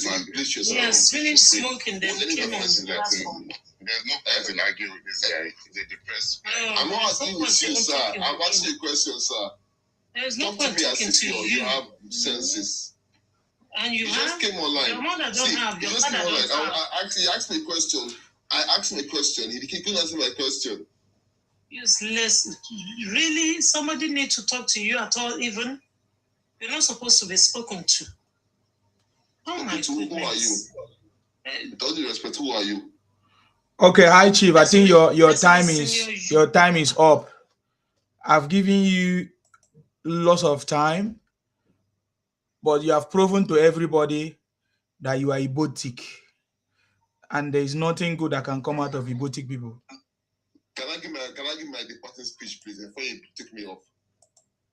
Yes, finished smoking. Then came on. There's no point in arguing with this guy. He's a depressed. I'm not asking you, sir. I'm asking you a question, sir. There's no point talking to you. You have senses. And you just came online. Your mother don't have. Your father don't have. He asked me a question. I asked him a question. He couldn't answer my question. Useless. Really? Somebody need to talk to you at all, even? You're not supposed to be spoken to. Oh my goodness. Who are you? With all due respect, who are you? Okay, hi Chief. I think your time is up. I've given you lots of time, but you have proven to everybody that you are Ibotic, and there is nothing good that can come out of Ibotic people. Can I give my departing speech, please, before you take me off?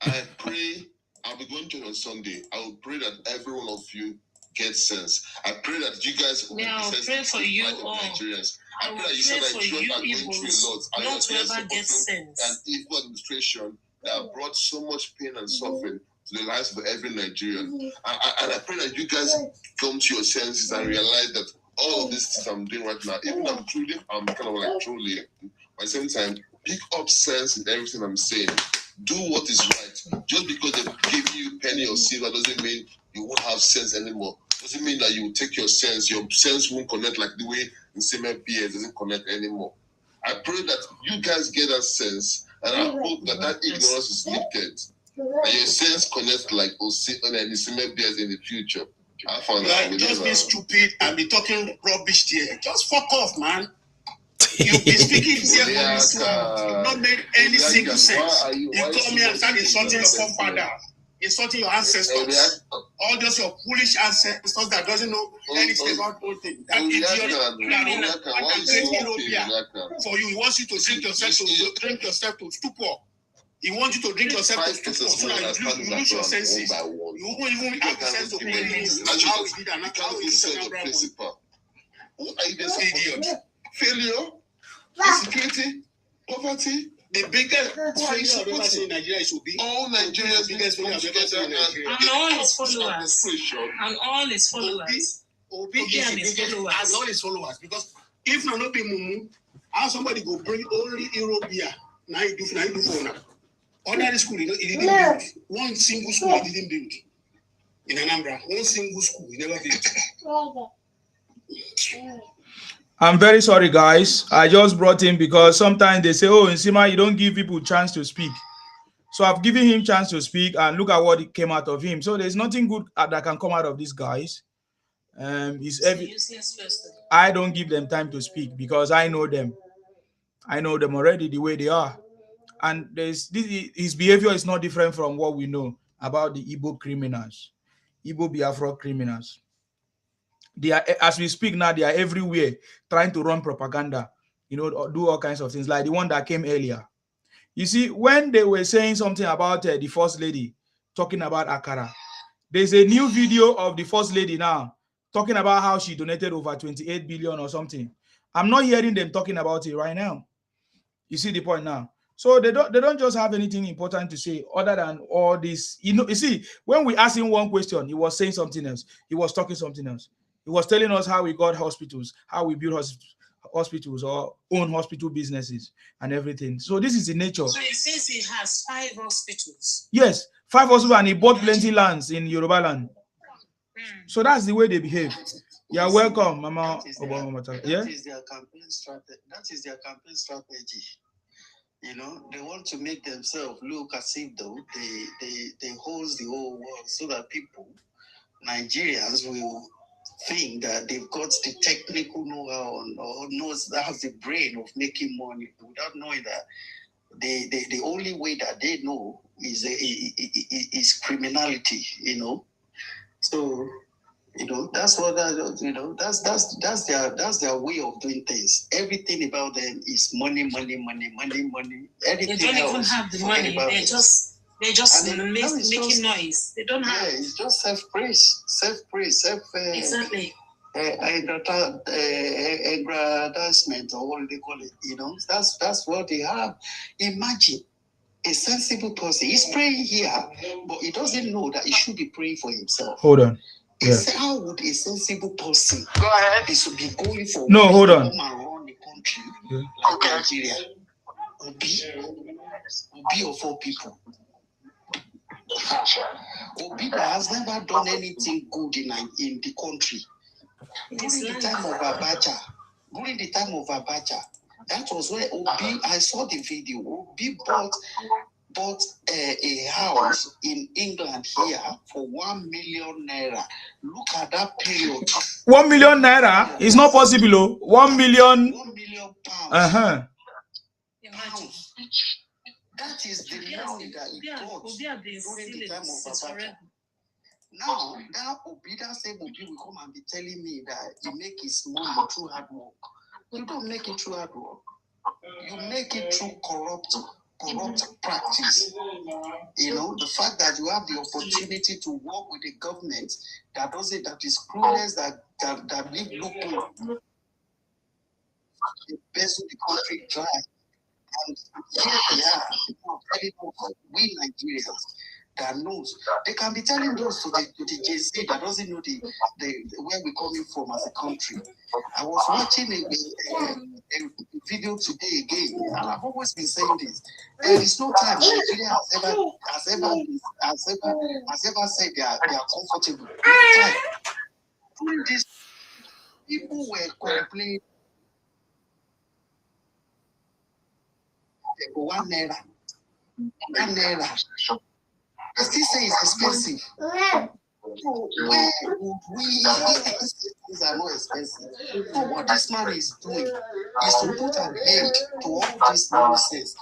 I pray. I'll be going to on Sunday. I will pray that every one of you get sense. I pray that you guys will pray for you all. Nigerians. I will pray for you Igbos not to ever get sense. An evil administration that have brought so much pain and suffering to the lives of every Nigerian. And I pray that you guys come to your senses and realize that all of these things I'm doing right now, even though I'm kind of like trolling, at the same time, pick up sense in everything I'm saying. Do what is right. Just because they give you penny or silver doesn't mean you won't have sense anymore. Doesn't mean that you will take your sense won't connect like the way in Nseme PS doesn't connect anymore. I pray that you guys get that sense, and I hope that ignorance is lifted. And your sense connects like Nseme PS in the future. I found that just be stupid and be talking rubbish there. Just fuck off, man. You've been speaking here for this long. You've not made any single sense. You come here and start insulting your forefather, insulting your ancestors. All those your foolish ancestors that doesn't know anything about old things. That idiot for you. He wants you to drink yourself to stupor. He wants you to drink yourself to stupor so that you lose your senses. You won't even have the sense of how he did and how he did. Who are you this idiot? Failure, insecurity, poverty. The biggest failure I've ever seen in Nigeria should be all Nigerians biggest failure I've ever seen in Nigeria. And all his followers. And all his followers. Obi and his followers. And all his followers. Because if not be Mumu, how somebody go bring only Europe here? Now you do for now. Ordinary school, he didn't build. One single school he didn't build. In Anambra, one single school he never built. I'm very sorry, guys. I just brought him because sometimes they say, oh, Nsima, you don't give people a chance to speak. So I've given him a chance to speak, and look at what came out of him. So there's nothing good that can come out of these guys. I don't give them time to speak because I know them. I know them already the way they are. And his behavior is not different from what we know about the Igbo criminals, Igbo Biafra criminals. They are, as we speak now, they are everywhere trying to run propaganda, do all kinds of things, like the one that came earlier. You see, when they were saying something about the First Lady, talking about Akara, there's a new video of the First Lady now, talking about how she donated over 28 billion or something. I'm not hearing them talking about it right now. You see the point now? So they don't just have anything important to say other than all this. You see, when we asked him one question, he was saying something else. He was talking something else. He was telling us how we got hospitals, how we build hospitals or own hospital businesses and everything. So this is the nature. So he says he has 5 hospitals. Yes, 5 hospitals, and he bought plenty lands in Yoruba land. So that's the way they behave. You are welcome, Mama. That is their campaign strategy. They want to make themselves look as if though they hold the whole world so that people, Nigerians, will think that they've got the technical know-how or has the brain of making money without knowing that the only way that they know is criminality. So that's what that's their way of doing things. Everything about them is money. Everything they don't even have the money. They're just making noise. They don't have. Yeah, it's just self-praise. Exactly. Aggrandizement, or what do they call it? That's what they have. Imagine a sensible person. He's praying here, but he doesn't know that he should be praying for himself. Hold on. How would a sensible person be going for no, hold on. come and run the country like Nigeria? Obi of all people. Obi that has never done anything good in the country. During the time of Abacha, that was where Obi, I saw the video, Obi bought a house in England here for 1 million naira. Look at that period. 1 million naira is not possible. Oh. 1 million. 1 million pounds. Imagine. That is the money that he got during the time of Abacha. Now, that same Obi will come and be telling me that he make his money through hard work. You don't make it through hard work. You make it through corrupt practice. You know, the fact that you have the opportunity to work with a government that is clueless, that leave loophole, embezzle the country dry. And here they are, telling we Nigerians that knows. They can be telling those to the JC that doesn't know the where we're coming from as a country. I was watching a video today again, and I've always been saying this. There is no time Nigeria has ever said they are comfortable. No time. During this, people were complaining. 1 naira. 1 naira. I still say it's expensive. So where would we things are not expensive? So what this man is doing is to put an end to all this nonsense.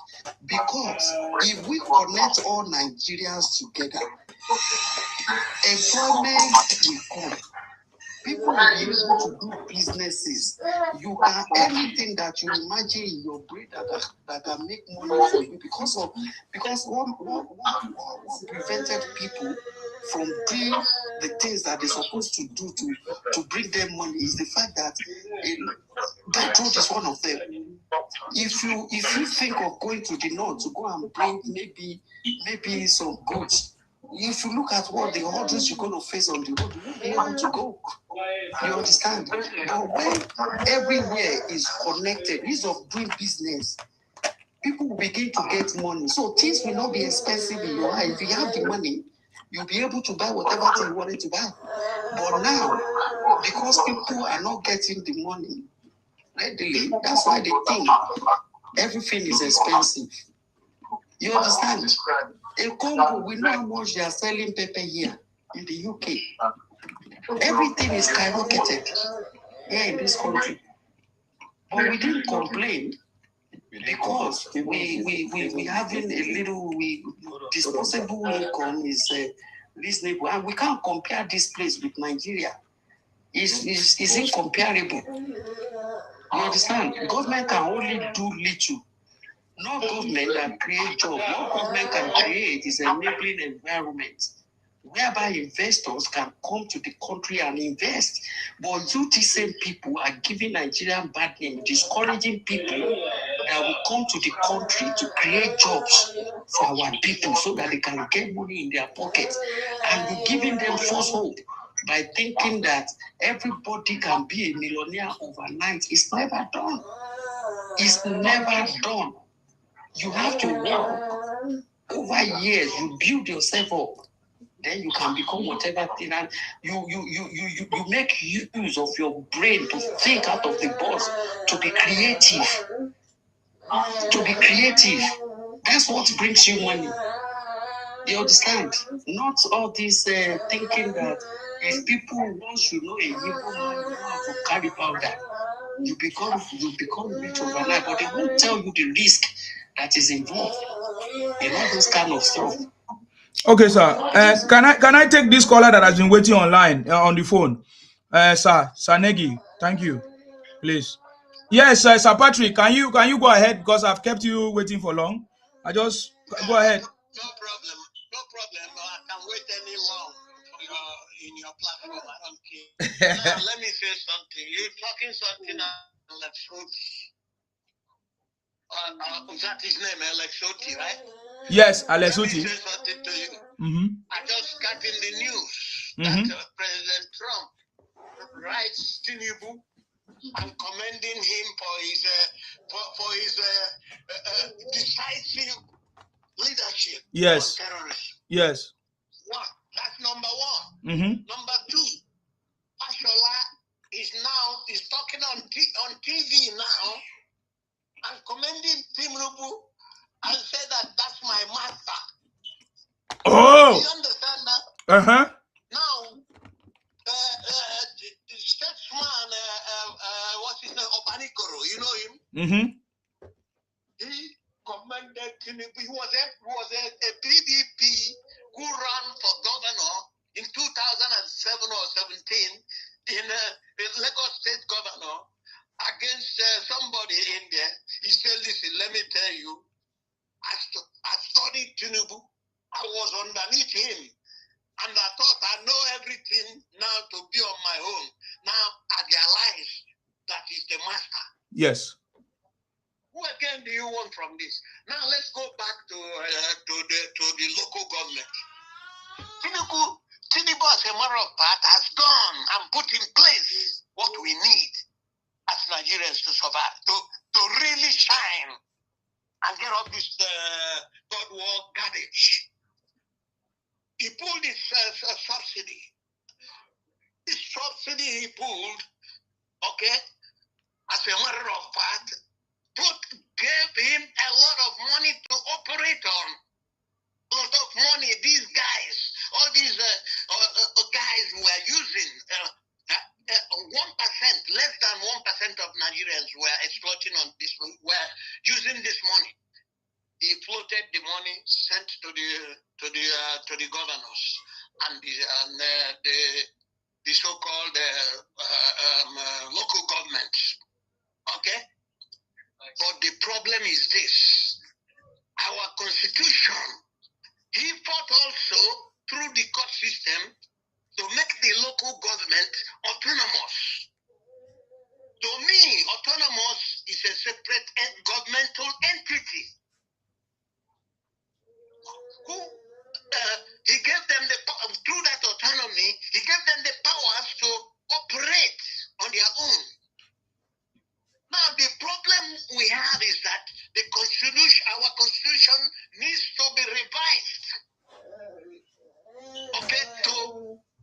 Because if we connect all Nigerians together, employment will come. People will be able to do businesses. You can anything that you imagine in your brain that can make money for you because what prevented people from doing the things that they're supposed to do to bring them money is the fact that that road is one of them. If you think of going to the north to go and bring maybe some goods, if you look at what the hurdles you're going to face on the road, you won't be able to go. You understand? But when everywhere is connected, ease of doing business, people will begin to get money. So things will not be expensive in your life. If you have the money, you'll be able to buy whatever thing you wanted to buy. But now, because people are not getting the money readily, that's why they think everything is expensive. You understand? In Congo, we know how much they are selling pepper here in the UK. Everything is skyrocketed here in this country. But we didn't complain because we having a little disposable income is reasonable, and we can't compare this place with Nigeria. It's incomparable. You understand? Government can only do little. No government that create jobs. What government can create is an enabling environment whereby investors can come to the country and invest. But you, these same people, are giving Nigerian bad name, discouraging people that will come to the country to create jobs for our people so that they can get money in their pockets. And you're giving them false hope by thinking that everybody can be a millionaire overnight. It's never done. It's never done. You have to work over years. You build yourself up. Then you can become whatever thing, and you make use of your brain to think out of the box, to be creative. To be creative. That's what brings you money. You understand? Not all this thinking that if people once you know a Hebrew man, you know how to carry powder, you become rich overnight, but they won't tell you the risk that is involved in all this kind of stuff. Okay, sir. Can I take this caller that has been waiting online on the phone? Sir Sanegi, thank you. Please. Yes, Sir Patrick, can you go ahead because I've kept you waiting for long? I just go ahead. No problem. I can wait any long in your platform. I don't care. Now, let me say something. You're talking something Alexoti. That his name, Alexoti, right? Yes, Alexoti. Let me say something to you. Mm-hmm. I just got in the news that President Trump writes Tinubu and commending him for his decisive leadership on terrorism. Yes. One, that's number one. Number two, Fashola is talking on TV now and commending Tinubu and said that that's my master. Oh. Do you understand that? Now, the statesman, what's his name, Obanikoro, you know him? He commended Tinubu. He was a PDP who ran for governor in 2007 or 17 in Lagos State governor against somebody in there. He said, listen, let me tell you, I studied Tinubu. I was underneath him. And I thought I know everything now to be on my own. Now I realize that he's the master. Yes. Who again do you want from this? Now let's go back to the local government. Tinubu, as a matter of fact, has done and put in place what we need as Nigerians to survive, to really shine and get off this third world garbage. He pulled his subsidy. This subsidy he pulled, okay, as a matter of fact, gave him a lot of money to operate on. A lot of money. These guys, all these guys were using 1%, less than 1% of Nigerians were exploiting on this, were using this money. He floated the money, sent to the governors and the so-called local governments. Okay, but the problem is this: our constitution. He fought also through the court system to make the local government autonomous. To me, autonomous is a separate governmental entity. He gave them through that autonomy, he gave them the powers to operate on their own. Now, the problem we have is that our constitution needs to be revised, okay, to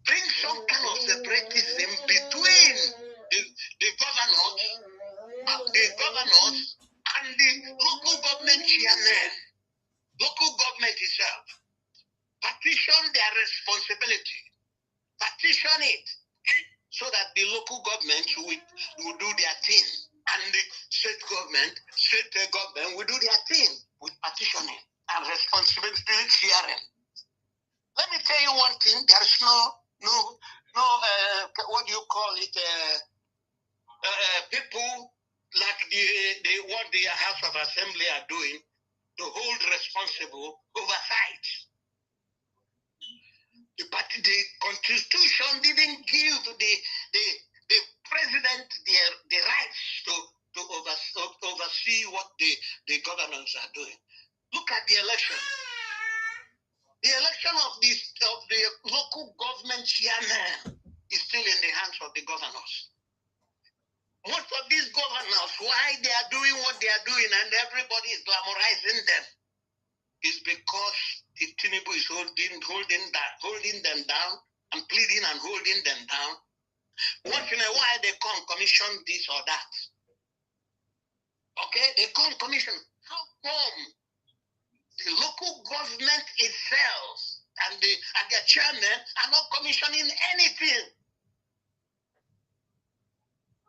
bring some kind of separatism between the governors and the local government chairman, local government itself. Partition their responsibility, partition it, so that the local government will do their thing, and the state government will do their thing with partitioning and responsibility sharing. Let me tell you one thing: there's no what do you call it? People like what the House of Assembly are doing to hold responsible oversight. The Constitution didn't give the president the rights to oversee what the governors are doing. Look at the election. The election of the local government chairman is still in the hands of the governors. Most of these governors, why they are doing what they are doing and everybody is glamorizing them, is because the Tinubu is holding them down and pleading and holding them down. Once in a while they come commission this or that. Okay, they come commission. How come the local government itself and their chairman are not commissioning anything?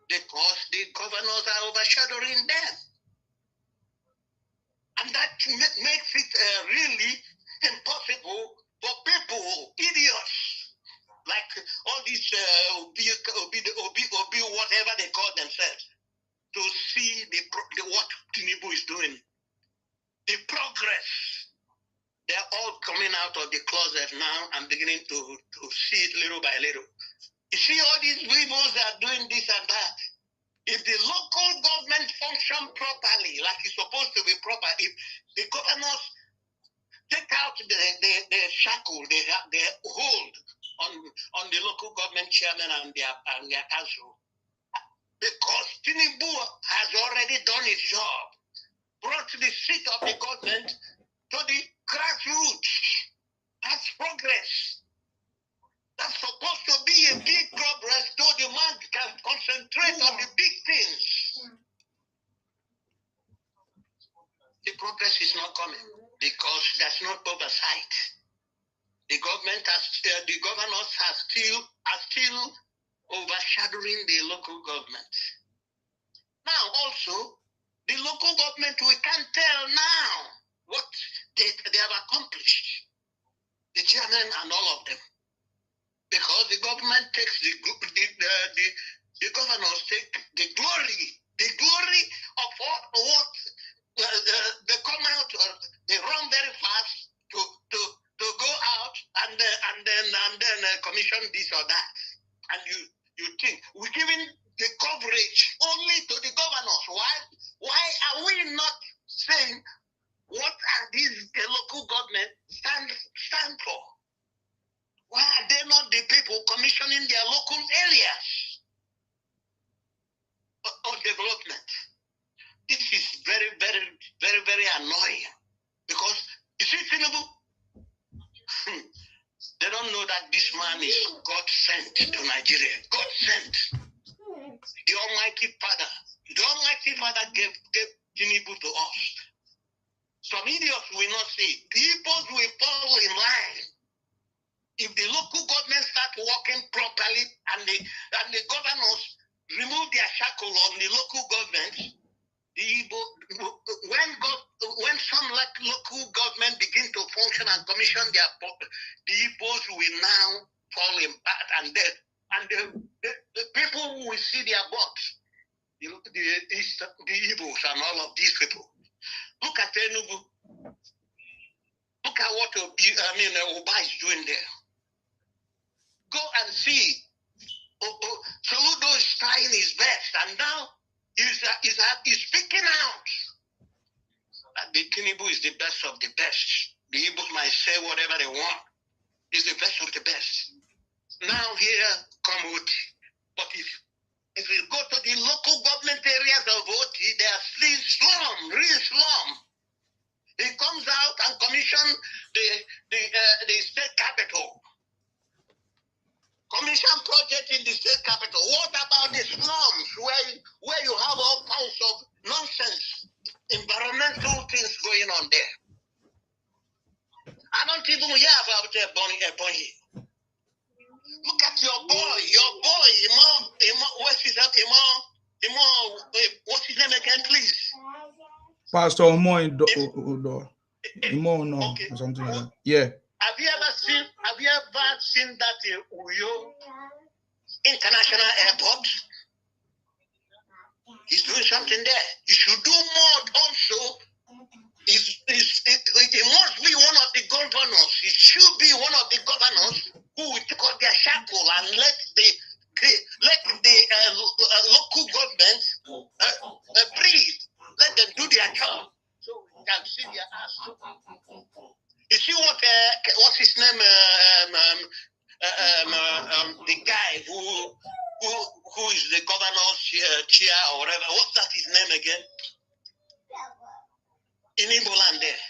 Because the governors are overshadowing them. And that makes it really impossible for people, idiots, like all these whatever they call themselves, to see what Tinubu is doing. The progress. They're all coming out of the closet now and beginning to see it little by little. You see all these people that are doing this and that. If the local government function properly, like it's supposed to be proper, if the governors take out the shackle, they hold on the local government chairman and their council. Because Tinubu has already done his job, brought the seat of the government to the grassroots. That's progress. That's supposed to be a big progress so the man can concentrate on the big things. The progress is not coming because there's no oversight. The government the governors are still overshadowing the local government. Now also, the local government, we can't tell now what they have accomplished. The chairman and all of them. Because the government takes the governors take the glory of what they come out, they run very fast to go out and then commission this or that, and you think we're giving the coverage only to the governors. Why are we not saying what are these local government stand for? Why are they not the people commissioning their local areas of development? This is very, very, very, very annoying. Because, you see, Tinubu, they don't know that this man is God sent to Nigeria. God sent. The Almighty Father gave Tinubu to us. Some idiots will not see. People will fall in line. If the local government start working properly and the governors remove their shackle on the local government, when some local government begin to function and commission the Igbos will now fall in part, and the people will see their butts. The Igbos and all of these people. Look at Enugu. Look at what Oba is doing there. Go and see. Soludo is trying his best, and now he's speaking out that the Tinubu is the best of the best. The Igbo might say whatever they want. He's the best of the best. Now here come Oti. But if you go to the local government areas of Oti, they are still slum, real slum. He comes out and commissions the state capital. Commission project in the state capital. What about the slums where you have all kinds of nonsense, environmental things going on there? I don't even hear about Ebonyi. Look at your boy, what's his name again, please? Pastor Omo Imo, Okay. or something like that. Yeah. Have you ever seen that in Uyo International Airport? He's doing something there. He should do more also. It must be one of the governors. It should be one of the governors who will take off their shackle and let the local government breathe. Let them do their job so we can see their ass. You see what's his name? The guy who is the governor's chair or whatever. What's that his name again? In Igboland there.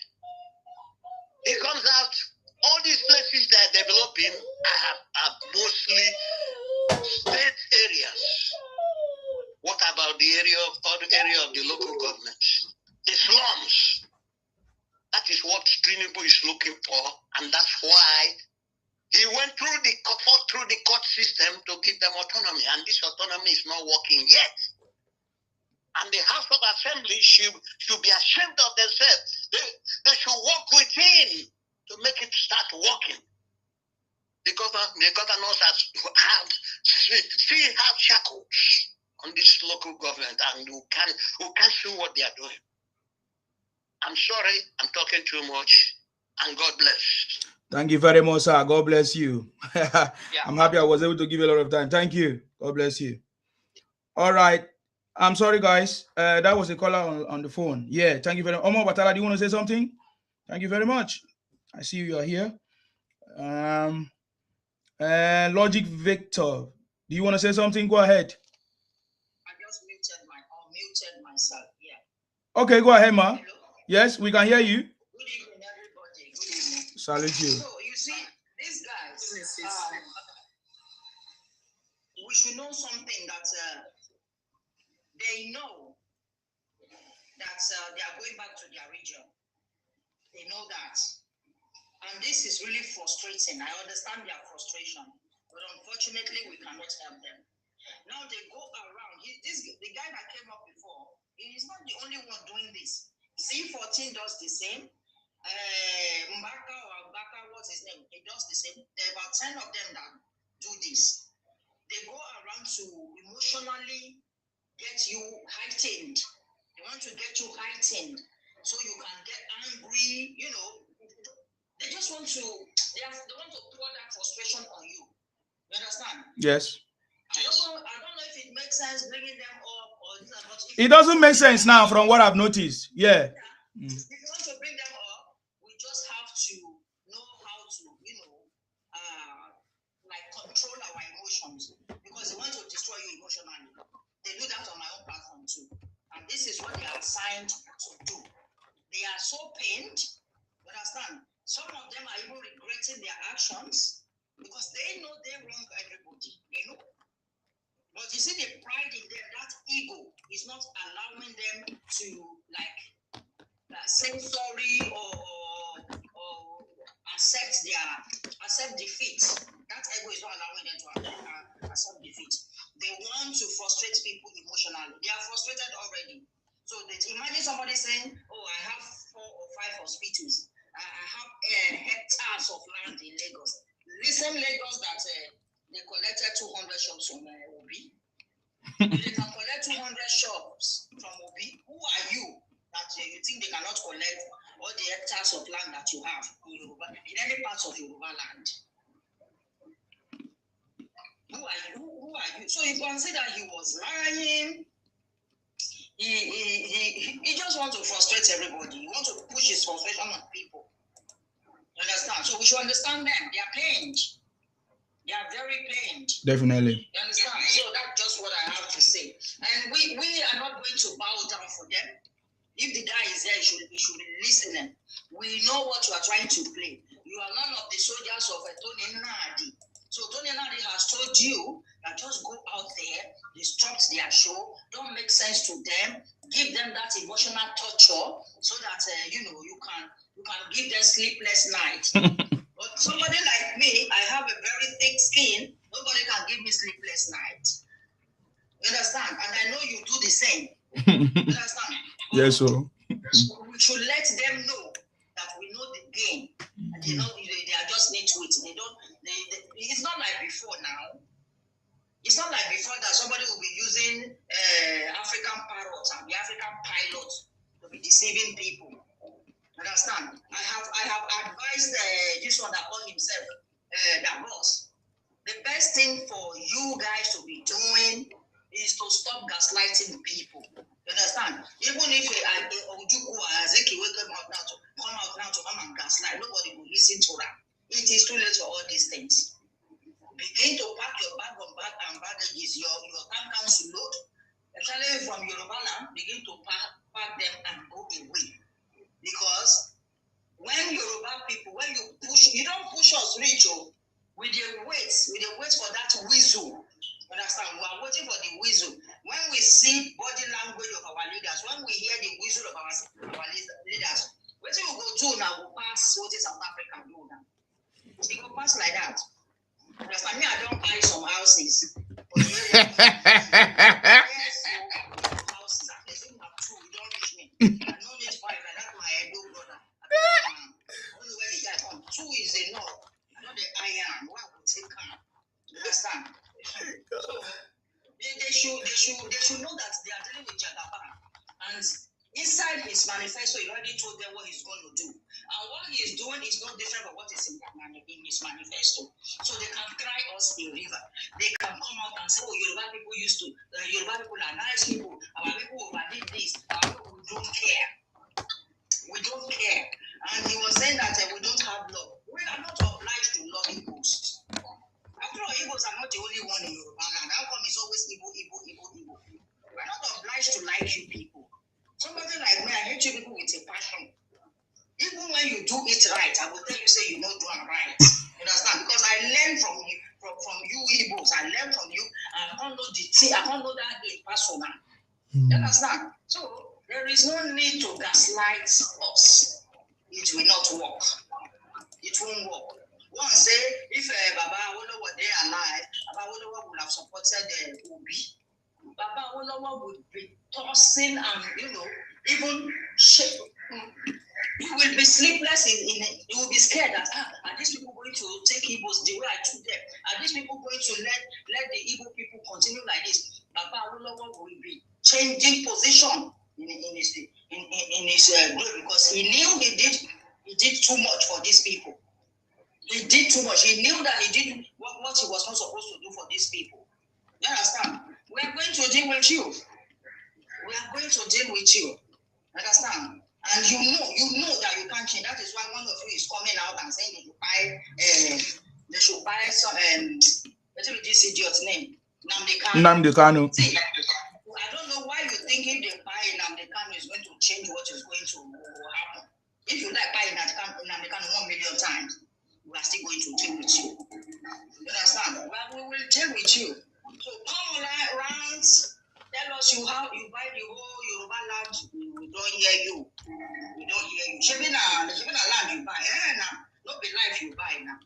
He comes out. All these places that are developing are mostly state areas. What about the area of the local government? The slums. That is what Tinubu is looking for, and that's why he went through the court system to give them autonomy, and this autonomy is not working yet. And the House of Assembly should be ashamed of themselves. They should work within to make it start working. The governors still have shackles on this local government, and who can't see what they are doing. I'm sorry, I'm talking too much, and God bless. Thank you very much, sir. God bless you. I'm happy I was able to give you a lot of time. Thank you. God bless you. All right. I'm sorry, guys. That was a caller on the phone. Yeah, thank you very much. Omar Batala, do you want to say something? Thank you very much. I see you are here. Logic Victor, do you want to say something? Go ahead. I just muted myself. Yeah. Okay, go ahead, ma. Hello? Yes, we can hear you. Good evening, everybody. Good evening. Salute you. So you see, these guys, we should know something that they know that they are going back to their region. They know that. And this is really frustrating. I understand their frustration. But unfortunately, we cannot help them. Now they go around. The guy that came up before, he is not the only one doing this. C14 does the same. Mbaka, what's his name? He does the same. There are about 10 of them that do this. They go around to emotionally get you heightened. They want to get you heightened so you can get angry, you know. They just want to, they want to pour that frustration on you. You understand? Yes. I don't know if it makes sense bringing them up or this or not. It doesn't make sense now from what I've noticed. Yeah. If you want to bring them up, we just have to know how to, you know, like control our emotions because they want to destroy you emotionally. They do that on my own platform too. And this is what they are assigned to do. They are so pained, you understand? Some of them are even regretting their actions because they know they wrong everybody, you know. But you see the pride in them, that ego is not allowing them to like say sorry or accept defeat. That ego is not allowing them to accept defeat. They want to frustrate people emotionally. They are frustrated already. So imagine somebody saying, "Oh, I have 4 or 5 hospitals. I have hectares of land in Lagos." The same Lagos that they collected 200 shops from Obi. They can collect 200 shops from Obi. Who are you that you think they cannot collect all the hectares of land that you have in any part of Yoruba land? Who are you? So you consider he was lying. He just wants to frustrate everybody. He wants to push his frustration on people. You understand? So we should understand them. They are pained. They are very pained. Definitely. You understand? So that's just what I have to say. And we are not going to bow down for them. If the guy is there, he should be listening. We know what you are trying to play. You are none of the soldiers of Tony Nadi. So Tony Nadi has told you that just go out there, disrupt their show, don't make sense to them, give them that emotional torture so that you can give them sleepless night. But somebody like me, I have a very thick skin. Nobody can give me sleepless night. You understand? And I know you do the same. You understand? Yes, so. We should let them know that we know the game. And they know they are just nitwits. It's not like before now. It's not like before that somebody will be using African parrots and the African pilots to be deceiving people. Understand? I have advised this one that called himself the boss. The best thing for you guys to be doing is to stop gaslighting people. You understand? Even if Ojuku or Azeki will come out now to come and gaslight, nobody will listen to that. It is too late for all these things. Begin to pack your bag and baggages, your tank council load, especially from Yoruba land, begin to pack them and go away. Because when Yoruba people, when you don't push us reach, we wait for that whistle. Understand? We are waiting for the whistle. When we see body language of our leaders, when we hear the whistle of our leaders, what we go do now, we pass what is South Africa do now. We go pass like that. Understand? Me, I don't buy some houses. But yes, houses. At least we have 2. You don't reach me. I don't need 5. Like that, my Edo brother. Only where the guy come. 2 is enough. I know the iron. Why would take come? You understand? So they should know that they are dealing with Jagaban. And inside his manifesto, he already told them what he's going to do. And what he is doing is not different from what is in his manifesto. So they can cry us a river. They can come out and say, "Oh, Yoruba people Yoruba people are nice people. Our people overdid this. Our people don't care. We don't care." And he was saying that we don't have love. We are not obliged to love in posts. like you people. Somebody like me, I hate you people with a passion. Even when you do it right, I will tell you, say you don't do it right. You understand? Because I learned from you, from you Igbos. I learned from you. I don't know the thing. I don't know that hate personal. You understand? So there is no need to gaslight us. It will not work. It won't work. One say, if Baba Awolowo were there alive, Baba Awolowo would have supported the Obi. Baba Awolowo would be tossing and, even shaking. You will be sleepless you will be scared that are these people going to take Igbos the way I took them? Are these people going to let the Igbo people continue like this? Baba Awolowo will be changing position in his group because he knew he did too much for these people. He did too much. He knew that he did what he was not supposed to do for these people. You understand? We are going to deal with you. We are going to deal with you. Understand? And you know that you can't change. That is why one of you is coming out and saying they should buy some what's this idiot's name? Nnamdi Kanu. See, I don't know why you think if they buy Nnamdi Kanu is going to change what is going to happen. If you like buying Nnamdi Kanu 1 million times, we are still going to deal with you. You understand? Well, we will deal with you. So come around. Tell us how you buy the whole Yoruba land. We don't hear you. We don't hear you. Shebi na land you buy. Now, not be life you buy now.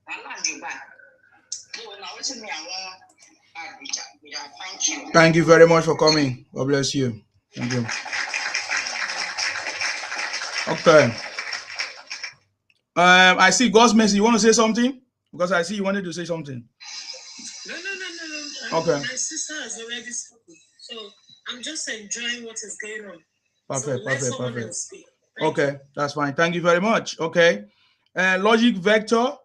Na land you buy. So now listen me, I want Richard. Thank you. Thank you very much for coming. God bless you. Thank you. Okay. I see God's Mercy. You want to say something? Because I see you wanted to say something. No. Okay. My sister has already spoken, so I'm just enjoying what is going on. Perfect. Okay, that's fine. Thank you very much. Okay. Logic Vector.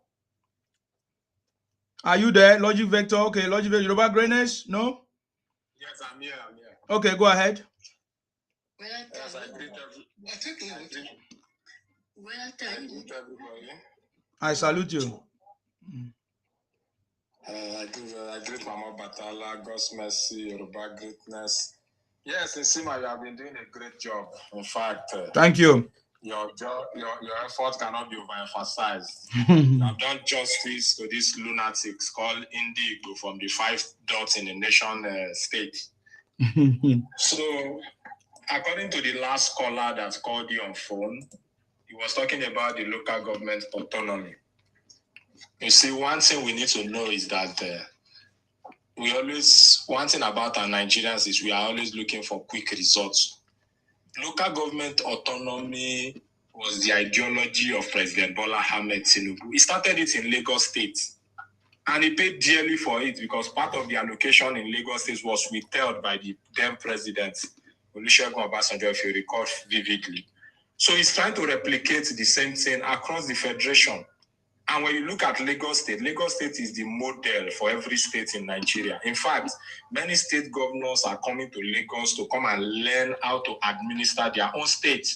Are you there? Logic Vector. Okay, Logic Vector. Yoruba Greatness? No? Yes, I'm here. Okay, go ahead. Yes, I greet everybody. I salute you. I greet Mama Batala, God's Mercy, Yoruba Greatness. Yes, in Sima, you have been doing a great job. In fact, thank you. Your effort cannot be overemphasized. You have done justice to these lunatics called Indigo from the 5 dots in the nation state. So, according to the last caller that called you on phone, he was talking about the local government autonomy. You see, one thing we need to know is that one thing about our Nigerians is we are always looking for quick results. Local government autonomy was the ideology of President Bola Ahmed Tinubu. He started it in Lagos State, and he paid dearly for it because part of the allocation in Lagos State was withheld by the then president, Olusegun Obasanjo, if you recall vividly. So he's trying to replicate the same thing across the federation. And when you look at Lagos State is the model for every state in Nigeria. In fact, many state governors are coming to Lagos to come and learn how to administer their own state,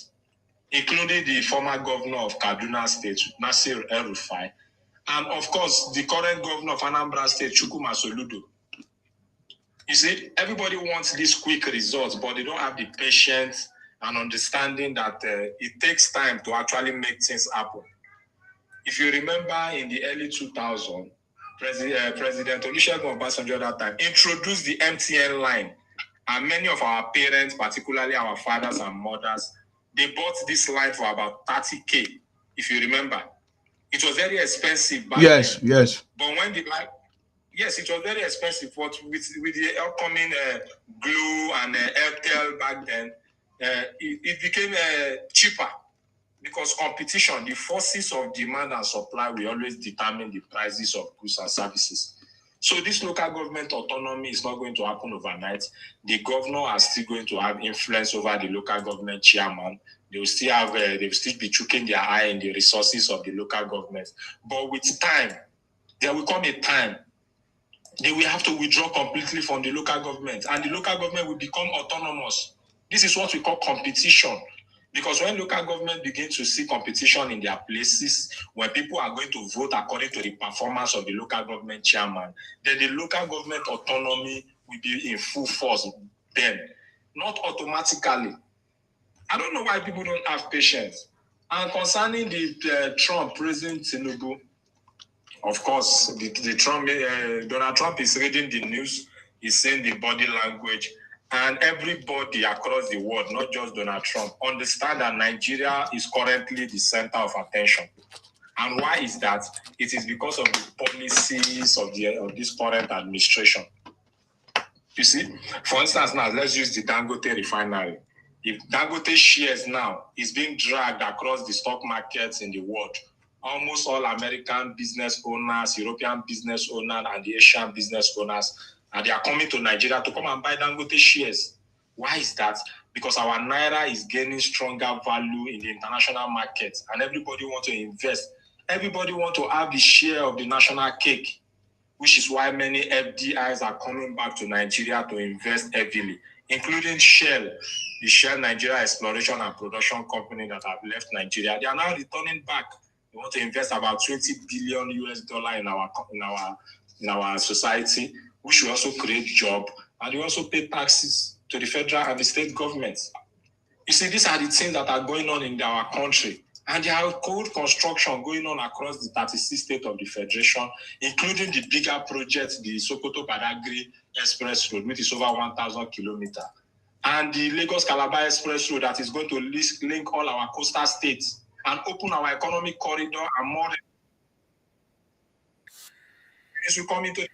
including the former governor of Kaduna State, Nasir El-Rufai, and of course, the current governor of Anambra State, Chukwuma Soludo. You see, everybody wants these quick results, but they don't have the patience and understanding that it takes time to actually make things happen. If you remember in the early 2000s, President Olusegun Obasanjo at that time introduced the MTN line. And many of our parents, particularly our fathers and mothers, they bought this line for about 30K, if you remember. It was very expensive back then. Yes. But when the line, yes, it was very expensive. But with the upcoming Glo and Airtel back then, it became cheaper. Because competition, the forces of demand and supply will always determine the prices of goods and services. So this local government autonomy is not going to happen overnight. The governor are still going to have influence over the local government chairman. They will still be choking their eye in the resources of the local government. But with time, there will come a time they will have to withdraw completely from the local government, and the local government will become autonomous. This is what we call competition. Because when local government begin to see competition in their places, when people are going to vote according to the performance of the local government chairman, then the local government autonomy will be in full force then. not automatically. I don't know why people don't have patience. And concerning the Trump, President Tinubu, of course, Donald Trump is reading the news, he's saying the body language, and everybody across the world, not just Donald Trump, understand that Nigeria is currently the center of attention. And why is that? It is because of the policies of this current administration. You see, for instance, now let's use the Dangote refinery. If Dangote shares now is being dragged across the stock markets in the world, almost all American business owners, European business owners, and the Asian business owners, and they are coming to Nigeria to come and buy Dangote shares. Why is that? Because our naira is gaining stronger value in the international market, and everybody wants to invest. Everybody wants to have the share of the national cake, which is why many FDIs are coming back to Nigeria to invest heavily, including Shell, the Shell Nigeria Exploration and Production Company that have left Nigeria. They are now returning back. They want to invest about $20 billion in our society, which will also create jobs, and we also pay taxes to the federal and the state governments. You see, these are the things that are going on in our country. And there are cold construction going on across the 36 states of the Federation, including the bigger project, the Sokoto-Badagry Express Road, which is over 1,000 kilometers. And the Lagos-Calabar Express Road that is going to link all our coastal states and open our economic corridor and more. This will come into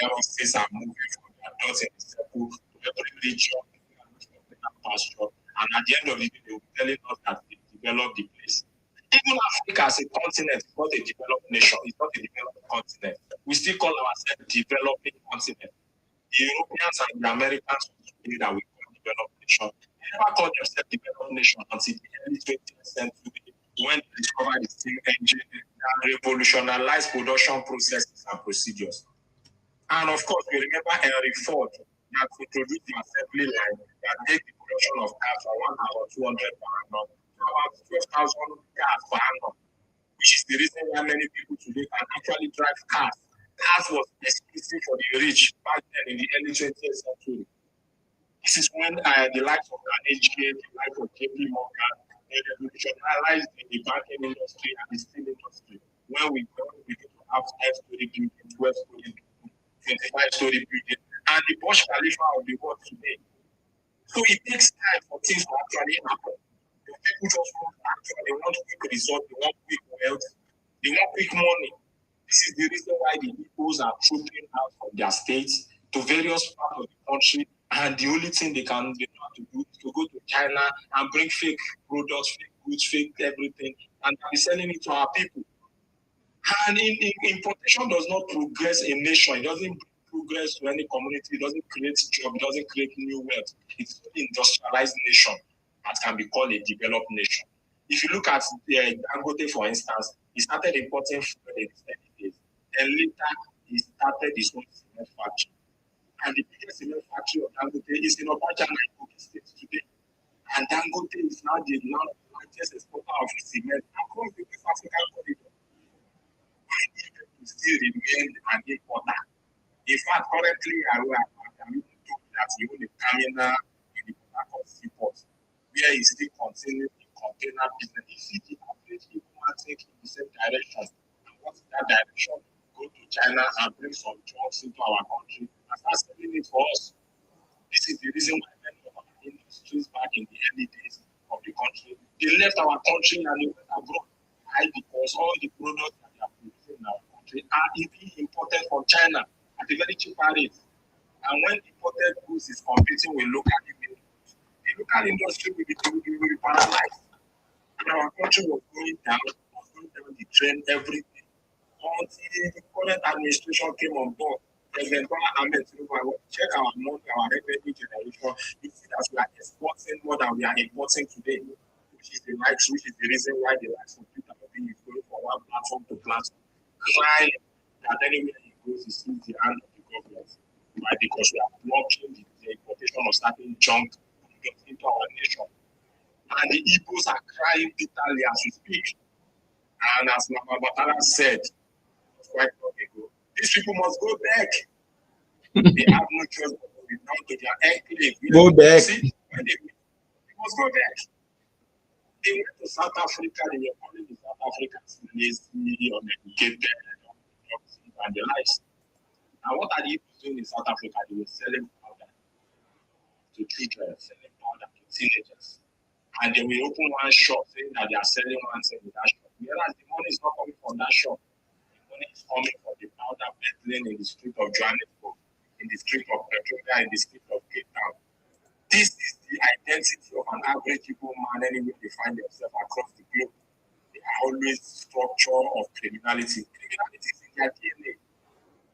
viruses are moving from the adults in the circle to every region, pasture, and at the end of the day, they will be telling us that they developed the place. Even Africa as a continent is not a developed nation, it's not a developed continent. We still call ourselves developing continent. The Europeans and the Americans say that we call developed nation. They never called themselves developed nation until the early 20th century when they discovered the steam engine and revolutionized production processes and procedures. And of course, we remember Henry Ford that introduced the assembly line that made the production of cars from 1,200 per annum to about 12,000 cars per annum, which is the reason why many people today can actually drive cars. Cars was exclusive for the rich back then in the early 20th century. This is when the likes of Carnegie, the likes of JP Morgan, they revolutionized the banking industry and the steel industry. When we begin to have 5-story buildings, 12-story buildings, 25-story building, and the Burj Khalifa of the world today. So it takes time for things to actually happen. The people just want quick results, they want quick wealth, they want quick money. This is the reason why the Igbos are trooping out from their states to various parts of the country, and the only thing they know how to do is to go to China and bring fake products, fake goods, fake everything, and be selling it to our people. And importation does not progress a nation. It doesn't progress to any community. It doesn't create jobs. It doesn't create new wealth. It's an industrialized nation that can be called a developed nation. If you look at Dangote, for instance, he started importing fuel in his early days. And later, he started his own cement factory. And the biggest cement factory of Dangote is in Obacha in Kogi State today. And Dangote is now the largest exporter of cement across the West African corridor. Still remain an importer. In fact, currently, I'm told that he owns a terminal in the Port of Seaport, where he still continues the container business. You see, the average human take in the same direction. And what's that direction? Go to China and bring some drugs into our country and start selling it for us. This is the reason why many of our industries back in the early days of the country, they left our country and they went abroad. Why? Because all the products that they are producing in our country are being imported from China at a very cheap rate. And when imported goods is competing with local goods, the local industry will be paralyzed. And our country was going down the drain every day. Until the current administration came on board, President Tinubu, check our money, our revenue generation, you see that we are exporting more than we are importing today, which is the reason why the likes of Peter is going from one platform to platform, crying that anywhere he goes, he sees the hand of the government. Why? Because we are blocking the importation of certain junk into our nation. And the Igbos are crying bitterly as we speak. And as Mama Batala said quite long ago, these people must go back. They have no choice but to return to their enclave. Go back. See, they must go back. They went to South Africa, they were calling the South Africans lazy, uneducated, unproductive, and the likes. And what are the people doing in South Africa? They were selling powder to children, selling powder to teenagers. And they will open one shop saying that they are selling one thing in that shop. Whereas the money is not coming from that shop. The money is coming from the powder peddling in the street of Johannesburg, in the street of Pretoria, in the street of Cape Town. This is the identity of an average Igbo man anywhere they find themselves across the globe. They are always structure of criminality. Criminality is in their DNA.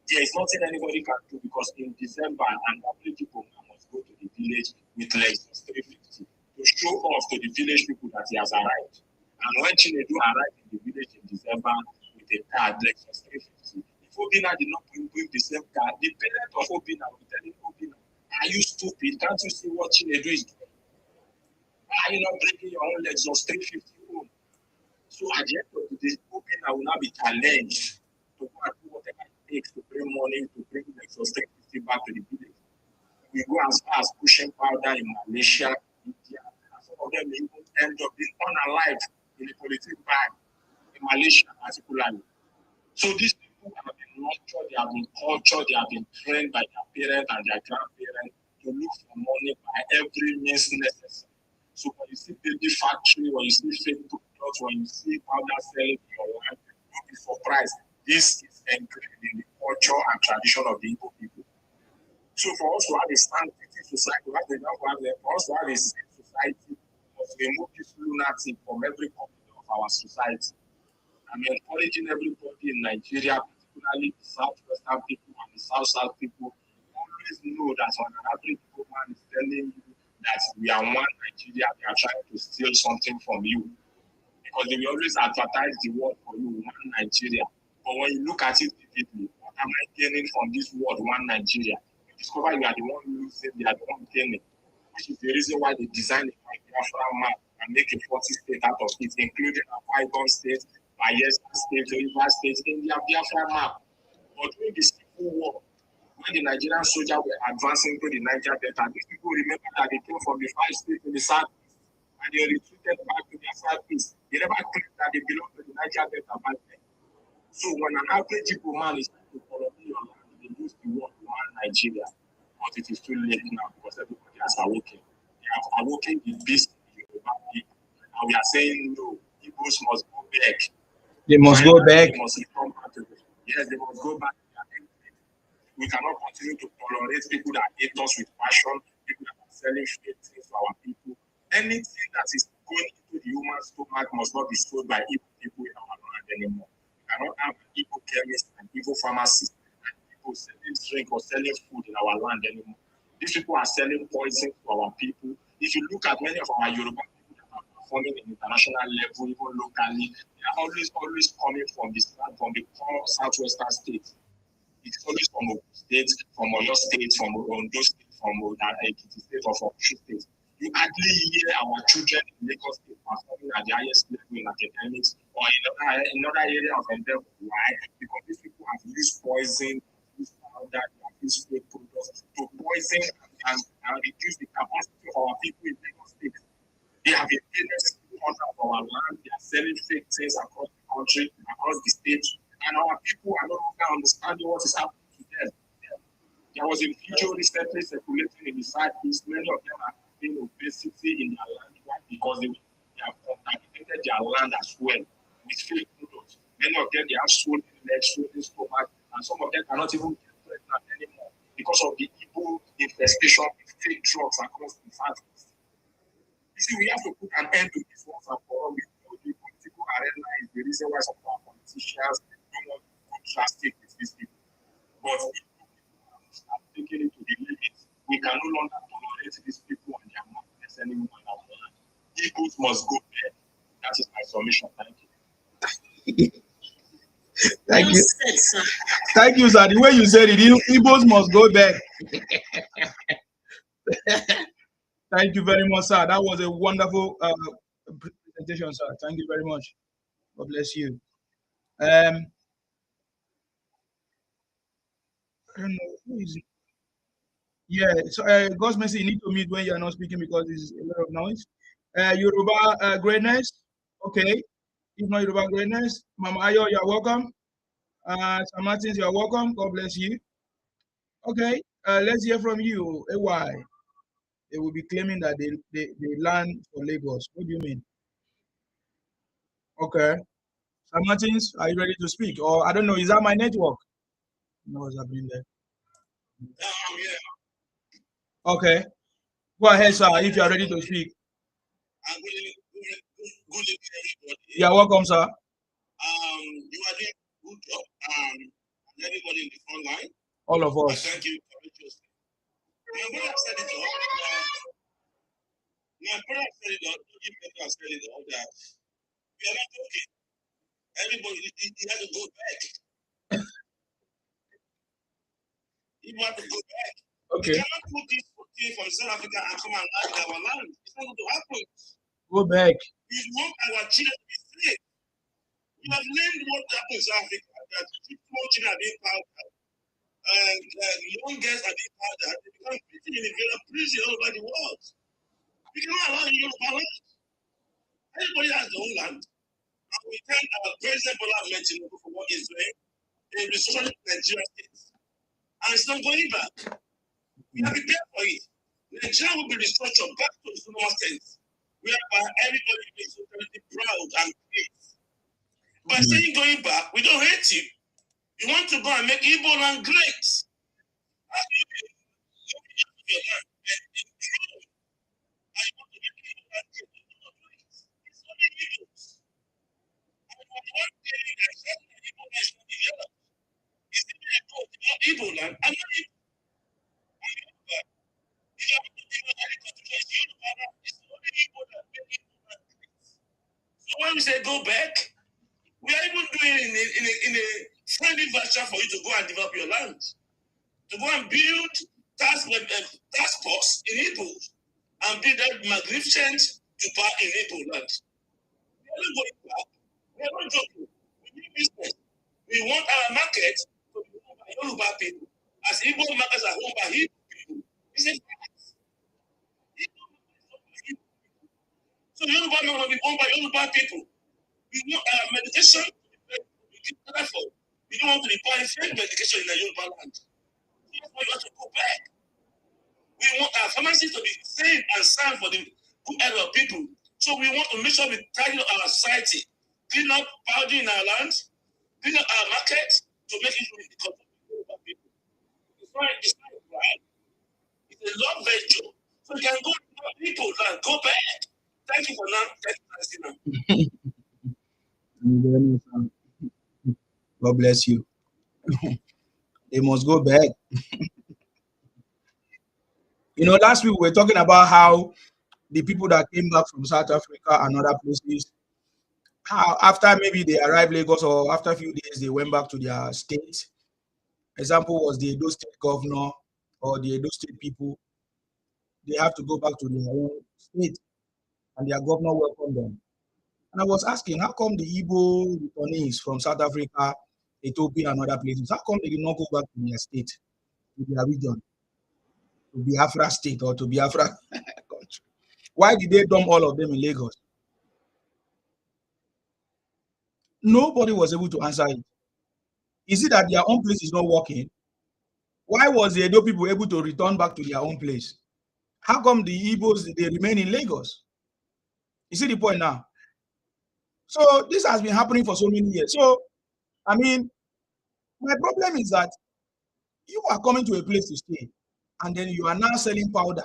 There is nothing anybody can do because in December, an average Igbo man must go to the village with less than 350 to show off to the village people that he has arrived. And when Chinedu arrived in the village in December with a car Lexus 350, if Obina did not bring the same car, the parent of Obina will tell him, Obina, are you stupid? Can't you see what Chinedu is doing? Why are you not bringing your own Lexus 350 home? So at the end of the day, Obina will now be challenged to go and do whatever it takes to bring money, to bring Lexus 350 back to the village. We go as far as pushing powder in Malaysia, India, and some of them may even end up being unalive in a political bag in Malaysia, particularly. So these people have been nurtured, they have been cultured, they have been trained by their parents and their grandparents to look for money by every means necessary. So when you see baby factory, when you see fake products, when you see powder selling in your land, don't be surprised. This is engraved in the culture and tradition of the Igbo people. So for us to have a sanctity society, for us to have a safe society, we must remove this lunatic from every corner of our society. I'm encouraging everybody in Nigeria, particularly the Southwestern people and the South people, always know that when an average man is telling you that we are one Nigeria, they are trying to steal something from you. Because they will always advertise the word for you, one Nigeria. But when you look at it vividly, what am I gaining from this word, one Nigeria? You discover you are the one losing, they are the one gaining. Which is the reason why they designed a Biafra map and make a 40 state out of it, including Akwa Ibom State, Bayelsa State, Rivers State, in their Biafra map. But during the Civil War, when the Nigerian soldiers were advancing through the Niger Delta, these people remember that they came from the 5 states in the southeast and they retreated back to their southeast. They never claimed that they belong to the Niger Delta back then. So when an average Igbo man is trying to follow your land, they use the word one Nigeria. But it is too late now because everybody has awoken. They have awoken the beast in the Yoruba people. And we are saying no, Igbos must go back. They must go back. They must return back to it. Yes, they must go back to their enclave. We cannot continue to tolerate people that hate us with passion, people that are selling fake things to our people. Anything that is going into the human stomach must not be sold by Igbo people in our land anymore. We cannot have an Igbo chemist and Igbo pharmacist and people selling drink or selling food in our land anymore. These people are selling poison to our people. If you look at many of our Yoruba people that are performing in international level, even locally, they are always coming from the core southwestern states. It's always from Ogun State, from Oyo State, from Ondo State, from Ekiti State, or from Osun State. You hardly hear our children in Lagos State performing at the highest level in academics or in another area of endeavor. Why? Because these people have used poison, used powder, used fake products to poison and reduce the capacity of our people in Lagos State. They have invaded corner of our land. They are selling fake things across the country, across the state. And our people are no longer understanding what is happening to them. There was a video recently circulating in the southeast. Many of them are having obesity in their land. Why? Because they have contaminated their land as well with fake products. Many of them, they have swollen legs, swollen stomach, and some of them cannot even get pregnant anymore because of the evil infestation with fake drugs across the southeast. You see, we have to put an end to this once and for all. We know the political arena is the reason why some of our politicians don't want to contrast it with these people. But if we start taking it to the limits, we can no longer tolerate these people and their madness anymore in our land. Igbos must go back. That is my submission. Thank you. Thank you. Thank you, sir. The way you said it, Igbos must go back. Thank you very much, sir. That was a wonderful presentation, sir. Thank you very much. God bless you. I don't know who is it. Yeah, so God's mercy, you need to mute when you are not speaking because there's a lot of noise. Yoruba greatness. Okay. If not Yoruba greatness, Mama Ayo, you are welcome. Sam Martins, you are welcome. God bless you. Okay. Let's hear from you. AY. They will be claiming that they land for Lagos. What do you mean? Okay. Sam Martins, are you ready to speak? Or I don't know, is that my network? No, what's happening there? Yeah. Okay. Go ahead, sir, if you are ready to speak. I'm really good evening, everybody. You are welcome, sir. You are doing a good job. And everybody in the front line. All of us. Thank you courageously. My brother said it all. My brother said it all. Don't said it all that we are not okay. Everybody, he had to go back. He had to go back. Okay. We cannot put this thing from South Africa and come and land in our land. It's not going to happen. Go back. We want our children to be safe. We have learned what happens in South Africa, that small children are being powdered, and young girls are being powdered. They become prison in a prison all over the world. We cannot allow you to balance. Everybody has their own land. And we thank our President Bola Ahmed Tinubu for what he's doing in restoring Nigeria state. And it's not going back. We are prepared for it. Nigeria will be restructured back to its normal state, whereby everybody is totally proud and pleased. By saying going back, we don't hate you. You want to go and make Igbo land great. And you will your land. And in truth, I want to make Igbo land great. You don't do it. It's only Igbos. And one thing that said that Igbo land is not developed is even a quote about Igbo land. I'm not Igbo. I'm Yoruba. If I want to develop any country, it's Yoruba land. It's only Igbo that make Igbo land great. So when we say go back, we are even doing it in a friendly version for you to go and develop your land. To go and build task force in Igbo and build that magnificent Dubai in Igbo land. We are not going back. We are not joking. We do business. We want our market to be owned by Yoruba people. As Igbo markets are owned by Igbo people. It's a fact. Igbo markets are owned by Igbo people. So Yoruba market will be owned by Yoruba people. We want our medication to be careful. We don't want to be buying fake medication in the Yoruba land. That's why you have to go back. We want our pharmacies to be safe and sound for the good health of people. So we want to make sure we tidy up our society, clean up powder in our land, clean up our market to make it really become Yoruba people. It's not a crime. It's a love venture. So we can go to people and go back. Thank you for now. Thank you for listening. God bless you. They must go back. You know, last week we were talking about how the people that came back from South Africa and other places, how after maybe they arrived Lagos or after a few days, they went back to their state. Example was the Edo State governor or the Edo State people. They have to go back to their own state and their governor welcomed them. And I was asking, how come the Igbo returnees from South Africa, Ethiopia, and other places, how come they did not go back to their state, to their region, to Biafra state or to Biafra country? Why did they dump all of them in Lagos? Nobody was able to answer it. Is it that their own place is not working? Why was the Edo people able to return back to their own place? How come the Igbos, they remain in Lagos? You see the point now? So this has been happening for so many years. So, I mean, my problem is that you are coming to a place to stay, and then you are now selling powder,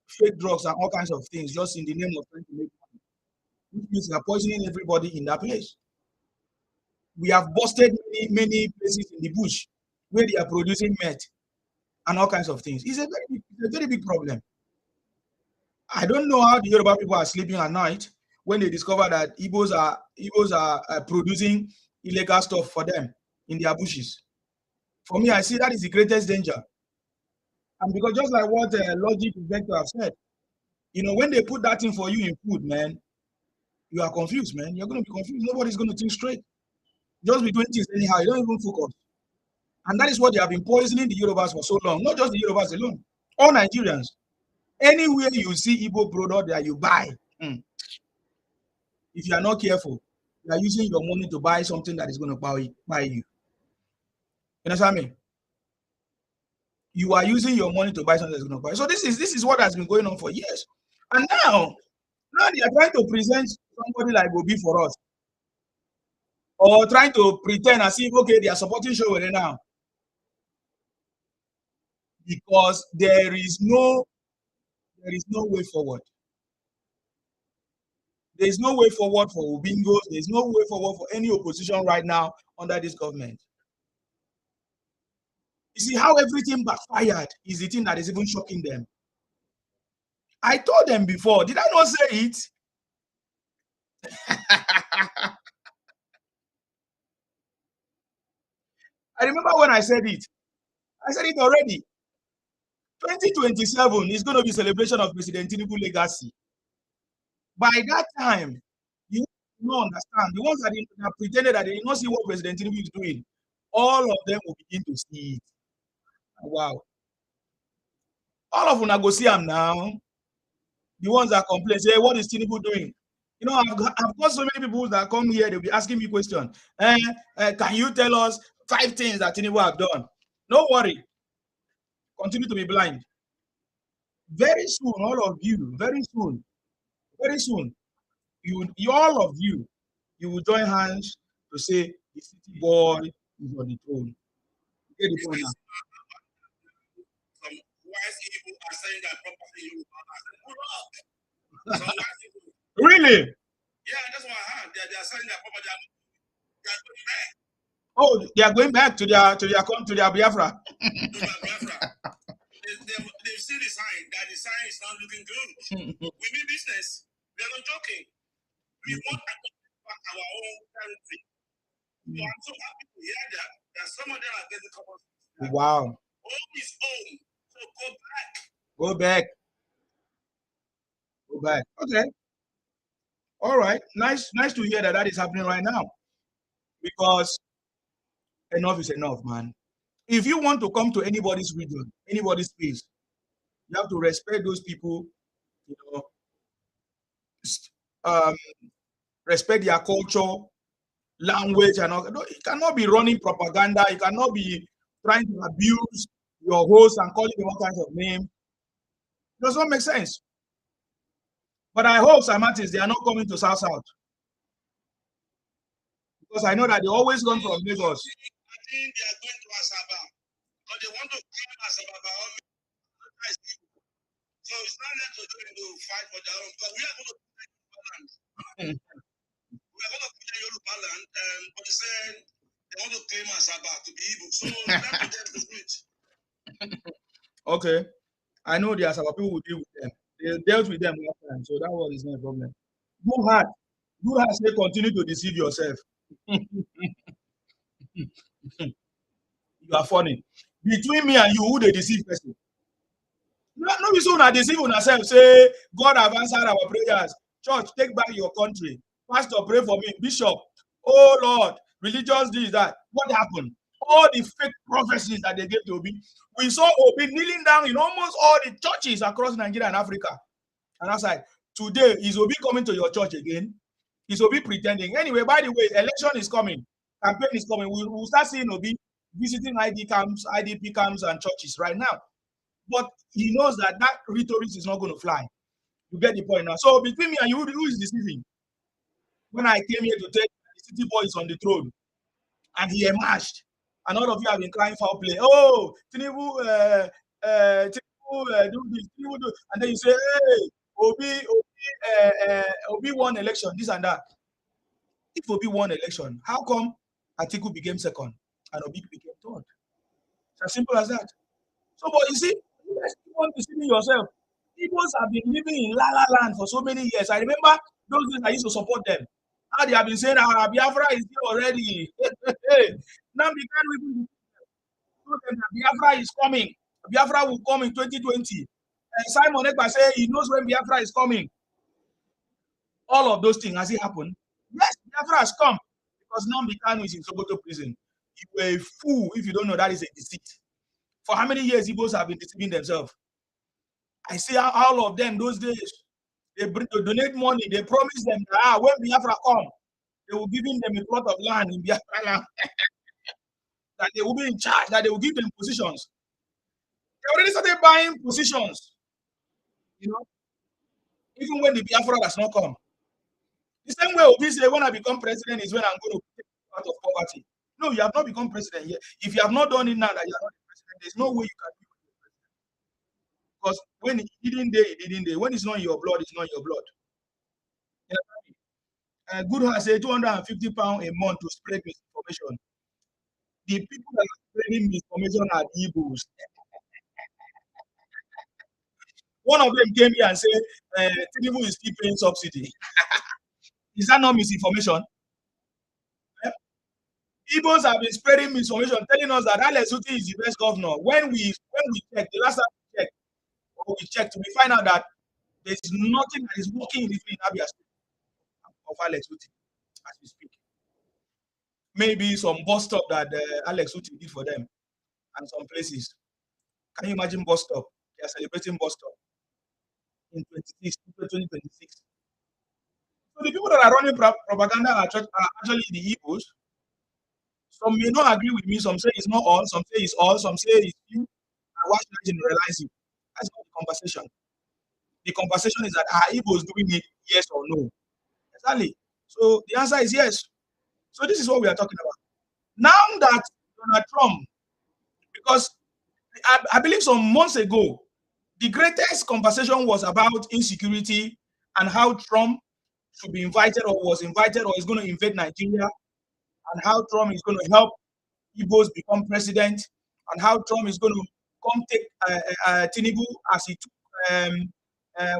fake drugs, and all kinds of things just in the name of trying to make money, which means you are poisoning everybody in that place. We have busted many places in the bush where they are producing meth and all kinds of things. It's a very big problem. I don't know how the Yoruba people are sleeping at night when they discover that Igbos are producing illegal stuff for them in their bushes. For me, I see that is the greatest danger. And because just like what Logic Vector have said, you know, when they put that thing for you in food, man, you are confused, man. You're going to be confused. Nobody's going to think straight. Just be doing things anyhow. You don't even focus. And that is what they have been poisoning the Yorubas for so long. Not just the Yorubas alone. All Nigerians. Anywhere you see Igbo product that you buy, if you are not careful, you are using your money to buy something that is going to buy you. You understand me? You are using your money to buy something that's going to buy. So this is what has been going on for years. And now they are trying to present somebody like Obi for us. Or trying to pretend as if, okay, they are supporting Showore now. Because there is no way forward. There is no way forward for Obingos. There is no way forward for any opposition right now under this government. You see how everything backfired is the thing that is even shocking them. I told them before. Did I not say it? I remember when I said it. I said it already. 2027 is going to be celebration of President Tinubu legacy. By that time, you don't understand. The ones that pretended that they did not see what President Tinubu is doing, all of them will begin to see it. Wow. All of them are go see him now. The ones that complain, say, what is Tinubu doing? You know, I've got so many people that come here, they'll be asking me questions. Can you tell us 5 things that Tinubu have done? No worry. Continue to be blind. Very soon, all of you, very soon, all of you, you will join hands to say the city boy is on the throne. You get the point now. Some wise people are saying that property you Really? Yeah, that's what I heard. They are saying that property they are going back. Oh, they are going back to their Biafra. They've seen the sign that the sign is not looking good. We mean business. We are not joking. We want to back our own territory. So I'm so happy to hear that some of them are getting covered. Wow. Home is home. So go back. Go back. Go back. Okay. All right. Nice to hear that is happening right now. Because enough is enough, man. If you want to come to anybody's region, anybody's space, you have to respect those people, you know, respect their culture, language, and all. You cannot be running propaganda. You cannot be trying to abuse your host and calling them all kinds of names. It does not make sense. But I hope, Samatis, they are not coming to South. Because I know that they always come from Lagos. I think they are going to Asaba. Because they want to come Asaba by all means. So it's not left to them to fight for their own. But we are going to protect Yoruba land. We are going to protect Yoruba land. But they say they want to claim Asaba to be Igbo. So it's not to them to split. Okay. I know the Asaba people will deal with them. They dealt with them last time, so that one is not a problem. Good heart. Good heart say continue to deceive yourself. You are funny. Between me and you, who they deceive person? No, be so not deceive on yourself. Say, God have answered our prayers. Church, take back your country. Pastor, pray for me. Bishop, oh Lord, religious this, that. What happened? All the fake prophecies that they gave to Obi. We saw Obi kneeling down in almost all the churches across Nigeria and Africa. And I was like, today, is Obi coming to your church again? Is Obi pretending? Anyway, by the way, election is coming. Campaign is coming. We'll start seeing Obi visiting IDP camps and churches right now. But he knows that rhetoric is not going to fly. You get the point now. So between me and you, who is deceiving? When I came here to tell you the city boy is on the throne, and he emerged, and all of you have been crying foul play. Oh, Tinubu, do this, Tinubu do, and then you say, hey, Obi won election, this and that. If Obi won election, how come Atiku became second and Obi became third? It's as simple as that. So, but you see, you guys want to see yourself. People have been living in La La Land for so many years. I remember those days I used to support them. Now they have been saying, Biafra is here already. Now we can't even tell them that Biafra is coming. Biafra will come in 2020. And Simon Ekpa say he knows when Biafra is coming. All of those things, has it happened? Yes, Biafra has come. because now the Kanu is in Sokoto prison. You were a fool if you don't know that is a deceit. For how many years Igbos have been deceiving themselves? I see how all of them those days, they donate money, they promise them that when Biafra come, they will give them a plot of land in Biafra land, that they will be in charge, that they will give them positions. They already started buying positions, you know, even when the Biafra does not come. The same way Obi say, when I become president is when I'm going to take you out of poverty. No, you have not become president yet. If you have not done it now that you are not the president, there's no way you can be president. Because when it didn't day, it didn't day. When it's not in your blood, it's not in your blood. You know, Good has said £250 a month to spread misinformation. The people that are spreading misinformation are Igbos. One of them came here and said, Tinubu is still paying subsidy. Is that not misinformation? Igbos have been spreading misinformation, telling us that Alex Uti is the best governor. When we checked, the last time we checked, we find out that there's nothing that is working in Abia State of Alex Uti as we speak. Maybe some bus stop that Alex Uti did for them and some places. Can you imagine bus stop? They are celebrating bus stop in 2026. So the people that are running propaganda are actually the Igbos. Some may not agree with me. Some say it's not all. Some say it's all. Some say it's few. And why should I generalize it? That's not the conversation. The conversation is that are Igbos doing it, yes or no? Exactly. So the answer is yes. So this is what we are talking about. Now that Donald Trump, because I believe some months ago, the greatest conversation was about insecurity and how Trump should be invited or was invited or is going to invade Nigeria, and how Trump is going to help Igbos become president, and how Trump is going to come take Tinubu as he took,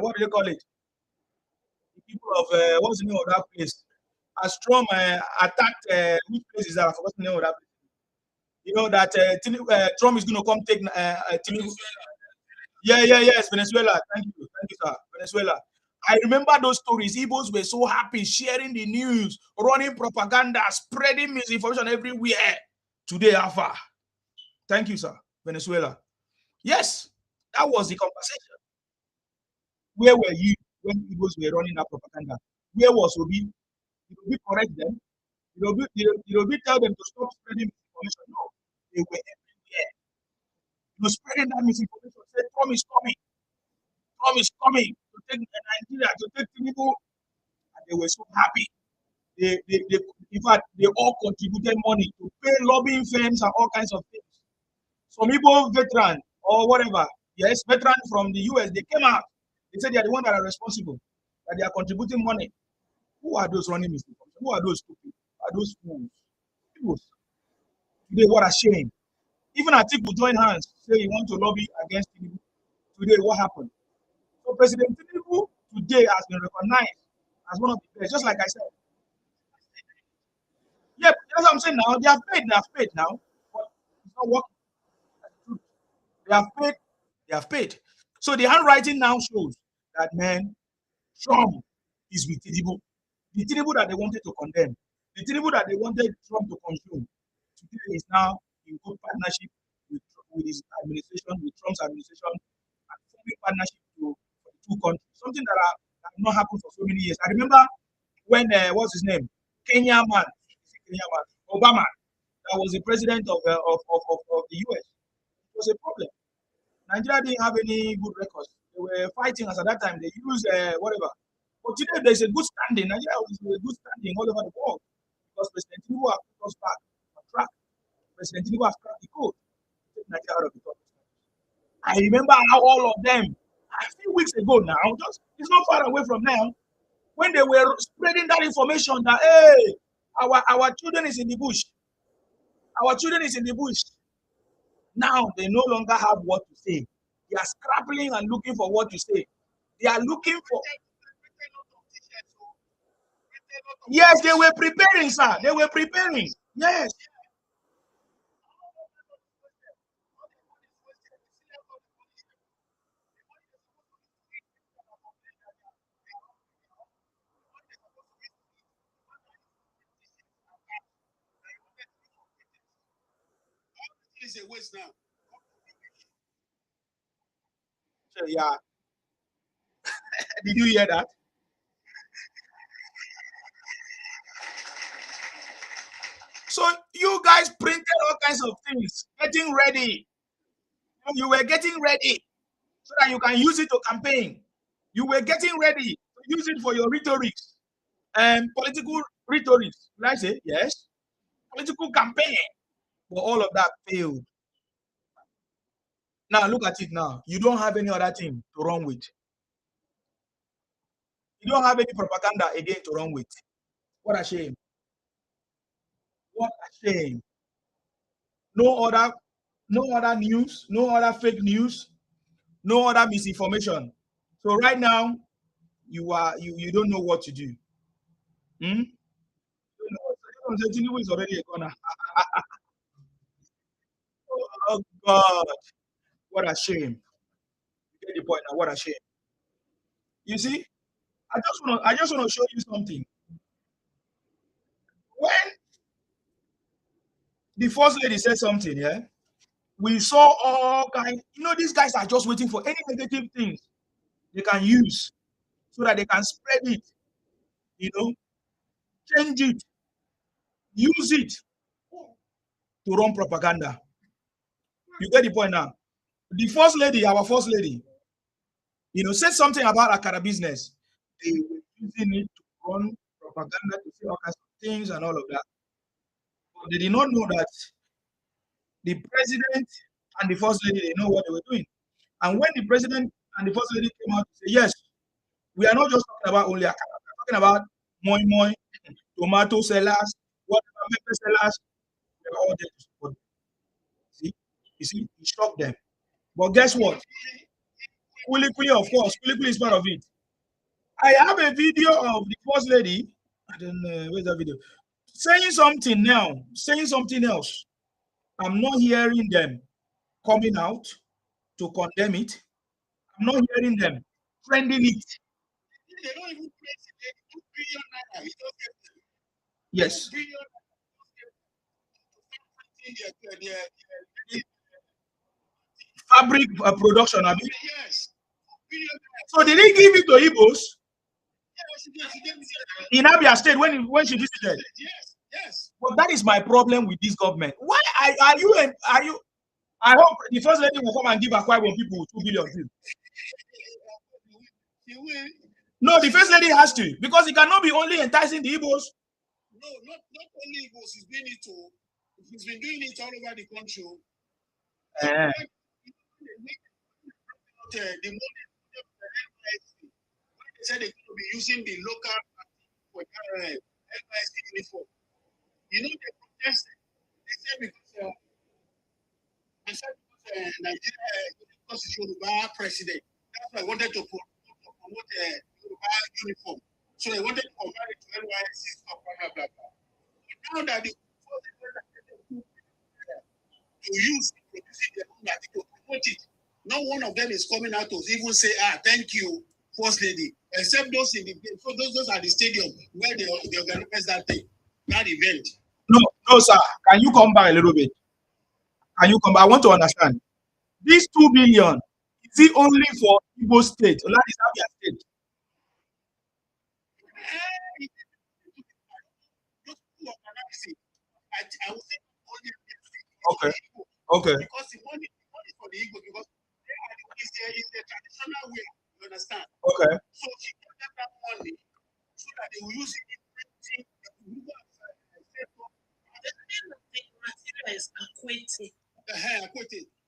what do they call it? The people of, what's the name of that place? As Trump attacked, which place is that? I forgot the name of that place. You know that Trump is going to come take Tinubu. Yes, Venezuela. Thank you, sir. Venezuela. I remember those stories. Igbos were so happy, sharing the news, running propaganda, spreading misinformation everywhere. Today, Alpha. Thank you, sir. Venezuela. Yes, that was the conversation. Where were you when Igbos were running that propaganda? Where was Obi? Did Obi correct them? Did Obi tell them to stop spreading misinformation? No, they were everywhere. Spreading that misinformation. Said Trump is coming. Trump is coming to take Nigeria, to take Tinubu, and they were so happy. In fact, they all contributed money to pay lobbying firms and all kinds of things. Some Igbo veteran or whatever, yes, veteran from the US, they came out. They said they are the ones that are responsible, that they are contributing money. Who are those running misinformation? Who are those stupid? Who are those fools? Today, what a shame. Even Atiku join hands, say he want to lobby against Tinubu. Today, what happened? So President Tinubu today has been recognized as one of the best, just like I said. Yeah, that's what I'm saying now. They have paid now, but it's not working. They have paid. So the handwriting now shows that, man, Trump is with Tinubu. The Tinubu that they wanted to condemn, the Tinubu that they wanted Trump to consume, today is now in good partnership with his administration, with Trump's administration, and forming partnership for the two countries. Something that has not happened for so many years. I remember when what's his name, Obama, that was the president of the US. It was a problem. Nigeria didn't have any good records. They were fighting as at that time. They used whatever. But today there's a good standing. Nigeria is a good standing all over the world because President Tinubu has put us back on track. President Tinubu has cracked the code to take Nigeria out of the top. I remember how all of them a few weeks ago now, just it's not far away from now, when they were spreading that information that hey, our children is in the bush. Our children is in the bush. Now they no longer have what to say. They are scrabbling and looking for what to say. They are looking for. Yes, they were preparing, sir. They were preparing. Yes. is a waste now. So, yeah. Did you hear that? So you guys printed all kinds of things, getting ready. You were getting ready so that you can use it to campaign. You were getting ready to use it for your rhetorics and political rhetorics. Will I say yes? Political campaign. But all of that failed. Now look at it now. You don't have any other thing to run with. You don't have any propaganda again to run with. What a shame. What a shame. No other news, no other fake news, no other misinformation. So right now, you don't know what to do. Hmm? Tinubu is already a corner. Oh God, what a shame. You get the point now. What a shame. You see, I just want to show you something. When the first lady said something, yeah, we saw all kinds. These guys are just waiting for any negative things they can use so that they can spread it. You know, change it, use it to run propaganda. You get the point now. The first lady, our first lady, said something about Akara business. They were using it to run propaganda to say all kinds of things and all of that. But they did not know that the president and the first lady, they know what they were doing. And when the president and the first lady came out to say, yes, we are not just talking about only Akara, we're talking about moi moi, tomato sellers, whatever pepper sellers, they were all there to support them. See? You see, he shocked them. But guess what? Kuli Kuli, of course, Kuli Kuli is part of it. I have a video of the first lady. I don't know where's that video. Saying something now, saying something else. I'm not hearing them coming out to condemn it. I'm not hearing them trending it. They don't even praise it. 2 billion naira. Yes. Fabric production, I mean. Yes. So did he give it to Igbos? In Abia State when she visited? Yes, yes. But that is my problem with this government. Why are you? I hope the first lady will come and give Akwa Ibom people 2 billion too. No, the first lady has to, because it cannot be only enticing the Igbos. No, not only Igbos. He's been doing it all over the country. The money they said they're going to be using the local for NYC uniform. They protested. They said because Nigeria is Yoruba president. That's why I wanted to promote Yoruba uniform. So they wanted to compare it to NYC stuff, blah, blah, blah. Now that the to use producing their own to promote it, no one of them is coming out to even say, thank you, First Lady, except those in the those are the stadium where they organize that thing, that event. No, sir. Can you come back a little bit? Can you come back? I want to understand. This 2 billion, is it only for Igbo State? Or that is Abia State? I would say only okay. Okay. Because the money for the Igbo, because they are in the traditional way, you understand? Okay. So she got that money so that they will use it in printing. Material is acquainted.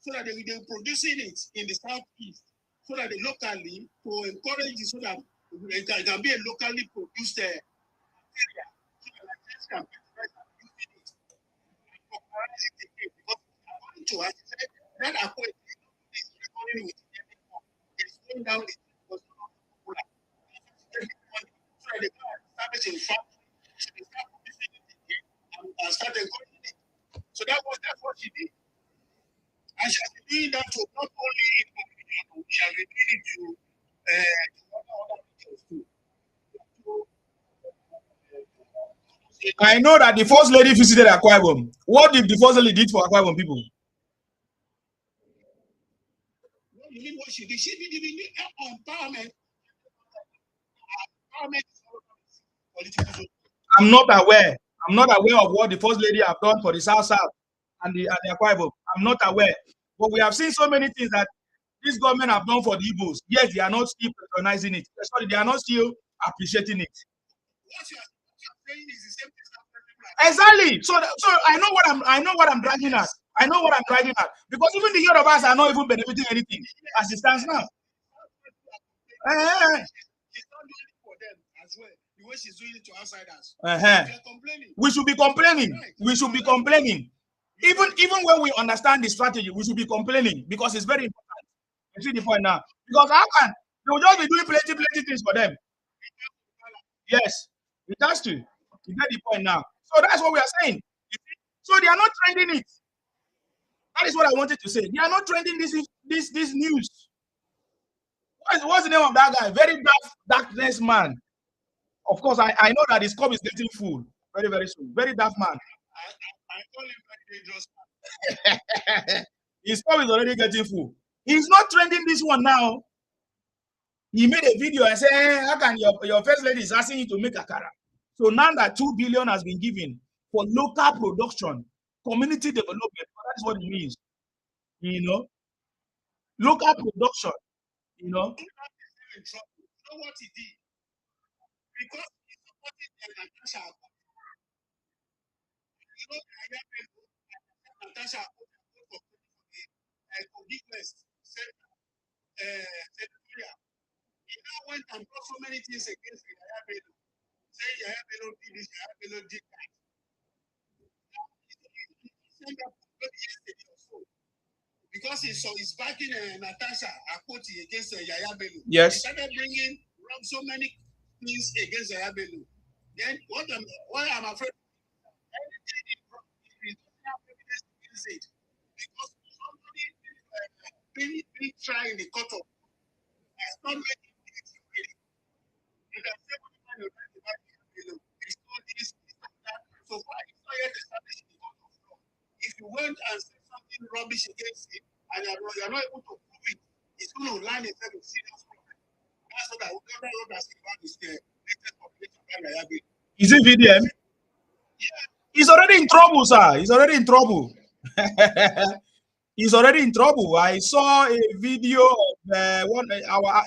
So that they will producing it in the southeast, so that they locally to encourage it, so that it can be a locally produced material, so that the can using it. Because according to us, that acquainted is recording with it's going down the so that they can establish a factory, so they start producing it again and start encouraging it. So that's what she did. And she has been doing that to not only in Oblivion, she has been doing it to other regions too. I know that the first lady visited Akwa Ibom. What did the first lady did for Akwa Ibom people? doing what she did. She did the empowerment. I'm not aware. I'm not aware of what the first lady have done for the South and the Akwa Ibom. I'm not aware. But we have seen so many things that this government have done for the Igbos. Yes, they are not still patronizing it. Sorry, they are not still appreciating it. What you are saying is the same thing. Exactly. So I know what I'm dragging at. I know what I'm dragging at. Because even the Yorubas are not even benefiting anything as it stands now. She's not doing it for them as well. The way she's doing it to outsiders. We should be complaining. We should be complaining. Even when we understand the strategy, we should be complaining because it's very important. You see the point now? Because how can they will just be doing plenty things for them? Yes, it has to. You get the point now. So that's what we are saying. So they are not trending it. That is what I wanted to say. They are not trending this news. What's the name of that guy? Very darkness man. Of course, I know that his cup is getting full very, very soon. Very dark man. I call him very dangerous. His cup is already getting full. He's not trending this one now. He made a video and said, hey, how can your first lady is asking you to make akara? So now that 2 billion has been given for local production, community development, that is what it means. You know, local production. You know. You know what he did? Because he supported Natasha. You know, Natasha forgiveness. He now went and brought so many things against Yaya Bello. Say Yaya Bello did this, Yaya Bello did that. Because he saw he's backing Natasha Akoti against Yaya Bello. Yes. He started bringing so many things against Yaya Bello. Then what I'm afraid anything he doesn't have evidence against it. Because somebody been trying the cut off. It's not making it really. You can say what you want to write about Bello. It's not this, it's not that. So far, it's not yet established in the court of law. If you went and said something rubbish against it, and you're not able to prove it, it's going to land itself in serious problem. That's what I would never ask about this latest population by Yaya. Is it VDM? Yeah. He's already in trouble, sir. He's already in trouble. He's already in trouble. I saw a video of our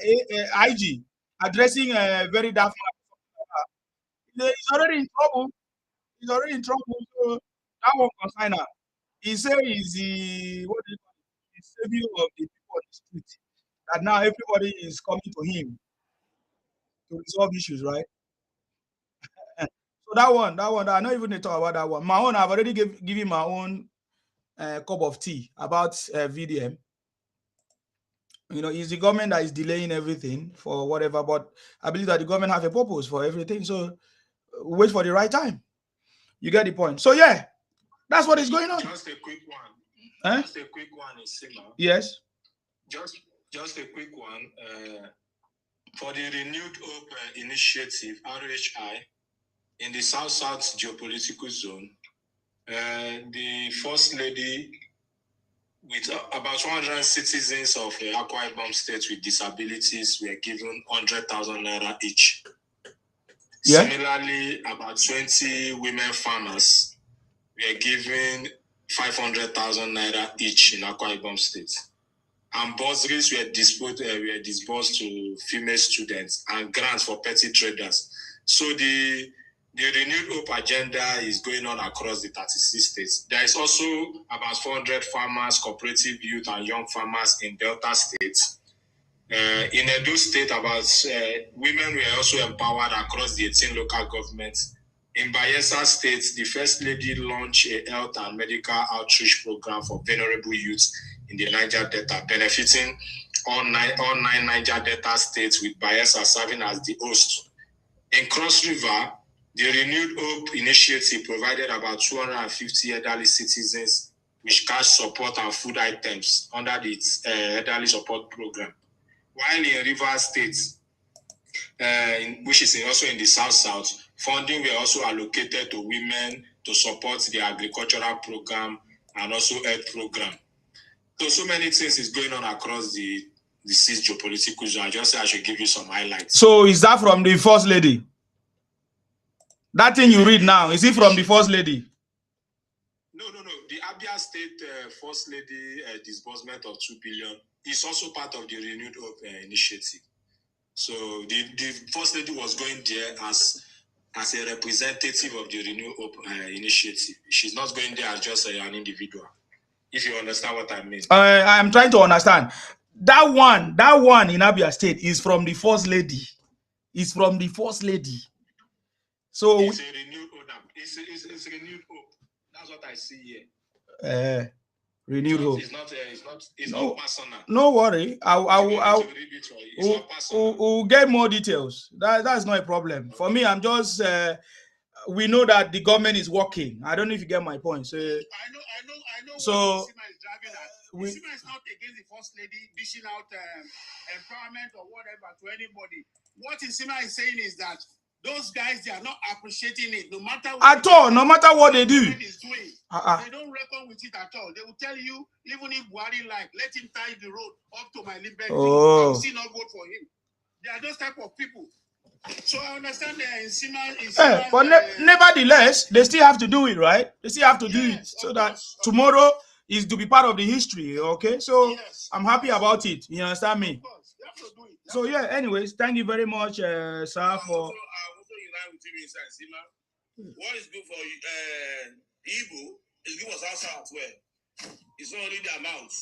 IG addressing a very dark man. He's already in trouble. He's already in trouble. So that one consigner. He said he's the savior of the people on the street. That now everybody is coming to him to resolve issues, right? So that one, I don't even talk about that one. My own, I've already given my own cup of tea about VDM. You know, it's the government that is delaying everything for whatever, but I believe that the government have a purpose for everything. So wait for the right time. You get the point. So yeah, that's what is going on. Just a quick one. Just a quick one, Isima. Yes. Just a quick one. For the Renewed Hope Initiative, RHI, in the South geopolitical zone, the First Lady, with about 200 citizens of Akwa Ibom State with disabilities, were given 100,000 naira each. Yeah. Similarly, about 20 women farmers were given 500,000 naira each in Akwa Ibom State. And bursaries were disbursed to female students and grants for petty traders. So the Renewed Hope agenda is going on across the 36 states. There is also about 400 farmers, cooperative youth, and young farmers in Delta State. In Edo State, women were also empowered across the 18 local governments. In Bayelsa State, the First Lady launched a health and medical outreach program for vulnerable youth in the Niger Delta, benefiting all nine Niger Delta states, with Bayelsa serving as the host. In Cross River, the Renewed Hope Initiative provided about 250 elderly citizens with cash support and food items under the elderly support program. While in Rivers State, which is also in the South, funding were also allocated to women to support the agricultural program and also health program. So many things is going on across the this is geopolitical zone. I just said I should give you some highlights. So is that from the First Lady? That thing you read now, is it from the First Lady? No. The Abia State First Lady disbursement of 2 billion is also part of the Renewed Hope initiative. So the First Lady was going there as a representative of the Renewed Hope initiative. She's not going there as just an individual. If you understand what I mean. I'm trying to understand. That one in Abia State is from the First Lady. It's from the First Lady. So it's a renewed hope. It's renewed hope. That's what I see here. Renewed hope. It's not personal. No worry. We'll get more details. That's not a problem. For me, I'm just we know that the government is working. I don't know if you get my point. So I know. So what Nsima is driving at. Nsima is not against the First Lady dishing out empowerment or whatever to anybody. What Nsima is saying is that those guys, they are not appreciating it, no matter what no matter what they do. Is doing. They don't reckon with it at all. They will tell you, even if Buhari let him tie the road up to my Liberty, I will still not vote for him. They are those type of people. So I understand that Nsima but nevertheless, they still have to do it, right? They still have to do it so that tomorrow is to be part of the history, okay? So I'm happy about it. You understand me? Of course. They have to do it. So anyways, thank you very much, sir, for. I'm also unite with you, Mr. Nsima. What is good for Igbo is good for South as well. It's not only the amount.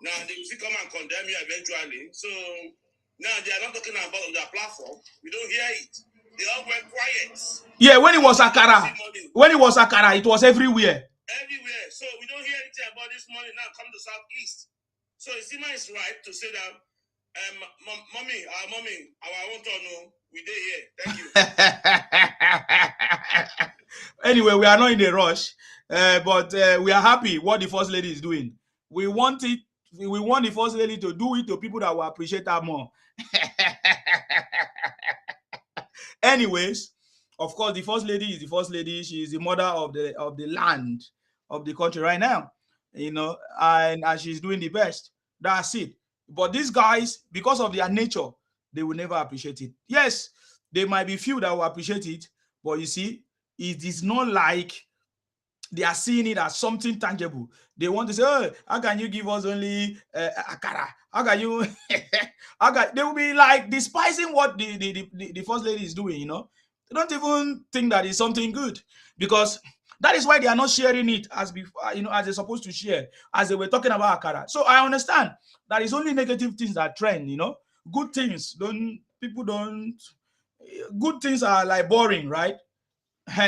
Now they will still come and condemn you eventually. So now they are not talking about on their platform. We don't hear it. They all went quiet. Yeah, when it was Akara, it was everywhere. Everywhere. So we don't hear anything about this money now come to Southeast. So Nsima is right to say that mommy, I want to know we did here. Thank you. Anyway, we are not in a rush, but we are happy what the First Lady is doing. We want it. We want the First Lady to do it to people that will appreciate her more. Anyways, of course, the First Lady is the First Lady. She is the mother of the land, of the country right now, and she's doing the best. That's it. But these guys, because of their nature, they will never appreciate it. Yes, there might be few that will appreciate it, but you see, it is not like they are seeing it as something tangible. They want to say, oh, how can you give us only Akara? How can you? They will be like despising what the First Lady is doing, They don't even think that is something good, because that is why they are not sharing it as before, as they're supposed to share, as they were talking about Akara. So I understand that it's only negative things that trend, Good things good things are like boring, right?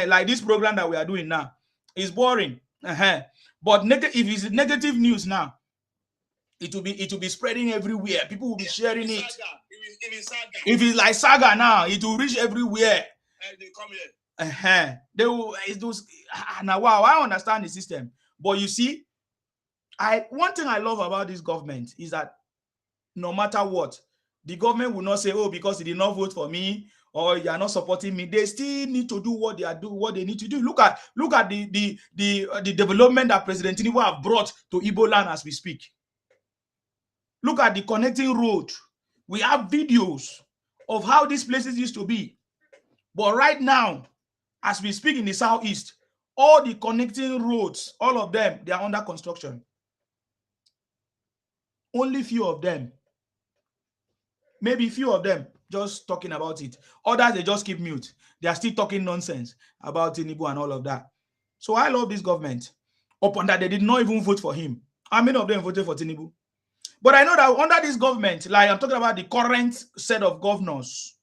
Like this program that we are doing now is boring. But if it's negative news now, it will be spreading everywhere. People will be sharing it. If it's like saga now, it will reach everywhere. They come here. They will. Now, wow, I understand the system, but you see, one thing I love about this government is that no matter what, the government will not say, "Oh, because he did not vote for me," or "You are not supporting me." They still need to do what they need to do. Look at the development that President Tinubu have brought to Igbo land as we speak. Look at the connecting road. We have videos of how these places used to be, but right now, as we speak in the southeast, all the connecting roads, all of them, they are under construction. Only few of them, maybe few of them, just talking about it. Others, they just keep mute. They are still talking nonsense about Tinubu and all of that. So I love this government. Upon that, they did not even vote for him. How many of them voted for Tinubu? But I know that under this government, like I'm talking about the current set of governors,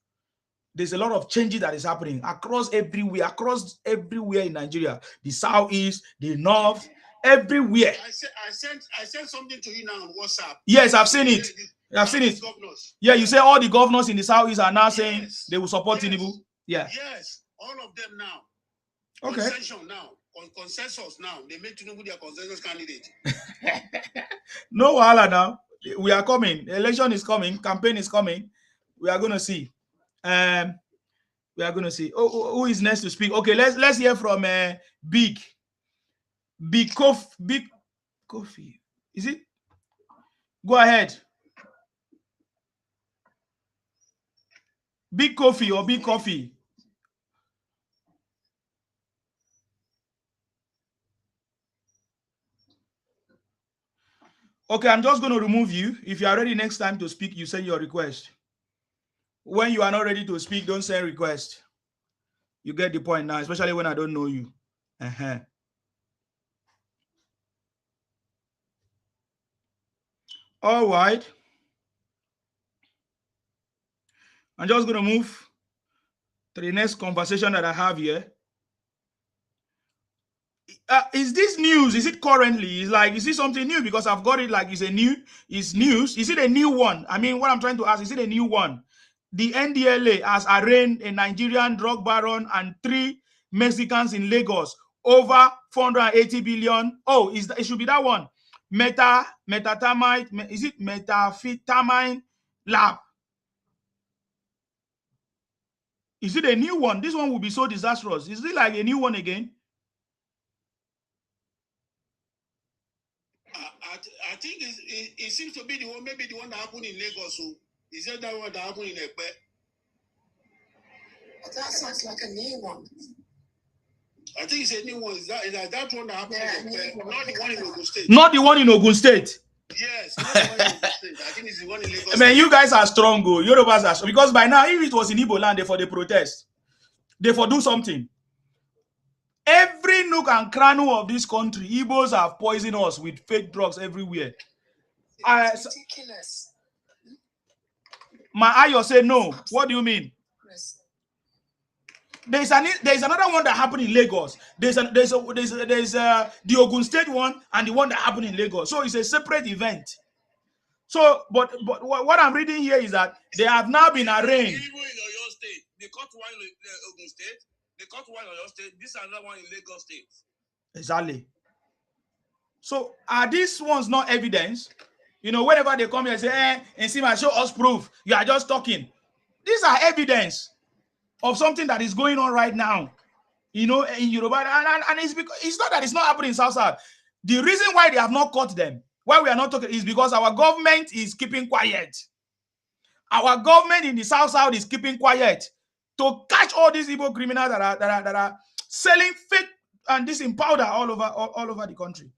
there's a lot of changes that is happening across everywhere in Nigeria. The southeast, the north, everywhere. I sent something to you now on WhatsApp. Yes, I've seen it. I've seen it. Yeah, you say all the governors in the southeast are now saying they will support Tinubu. Yeah. Yes, all of them now. Okay. Consensus now. They made Tinubu their consensus candidate. No wahala now. We are coming. The election is coming. Campaign is coming. We are going to see. We are going to see. Oh, who is next to speak? Okay, let's hear from Big Coffee. Is it? Go ahead. Big coffee or big coffee? Okay, I'm just going to remove you. If you are ready next time to speak, you send your request. When you are not ready to speak, don't send request. You get the point now, especially when I don't know you. All right. I'm just going to move to the next conversation that I have here. Is this news? Is it currently? Is it something new? Because I've got it like it's news. Is it a new one? I mean, what I'm trying to ask, is it a new one? The NDLA has arraigned a Nigerian drug baron and 3 Mexicans in Lagos over 480 billion. Oh, it should be that one. Methamphetamine, is it methamphetamine lab? Is it a new one? This one will be so disastrous. Is it like a new one again? I think it seems to be the one, maybe the one that happened in Lagos. So is that one that happened in Ekpe? That sounds like a new one. I think it's a new one. Is that one that happened in Ekpe? Not the one in Ogun State. Not the one in Ogun State. Yes, not the one in Ogun State. I think it's the one in Lagos. I mean, you guys are strong, go. Yorubas are strong. Because by now, if it was in Igbo land, they for the protest, they for do something. Every nook and cranny of this country, Igbos have poisoned us with fake drugs everywhere. It's ridiculous. My Ayo say no. What do you mean? There's another one that happened in Lagos. There's the Ogun State one and the one that happened in Lagos. So it's a separate event. So, but what I'm reading here is that they have now been arraigned. Even in Oyo State, they caught one in Ogun State. They caught one in Oyo State. This is another one in Lagos State. Exactly. So are these ones not evidence? You know, whenever they come here and say, and see, show us proof. You are just talking. These are evidence of something that is going on right now. You know, in Yoruba, and it's because it's not that it's not happening in South South. The reason why they have not caught them, why we are not talking, is because our government is keeping quiet. Our government in the South South is keeping quiet to catch all these evil criminals that are selling fake and this in powder all over the country.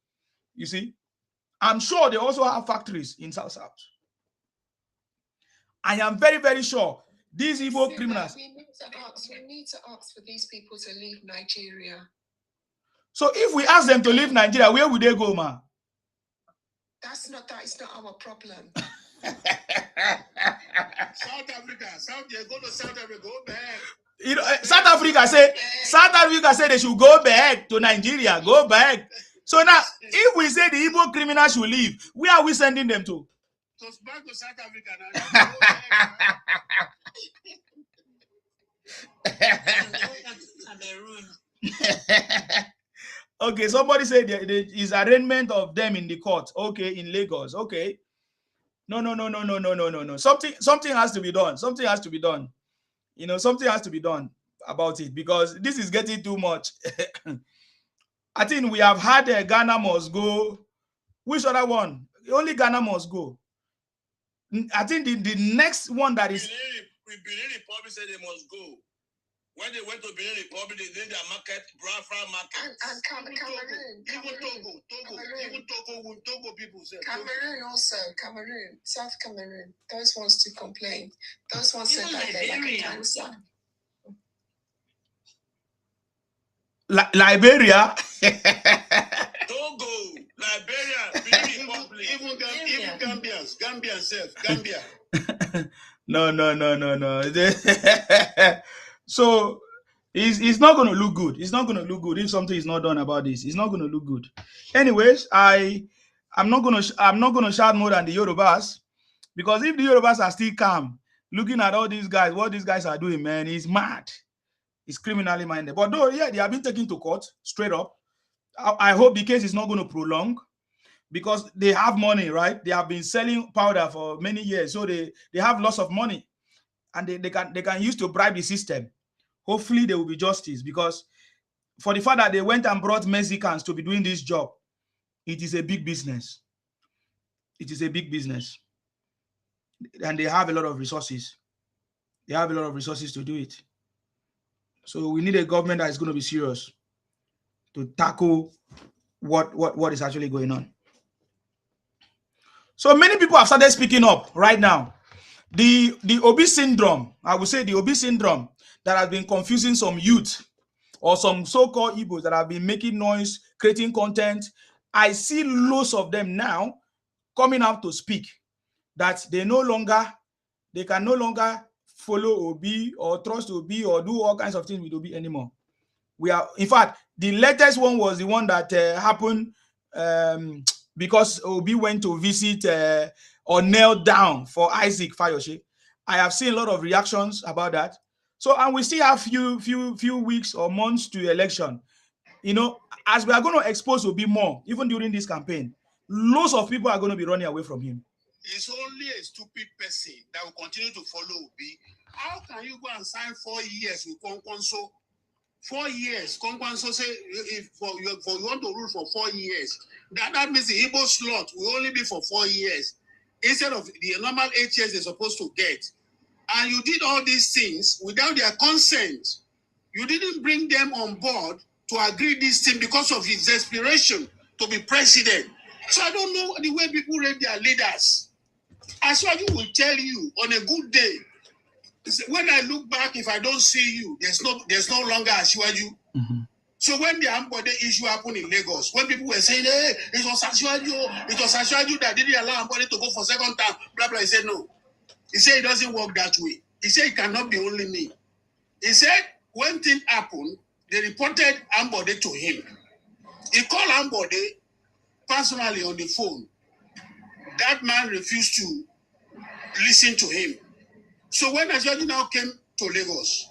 You see, I'm sure they also have factories in South South. I am very, very sure these evil criminals. We need to ask for these people to leave Nigeria. So if we ask them to leave Nigeria, where would they go, ma? That is not our problem. South Africa. They go to South Africa, go back. You know, South Africa say they should go back to Nigeria, go back. So now, if we say the Igbo criminals should leave, where are we sending them to? So back to South Africa now. Okay, somebody said there is arraignment of them in the court. Okay, in Lagos. Okay. No. Something has to be done. Something has to be done. You know, something has to be done about it because this is getting too much. I think we have had Ghana must go. Which other one? Only Ghana must go. I think the next one that is. Benin Republic said they must go. When they went to Benin Republic, they did their market, Biafra market. And Cameroon. Even Togo people said. Cameroon also. South Cameroon. Those ones to complain. Those ones said that they're like a cancer. Liberia. Togo, Liberia, Benin Republic. Even Gambia. No. So it's not going to look good. It's not going to look good if something is not done about this. It's not going to look good. Anyways, I'm not going to shout more than the Yorubas, because if the Yorubas are still calm, looking at all these guys, what these guys are doing, man, is mad. It's criminally minded. But though, yeah, they have been taken to court straight up. I hope the case is not going to prolong, because they have money, right? They have been selling powder for many years, so they have lots of money, and they can use to bribe the system. Hopefully there will be justice, because for the fact that they went and brought Mexicans to be doing this job, it is a big business. It is a big business, and they have a lot of resources. They have a lot of resources to do it. So we need a government that is going to be serious to tackle what is actually going on. So many people have started speaking up right now. The Obi syndrome, I would say the Obi syndrome that has been confusing some youth or some so-called Igbos that have been making noise, creating content. I see loads of them now coming out to speak that they can no longer follow Obi or trust Obi or do all kinds of things with Obi anymore. In fact, the latest one was the one that happened because Obi went to visit or knelt down for Isaac Fayoshe. I have seen a lot of reactions about that. So, and we still have few weeks or months to election. You know, as we are going to expose Obi more, even during this campaign, lots of people are going to be running away from him. It's only a stupid person that will continue to follow Obi. How can you go and sign 4 years with Kwankwanso? 4 years. Kwankwanso say if you want to rule for 4 years, that means the Igbo slot will only be for 4 years instead of the normal 8 years they're supposed to get. And you did all these things without their consent. You didn't bring them on board to agree this thing because of his desperation to be president. So I don't know the way people rate their leaders. Ashwaju will tell you on a good day, when I look back, if I don't see you, there's no longer Ashwaju. Mm-hmm. So when the Ambode issue happened in Lagos, when people were saying, hey, it was Ashwaju that didn't allow Ambode to go for second term, blah, blah, he said no. He said it doesn't work that way. He said it cannot be only me. He said when things happened, they reported Ambode to him. He called Ambode personally on the phone. That man refused to listen to him. So when Ashwaju now came to Lagos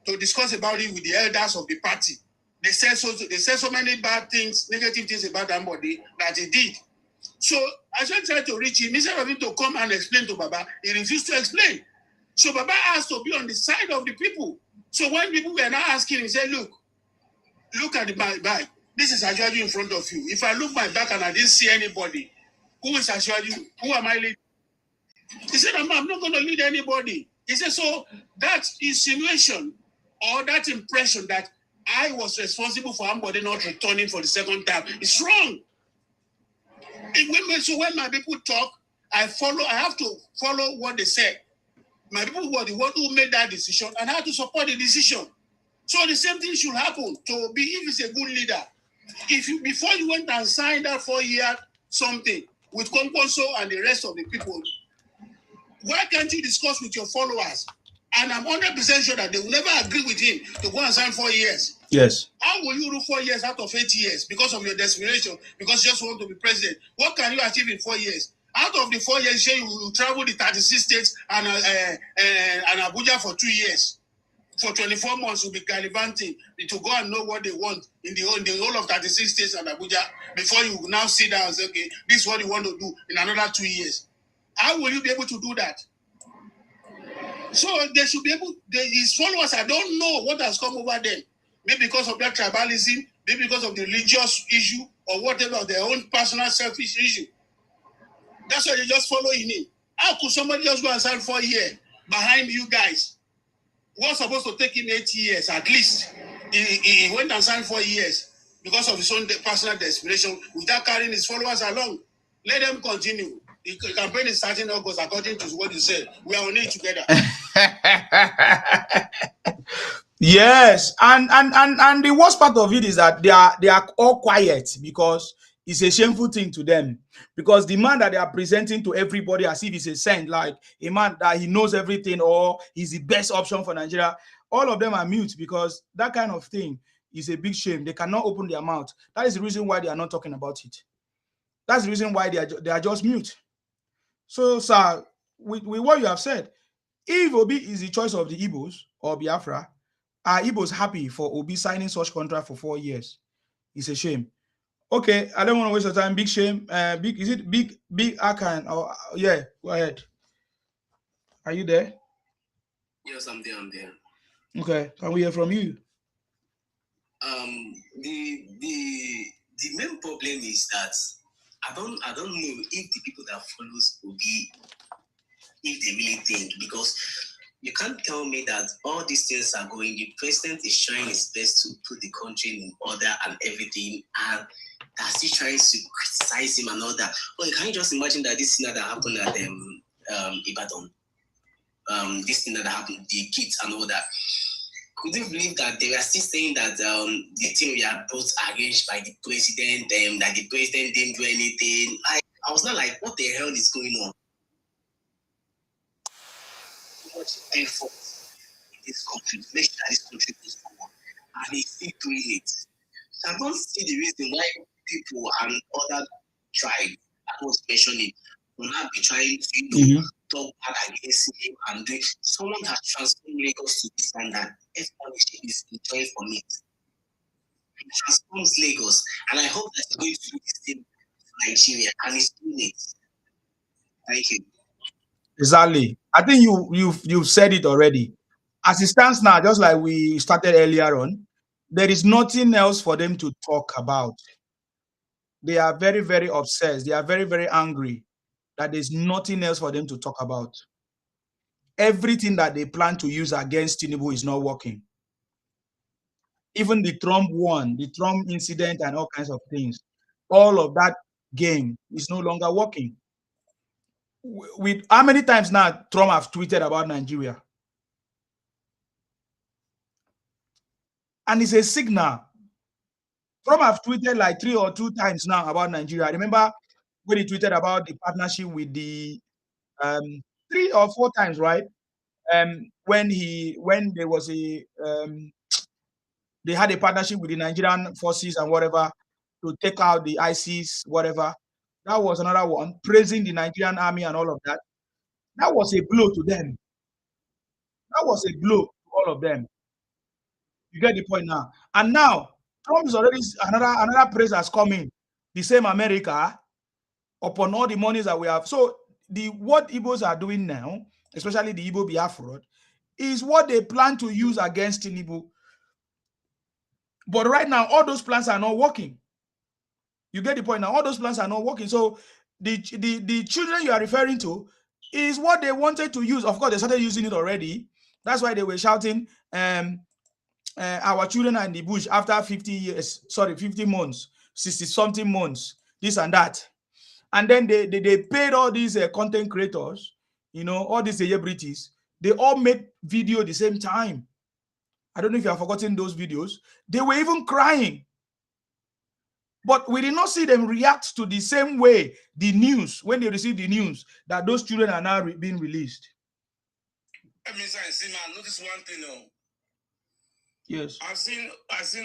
to discuss about it with the elders of the party, they said so many bad things, negative things about Ambode that he did. So Ashwaju tried to reach him. Instead of him to come and explain to Baba, he refused to explain. So Baba asked to be on the side of the people. So when people were now asking him, he said, look at the back. This is Ashwaju in front of you. If I look my back and I didn't see anybody, who is Ashwaju? Who am I leading? He said, I'm not going to lead anybody. He said, so that insinuation or that impression that I was responsible for Ambode not returning for the second time is wrong. So when my people talk, I have to follow what they said. My people were the one who made that decision and I have to support the decision. So the same thing should happen to be if he's a good leader. Before you went and signed that 4-year something with Kwankwanso and the rest of the people, why can't you discuss with your followers? And I'm 100% sure that they will never agree with him to go and sign 4 years. Yes. How will you do 4 years out of 8 years because of your desperation, because you just want to be president? What can you achieve in 4 years? Out of the 4 years, you will travel the 36 states and Abuja for 2 years. For 24 months, you'll be gallivanting to go and know what they want in the whole of 36 states and Abuja before you now sit down and say, okay, this is what you want to do in another 2 years. How will you be able to do that? So they should be able, his followers, I don't know what has come over them. Maybe because of their tribalism, maybe because of the religious issue, or whatever, their own personal selfish issue. That's why they just follow him. How could somebody just go and sign 4 years behind you guys? What's supposed to take him 8 years at least? He went and signed 4 years because of his own personal desperation without carrying his followers along. Let them continue. The campaign is starting August, according to what you said. We are on it together. Yes, and the worst part of it is that they are all quiet because it's a shameful thing to them. Because the man that they are presenting to everybody as if he's a saint, like a man that he knows everything or he's the best option for Nigeria, all of them are mute because that kind of thing is a big shame. They cannot open their mouth. That is the reason why they are not talking about it. That's the reason why they are just mute. So, sir, with what you have said, if Obi is the choice of the Igbos or Biafra, are Igbos happy for Obi signing such contract for 4 years? It's a shame. Okay, I don't want to waste your time. Big shame. Is it big Akan? Or yeah, go ahead. Are you there? Yes, I'm there. Okay, can we hear from you? The main problem is that I don't know if the people that follows Obi, if they really think, because you can't tell me that all these things are going. The president is trying his best to put the country in order and everything, and they're still trying to criticize him and all that. Well, can you just imagine that this thing that happened at Ibadan, this thing that happened, the kids and all that. Could you believe that they were still saying that the thing we are both arranged by the president, that the president didn't do anything? I was not like, what the hell is going on? So much effort in this country to make sure that this country goes forward, and he's still doing it. So I don't see the reason why people and other tribes, I was mentioning, will not be trying to talk bad against him and do it. Someone has transformed Lagos to this standard. Everyone is enjoying from it. He transforms Lagos, and I hope that he's going to do the same to Nigeria, and he's doing it. Thank you. Exactly. I think you've said it already. As it stands now, just like we started earlier on, there is nothing else for them to talk about. They are very, very obsessed. They are very, very angry that there's nothing else for them to talk about. Everything that they plan to use against Tinubu is not working. Even the Trump one, the Trump incident and all kinds of things, all of that game is no longer working. With how many times now Trump have tweeted about Nigeria? And it's a signal. Trump have tweeted like 3 or 2 times now about Nigeria. I remember when he tweeted about the partnership with the 3 or 4 times, right? When there was they had a partnership with the Nigerian forces and whatever to take out the ISIS, whatever. That was another one, praising the Nigerian army and all of that. That was a blow to them. That was a blow to all of them. You get the point now. And now Trump is already another praise has come in. The same America upon all the monies that we have. So what Igbos are doing now, especially the Igbo Biafra, is what they plan to use against Tinubu. But right now, all those plans are not working. You get the point now. All those plans are not working. So the children you are referring to is what they wanted to use. Of course, they started using it already. That's why they were shouting, our children are in the bush after 50 months, 60-something months, this and that. And then they paid all these content creators, all these celebrities. They all made video at the same time. I don't know if you have forgotten those videos. They were even crying. But we did not see them react to the same way the news, when they received the news that those children are now being released. Mr. Nsima, notice one thing, Yes. I've seen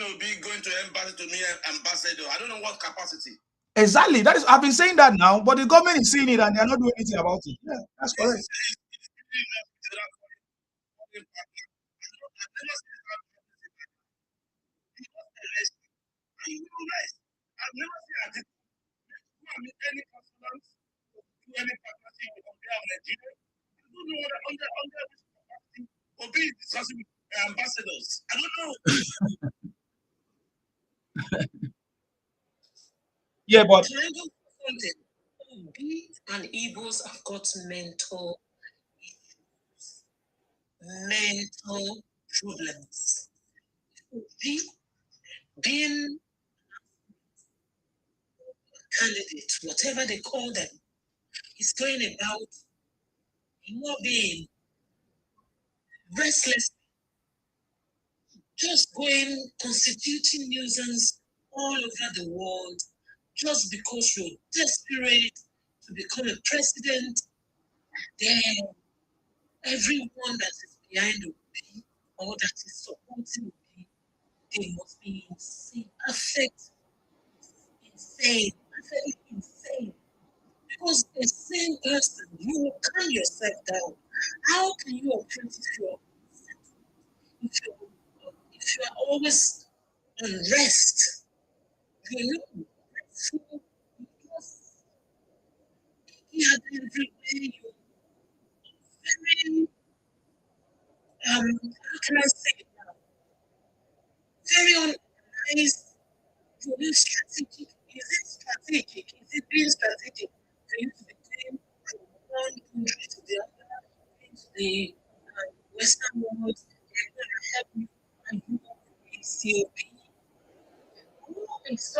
Obi going to embassy to me, ambassador. I don't know what capacity. Exactly. That is, I've been saying that now, but the government is seeing it and they're not doing anything about it. Yeah, that's correct. I've never seen any consulants do any partnership with Nigeria. I don't know what under Obi is discussing with ambassadors. I don't know. Yeah, but Obi and Igbos have got mental problems. Obi being candidate, whatever they call them, is going about lobbying restless, just going, constituting nuisance all over the world, just because you're desperate to become a president. Then everyone that is behind Obi or that is supporting Obi, they must be insane, perfectly insane. Because a sane person, you will calm yourself down. How can you operate if you are always on rest? You're not restful because you have everywhere. You're very how can I say it now? Very organized. You're not strategic. Is it strategic? Is it being strategic for you to be going from one country to the other, into the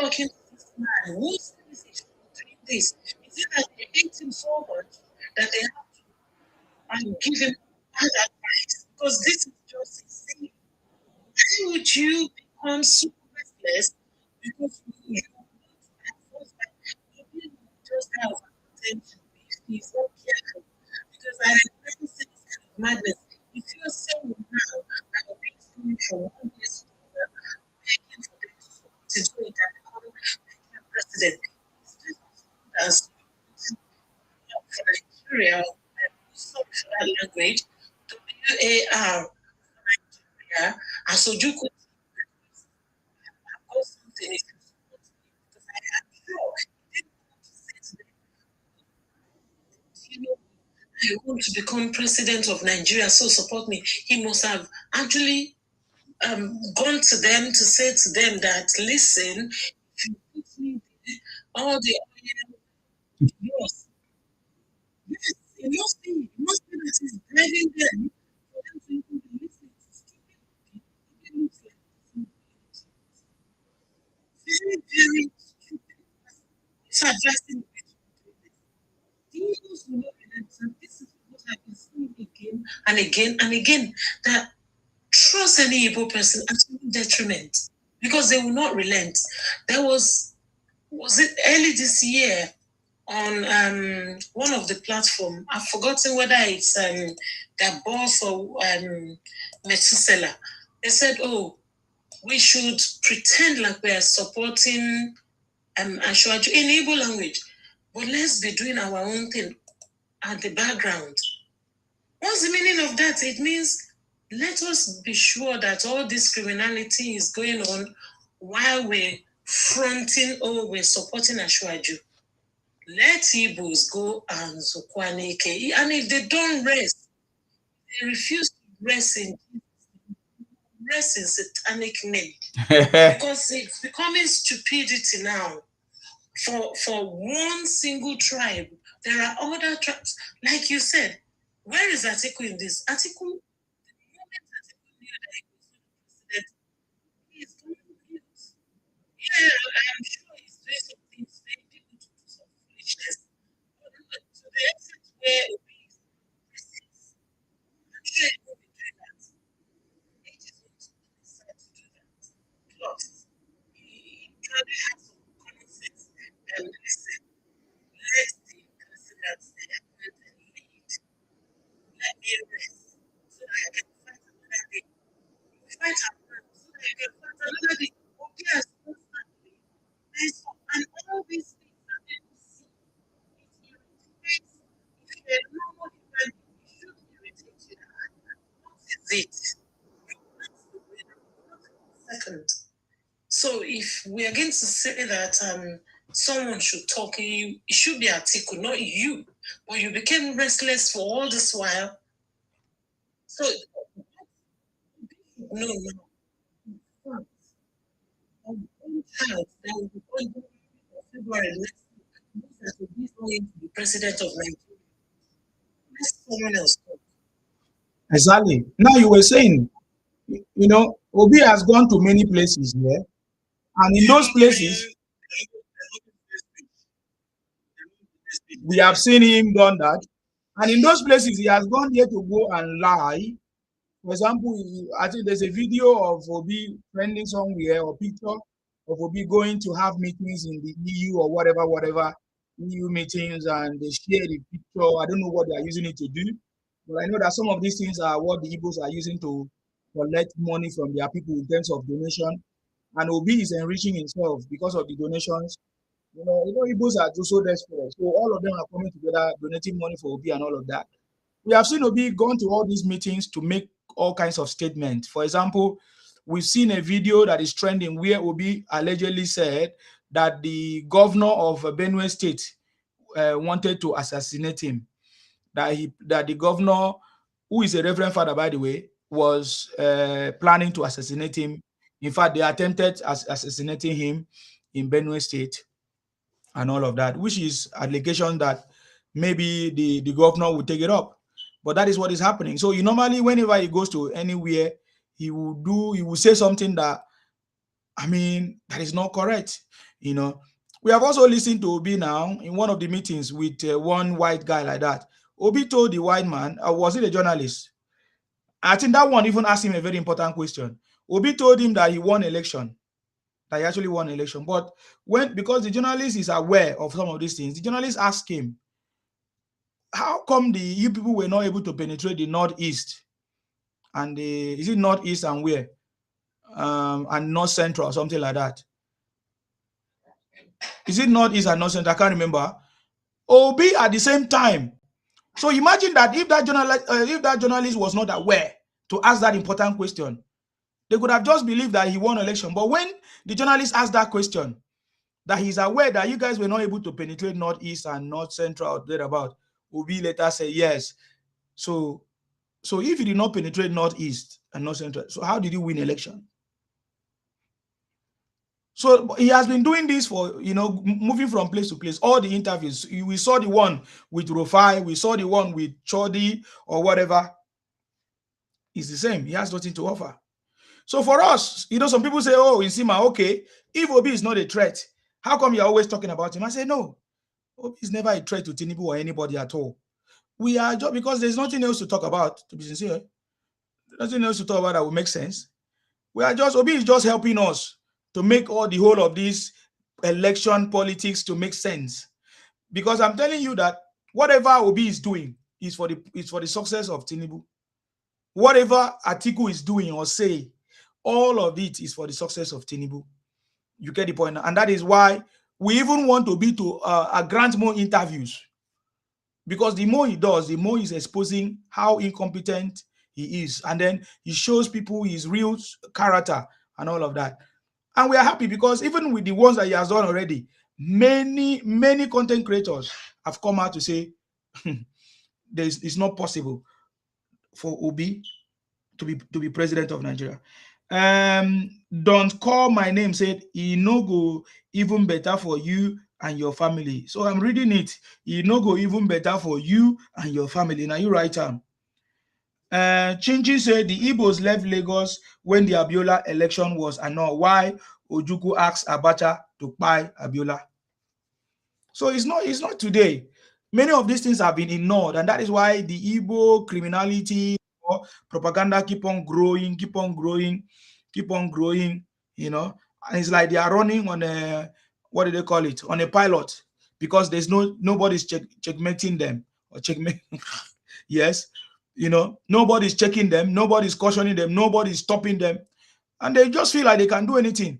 talking to this man? Who says he should be doing this? Is it that they hate him so much that they have to give him bad advice? Because this is just insane. Why would you become super restless because you just have attention if he's not careful? Because I never see this kind of madness. If you're saying now that a big story from 1 year to another, begging for them to do it and become Nigerian president, it's just as for Nigeria, I'm sorry for that language, WAR for Nigeria, and so you could something if you support me, because I am sure he didn't want to say to them, you know, I want to become president of Nigeria, so support me. He must have actually gone to them to say to them that, listen, if you put me all the yours, yes, it must be that he's driving them for them to even be listening to stupid people. It looks like very, very stupid. It's addressing the Igbos will not relent, and this is what I've been saying again and again and again, that trust any Igbo person at no detriment, because they will not relent. There was it early this year on one of the platform, I've forgotten whether it's their boss or Methuselah. They said, oh, we should pretend like we are supporting Ashwaju in Igbo language, but let's be doing our own thing at the background. What's the meaning of that? It means let us be sure that all this criminality is going on while we're fronting or we're supporting Ashwaju. Let Igbos go and Zokwaneke. And if they don't rest, they refuse to rest in satanic name. Because it's becoming stupidity now. For one single tribe, there are other tribes. Like you said, where is Atiku in this? Atiku, the moment Atiku knew that he was president, he is going to use. Yeah, I'm sure he's doing some things, maybe to do some foolishness. But to the extent where we resist, I'm sure he will be doing that. It is not decide to do that. Plus, he probably has some common sense and listen. Let the president appoint and lead. Let me rest so that I can fight another day. Fight another so that I can fight another day. Okay, as constantly. And all these things that people see, it irritates. If you're a normal human being, it should irritate you. What is it? That's the way second. So if we are going to say that someone should talk, it should be Atiku, not you. But you became restless for all this while. So no. Child that will be born in February next week, that will be going to be president of Nigeria. Let someone else talk. Exactly. Now you were saying, you know, Obi has gone to many places here, and in those places, we have seen him done that. And in those places, he has gone there to go and lie. For example, I think there's a video of Obi trending somewhere, or picture of Obi going to have meetings in the EU or whatever EU meetings, and they share the picture. I don't know what they are using it to do, but I know that some of these things are what the Igbos are using to collect money from their people in terms of donation. And Obi is enriching himself because of the donations. You know, Igbos are just so desperate. So all of them are coming together, donating money for Obi and all of that. We have seen Obi gone to all these meetings to make all kinds of statements. For example, we've seen a video that is trending where Obi allegedly said that the governor of Benue State wanted to assassinate him. That the governor, who is a Reverend Father, by the way, was planning to assassinate him. In fact, they attempted assassinating him in Benue State and all of that, which is allegation that maybe the governor would take it up. But that is what is happening. So normally, whenever he goes to anywhere, he will say something that, I mean, that is not correct. You know, we have also listened to Obi now in one of the meetings with one white guy like that. Obi told the white man, was it a journalist? I think that one even asked him a very important question. Obi told him that he won election, that he actually won election. But because the journalist is aware of some of these things, the journalist asked him, how come you people were not able to penetrate the Northeast? And is it Northeast and where? And North Central or something like that. Is it Northeast and North Central? I can't remember. Obi at the same time. So imagine that if that journalist was not aware to ask that important question, they could have just believed that he won election. But when the journalist asked that question, that he's aware that you guys were not able to penetrate Northeast and North Central or thereabout, Obi later said yes. So if you did not penetrate Northeast and North Central, so how did you win election? So he has been doing this for, moving from place to place, all the interviews. We saw the one with Rufai, we saw the one with Chodi or whatever. It's the same. He has nothing to offer. So for us, some people say, oh, Nsima, okay, if Obi is not a threat, how come you're always talking about him? I say, no, Obi is never a threat to Tinubu or anybody at all. We are just, because there's nothing else to talk about, to be sincere. Nothing else to talk about that will make sense. Obi is just helping us to make the whole of this election politics to make sense. Because I'm telling you that whatever Obi is doing is for the success of Tinubu. Whatever Atiku is doing or say, all of it is for the success of Tinubu. You get the point? And that is why we even want Obi to grant more interviews. Because the more he does, the more he's exposing how incompetent he is. And then he shows people his real character and all of that. And we are happy because even with the ones that he has done already, many content creators have come out to say it's not possible for Obi to be president of Nigeria. Don't call my name said he no go even better for you and your family. So I'm reading it. He no go even better for you and your family. Now you write down. Chinchi said the Igbos left Lagos when the Abiola election was annulled. Why Ojukwu asked Abacha to buy Abiola? So it's not today. Many of these things have been ignored, and that is why the Igbo criminality or propaganda keep on growing. And it's like they are running on a, what do they call it, on a pilot, because there's nobody's checkmating them or checkmate. Yes, nobody's checking them, nobody's cautioning them, nobody's stopping them, and they just feel like they can do anything.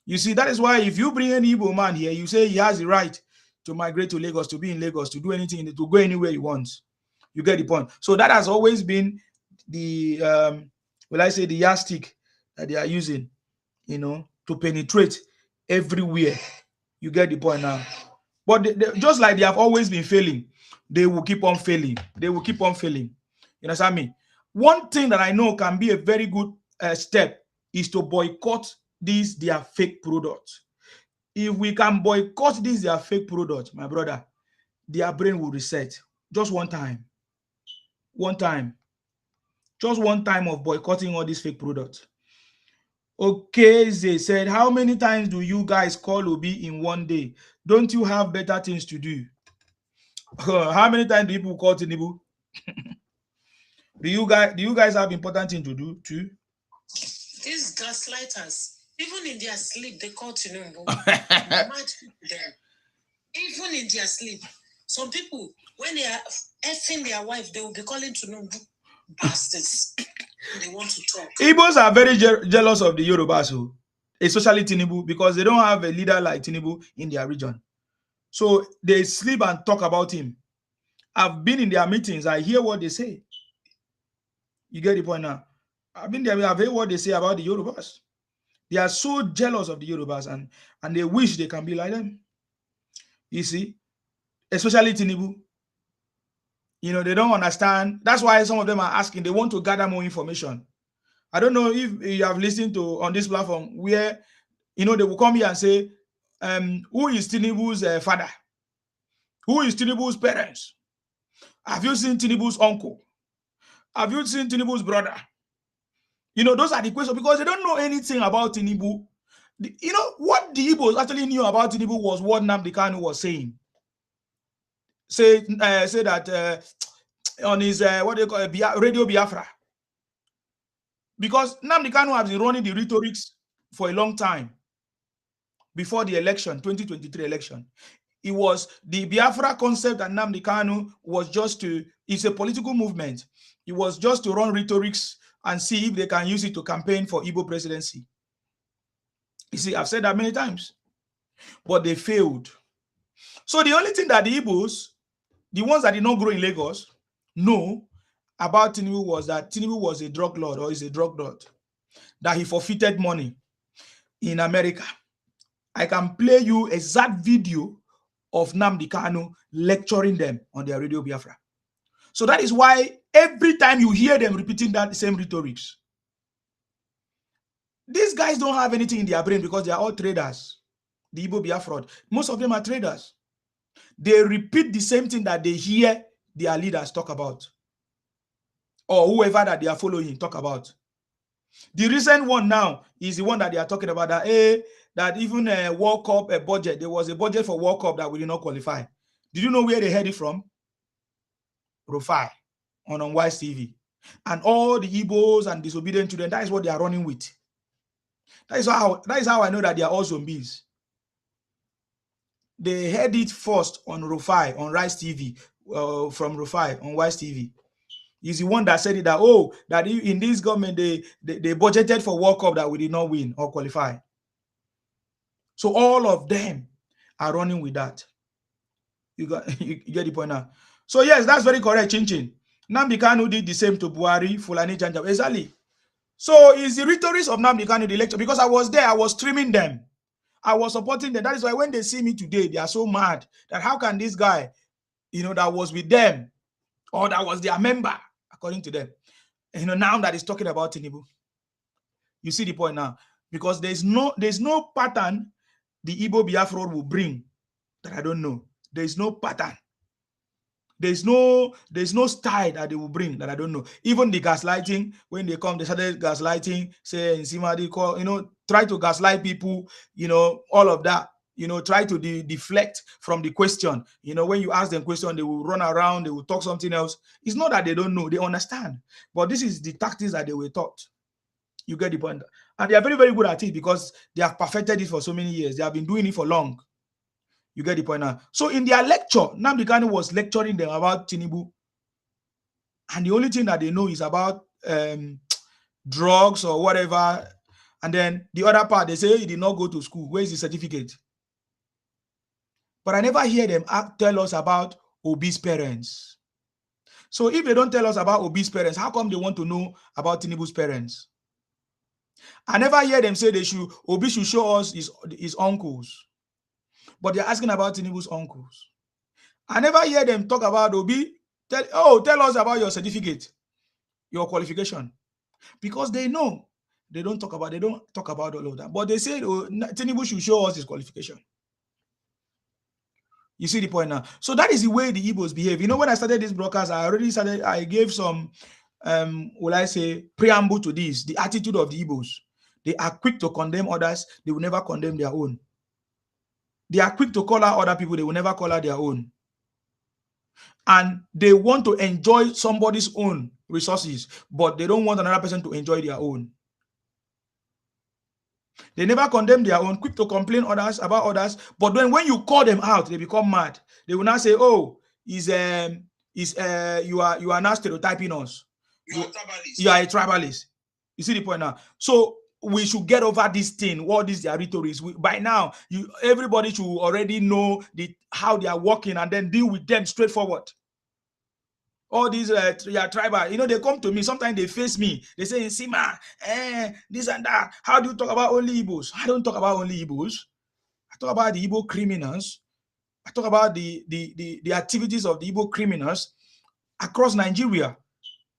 You see, that is why if you bring an Igbo man here, you say he has the right to migrate to Lagos, to be in Lagos, to do anything, to go anywhere he wants. You get the point. So that has always been the the yardstick that they are using, to penetrate everywhere. You get the point now. But just like they have always been failing, they will keep on failing. They will keep on failing. You understand me? One thing that I know can be a very good step is to boycott their fake products. If we can boycott their fake products, my brother, their brain will reset. Just one time. Just one time of boycotting all these fake products. Okay, they said, how many times do you guys call Obi in one day? Don't you have better things to do? How many times do people call Tinubu? Do you guys have important things to do too? These gaslighters, even in their sleep, they call Tinubu. Even in their sleep. Some people, when they are effing their wife, they will be calling Tinubu bastards. They want to talk. Igbos are very jealous of the Yorubas, especially Tinubu, because they don't have a leader like Tinubu in their region. So they sleep and talk about him. I've been in their meetings. I hear what they say. You get the point now? I've been there. I've heard what they say about the Yorubas. They are so jealous of the Yorubas, and they wish they can be like them. You see? Especially Tinubu. They don't understand. That's why some of them are asking. They want to gather more information. I don't know if you have listened to on this platform where, they will come here and say, who is Tinubu's father? Who is Tinubu's parents? Have you seen Tinubu's uncle? Have you seen Tinubu's brother? Those are the questions, because they don't know anything about Tinubu. You know what the Igbos actually knew about Tinubu was what Nnamdi Kanu was saying. Say that on his what they call it, Radio Biafra, because Nnamdi Kanu has been running the rhetorics for a long time before the election, 2023 election. It was the Biafra concept, and Nnamdi Kanu was just to, it's a political movement. It was just to run rhetorics and see if they can use it to campaign for Igbo presidency. You see, I've said that many times, but they failed. So the only thing that the Igbos, the ones that did not grow in Lagos, know about Tinubu was that Tinubu was a drug lord, or is a drug lord, that he forfeited money in America. I can play you exact video of Nnamdi Kanu lecturing them on their Radio Biafra. So that is why every time you hear them repeating that same rhetorics, these guys don't have anything in their brain because they are all traders. The Igbo Biafra, most of them are traders. They repeat the same thing that they hear their leaders talk about, or whoever that they are following talk about. The recent one now is the one that they are talking about, that that even a World Cup, a budget, there was a budget for World Cup that we did not qualify. Did you know where they heard it from? Rufai on Wise TV. And all the Igbos and disobedient children, that is what they are running with. That is how I know that they are all zombies. They heard it first on Rufai, on Rice TV, from Rufai on Wise TV. He's the one that said it, that, oh, that in this government, they budgeted for World Cup that we did not win or qualify. So all of them are running with that. You get the point now. So yes, that's very correct, Chinchin. Nnamdi Kanu did the same to Buhari, Fulani Janjaweed. Exactly. So it's the rhetorics of Nnamdi Kanu, the lecture, because I was there, I was streaming them. I was supporting them. That is why when they see me today, they are so mad that how can this guy, that was with them, or that was their member, according to them, now that is talking about Tinubu. You see the point now, because there's no pattern the Igbo Biafra will bring that I don't know. There's no pattern. There's no style that they will bring that I don't know. Even the gaslighting, when they come, they started gaslighting, say Nsima, call, try to gaslight people, all of that, try to deflect from the question. When you ask them question, they will run around, they will talk something else. It's not that they don't know, they understand. But this is the tactics that they were taught. You get the point. And they are very, very good at it because they have perfected it for so many years. They have been doing it for long. You get the point now. So in their lecture, Nnamdi Kanu was lecturing them about Tinubu. And the only thing that they know is about drugs or whatever. And then the other part, they say he did not go to school. Where is the certificate? But I never hear them tell us about obese parents. So if they don't tell us about obese parents, how come they want to know about Tinubu's parents? I never hear them say Obi should show us his uncles. But they're asking about Tinubu's uncles. I never hear them talk about Obi. Tell us about your certificate, your qualification. Because they know. They don't talk about all of that. But they say Tinubu should show us his qualification. You see the point now. So that is the way the Igbos behave. When I started this broadcast, I gave some, preamble to this, the attitude of the Igbos. They are quick to condemn others. They will never condemn their own. They are quick to call out other people. They will never call out their own. And they want to enjoy somebody's own resources, but they don't want another person to enjoy their own. They never condemn their own, quick to complain about others. But then when you call them out, they become mad. They will now say, oh, you are now stereotyping us. You are a tribalist. You see the point now? So we should get over this thing. What is their rhetoric? By now, everybody should already know how they are working and then deal with them straightforward. All these tribal, they come to me. Sometimes they face me. They say, Nsima, this and that. How do you talk about only Igbos? I don't talk about only Igbos. I talk about the Igbo criminals. I talk about the activities of the Igbo criminals across Nigeria.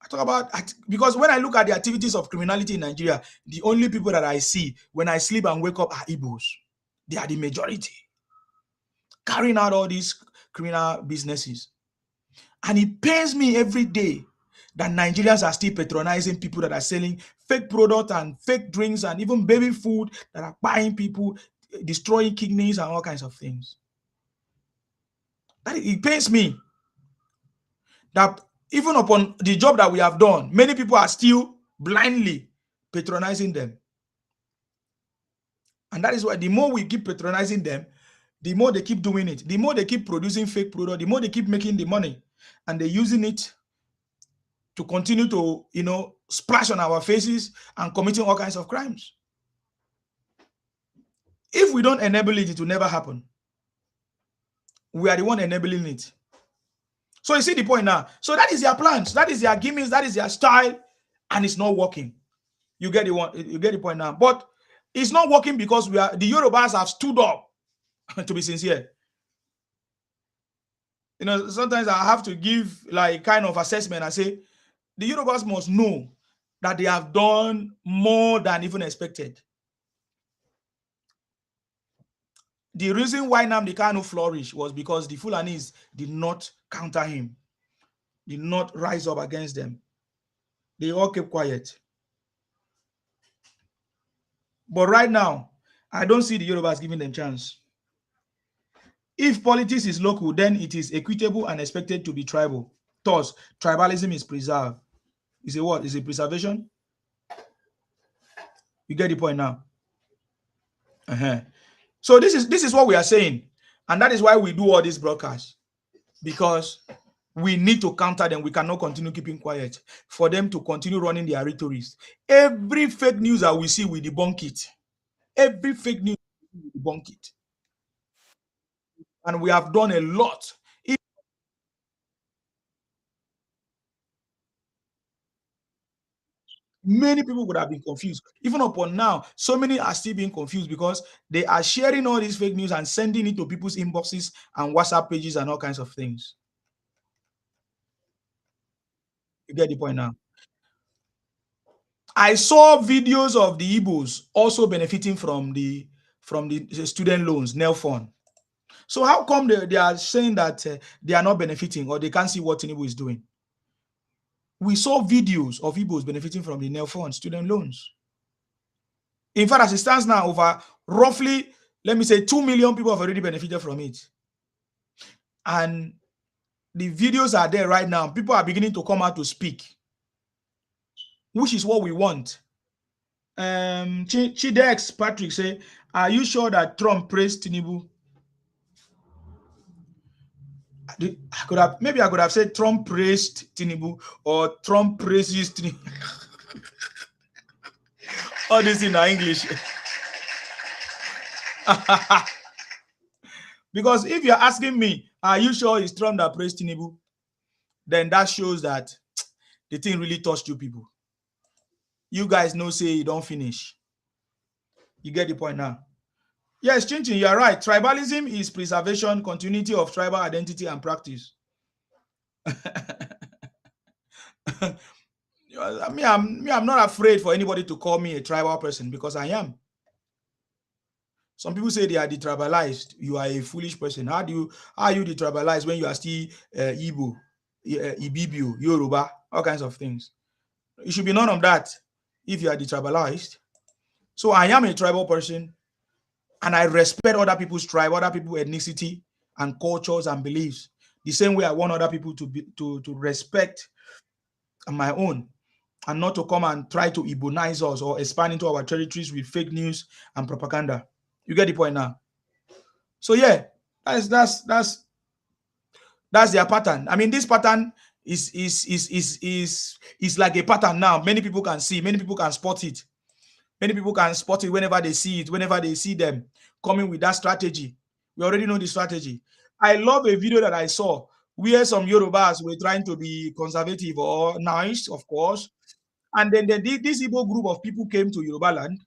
I talk about, because when I look at the activities of criminality in Nigeria, the only people that I see when I sleep and wake up are Igbos. They are the majority, carrying out all these criminal businesses. And it pains me every day that Nigerians are still patronizing people that are selling fake products and fake drinks and even baby food, that are buying people, destroying kidneys and all kinds of things. It pains me that even upon the job that we have done, many people are still blindly patronizing them. And that is why the more we keep patronizing them, the more they keep doing it, the more they keep producing fake products, the more they keep making the money, and they're using it to continue to, splash on our faces and committing all kinds of crimes. If we don't enable it, it will never happen. We are the one enabling it. So you see the point now. So that is their plans, that is their gimmicks, that is their style, and it's not working. You get the point now. But it's not working because the Yorubas have stood up. To be sincere, sometimes I have to give like kind of assessment and say the Yorubas must know that they have done more than even expected. The reason why Nnamdi Kanu flourished was because the Fulanis did not counter him, did not rise up against them. They all kept quiet. But right now, I don't see the Yorubas giving them chance. If politics is local, then it is equitable and expected to be tribal. Thus, tribalism is preserved. Is a what? Is a preservation? You get the point now? So this is what we are saying. And that is why we do all these broadcasts. Because we need to counter them. We cannot continue keeping quiet for them to continue running their rhetorics. Every fake news that we see, we debunk it. Every fake news, we debunk it. And we have done a lot. Many people would have been confused. Even upon now, so many are still being confused because they are sharing all these fake news and sending it to people's inboxes and WhatsApp pages and all kinds of things. You get the point now? I saw videos of the Igbos also benefiting from the student loans, NEL fund. So how come they are saying that they are not benefiting or they can't see what Tinubu is doing? We saw videos of Igbos benefiting from the NEL fund, student loans. In fact, as it stands now, over roughly, let me say, 2 million people have already benefited from it. And the videos are there right now. People are beginning to come out to speak, which is what we want. Chidex Patrick say, are you sure that Trump praised Tinubu? Maybe I could have said Trump praised Tinubu or Trump praises Tinubu. All this in English. Because if you're asking me, are you sure it's Trump that praised Tinubu? Then that shows that the thing really touched you people. You guys know, say you don't finish. You get the point now? Yes, Chinchin, you're right. Tribalism is preservation, continuity of tribal identity and practice. I'm not afraid for anybody to call me a tribal person because I am. Some people say they are detribalized. You are a foolish person. How are you detribalized when you are still Igbo, Ibibio, Yoruba, all kinds of things? You should be none of that if you are detribalized. So I am a tribal person, and I respect other people's tribe, other people's ethnicity and cultures and beliefs. The same way I want other people to respect my own, and not to come and try to Igbonize us or expand into our territories with fake news and propaganda. You get the point now? So yeah, that's their pattern. I mean, this pattern is like a pattern now. Many people can see, many people can spot it. Many people can spot it whenever they see it, whenever they see them coming with that strategy. We already know the strategy. I love a video that I saw where some Yorubas were trying to be conservative or nice, of course. And then this Igbo group of people came to Yoruba land.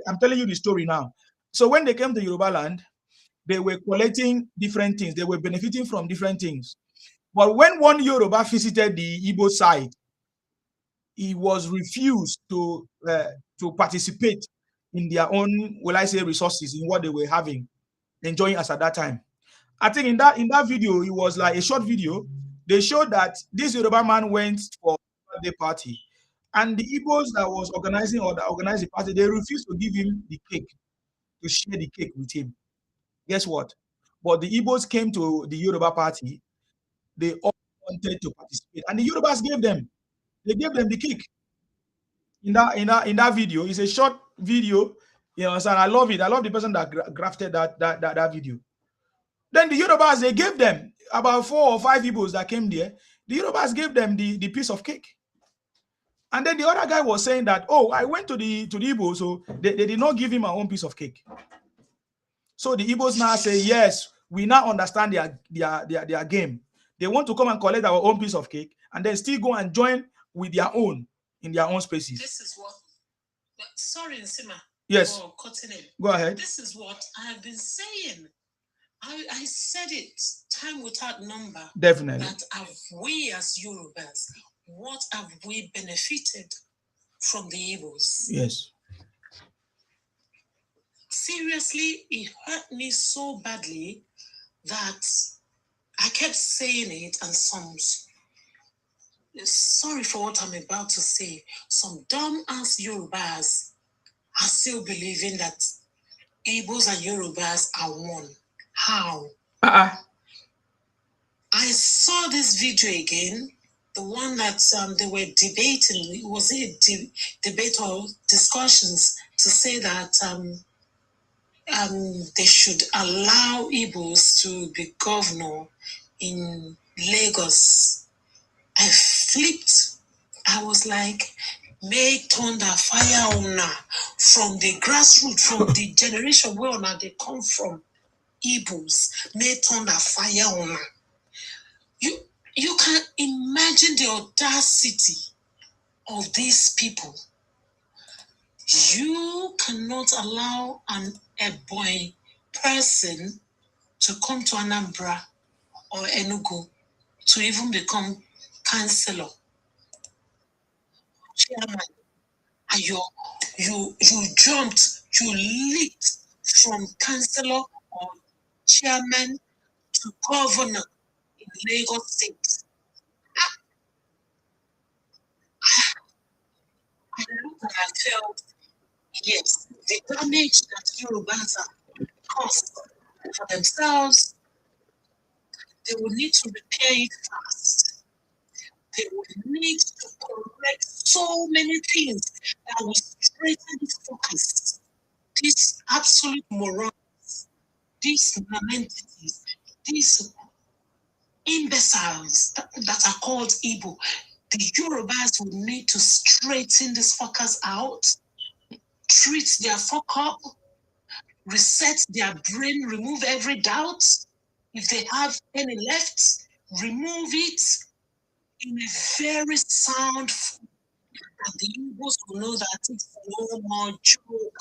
I'm telling you the story now. So when they came to Yoruba land, they were collecting different things. They were benefiting from different things. But when one Yoruba visited the Igbo side, he was refused to participate in their own, will I say, resources, in what they were having, enjoying us at that time. I think in that video, it was like a short video. They showed that this Yoruba man went for birthday party, and the Igbos that was organizing or that organized the party, they refused to give him the cake, to share the cake with him. Guess what? But the Igbos came to the Yoruba party. They all wanted to participate, and the Yorubas gave them. They gave them the cake in that video. It's a short video. You know, and I love it. I love the person that grafted that video. Then the Yorubas, they gave them about 4 or 5 Igbos that came there. The Yorubas gave them the piece of cake. And then the other guy was saying that, oh, I went to the Igbos, so they did not give him my own piece of cake. So the Igbos now say, yes, we now understand their game. They want to come and collect our own piece of cake and then still go and join with their own in their own spaces. This is what, sorry, Nsima. Yes. For cutting in. Go ahead. This is what I have been saying. I said it time without number. Definitely. That have we as Yorubas, what have we benefited from the Igbos? Yes. Seriously, it hurt me so badly that I kept saying it, and sorry for what I'm about to say, some dumb ass Yorubas are still believing that Igbos and Yorubas are one. How? I saw this video again, the one that they were debating. Was it debate or discussions to say that they should allow Igbos to be governor in Lagos? I flipped. I was like, make thunder fire on her from the grassroots, from the generation where on they come from. Igbos, may thunder fire on her. You can imagine the audacity of these people. You cannot allow a boy person to come to Anambra or Enugu to even become councillor, chairman. And you jumped, you leaped from councillor or chairman to governor in Lagos State. I looked and I felt, yes, the damage that Yorubas have caused for themselves, they will need to repair it fast. They will need to correct so many things that will straighten this focus. These absolute morons, these nonentities, these imbeciles that are called Igbo, the Yorubas will need to straighten this fuckers out, treat their fuck up, reset their brain, remove every doubt. If they have any left, remove it in a very sound form. And the Igbos will know that it's no more joke.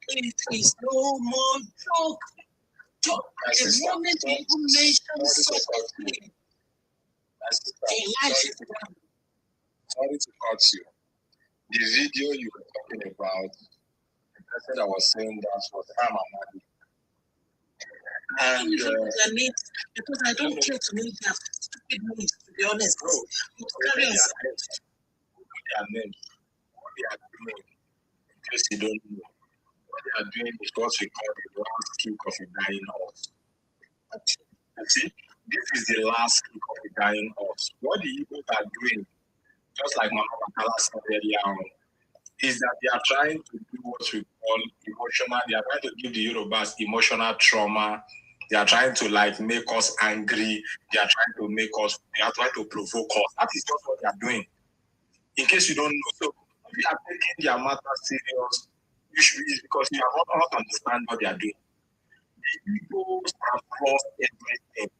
It is no more joke. The moment you mention something, Sorry to cut you. The video you were talking about, the person that was saying that was Amamadi. And because I don't care to make their stupid names, to be honest. Carry on. Their names, what they are doing, in case you don't know, what they are doing is what we call the last kick of a dying horse. You see, this is the last kick of a dying horse. What the Igbos are doing, just like Mama Bakala said earlier on, is that they are trying to do what we call emotional, they are trying to give the Yorubas emotional trauma. They are trying to make us angry. They are trying to provoke us. That is just what they are doing. In case you don't know, so if you are taking their matter serious, you should be, because you are not understand what they are doing. The Igbos have lost everything.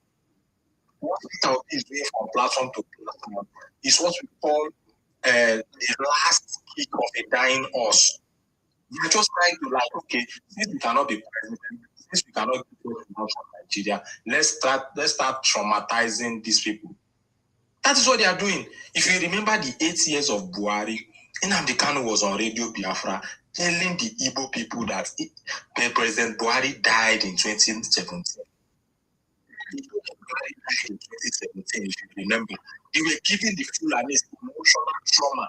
What Peter is doing from platform to platform is what we call the last kick of a dying horse. You are just trying to okay, since we cannot be president, since we cannot get from Nigeria, let's start traumatizing these people. That is what they are doing. If you remember the 8 years of Buhari, Nnamdi Kanu was on Radio Biafra telling the Igbo people that President Buhari died in 2017. Before Buhari died in 2017, if you remember, they were giving the Fulanis emotional trauma.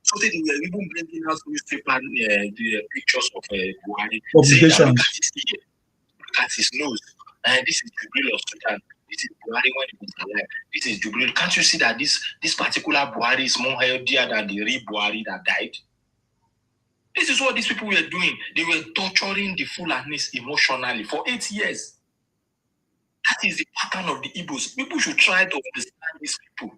So they were even bringing out newspaper the pictures of Buhari, saying that look at his ear, look at his nose, and this is Jubril of Sudan. This is Buhari when he was alive. This is Jubril. Can't you see that this particular Buhari is more healthier than the real Buhari that died? This is what these people were doing. They were torturing the Fulanis emotionally for 8 years. That is the pattern of the Igbos. People should try to understand these people.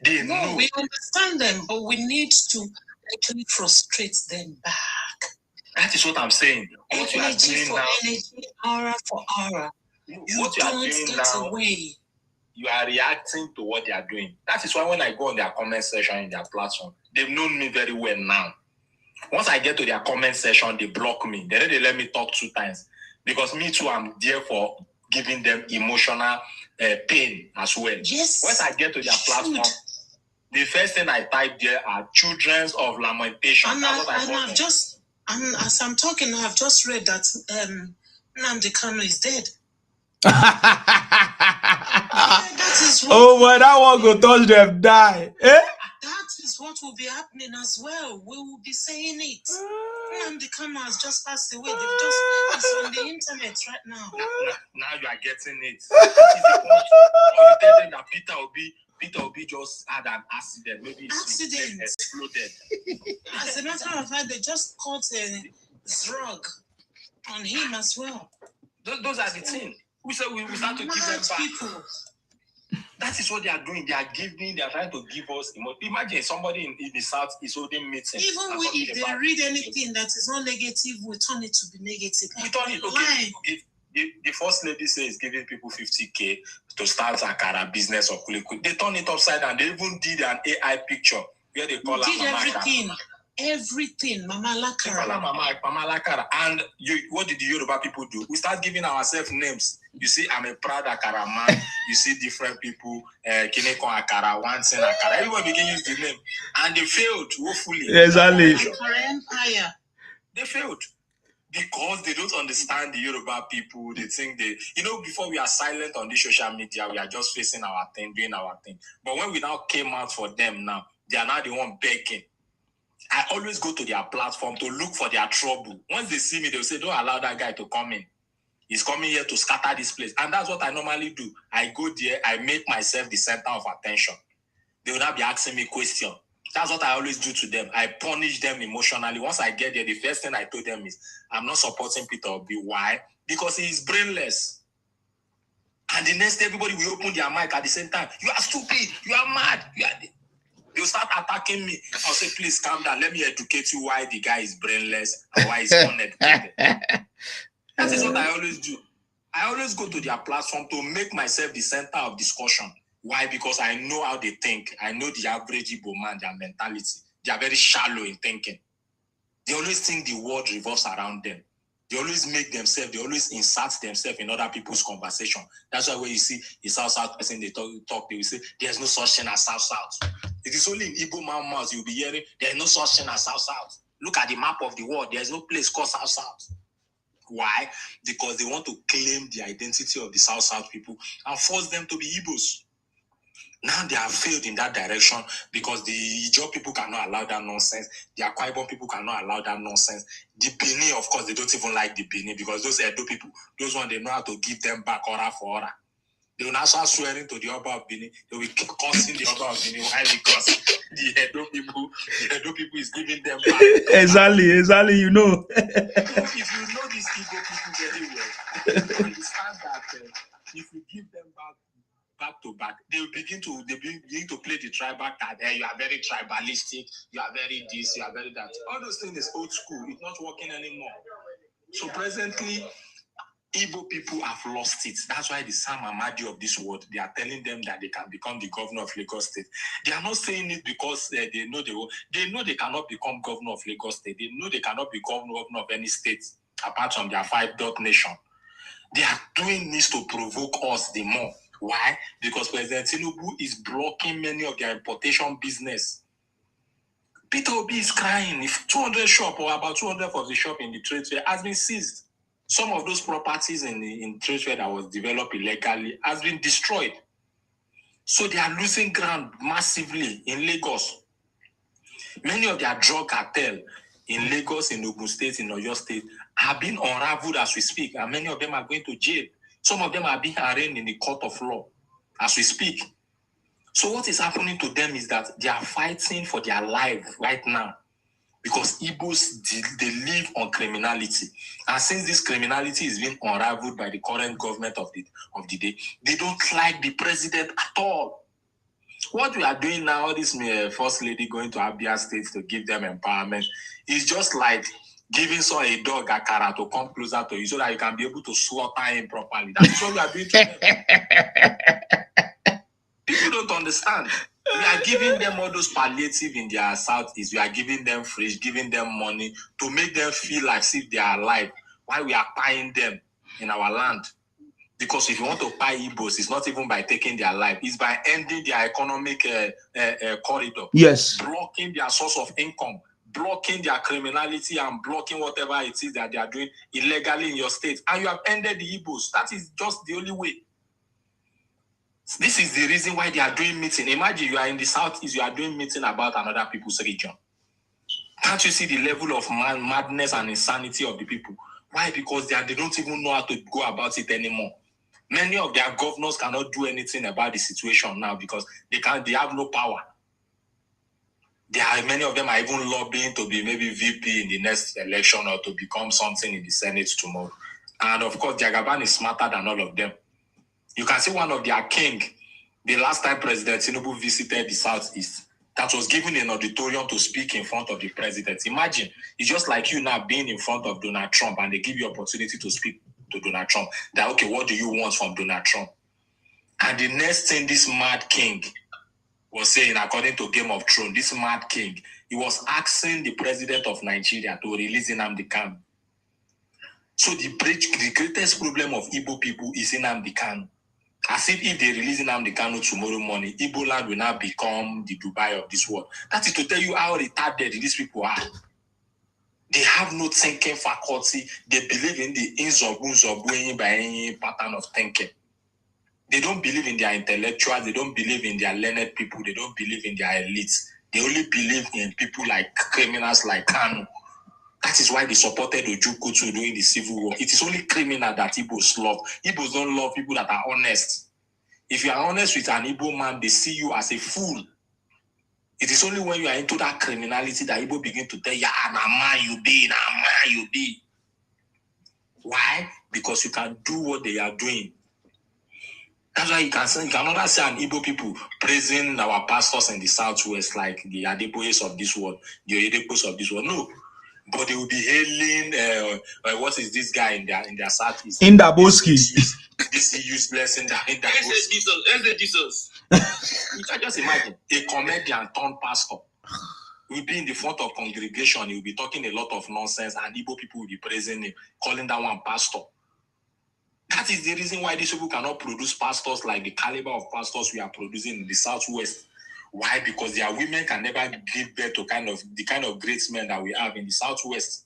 They know. We understand them, but we need to actually frustrate them back. That is what I'm saying. What you are doing now, energy, hour for hour. What you are doing now, away. You are reacting to what they are doing. That is why when I go on their comment section in their platform, they've known me very well now. Once I get to their comment section, they block me. Then they let me talk 2 times. Because me too, I'm there for giving them emotional pain as well. Yes. Once I get to their platform, the first thing I type there are children's of lamentation. And as I'm talking, I've just read that Nnamdi Kanu is dead. That is what, oh, but that one go touch them, die. Eh? That is what will be happening as well. We will be saying it. Nnamdi Kanu has just passed away. It's on the internet right now. Now you are getting it. That is the point. Or you tell them that Peter Obi just had an accident. Maybe accident exploded. As a matter of fact, they just caught a drug on him as well. Those are the things. We said we start to give them back. People. That is what they are doing. They are trying to give us emotion. Imagine somebody in the South is holding meeting. Even if they read anything that is not negative, we turn it to be negative. We turn it, okay. The first lady says giving people 50K to start a Akara business or Kuliku. They turn it upside down. They even did an AI picture where they call her Mama. Everything, Mama Lakara. Mama Lakara. And what did the Yoruba people do? We start giving ourselves names. You see, I'm a proud Akara man. You see different people, Kineko Akara, Wansen Akara. Everybody begin use the name. And they failed, woefully. Exactly. Akara Empire. They failed. Because they don't understand the Yoruba people. They think before we are silent on the social media, we are just facing our thing, doing our thing. But when we now came out for them now, they are now the one begging. I always go to their platform to look for their trouble. Once they see me, they'll say, don't allow that guy to come in. He's coming here to scatter this place. And that's what I normally do. I go there, I make myself the center of attention. They will not be asking me questions. That's what I always do to them. I punish them emotionally. Once I get there, the first thing I told them is, I'm not supporting Peter Obi. Why? Because he is brainless. And the next day, everybody will open their mic at the same time. You are stupid. You are mad. They'll start attacking me. I'll say, please calm down. Let me educate you why the guy is brainless and why he's uneducated. That is what I always do. I always go to their platform to make myself the center of discussion. Why? Because I know how they think. I know the average Igbo man, their mentality. They are very shallow in thinking. They always think the world revolves around them. They always make themselves, they always insert themselves in other people's conversation. That's why when you see a South person, they talk, they will say, there's no such thing as South. It is only in Igbo man mouth you'll be hearing, there's no such thing as South. Look at the map of the world. There's no place called South. Why? Because they want to claim the identity of the South people and force them to be Igbos. Now they have failed in that direction because the Ijaw people cannot allow that nonsense. The Akwa Ibom people cannot allow that nonsense. The Benin, of course, they don't even like the Benin because those Edo people, those ones, they know how to give them back aura for aura. They will now start swearing to the Oba of Benin. They will keep cursing the Oba of Benin. Why? Because the Edo people is giving them back. Exactly, you know. If you know these Igbo people very well, you understand that if you give them back to back, they begin to play the tribal card. You are very tribalistic, you are very this, you are very that. All those things is old school, it's not working anymore. So presently, Igbo people have lost it. That's why the Sam Amadi of this world, they are telling them that they can become the governor of Lagos State. They are not saying it because they know they cannot become governor of Lagos State. They know they cannot become governor of any state apart from their 5-dot nation. They are doing this to provoke us the more. Why? Because President Tinubu is blocking many of their importation business. Peter Obi is crying if 200 shop or about 200 of the shop in the trade fair has been seized. Some of those properties in Tradesfair that was developed illegally has been destroyed. So they are losing ground massively in Lagos. Many of their drug cartel in Lagos, in Ogun State, in Oyo State, have been unraveled as we speak, and many of them are going to jail. Some of them are being arraigned in the court of law as we speak. So what is happening to them is that they are fighting for their life right now because Igbos, they live on criminality. And since this criminality is being unraveled by the current government of the day, they don't like the president at all. What we are doing now, this first lady going to Abia State to give them empowerment, is just like giving a dog a carrot to come closer to you so that you can be able to slaughter him properly. That's what we are doing to them. People don't understand. We are giving them all those palliative in their southeast. We are giving them fridge, giving them money to make them feel like if they are alive while we are buying them in our land. Because if you want to buy Igbos, it's not even by taking their life. It's by ending their economic corridor. Yes. Blocking their source of income, blocking their criminality, and blocking whatever it is that they are doing illegally in your state. And you have ended the Igbos. That is just the only way. This is the reason why they are doing meeting. Imagine you are in the southeast, you are doing meeting about another people's region. Can't you see the level of madness and insanity of the people? Why? Because they don't even know how to go about it anymore. Many of their governors cannot do anything about the situation now because they have no power. Many of them are even lobbying to be maybe VP in the next election or to become something in the Senate tomorrow. And of course, Jagaban is smarter than all of them. You can see one of their king, the last time President Tinubu visited the Southeast, that was given an auditorium to speak in front of the president. Imagine, it's just like you now being in front of Donald Trump and they give you opportunity to speak to Donald Trump. That, okay, what do you want from Donald Trump? And the next thing this mad king was saying, according to Game of Thrones, this mad king, he was asking the president of Nigeria to release Nnamdi Kanu. So the greatest problem of Igbo people is Nnamdi Kanu. As if they release Nnamdi Kanu tomorrow morning, Igbo land will now become the Dubai of this world. That is to tell you how retarded these people are. They have no thinking faculty. They believe in the inzobu by any pattern of thinking. They don't believe in their intellectuals. They don't believe in their learned people. They don't believe in their elites. They only believe in people like criminals like Kanu. That is why they supported Ojukwu during the civil war. It is only criminal that Igbos love. Igbos don't love people that are honest. If you are honest with an Igbo man, they see you as a fool. It is only when you are into that criminality that Igbo begin to tell you, man you be. Why? Because you can do what they are doing. That's why you cannot see an Igbo people praising our pastors in the Southwest like the Adeboyes of this world, the Oyedepos of this world. No. But they will be hailing, what is this guy in their Southeast? Indaboski. This useless in that. Jesus. You can just imagine a comedian turned pastor will be in the front of congregation. He will be talking a lot of nonsense, and Igbo people will be praising him, calling that one pastor. That is the reason why these people cannot produce pastors like the caliber of pastors we are producing in the Southwest. Why? Because their women can never give birth to the kind of great men that we have in the Southwest.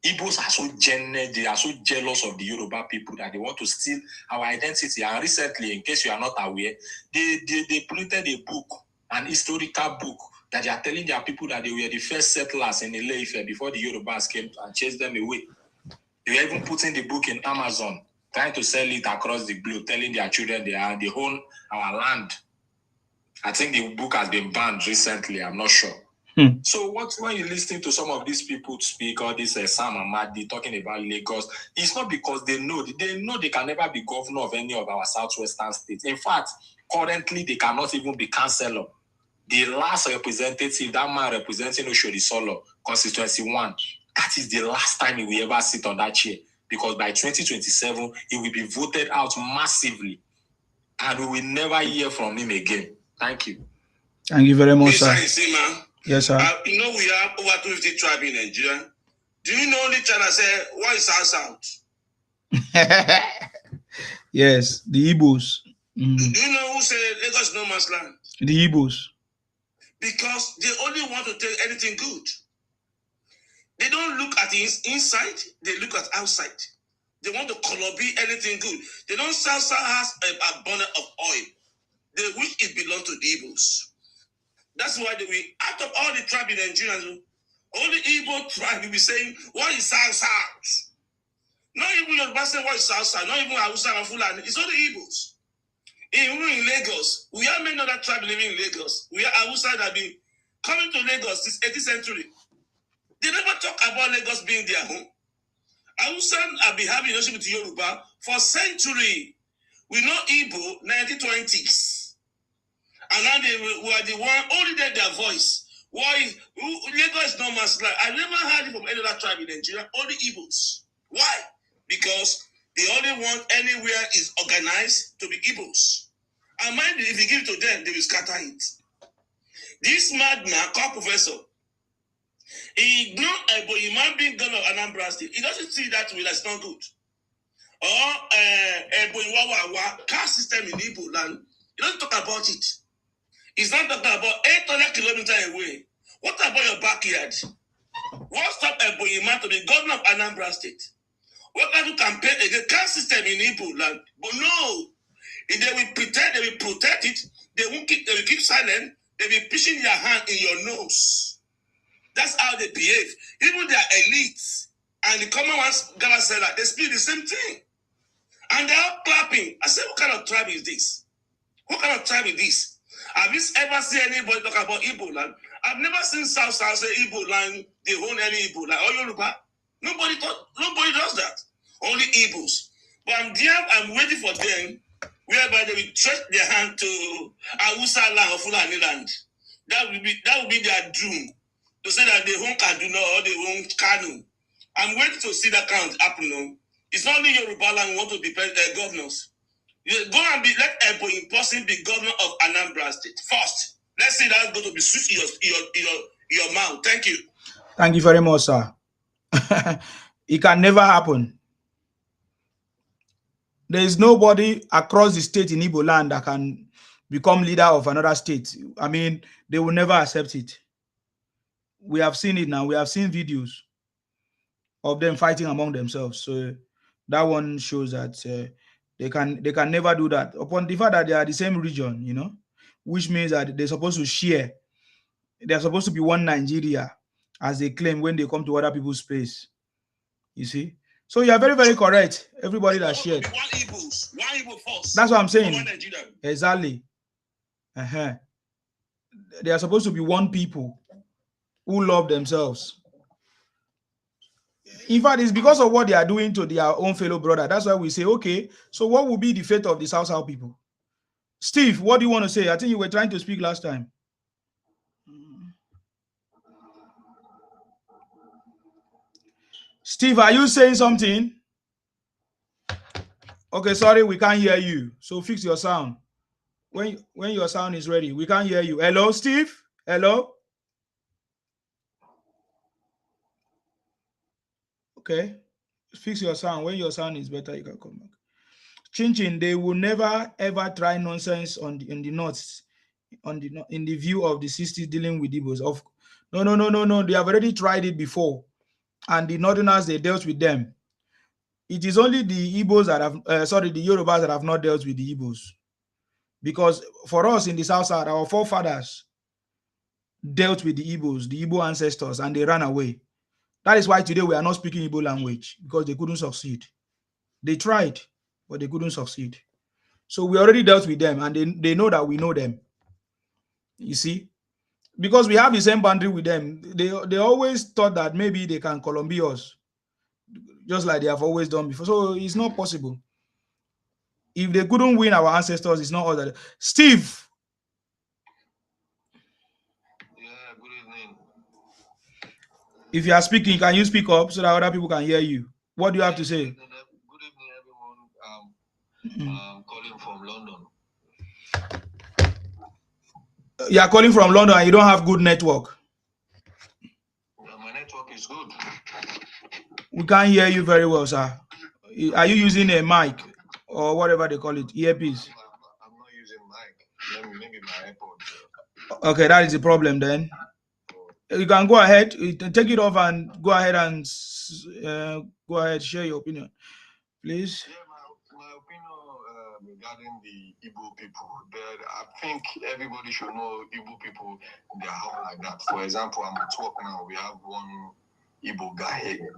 Igbos are so they are so jealous of the Yoruba people that they want to steal our identity. And recently, in case you are not aware, they printed a book, an historical book, that they are telling their people that they were the first settlers in Ile-Ife before the Yorubas came and chased them away. They were even putting the book in Amazon, trying to sell it across the globe, telling their children they own our land. I think the book has been banned recently. I'm not sure. So when you listen to some of these people speak, or this Sam Amadi talking about Lagos, it's not because they know they can never be governor of any of our southwestern states. In fact, currently they cannot even be councillor. The last representative, that man representing Oshodi Solo, constituency 1, that is the last time he will ever sit on that chair. Because by 2027, he will be voted out massively. And we will never hear from him again. Thank you. Thank you very much, sir. Yes, sir. You know we have over 250 tribes in Nigeria. Do you know only China say, why is South? Yes, the Igbos. Do you know who say Lagos no man's land? The Igbos. Because they only want to take anything good. They don't look at the inside, they look at outside. They want to colobi anything good. They don't South has a bonnet of oil. They wish it belonged to the Igbos. That's why out of all the tribe in Nigeria, only Igbo tribe will be saying, what is South? Not even Yoruba say what is South, not even Hausa and Fulani. It's only Igbos. Even in Lagos, we have many other tribes living in Lagos. We are Hausa that have been coming to Lagos since 18th century. They never talk about Lagos being their home. Hausa have been having relationship with Yoruba for centuries. We know Igbo 1920s. And now they were the one, only their voice. Why? Lagos is not man's land. I never heard it from any other tribe in Nigeria, only Igbos. Why? Because they only want anywhere is organized to be Igbos. And mind you, if you give it to them, they will scatter it. This madman, called professor, he ignored a human being governor of Anambra State. He doesn't see that way, that's not good. Or a caste system in Igbo land. He doesn't talk about it. He's not talking about 800 kilometers away. What about your backyard? What stopped Eboyima to be governor of Anambra State? What kind of campaign against caste system in Igbo land? But no, if they will pretend, they will protect it. They will keep silent. They will be pushing their hand in your nose. That's how they behave. Even their elites and the common ones, Gala said that they speak the same thing. And they're all clapping. I said, what kind of tribe is this? What kind of tribe is this? Have you ever seen anybody talk about Igbo land? I've never seen South say Igbo land, they own any Igbo land. Or Yoruba. Nobody does that. Only Igbos. But I'm waiting for them, whereby they will stretch their hand to Hausa land or Fulani land. That will be their doom. To say that they own Kaduna or they own Kanu. I'm waiting to see that kind of happen. No? It's not only Yoruba land who want to be governors. You go and let a person be governor of Anambra State first. Let's see that's going to be sweet your mouth. Thank you. Thank you very much, sir. It can never happen. There is nobody across the state in Igbo land that can become leader of another state. I mean, they will never accept it. We have seen it now. We have seen videos of them fighting among themselves. So that one shows that they can never do that. Upon the fact that they are the same region, you know, which means that they're supposed to share. They're supposed to be one Nigeria, as they claim when they come to other people's space. You see? So you are very, very correct. Everybody that shared. One Igbo first. That's what I'm saying. Exactly. They are supposed to be one people who love themselves. In fact, it's because of what they are doing to their own fellow brother. That's why we say, okay, so what will be the fate of the South people? Steve, what do you want to say? I think you were trying to speak last time. Steve, are you saying something? Okay, sorry, we can't hear you. So fix your sound. When your sound is ready, we can't hear you. Hello, Steve? Hello? Okay. Fix your sound. When your sound is better, you can come back. Chin, they will never ever try nonsense in the north, in the view of the 60s dealing with Igbos. No. They have already tried it before. And the northerners, they dealt with them. It is only the Igbos that have, the Yorubas that have not dealt with the Igbos. Because for us in the South Side, our forefathers dealt with the Igbos, the Igbo ancestors, and they ran away. That is why today we are not speaking Igbo language, because they couldn't succeed. They tried, but they couldn't succeed. So we already dealt with them, and they know that we know them. You see? Because we have the same boundary with them. They always thought that maybe they can Columbia us, just like they have always done before. So it's not possible. If they couldn't win our ancestors, it's not other. Steve. Yeah, good evening. If you are speaking, can you speak up so that other people can hear you? What do you have to say? Good evening, everyone. I'm calling from London. You are calling from London and you don't have good network. My network is good. We can't hear you very well, sir. Are you using a mic or whatever they call it, earpiece? I'm not using mic. Maybe my iPod. Okay, that is the problem then. You can go ahead, take it off and go ahead and share your opinion. please. Yeah, my opinion regarding the Igbo people, that I think everybody should know Igbo people, they are all like that. For example, I'm at work now, we have one Igbo guy here.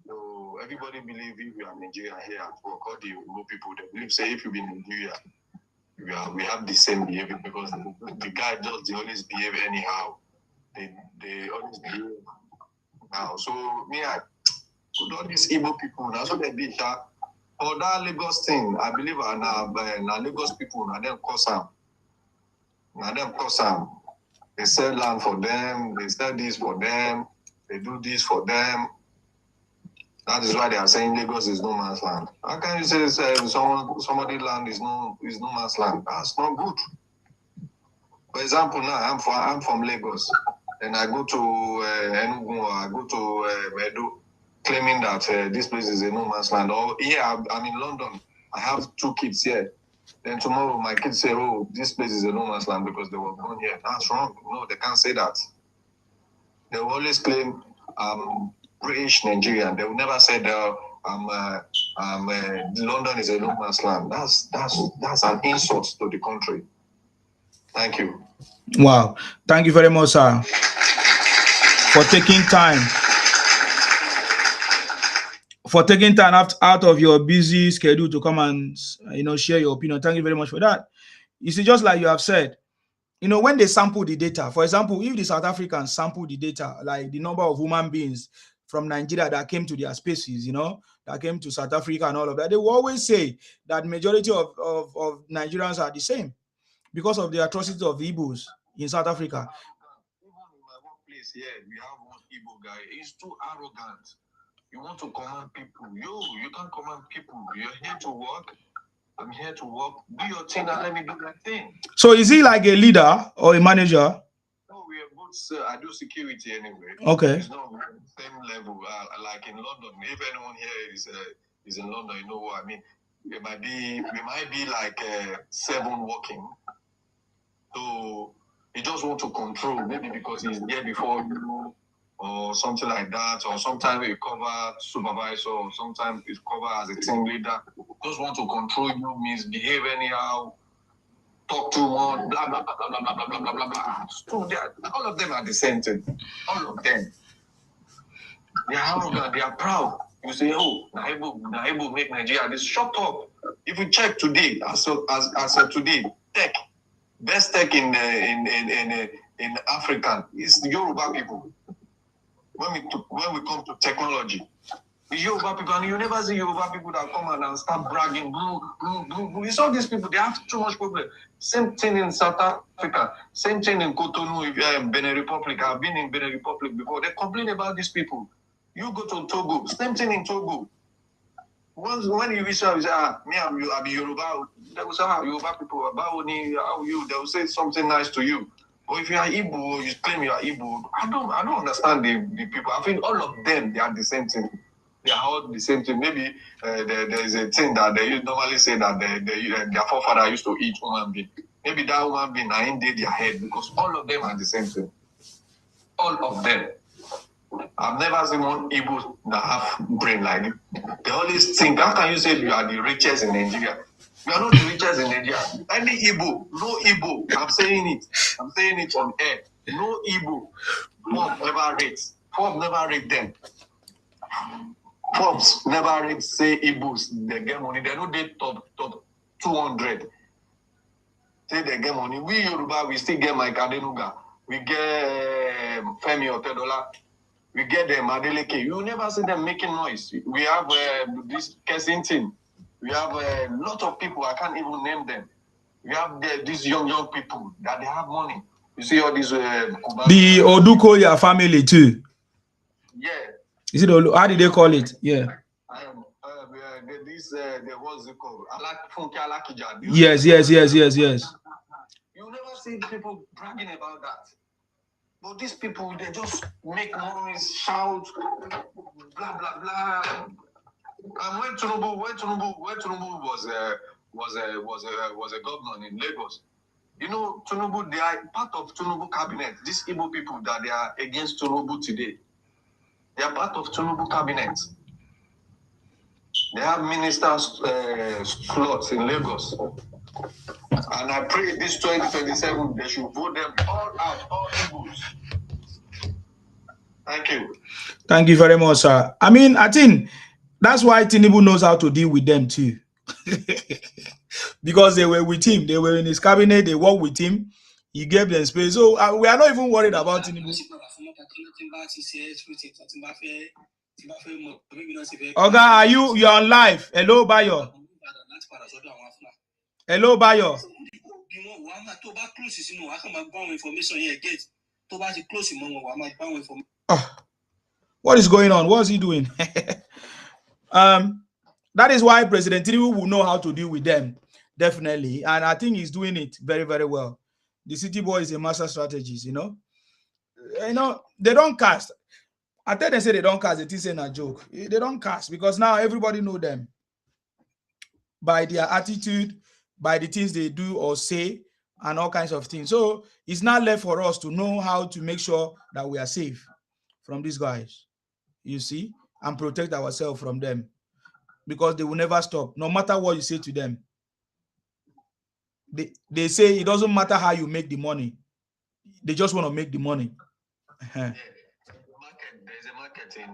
So everybody believe if you are Nigerian here at work, all the Igbo people, they believe, say if you be in Nigeria, we have the same behavior because the guy just they always behave anyhow. They always behave now. So me, all these Igbo people, that's what they did. For that Lagos thing, I believe now Lagos people, now them cause them. Now them cause them. They sell land for them, they sell this for them, they do this for them. That is why they are saying Lagos is no man's land. How can you say somebody land is no man's land? That's not good. For example, now I'm from Lagos, and I go to Enugu or I go to Medo, claiming that this place is a no man's land. Or here I'm in London. I have 2 kids here. Then tomorrow my kids say, "Oh, this place is a no man's land because they were born here." That's wrong. No, they can't say that. They will always claim British Nigerian. They will never say that London is a no man's land. That's an insult to the country. Thank you. Wow. Thank you very much, sir, for taking time. Out of your busy schedule to come and share your opinion. Thank you very much for that. You see, just like you have said, when they sample the data, for example, if the South Africans sample the data, like the number of human beings from Nigeria that came to their spaces, that came to South Africa and all of that, they will always say that majority of Nigerians are the same because of the atrocities of Igbos in South Africa. Even in my workplace here, we have one Igbo guy. He's too arrogant. You want to command people. You can't command people. You're here to work. I'm here to work. Do your thing and let me do my thing. So is he like a leader or a manager? No, we are both. I do security anyway. Okay. It's not same level. Like in London. If anyone here is in London, you know what I mean. We might be like 7 working. So he just want to control, maybe because he's there before you, or something like that, or sometimes he cover supervisor, or sometimes he cover as a team leader. Just want to control you, misbehave anyhow, talk too much, blah blah blah blah blah blah blah blah blah. So all of them are the same thing. All of them. They are arrogant, they are proud. You say, "Oh, Naibu make Nigeria this." Shut up. If you check today, as of today, best tech in Africa is the Yoruba people. When we come to technology, the Yoruba people, and you never see Yoruba people that come and start bragging. You saw these people; they have too much problem. Same thing in South Africa. Same thing in Cotonou, Benin Republic. I've been in Benin Republic before. They complain about these people. You go to Togo. Same thing in Togo. When you reach out, you say, me, I'm Yoruba. They will say, Yoruba people, how are you? They will say something nice to you. Or if you are Igbo, you claim you are Igbo. I don't understand the people. I think all of them, they are the same thing. They are all the same thing. Maybe there is a thing that they normally say that their forefather used to eat human being. Maybe that human being, I ain't did their head because all of them are the same thing. All of them. I've never seen one Igbo that have brain like it. They always think, how can you say you are the richest in Nigeria? You are not the richest in Nigeria. Any Igbo, no Igbo. I'm saying it on air. No Igbo. Forbes never rates. Forbes never rate them. Forbes never rate say Igbos. They get money. They don't date top 200. Say they get money. We Yoruba, we still get Mike Adenuga. We get Femi Otedola. We get them Adeleke. You never see them making noise. We have this Kensington. We have a lot of people. I can't even name them. We have these young people that they have money. You see all these. The Odukoya family too. Yeah. Is it how did they call it? Yeah. What's it called? Funke Alakija. Yes. You never see people bragging about that. But these people, they just make noise, shout, blah blah blah. And when Tinubu was a governor in Lagos, Tinubu, they are part of Tinubu cabinet. These Igbo people that they are against Tinubu today, they are part of Tinubu cabinet. They have ministers' slots in Lagos. And I pray this 2027, they should vote them all out, all Igbos. Thank you. Thank you very much, sir. I mean, I think that's why Tinubu knows how to deal with them too. Because they were with him. They were in his cabinet. They worked with him. He gave them space. So we are not even worried about Tinubu. Oga, are you're on live? Hello, Bayo. Hello, Bayo. What is going on? What is he doing? That is why President Tinubu will know how to deal with them, definitely. And I think he's doing it very, very well. The city boy is a master strategist, you know. They don't cast. I tell them say they don't cast, it isn't a joke. They don't cast because now everybody know them by their attitude, by the things they do or say, and all kinds of things. So it's not left for us to know how to make sure that we are safe from these guys, you see, and protect ourselves from them. Because they will never stop, no matter what you say to them. They say it doesn't matter how you make the money. They just want to make the money. There's a market in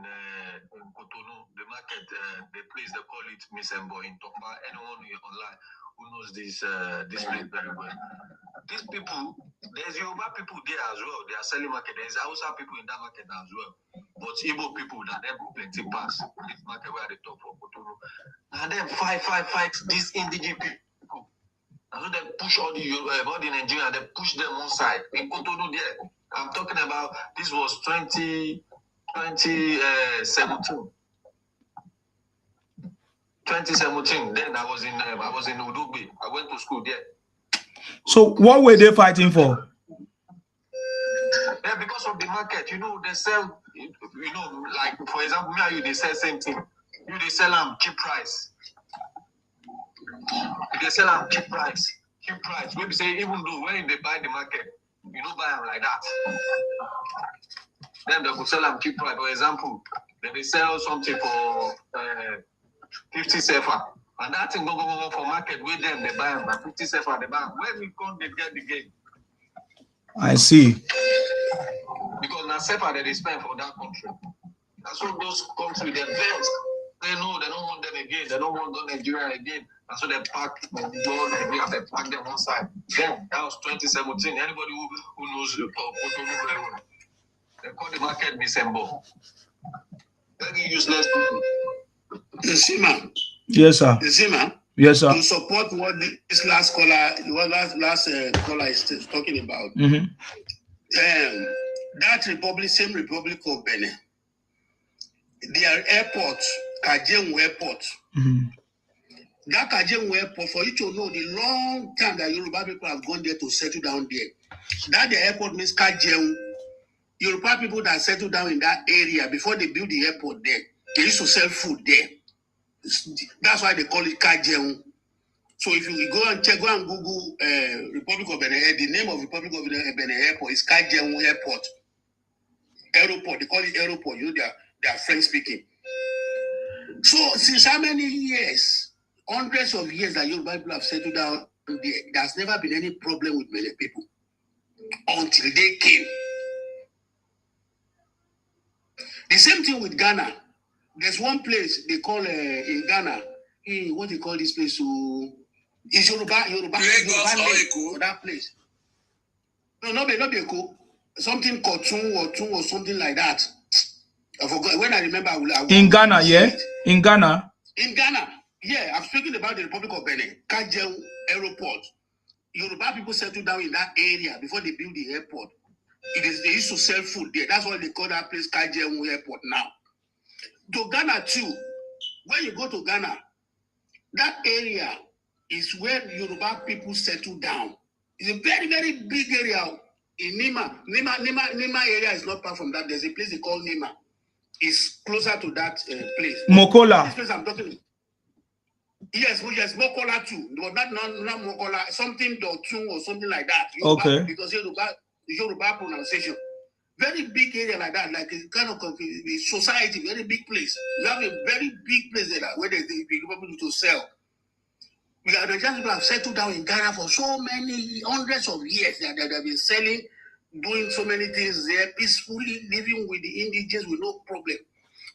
Cotonou. The market, the place they call it Misembo in Tomba. Anyone online who knows this place very well. These people, there's Yoruba people there as well. They are selling market. There's Hausa people in that market as well. But Igbo people that them plenty pass this market where they talk for Cotonou. And then fight these indigenous people. And so they push all the Nigerians, they push them one side. In Cotonou there. I'm talking about this was 2017. 2017. Then I was in Udugbe. I went to school there. So what were they fighting for? Yeah, because of the market, they sell, like for example, me and you, they sell same thing. You they sell them cheap price. They sell them cheap price. Maybe say even though when they buy the market, you don't buy them like that. Then they could sell them cheap price. For example, they sell something for 50 sefa. And that thing go for market with them, they buy them at 50 sefa, they buy them. When we come, they get the game. I see. Because now sefa they spend for that country. That's what those countries, they best. They know they don't want them again. They don't want Nigeria again. And so they pack Nigeria, they pack them one side. Then that was 2017. Anybody who knows Cotonou very well. They call the market Misembo. Very useless people. Sima. Yes, sir. Sima. Yes, sir. To support what this last caller is talking about. Mm-hmm. That same Republic of Benin, their airport, Kajenwu Airport. Mm-hmm. That Kajenwu Airport, for you to know the long time that Yoruba people have gone there to settle down there. That the airport means Kajenwu. Yoruba people that settled down in that area before they built the airport there, they used to sell food there. That's why they call it Kajenwu. So if you go and Google Republic of Benin, the name of Republic of Benin Airport is Kajenwu Airport. Aeroport, they call it aeroport. They are French speaking. So since how many years, hundreds of years that Yoruba people have settled down there, there's never been any problem with Benin people until they came. The same thing with Ghana. There's one place they call in Ghana. What do you call this place? Is Yoruba name for that place? No, not Eko. Something Kotun or something like that. I forgot. When I remember, I will in Ghana, yeah? In Ghana? In Ghana, yeah. I'm speaking about the Republic of Benin. Kajenwu Airport. Yoruba people settled down in that area before they built the airport. They used to sell food there. That's why they call that place Kajenwu Airport now. To Ghana too. When you go to Ghana, that area is where Yoruba people settle down. It's a very, very big area. In Nima area is not far from that. There's a place they call Nima. It's closer to that place. Mokola. This place I'm talking. Yes, Mokola too. But not Mokola. Something Dotun or something like that. Yoruba, okay. Because Yoruba pronunciation. Very big area like that, like a kind of a society, very big place. We have a very big place there where they people to sell. We are the people have settled down in Ghana for so many hundreds of years that they have been selling, doing so many things there, peacefully living with the indigenous with no problem.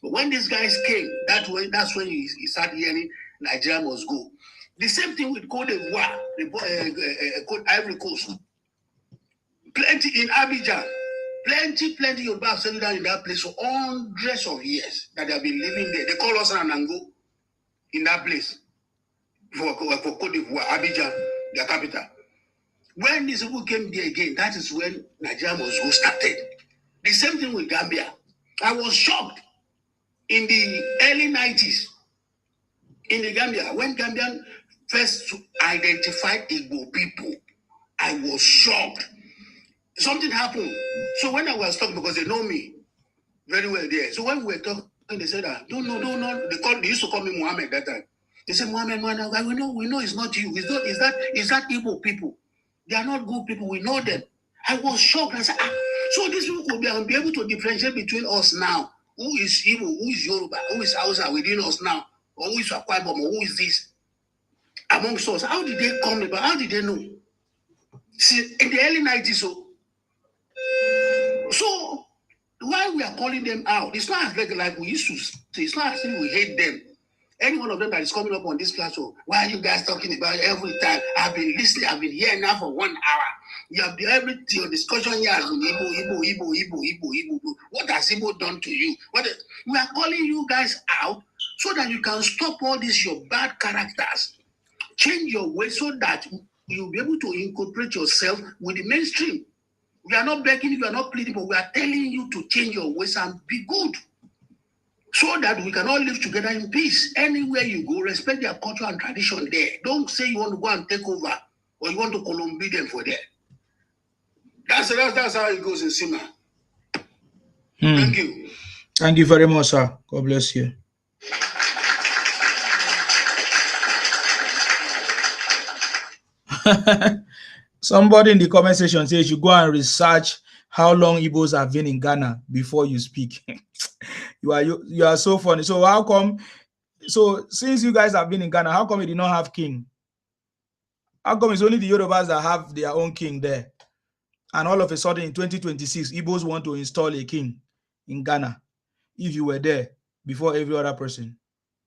But when these guys came, that's when you start hearing Nigeria must go. The same thing with Cote d'Ivoire, Ivory Coast. Plenty in Abidjan. Plenty Yoruba have settled down in that place for hundreds of years that they have been living there. They call us Anango in that place for Cote d'Ivoire, Abidjan, their capital. When these people came there again, that is when Nigeria must go started. The same thing with Gambia. I was shocked in the early 90s in the Gambia when Gambian first identified Igbo people. I was shocked. Something happened. So when I was talking, because they know me very well there. So when we were talking, they said, no. They used to call me Mohammed that time. They said, Mohammed, we know it's not you. Is that Igbo people? They are not good people. We know them. I was shocked. I said, so these people could be able to differentiate between us now. Who is Igbo? Who is Yoruba? Who is Hausa within us now? Or who is Akwa Ibom? Who is this? Amongst us. How did they come about? How did they know? See, in the early 90s, so why we are calling them out? It's not as like we used to say. It's not as if we hate them. Any one of them that is coming up on this platform, why are you guys talking about it every time? I've been listening. I've been here now for 1 hour. You have everything. Your discussion here has been Igbo. What has Igbo done to you? We are calling you guys out so that you can stop all these your bad characters. Change your way so that you'll be able to incorporate yourself with the mainstream. We are not begging you, we are not pleading, but we are telling you to change your ways and be good. So that we can all live together in peace. Anywhere you go, respect their culture and tradition there. Don't say you want to go and take over or you want to Colombia them for that. That's how it goes in Sima. Thank you. Thank you very much, sir. God bless you. Somebody in the comment section says you go and research how long Igbos have been in Ghana before you speak. you are so funny. So how come? So since you guys have been in Ghana, how come you did not have king? How come it's only the Yorubas that have their own king there? And all of a sudden in 2026, Igbos want to install a king in Ghana. If you were there before every other person.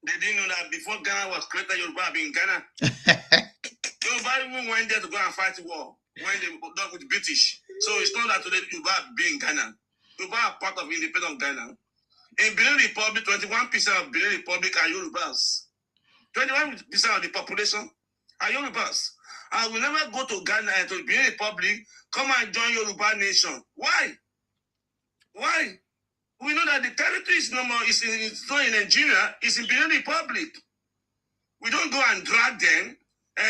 They didn't know that before Ghana was created, Yoruba had been in Ghana. Yoruba even went there to go and fight the war when they were done with the British. So it's not that today Yoruba have been in Ghana. Yoruba are part of independent Ghana. In Benin Republic, 21% of Benin Republic are Yorubas. 21% of the population are Yorubas. I will never go to Ghana and to Benin Republic, come and join Yoruba nation. Why? We know that the territory is not in Nigeria, it's in Benin Republic. We don't go and drag them,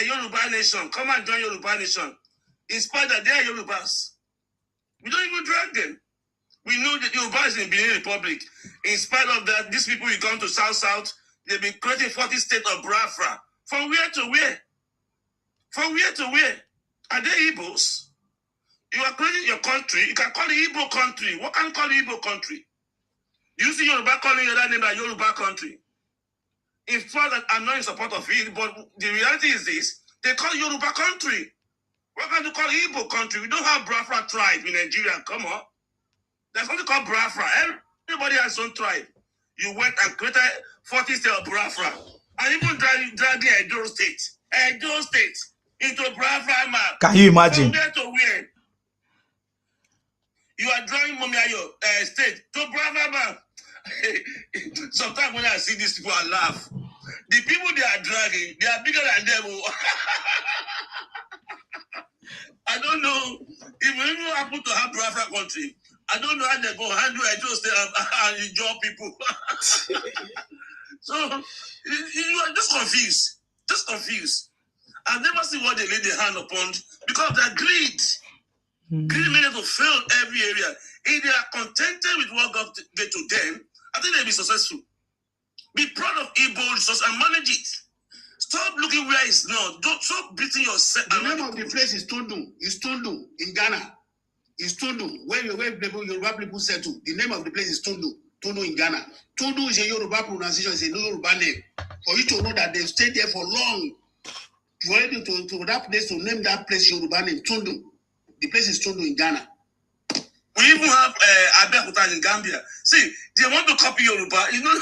Yoruba nation, come and join Yoruba nation. In spite that they are Yorubas. We don't even drag them. We know that Yoruba is in Benin Republic. In spite of that, these people will come to South, they've been creating 40 states of Biafra. From where to where? From where to where? Are they Igbos? You are creating your country, you can call it Igbo country. What can you call it Igbo country? You see Yoruba calling other name like Yoruba country. In fact, I'm not in support of it, but the reality is this, they call it Yoruba country. What can you call Igbo country? We don't have Biafra tribe in Nigeria, come on. There's something called Biafra. Everybody has his own tribe. You went and created 40 states of Biafra. And even drag the Edo State into Biafra map. Can you imagine? From where to where? You are drawing Momiayo state to Biafra map. Sometimes when I see these people, I laugh. The people they are dragging, they are bigger than them. I don't know if we even happen to have Biafra country. I don't know how they're going to handle it. And enjoy people. So you are just confused. I've never seen what they lay their hand upon because of their greed. Greed made them to fail every area. If they are contented with what God did to them, I think they'll be successful. Be proud of Igbo resource and manage it. Stop looking where it's not. Don't stop beating yourself. The name of the place is Tundu. It's Tundu in Ghana. is Tundu. Where Yoruba people settle, the name of the place is Tundu. Tundu in Ghana. Tundu is a Yoruba pronunciation, it's a Yoruba name. For you to know that they've stayed there for long. For you to that place, to name that place Yoruba name, Tundu. The place is Tundu in Ghana. We even have Abeokuta in Gambia. See, they want to copy Yoruba. You know,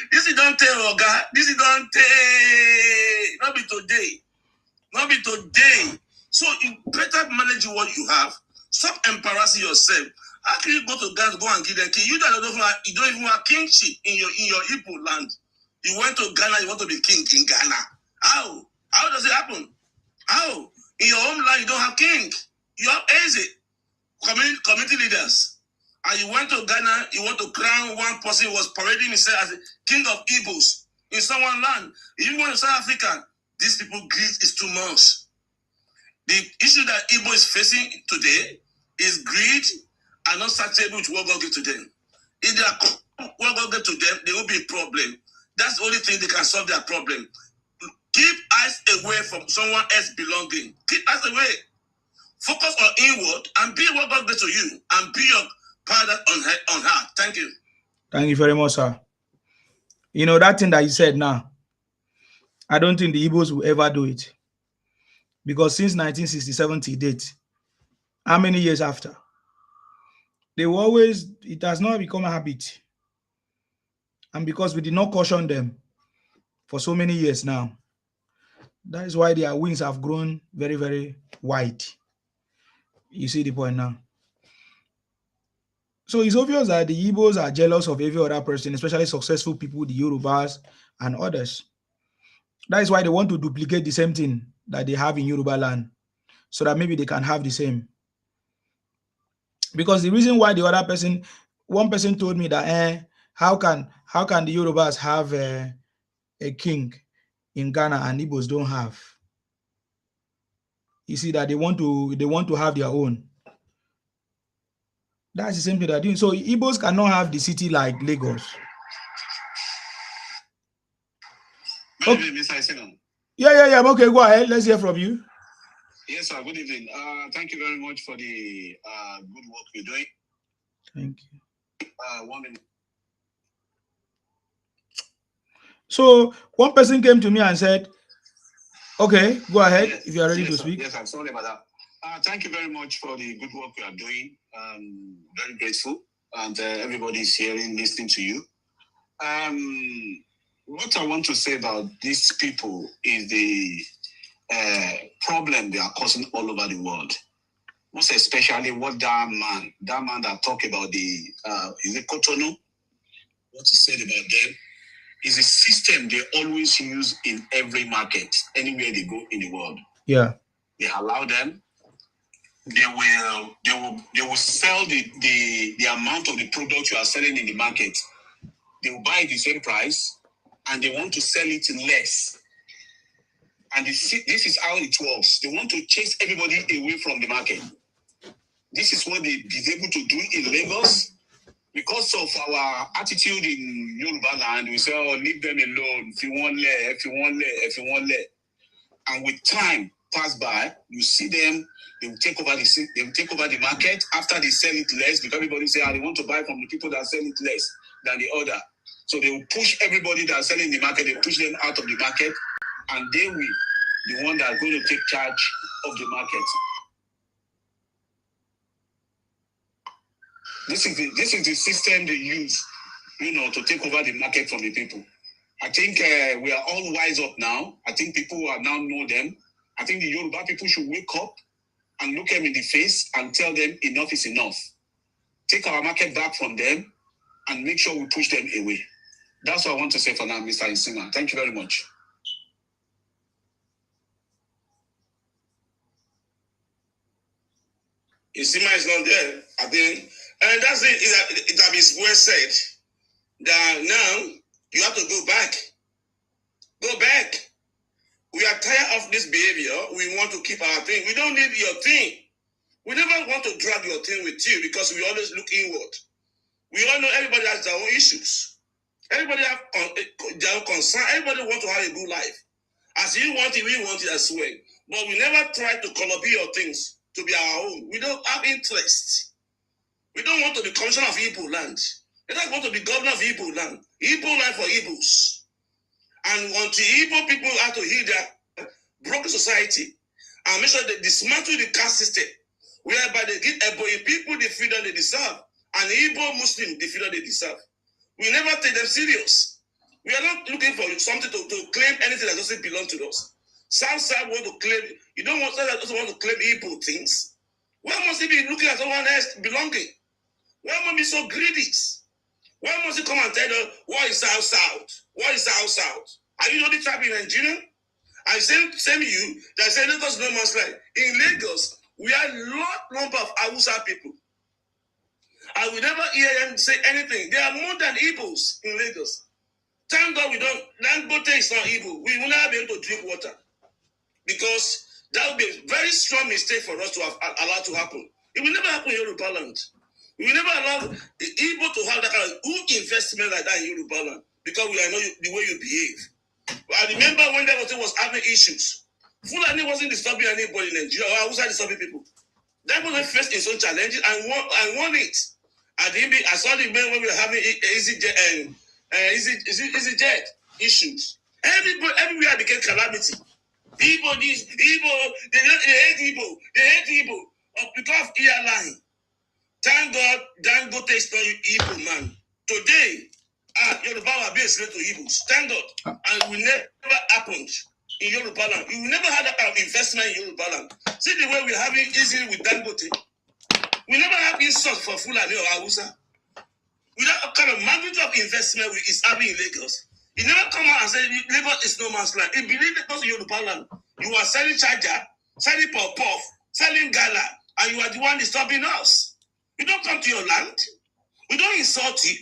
this is don't tell Oga. This is don't tell. Not be today. Not be today. So you better manage what you have. Stop embarrassing yourself. How can you go to Ghana to go and give them king? You don't even have kingship in your Igbo land. You went to Ghana, you want to be king in Ghana. How? How does it happen? How? In your home land, you don't have king. You have Eze. Community leaders, and you went to Ghana, you want to crown one person who was parading himself as the king of Igbos in someone's land. If you went to South Africa, these people greed is too much. The issue that Igbo is facing today is greed and not satisfiable with what God gave to them. If they are what God gave to them, there will be a problem. That's the only thing they can solve their problem. Keep eyes away from someone else belonging. Keep eyes away. Focus on inward and be what God gave to you and be your father on her. Thank you. Thank you very much, sir. You know, that thing that you said now, I don't think the Igbos will ever do it. Because since 1967 to date, how many years after? They will always, it has not become a habit. And because we did not caution them for so many years now, that is why their wings have grown very, very wide. You see the point now. So it's obvious that the Igbos are jealous of every other person, especially successful people, the Yorubas and others. That is why they want to duplicate the same thing that they have in Yoruba land, so that maybe they can have the same. Because the reason why the other person, one person told me that how can the Yorubas have a king in Ghana and Igbos don't have? You see that they want to have their own. That's the same thing they're doing. So Igbos cannot have the city like Lagos. Good evening, Mr. Isenam. Yeah. Okay, go ahead. Let's hear from you. Yes, sir. Good evening. Thank you very much for the good work you're doing. Thank you. 1 minute. So one person came to me and said, okay, go ahead if you are ready to speak. Yes, I'm sorry about that. Thank you very much for the good work you are doing. Very grateful. And everybody's hearing, listening to you. What I want to say about these people is the problem they are causing all over the world. Most especially what that man that talked about the, is it Cotonou? What he said about them is a system they always use in every market, anywhere they go in the world. Yeah. They allow them. They will sell the amount of the product you are selling in the market. They will buy the same price, and they want to sell it less. And this is how it works. They want to chase everybody away from the market. This is what they've been able to do in Lagos. Because of our attitude in Yoruba land, we say, oh, leave them alone. If you want let. And with time pass by, you see them, they will take over the market after they sell it less, because everybody say, they want to buy from the people that sell it less than the other. So they will push everybody that is selling the market, they push them out of the market, and they will be the one that are going to take charge of the market. This is the system they use, to take over the market from the people. I think we are all wise up now. I think people are now know them. I think the Yoruba people should wake up and look them in the face and tell them enough is enough. Take our market back from them and make sure we push them away. That's what I want to say for now, Mr. Isima. Thank you very much. Isima is not there, I think. And that's it. It has been well said that now you have to go back. Go back. We are tired of this behavior. We want to keep our thing. We don't need your thing. We never want to drag your thing with you because we always look inward. We all know everybody has their own issues. Everybody have their own concern. Everybody wants to have a good life. As you want it, we want it as well. But we never try to copy your things to be our own. We don't have interest. We don't want to be commissioner of Igbo land. We don't want to be governor of Igbo land. Igbo land for Igbos. And until Igbo people have to heal their broken society and make sure they dismantle the caste system, whereby they give Ebonyi people the freedom they deserve and Igbo Muslim the freedom they deserve. We never take them serious. We are not looking for something to claim anything that doesn't belong to us. South want to claim, you don't want that doesn't want to claim Igbo things. Why must he be looking at someone else belonging? Why must he be so greedy? Why must he come and tell us what is South? What is South? Are you not the tribe in Nigeria? I same you that say Lagos no man's land. In Lagos, we are a lot number of Hausa people. I will never hear them say anything. There are more than Igbos in Lagos. Thank God we don't. Dangote is not Igbo. We will never be able to drink water because that would be a very strong mistake for us to have allowed to happen. It will never happen in Yoruba land. We will never allow the Igbo to have that kind of good investment like that in Yoruba land because we know the way you behave. I remember when Dangote was having issues. Fulani wasn't disturbing anybody in Nigeria. I was disturbing people. Dangote faced his own challenges and won it. I saw the man when we were having EasyJet issues. Everywhere became calamity. Igbo, they hate Igbo. Because of airline. Thank God, Dangote is not Igbo man. Today, Yoruba will be a slave to Igbos. Thank God. And it will never happen in Yoruba land. You will never have that kind of investment in Yoruba land. See the way we're having easily with Dangote. We never have insult for Fulani or Hausa. Without kind of magnitude of investment is having in Lagos. You never come out and say Lagos is no man's land. If you believe Lagos is Yoruba land, you are selling charger, selling pop-off, selling gala, and you are the one disturbing us. We don't come to your land. We don't insult you.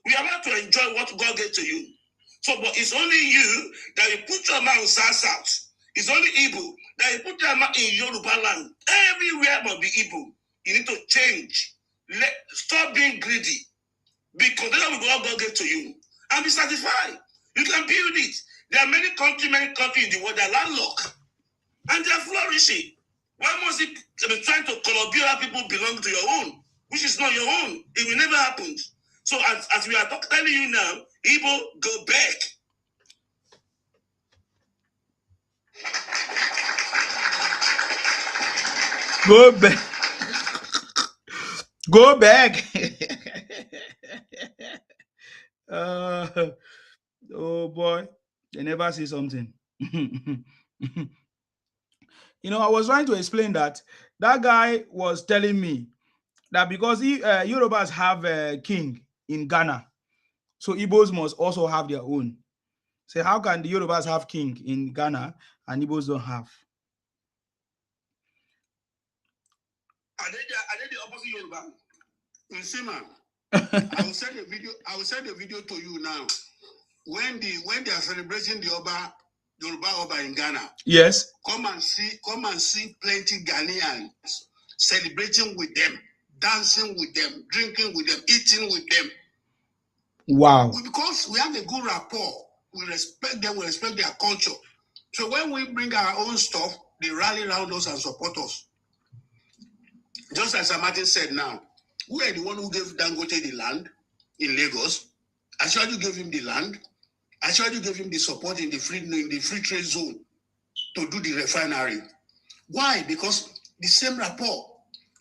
We are about to enjoy what God gave to you. So, but it's only you that you put your mouth south. It's only Igbo that you put your mouth in Yoruba land. Everywhere must be Igbo. You need to change. Stop being greedy. Be content with what God gave to you. And be satisfied. You can build it. There are many countries in the world that are landlocked. And they are flourishing. Why must it be trying to Colombia people belong to your own? Which is not your own. It will never happen. So as we are telling you now, Igbo, go back. Go back. Go back. Oh boy, they never say something. I was trying to explain that guy was telling me that because Yorubas have a king in Ghana, so Igbos must also have their own. So how can the Yorubas have king in Ghana and Igbos don't have? Are they the opposite Yoruba? Nsima, I will send a video to you now. When they are celebrating the Yoruba Oba in Ghana. Yes. Come and see plenty Ghanaians celebrating with them, dancing with them, drinking with them, eating with them. Wow. Because we have a good rapport, we respect them, we respect their culture. So when we bring our own stuff, they rally around us and support us. Just as Martin said now, we are the one who gave Dangote the land in Lagos. Actually gave him the land. Actually gave him the support in the free trade zone to do the refinery. Why? Because the same rapport.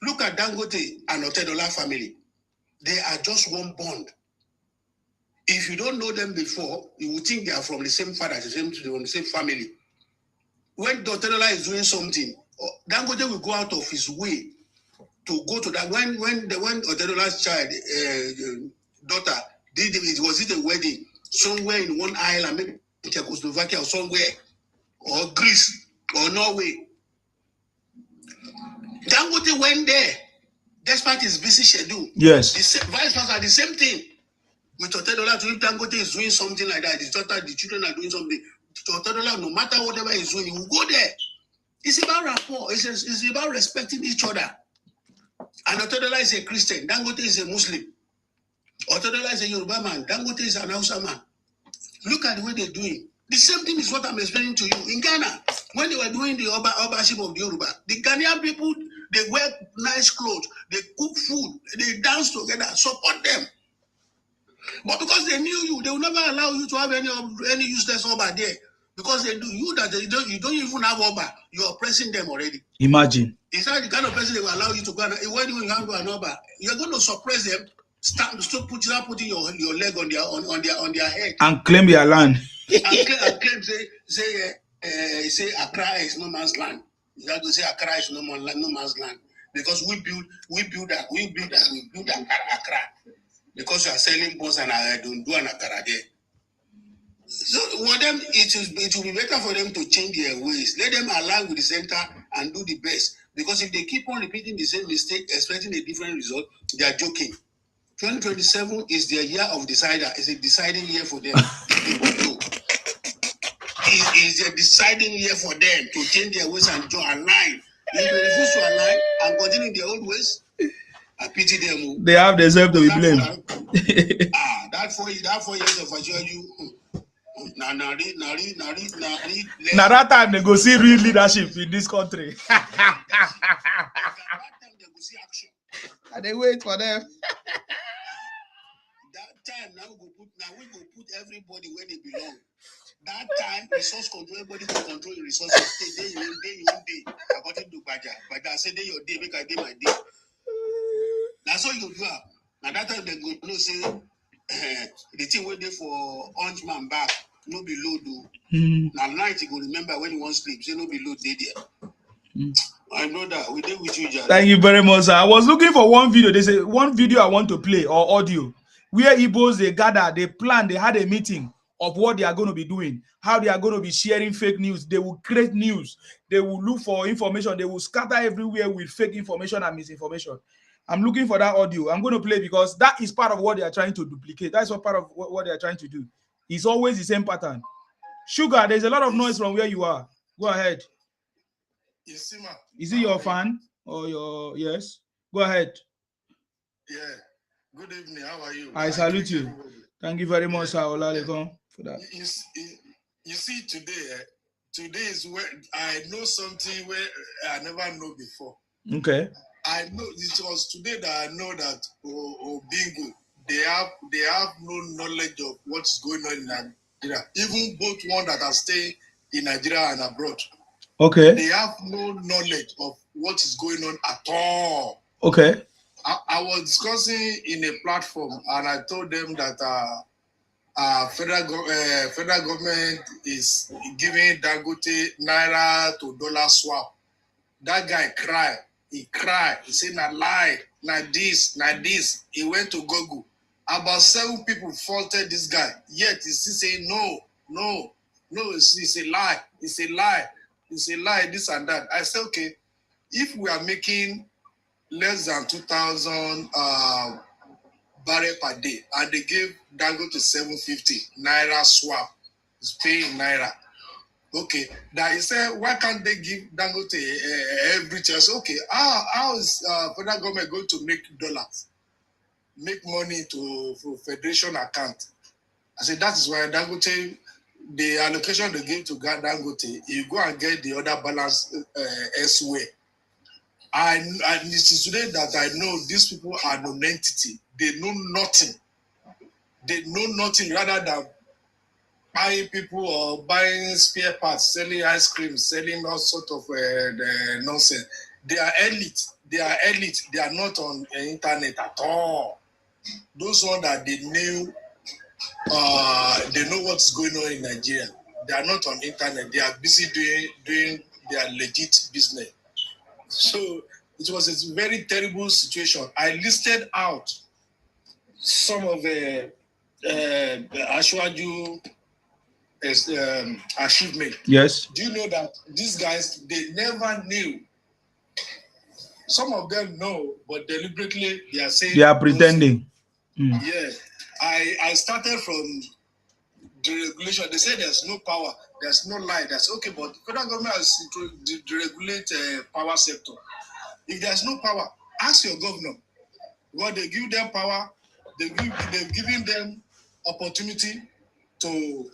Look at Dangote and Otedola family. They are just one bond. If you don't know them before, you would think they are from the same father, from the same family. When Otedola is doing something, Dangote will go out of his way to go to that. When Otedola's child, daughter, was a wedding somewhere in one island, maybe Czechoslovakia or somewhere, or Greece or Norway. Dangote went there, despite his busy schedule. Yes. Vice versa, the same thing. With Otedola, if Dangote is doing something like that, his daughter, the children are doing something, Otedola, no matter whatever he's doing, he will go there. It's about rapport. It's about respecting each other. And Otedola is a Christian. Dangote is a Muslim. Otedola is a Yoruba man. Dangote is an Hausa man. Look at the way they're doing. The same thing is what I'm explaining to you. In Ghana, when they were doing the Obaship of the Yoruba, the Ghanaian people they wear nice clothes, they cook food, they dance together, support them. But because they knew you, they will never allow you to have any useless Oba there. Because they do you that you don't even have Oba, you're oppressing them already. Imagine. It's not the kind of person they will allow you to go. When you have an Oba, you're going to suppress them. Start putting your leg on their head and claim their land. and claim say Accra is no man's land. You have to say Accra is no man's land because we build Accra because you are selling bones and I don't do an Accra there. So for them, it will be better for them to change their ways. Let them align with the center and do the best. Because if they keep on repeating the same mistake, expecting a different result, they are joking. 2027 is their year of decider. It's a deciding year for them. It is a deciding year for them to change their ways and to align. If they refuse to align and continue their old ways, I pity them. They have themselves to be blamed. That 4 years of you. Now that time they go see real leadership in this country. And they wait for them. That time now we go put everybody where they belong. That time resource control, everybody will control the resources. Day you one day. According to Baja. But I say day your day, make I day my day. That's all you do. Now that time they go say the thing waiting for orange man back. No be low do. Now night you go remember when you want sleep. Say no be low day there. I know that. We did with you, Jari. Thank you very much, sir. I was looking for one video. They say one video I want to play or audio where Igbos they gather, they plan, they had a meeting of what they are going to be doing, how they are going to be sharing fake news. They will create news. They will look for information. They will scatter everywhere with fake information and misinformation. I'm looking for that audio. I'm going to play because that is part of what they are trying to duplicate. That's what part of what they are trying to do. It's always the same pattern. Sugar, there's a lot of noise from where you are. Go ahead. Is it your fan or your yes? Go ahead. Yeah. Good evening. How are you? I salute you. Thank you very much, sir. Olalekan, for that. You see, today is where I know something where I never know before. Okay. I know it was today that I know that Bingo, they have no knowledge of what's going on in Nigeria. Even both one that are staying in Nigeria and abroad. Okay. They have no knowledge of what is going on at all. Okay. I was discussing in a platform and I told them that federal government is giving Dangote naira to dollar swap. That guy cried. He cried. He said, "Na lie, na this." He went to Google. About 7 people faulted this guy. Yet he's still saying no. It's a lie. It's a lie. It's a lie. This and that. I said, okay, if we are making less than 2,000 barrel per day, and they gave Dangote 750 naira swap, is paying naira. Okay, that he said, why can't they give Dangote everything? I said, okay, how is federal government going to make dollars, make money for federation account? I said, that is why Dangote, the allocation they give to Dangote, you go and get the other balance elsewhere. And it is today that I know these people are non-entity. They know nothing. They know nothing rather than buying people or buying spare parts, selling ice cream, selling all sort of nonsense. They are elite. They are not on the internet at all. Those ones that they know what's going on in Nigeria. They are not on the internet. They are busy doing their legit business. So it was a very terrible situation. I listed out some of the Ashwaju achievement. Yes. Do you know that these guys, they never knew? Some of them know, but deliberately they are saying they are pretending. Yeah. I started from the regulation. They say there's no power, there's no light. That's okay, but the federal government has to deregulate power sector. If there's no power, ask your governor. Well, they give them power, they've given them opportunity to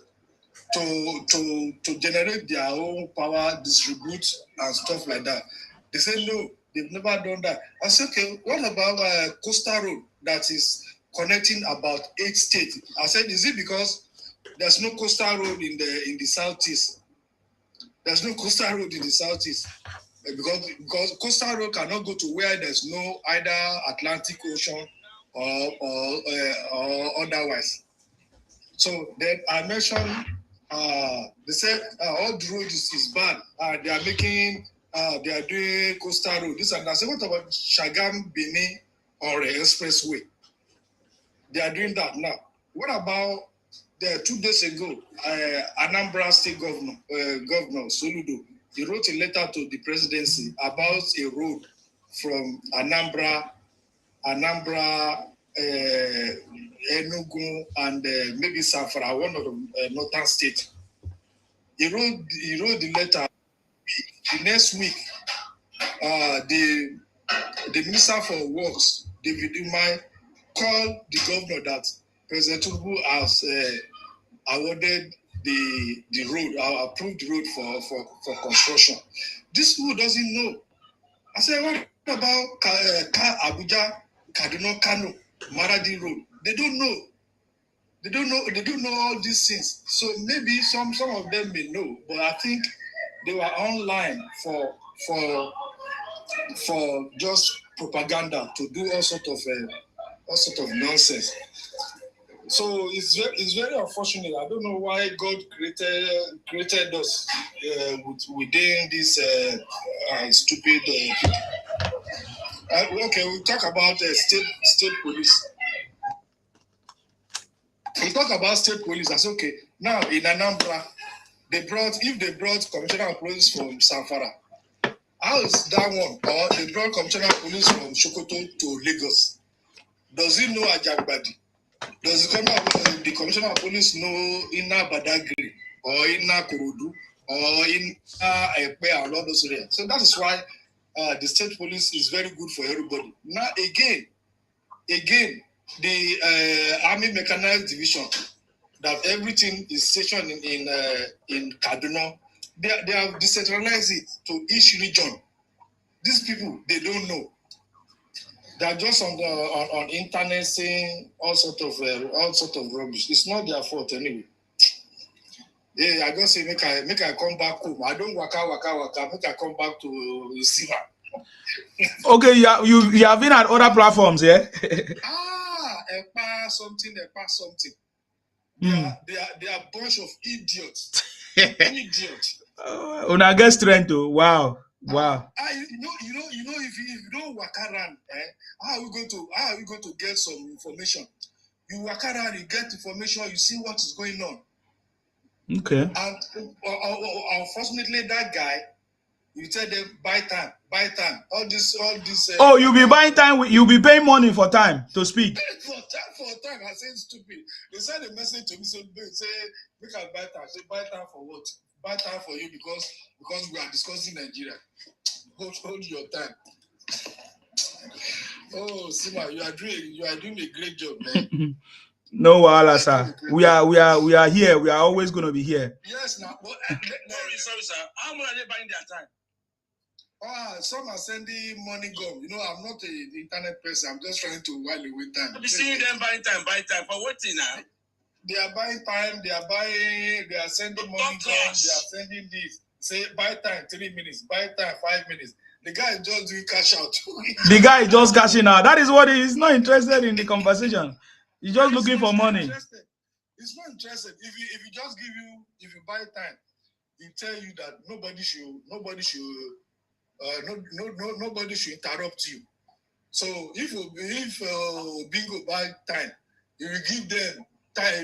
generate their own power, distribute and stuff like that. They say no, They've never done that. I said, okay, what about Coastal Road that is connecting about 8 states? I said, is it because there's no Coastal Road in the southeast? There's no Coastal Road in the southeast. Because Coastal Road cannot go to where there's no either Atlantic Ocean or otherwise. So then I mentioned, they said all the roads is bad. They are making, they are doing Coastal Road. This and that. I said, what about Shagam, Benin, or the Expressway? They are doing that now. What about 2 days ago, Anambra State Governor Soludo, he wrote a letter to the presidency about a road from Anambra, Enugu, and maybe Zamfara, one of the northern states. He wrote the letter. The next week, the Minister for Works, David Umai, called the governor that President Tinubu has awarded the road, approved the road for construction. This people doesn't know. I said, what about Abuja, Kaduna, Kano, Maradi Road? They don't know. They don't know all these things. So maybe some of them may know, but I think they were online for just propaganda to do all sort of nonsense. So it's very unfortunate. I don't know why God created us within this stupid. Okay, we'll talk about state police. We talk about state police. That's okay. Now in Anambra, if they brought commissioner of police from Zamfara, how is that one? Or they brought commissioner of police from Sokoto to Lagos. Does he know Ajagbadi? Does the commissioner of police know Inna Badagry or Inna Kurudu or Inna Epe and all those areas? So that is why the state police is very good for everybody. Now again, the Army Mechanized Division, that everything is stationed in Kaduna, they have decentralized it to each region. These people, they don't know. They are just on internet saying all sort of rubbish. It's not their fault anyway. Yeah, I just say make I come back home. I don't waka. Make I come back to Sima. Okay, you have been at other platforms, yeah? Epa something. They are a bunch of idiots. Idiots. Una get strength too. Wow. You know, if you don't walk around, how are you going to get some information? You walk around, you get information, you see what is going on. Okay. And unfortunately, that guy, you tell them buy time. All this. Oh, you'll be buying time. You'll be paying money for time to speak. For time, I say stupid. They send a message to me, say make I buy time. I say buy time for what? Buy time for you because we are discussing Nigeria. Hold your time. Oh, Sima, you are doing a great job, man. No, wahala, sir. We are here. We are always going to be here. Yes, now. Sorry, sir. How much are they buying their time? Some are sending money gum. You know, I'm not an internet person. I'm just trying to while away time. I've been seeing them buying time. For what thing now? They are buying time. They are sending money gum. They are sending this. Say buy time 3 minutes. Buy time 5 minutes. The guy is just doing cash out. The guy is just cashing out. That is what he's not interested in the conversation. He's just looking for money. He's not interested. If you buy time, he tell you that nobody should interrupt you. So if Bingo buy time, you will give them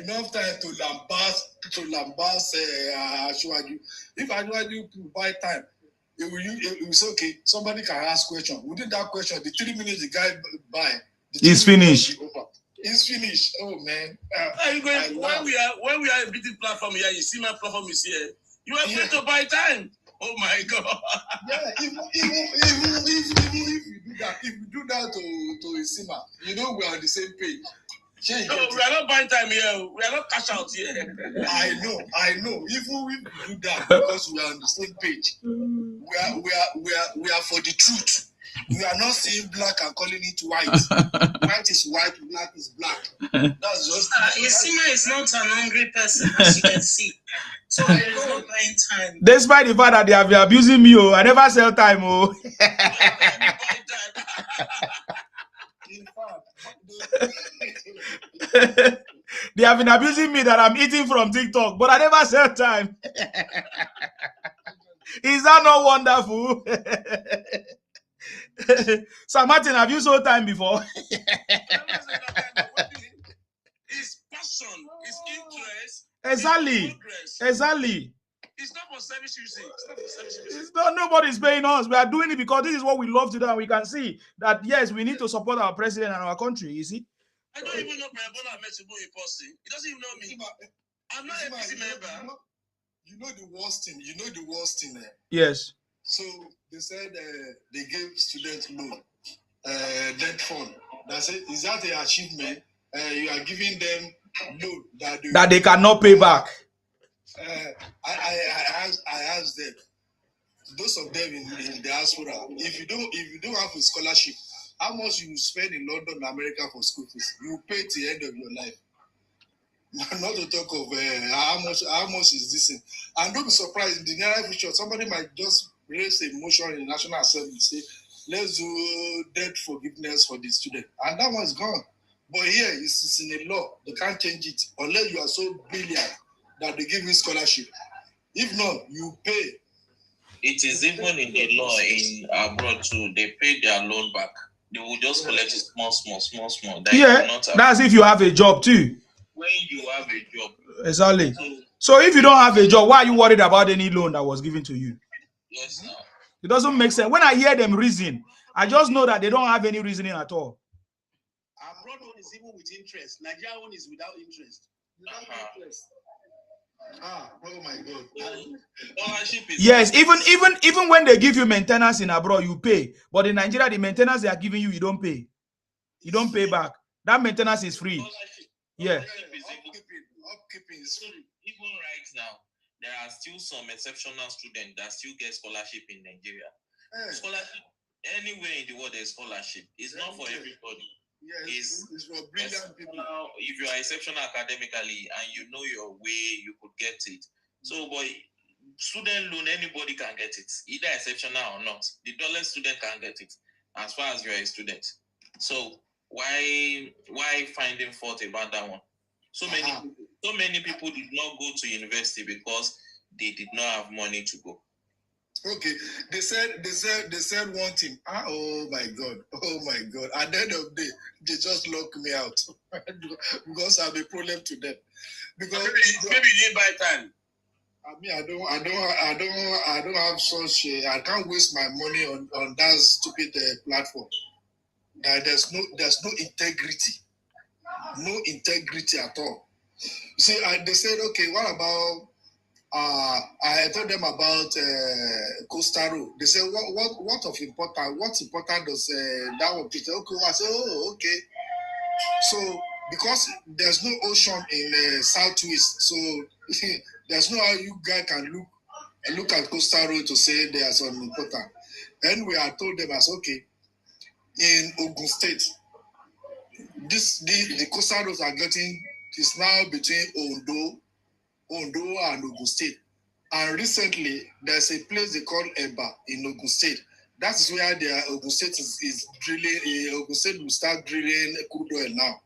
enough time to lambast Ashwaju. If Ashwaju buy time, it will say, okay, somebody can ask question. Within that question, the 3 minutes the guy buy, it's finished. It's finished. Oh man. When we are a beauty platform here, you see my platform is here. You are going to buy time. Oh my God. Yeah, even if you do that to Isima, you know we are on the same page. No, we are not buying time here. We are not cash out here. I know. Even if we do that because we are on the same page, we are for the truth. We are not seeing black and calling it white. White is white, black is black. That's just. Isima is not an hungry person, as you can see. So there is no buying time. Despite the fact that they have been abusing me, I never sell time. They have been abusing me that I'm eating from TikTok, but I never sell time. Is that not wonderful? Sir Martin, have you sold time before? His passion, his interest, Exactly. Exactly. It's not for service usage. It's not for service usage. It's not, nobody's paying us. We are doing it because this is what we love to do, and we can see that yes, we need to support our president and our country. You see? I don't even know President Tinubu in person. He doesn't even know me. I'm not a PC member. You know the worst thing. Yes. So they said they gave students loan, debt fund. That's it. Is that the achievement? You are giving them loan that they cannot pay back. I asked them, those of them in diaspora, if you don't have a scholarship, how much you spend in London, America for school fees? You pay till the end of your life. Not to talk of how much is this thing. And don't be surprised in the near future, somebody might just raise a motion in the National Assembly and say, let's do debt forgiveness for the student. And that one's gone. But here, it's in a law. They can't change it unless you are so brilliant that they give you scholarship. If not, you pay. It is even in the law in abroad too. They pay their loan back. They will just collect it small. That that's if you have a job too. When you have a job. Exactly. So if you don't have a job, why are you worried about any loan that was given to you? Yes, no. It doesn't make sense. When I hear them reason, I just know that they don't have any reasoning at all. Abroad one is even with interest. Nigeria one is without interest. Oh my God. Yes, even when they give you maintenance in abroad, you pay. But in Nigeria, the maintenance they are giving you, you don't pay. You don't pay back. That maintenance is free. Yeah. Upkeeping is free. Even right now, there are still some exceptional students that still get scholarship in Nigeria. Scholarship anywhere in the world, there's scholarship. It's not for everybody. Yes, it's for brilliant people. If you are exceptional academically and you know your way, you could get it. So, but student loan, anybody can get it, either exceptional or not. The dollar student can get it as far as you're a student. So why finding fault about that one? So many people did not go to university because they did not have money to go. Okay, they said one thing. Oh my God. At the end of the day, they just locked me out because I'm a problem to them. Because maybe you didn't buy time. I mean, I don't have such. I can't waste my money on that stupid platform. There's no integrity, at all. You see, they said, okay, what about? I told them about Costa Rica. They said, what's important does that one? Okay, I said, oh, okay. So because there's no ocean in Southwest, so there's no how you guys can look at Costa Rica to say there's some important. Anyway, I told them, I said, okay, in Ogun State, the Costa Rica are getting is now between Ondo and Ogun State. And recently, there's a place they call Eba in Ogun State. That is where Ogun State is drilling. Ogun State will start drilling crude oil now.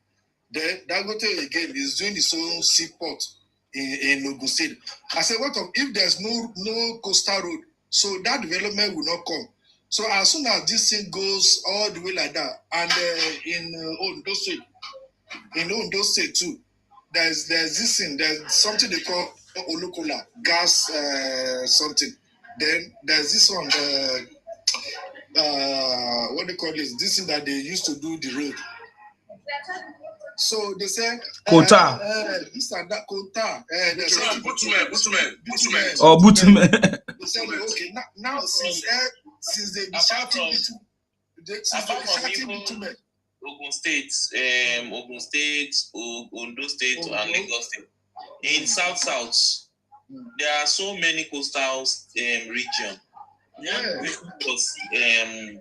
Then Dangote again is doing his own seaport in Ogun State. I said, what if there's no coastal road? So that development will not come. So as soon as this thing goes all the way like that, and in Ondo State too, there's this thing, there's something they call Olukola, gas something. Then there's this one, what they call this? This thing that they used to do the road. So they say Kota. This and that Kota. Butumen. Oh, Butumen. They said, okay, now since they be shouting Butumen. Ogun State, Ondo State, and Lagos State. In South, there are so many coastal regions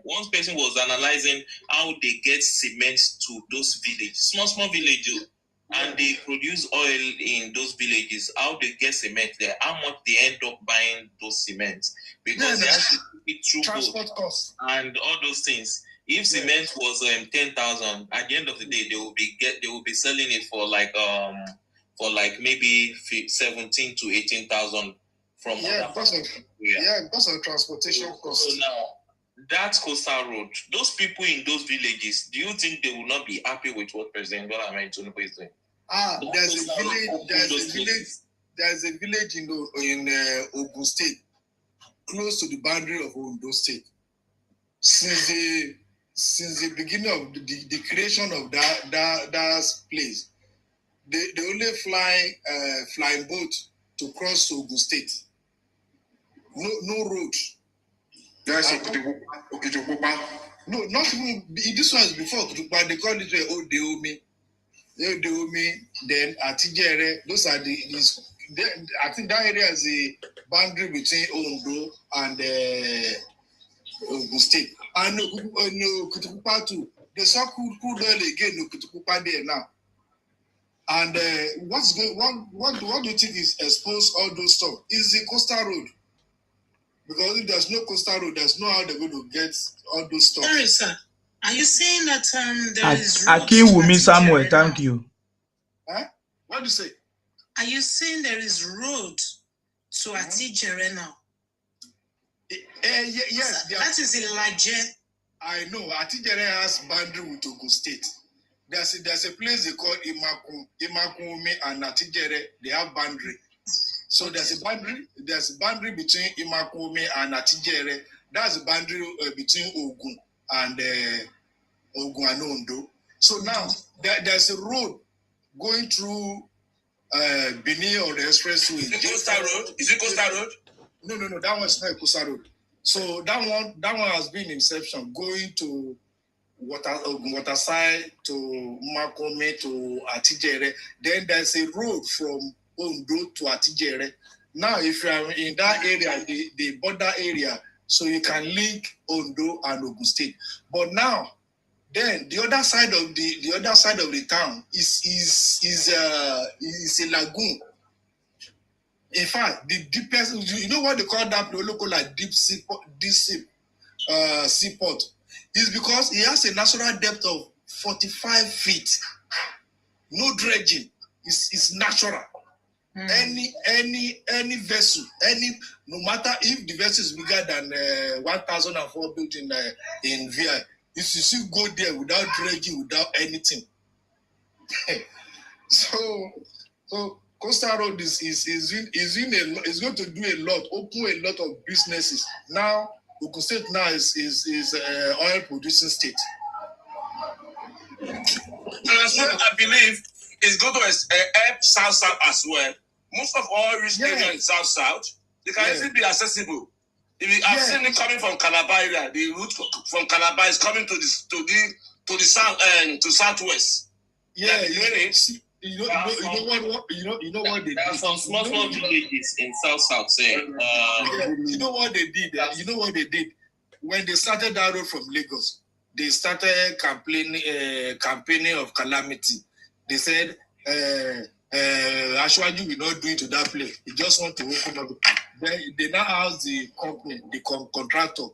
One person was analyzing how they get cement to those villages, small villages, and they produce oil in those villages. How they get cement there? How much they end up buying those cements because they have to be through transport costs and all those things. If cement was 10,000, at the end of the day, they will be selling it for like maybe 17 to 18,000 from because of transportation costs. So now that coastal road, those people in those villages, do you think they will not be happy with what President Bola Tinubu is doing? There's a village in Ogun State, close to the boundary of Ondo State. Since the beginning of the creation of that place, they only flying boat to cross Ogun State. No road. No, not even this one is before Kutupa. They call it Old Deomi. Then Atijere. Those are I think that area is the boundary between Ondo and Ogun State. And no Kutupa too. They saw crude oil again. No Kutupa there now. And what do you think is exposed all those stuff? Is the coastal road. Because if there's no coastal road, there's no how they're going to get all those stuff. Sorry, sir. Are you saying that there is Wumi Samuel, thank you. Huh? What do you say? Are you saying there is road to Atijere now? Yes. That is in Laje. I know. Atijere has boundary with Ogun State. There's a place they call Imakumi and Atijere. They have boundary. So there's a boundary between Imakumi and Atijere. That's the boundary between Ogun and Ondo. So now there's a road going through Benin or the expressway. Is it coastal road? Is it coastal road? No. That one is not a coastal road. So that one has been inception going to Waterside to Makome to Atijere. Then there's a road from Ondo to Atijere. Now, if you are in that area, the border area, so you can link Ondo and Ogun State. But now, then the other side of the town is a lagoon. In fact, the deepest, you know what they call that local like deep seaport, is because it has a natural depth of 45 feet. No dredging. It's natural. Any vessel, no matter if the vessel is bigger than 1004 built in VI, if you still go there without dredging, without anything. So Coastal Road is going to do a lot, open a lot of businesses. Now, Ogun State now is oil producing state. And as well, I believe it's going to help South as well. Most of all rich areas in South, they can easily be accessible. I've seen it coming from Calabar area. The route from Calabar is coming to the south and to southwest. You know what they did. There are some small villages in south saying. You know what they did. You know what they did when they started that road from Lagos. They started campaigning of calamity. They said, Ashwaju will not do it to that place. He just want to open up. Then they now ask the company, the contractor,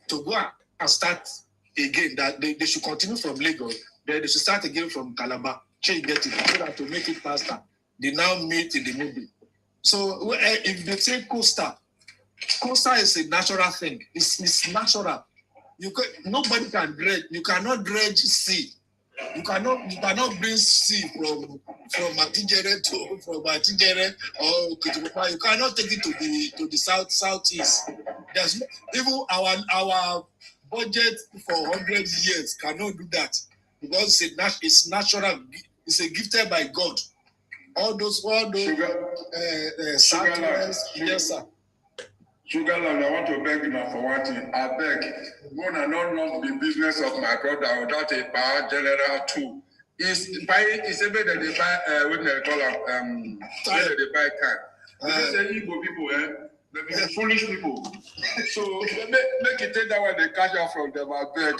to go and start again. That they should continue from Lagos. Then they should start again from Calabar. Change it so that to make it faster. They now meet in the middle. So if they say coastal is a natural thing. It's natural. Nobody can dredge. You cannot dredge sea. You cannot bring sea from Atijere or Kutupa. You cannot take it to the southeast. There's even our budget for 100 years cannot do that because it's natural. It's a gifted by God. All those southwest, yes, sir. Sugarland, I want to beg you for one thing. I beg, go and not love the business of my brother without a power general too. It's able that they buy what they call whether they buy car. Because say Igbo people, They're foolish people. So make it take that one they catch out from them, I beg.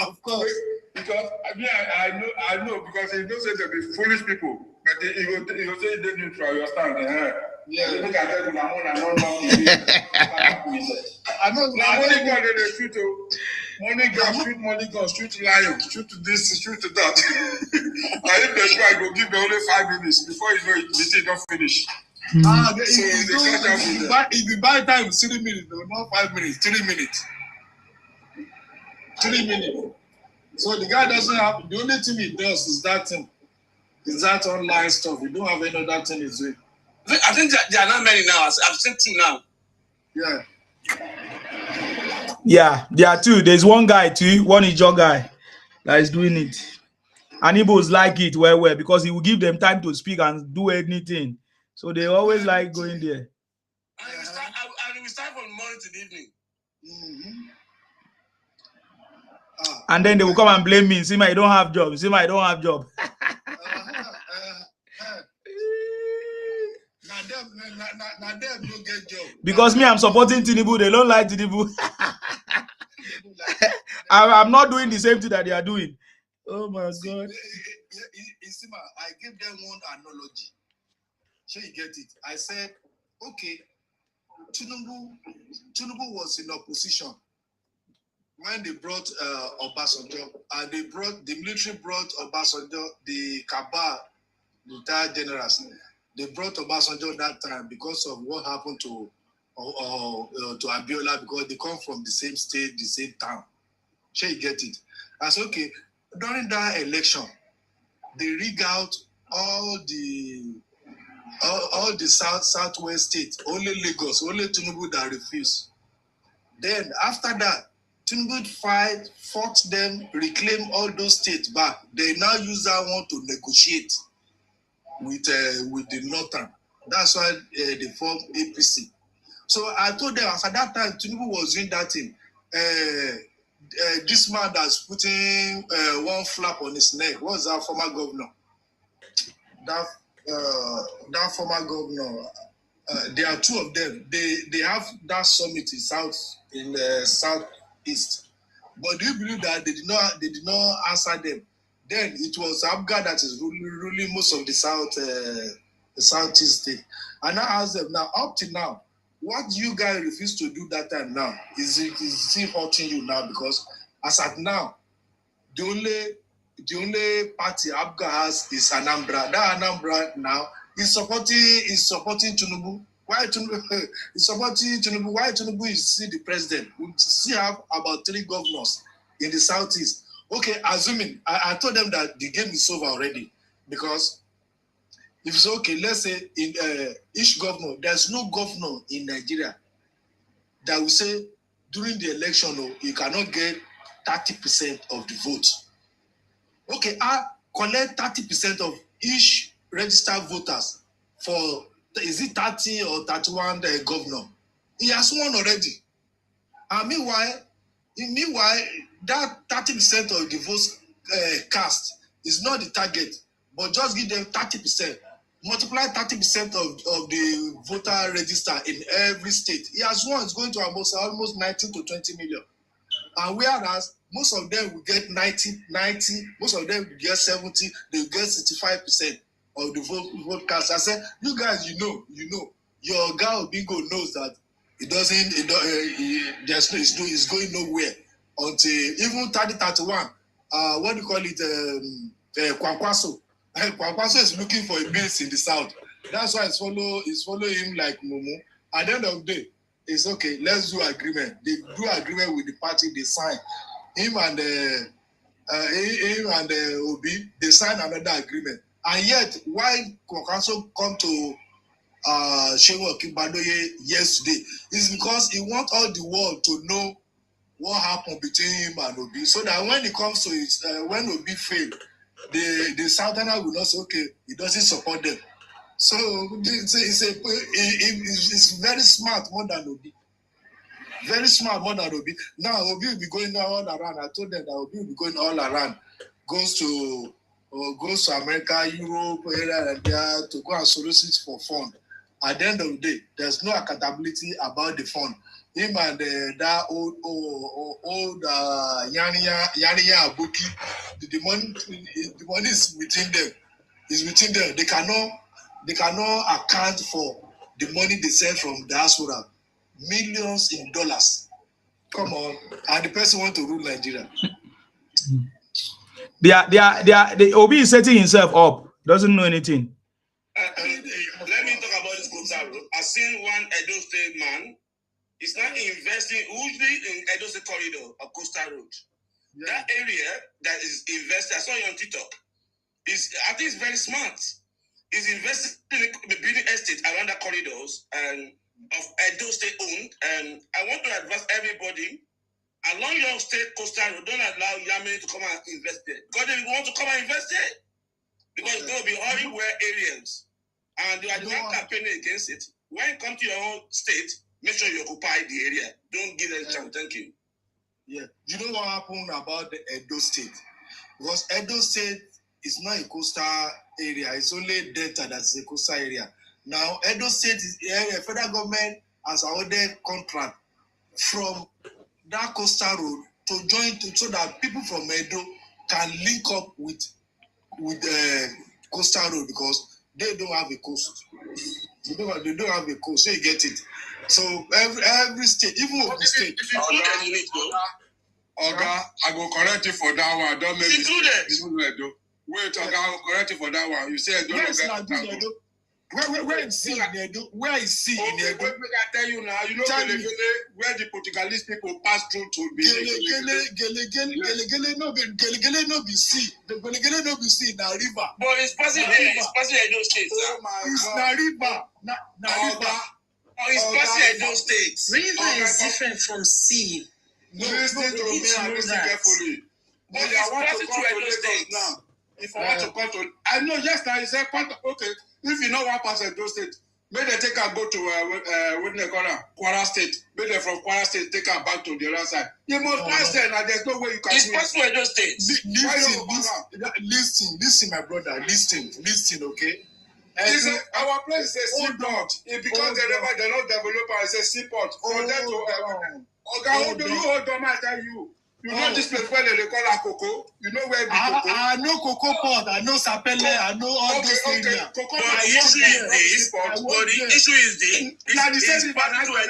Of course. Because I know because he knows that they be foolish people. But he will say they neutral, you understand? Yeah. Look at them, I know money gun they shoot money gun, shoot lion, shoot this, shoot that. And if they try, go give them only 5 minutes before you know it, the thing don't finish. If you buy time 3 minutes, not 5 minutes, 3 minutes. 3 minutes. So the guy doesn't have, the only thing he does is that thing. Is that online stuff. We don't have any other thing he's doing. I think there are not many now. I've seen 2 now. Yeah. Yeah, there are 2. There's one guy too, one is your guy that is doing it. And Igbos like it well because he will give them time to speak and do anything. So they always like going there. And we start from morning to the evening. And then they will come and blame me. See, I don't have job. See, I don't have job. Now them don't get job. Because me, I'm supporting Tinubu. They don't like Tinubu. I'm not doing the same thing that they are doing. Oh my God. I give them one analogy. So you get it. I said, okay, Tinubu was in opposition when they brought Obasanjo, and the military brought Obasanjo, the cabal, the retired generals. They brought Obasanjo that time because of what happened to Abiola, because they come from the same state, the same town. So you get it. I said, okay, during that election, they rig out all the southwest states, only Lagos, only Tinubu that refused. Then after that, Tinubu fought them, reclaim all those states back. They now use that one to negotiate with the Northern. That's why they formed APC. So I told them, at that time, Tinubu was doing that thing. This man that's putting one flap on his neck, what's that former governor? That former governor, there are 2 of them. They have that summit in the southeast. But do you believe that they did not answer them? Then it was Abga that is ruling most of the southeast state. And I asked them, now up to now, what you guys refuse to do that time now is it hurting you now? Because as at now, the only party Abga has is Anambra. That Anambra now is supporting Tinubu. Why Tinubu is supporting Tinubu? Why Tinubu is still the president? We still have about 3 governors in the southeast. Okay, assuming I told them that the game is over already, because if it's okay, let's say in each governor, there's no governor in Nigeria that will say during the election, you cannot get 30% of the vote. Okay, I collect 30% of each registered voters for, is it 30 or 31 governor? He has won already. And meanwhile, that 30% of the votes cast is not the target, but just give them 30%. Multiply 30% of the voter register in every state. He has won. It's going to almost 19 to 20 million. And whereas most of them will get 90, most of them will get 70, they will get 65% of the vote cast. I said, you guys, you know, your guy Bingo knows that it's going nowhere until even 30-31. What do you call it? Kwankwaso. Kwankwaso is looking for a base in the south. That's why it's follow him like Momo. At the end of the day, it's okay. Let's do agreement. They do agreement with the party. They sign. Him and Obi. They sign another agreement. And yet, why Kwankwaso come to Shehu Okinbadoye yesterday is because he wants all the world to know what happened between him and Obi, so that when it comes to it, when Obi failed, the Southerner will not say, okay, he doesn't support them. So it's very smart more than Obi. Very smart more than Obi. Now Obi will be going all around. I told them that Obi will be going all around. Goes to America, Europe, here and there to go and solicit for fund. at the end of the day, there's no accountability about the fund. Him and that old Yaniya Abuki, the money is within them. It's within them. They cannot account for the money they send from diaspora, millions in dollars. Come on, and the person want to rule Nigeria. The Obi is setting himself up. Doesn't know anything. Let me talk about this Kota Road. I've seen one Edo State man. He's not investing usually in Edo State corridor or Coastal Road. Yeah. That area that is invested, I saw you on TikTok. I think it's very smart. He's invested in the building estate around the corridors and of Edo State owned. And I want to advise everybody along your state coastal road, don't allow Yamini to come and invest there. Because they want to come and invest there. Because it's going to be everywhere areas. And they are the one campaigning against it. When you come to your own state, make sure you occupy the area. Don't give them a chance. Thank you. Yeah. You know what happened about the Edo State? Because Edo State is not a coastal area. It's only Delta that's a coastal area. Now, Edo State is the federal government has awarded contract from that coastal road to join so that people from Edo can link up with the coastal road because they don't have a coast. They don't have a coast, so you get it. So every state, even of the state. Oga, I go correct you for that one. Don't make included. Wait, Oga, I will correct you for that one. You said don't get Edo. Where is he in Edo? Where is he in Edo? Wait, I tell you now. You know where the Portuguese people pass through to be. Gele no be sea. The Gele no be sea na river. But it's passing there. It's passing Edo State. Oh my It's na river. Na river. Oh, it's passing Edo State. River is different from sea. Listen to me and listen carefully. But it's passing to Edo State now. If I want to come to, I know yes, now it's a part of, okay. If you know one person in those states, maybe they take a go to what they call Kwara State. Maybe from Kwara State take her back to the other side. You must pass there, and there's no way you can. It's possible in those states. Listen, my brother. Listen, okay. Listen, our place is a seaport. Because they're not developed as a seaport. For them to okay, hold on, I tell you. You know this place where they call a cocoa? You know where the cocoa? I know Cocoa Port, I know Sapele, I know all those areas. But the issue is this, it's part of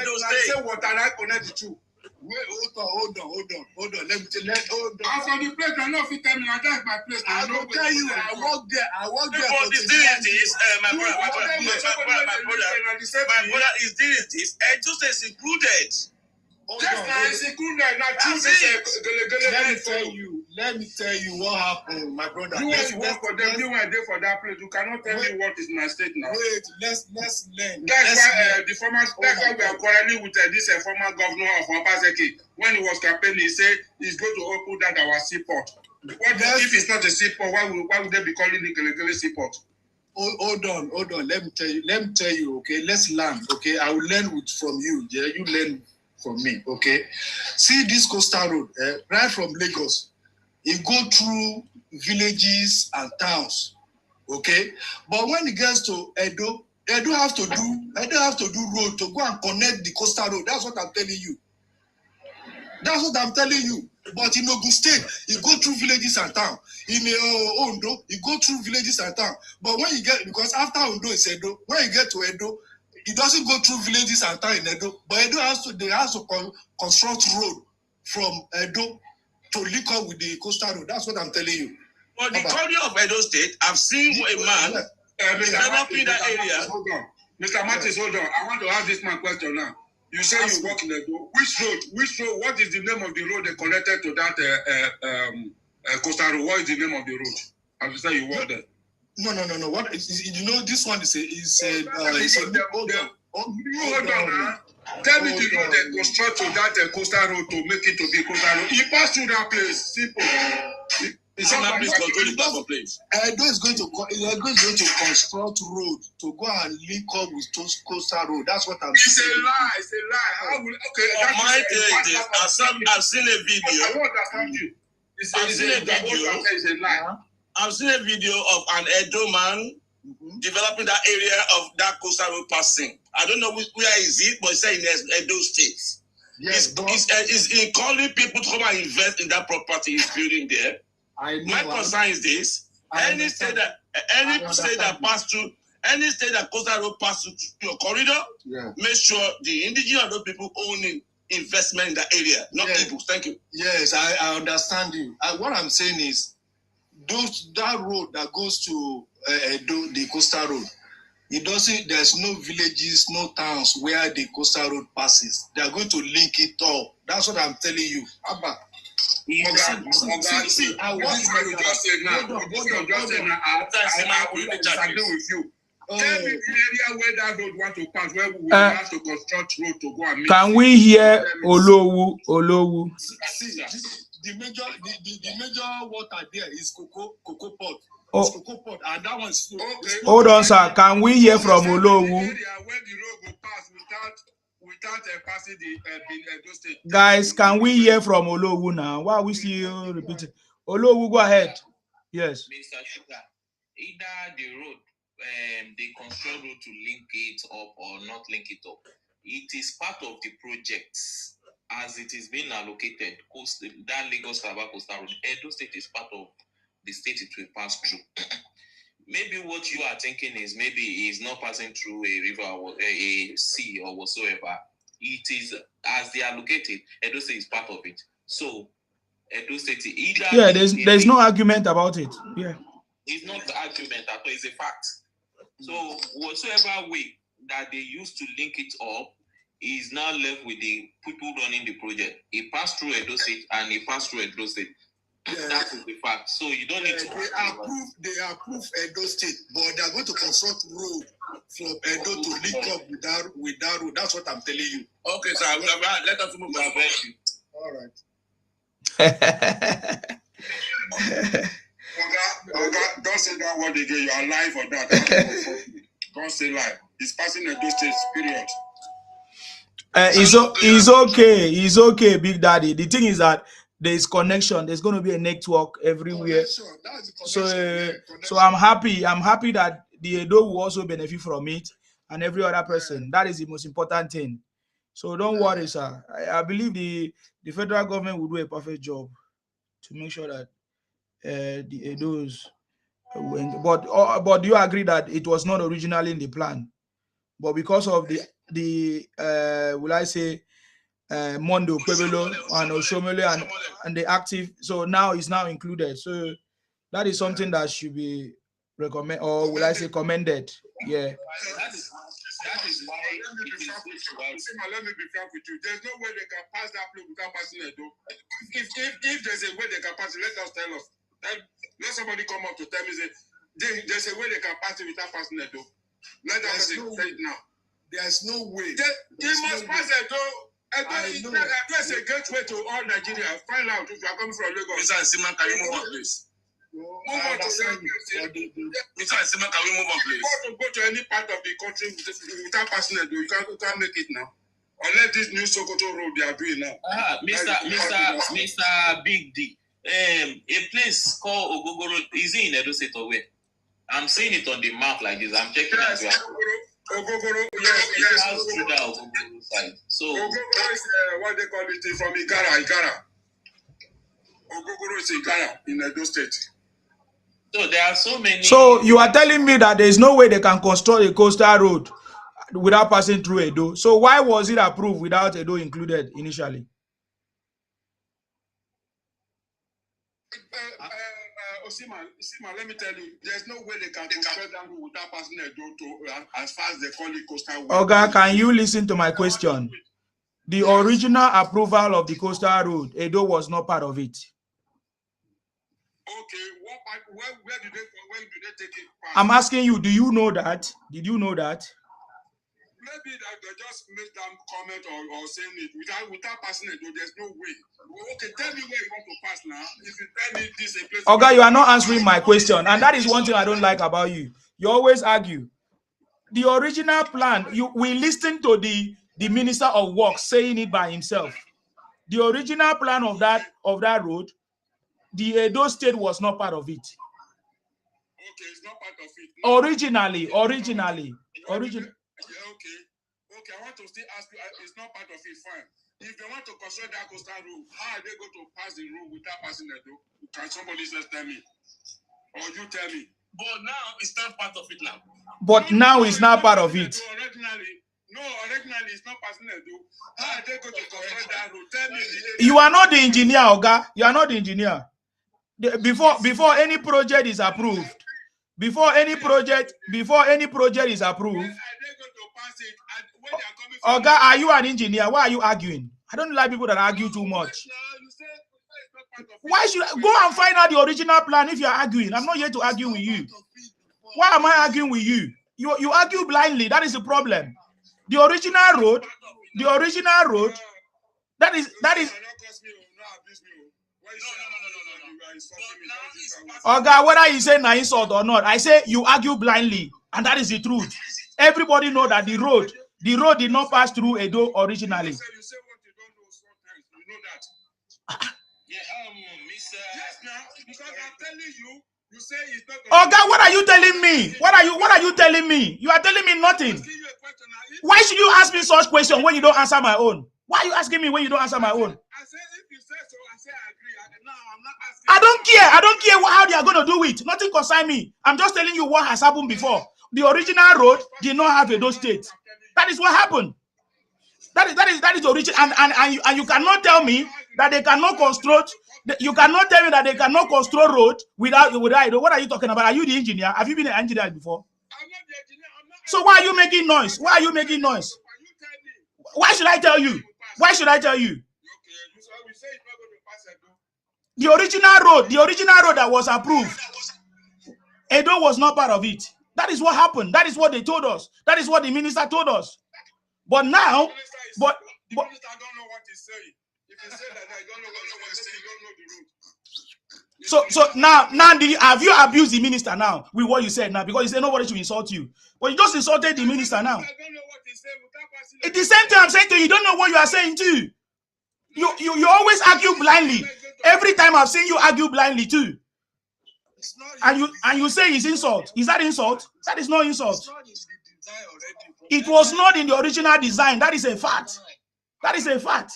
those states. What I connect the two. Wait, hold on. Let me tell you. I'm from the place, I know if you tell me, that's my place. I will tell you, I work there. But the thing is, my brother is this, and just as included. Let me tell you what happened, my brother. You want to work for them, you were there for that place. You cannot tell me what is my state now. Wait, let's learn. That's why we are quarreling with this former governor of Obaseki. When he was campaigning, he said he's going to open that our seaport. If it's not a seaport, why would they be calling it Gelegele seaport? Hold on. Let me tell you, okay? Let's learn, okay? I will learn from you. Yeah, you learn from me, okay? See this coastal road, right from Lagos. It go through villages and towns, okay? But when it gets to Edo have to do road to go and connect the coastal road. That's what I'm telling you. But in Ogun State, you go through villages and town. In Ondo, you go through villages and town. But when you get, because after Ondo is Edo, when you get to Edo, it doesn't go through villages and town in Edo. But Edo has to construct road from Edo to link up with the coastal road. That's what I'm telling you. But the corridor of Edo State, I've seen a man developing that area. Hold on. Mr. Martins, hold on. I want to ask this man question now. You say you work in Edo. Which road? What is the name of the road they connected to that coastal road? What is the name of the road? As you say you work there. No. What is, you know, this one is a hold on. Tell me the road they construct to that coastal road to make it to be coastal road. You pass through that place. Simple. It's not place controlling that place. Edo is going to construct road to go and link up with those coastal road. That's what I'm saying. It's a lie. Okay. I've seen a video. I won't understand you. I've seen a video of an Edo man developing that area of that coastal road passing. I don't know where is it, but it's in Edo State. Yes, it's in calling people to come and invest in that property he's building there. My concern is this: any state that pass through, any state that coastal road pass through your corridor, make sure the indigenous people owning investment in that area, not people. Thank you. Yes, I understand you. What I'm saying is, that road that goes to the coastal road, it doesn't. There's no villages, no towns where the coastal road passes. They are going to link it up. That's what I'm telling you, Abba. I disagree with you. Tell me the area where that road want to pass, where we have to construct road to go and meet. Can we hear Olowu? See, the major water there is cocoa pot. Oh. Cocoa pot, and that one's okay. Hold on, sir. Can we hear from Olowu? Where the road will pass without passing the state. Guys, can we hear from Olowu now? Why we see you repeating? Olowu, go ahead. Yes. Mr. Sugar, either the road, the construction road to link it up or not link it up, it is part of the project as it is being allocated. That Lagos Calabar Coastal Road, Edo State is part of the state it will pass through. Maybe what you are thinking is maybe it's not passing through a river or a sea or whatsoever. It is as they are located. Edo State is part of it. So Edo State either. Yeah, there's no argument about it. Yeah. It's not the argument at all. It's a fact. So whatsoever way that they used to link it up is now left with the people running the project. It passed through Edo State and it passed through Edo State. Yeah. That is the fact. So you don't need to. They approve Edo State, but they are going to construct road from Edo to link up with that road. That's what I'm telling you. Okay, so let us move on. All right. Don't say that word again. You are lying for that. Don't say lie. It's passing Edo State, period. It's okay. It's okay, Big Daddy. The thing is that there's connection. There's going to be a network everywhere. So I'm happy. I'm happy that the Edo will also benefit from it, and every other person. That is the most important thing. So don't worry, sir. I believe the federal government will do a perfect job to make sure that the Edos. But do you agree that it was not originally in the plan, but because of the will I say Mondo, Pueblo, and Oshomole and the active, so now it's now included. So that is something that should be recommended, or will I say commended? Yeah. That is why let me be frank with you. There's no way they can pass that place without passing Edo. If there's a way they can pass it, let us tell us. Let somebody come up to tell me there's a way they can pass it without passing Edo. Let us say it now. There's no way. They must pass Edo. Edo is a gateway to all Nigeria. Find out if you are coming from Lagos. Mr. Siman, can you move on, please? Move on to Mr. Siman, can we move on, please? Go to any part of the country without passing Edo. You can't make it now. Unless this new Sokoto road they are doing now. Mr. Big D. A place called Ogogoro is it in Edo State or where? I'm seeing it on the map like this. I'm checking out. Ogogoro, yes. Through that Ogogoro side. So Ogogoro is what they call it from Igara. Ogogoro is Igara in Edo State. So there are so many. So you are telling me that there is no way they can construct a coastal road without passing through Edo. So why was it approved without Edo included initially? Osima, let me tell you, there's no way they can construct that road without passing Edo to as far as they call it coastal road. Okay, can you listen to my question? The original approval of the coastal road, Edo was not part of it. Okay, where do they take it? I'm asking you, do you know that? Did you know that? Maybe that they just make them comment or saying it without passing it. There's no way. Okay, tell me where you want to pass now. If you tell me this is a place. Okay, you are not answering my question, and that is one thing I don't like about you. You always argue. The original plan, we listened to the Minister of Works saying it by himself. The original plan of that road, the Edo State was not part of it. Okay, it's not part of it. No. Originally. Yeah, okay. Okay, I want to still ask you, it's not part of it, fine. If they want to construct that coastal road, how are they going to pass the road without passing the road? Can somebody just tell me? Or you tell me? But now it's not part of it now. But now it's not part of it. Originally it's not passing the road. How are they going to construct that road? Tell me. You are not the engineer, Oga. You are not the engineer. Before any project is approved, before any project is approved, Oga, are you an engineer? Why are you arguing? I don't like people that argue too much. Why should I go and find out the original plan if you're arguing? I'm not here to argue with you. Why am I arguing with you? You argue blindly. That is the problem. The original road, that is. Oga, whether you say na insult or not, I say you argue blindly, and that is the truth. Everybody know that the road did not pass through Edo originally. You say what you don't know sometimes. You know that. Mr. Yes, now, because I'm telling you, you say it's not. Oga, what are you telling me? What are you telling me? You are telling me nothing. Why should you ask me such question when you don't answer my own? Why are you asking me when you don't answer my own? I said if you say so, I say I agree. Now I'm not asking. I don't care how they are going to do it. Nothing concerns me. I'm just telling you what has happened before. The original road did not have Edo State. That is what happened. That is the origin, and you cannot tell me that they cannot construct. You cannot tell me that they cannot construct road without Edo. What are you talking about? Are you the engineer? Have you been an engineer before? I'm not the engineer. So why are you making noise? Why are you making noise? Why should I tell you? Why should I tell you? The original road that was approved, Edo was not part of it. That is what happened. That is what they told us. That is what the minister told us. But now, the minister don't know what he's saying. If he say that I don't know what he's saying, you don't know the road. So now, have you abused the minister now with what you said now? Because you said nobody should insult you. But you just insulted the minister now. I don't know what he's saying without passing. At the same time, I'm saying to you, you don't know what you are saying too. You always argue blindly. Every time I've seen you argue blindly too. And you say it's insult. Is that insult? That is not insult. It was not in the original design. That is a fact. That is a fact.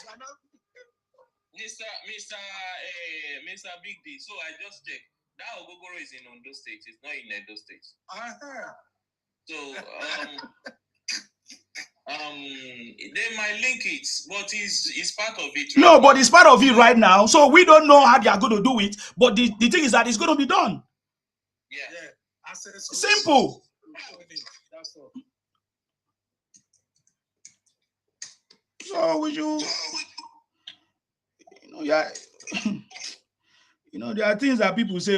Mr. Big D. So I just checked. That Ogogoro is in Ondo State. It's not in Edo State. So they might link it, but it's part of it. Right? No, but it's part of it right now. So we don't know how they are going to do it. But the thing is that it's going to be done. Yeah. Simple. That's all. So there are things that people say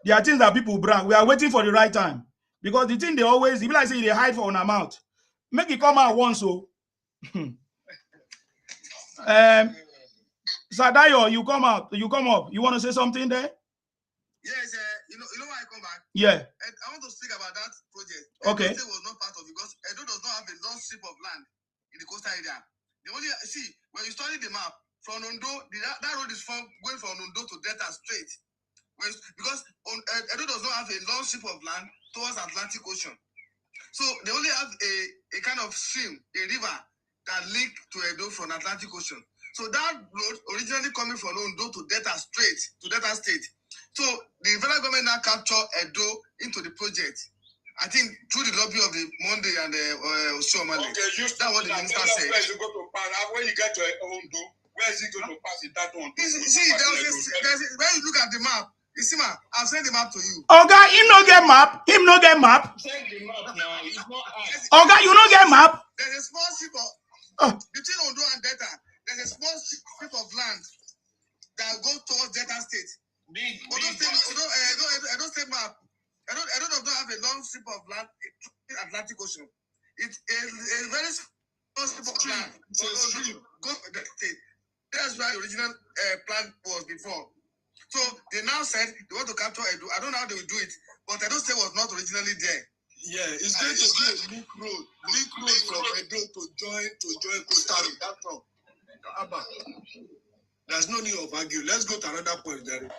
there are things that people brag. We are waiting for the right time. Because the thing they always, if I say they hide for an amount, make it come out once. So Sadayo, you come up. You want to say something there? Yes, you know why I come back? Yeah. And I want to speak about that project. Okay. Edo was not part of it because Edo does not have a long strip of land in the coastal area. The only when you study the map from Ondo, that road is going from Ondo to Delta straight. Because Edo does not have a long strip of land towards Atlantic Ocean. So they only have a kind of stream, a river that link to Edo from Atlantic Ocean. So that road originally coming from Ondo to Delta State. So the federal government now capture Edo into the project. I think through the lobby of the Monday and the Oshiomhole. Okay, that's what the minister said. When you get to Ondo, where is he going to pass it? That one. When you look at the map, you see, I'll send the map to you. Oga, him no get map. Send the map now. It's not us. Oga, you no get map. There's a small strip between Ondo and Delta. There's a small strip of land that goes towards Delta State. Edo State map. Edo does not have a long strip of land in Atlantic Ocean. It's a very small strip of land. That's why the original plan was before. So they now said they want to capture Edo. I don't know how they will do it, but Edo State was not originally there. Yeah, it's going to be a link road from Edo to join Costa Rica. That's all. Abba, there's no need of arguing. Let's go to another point, Jerry.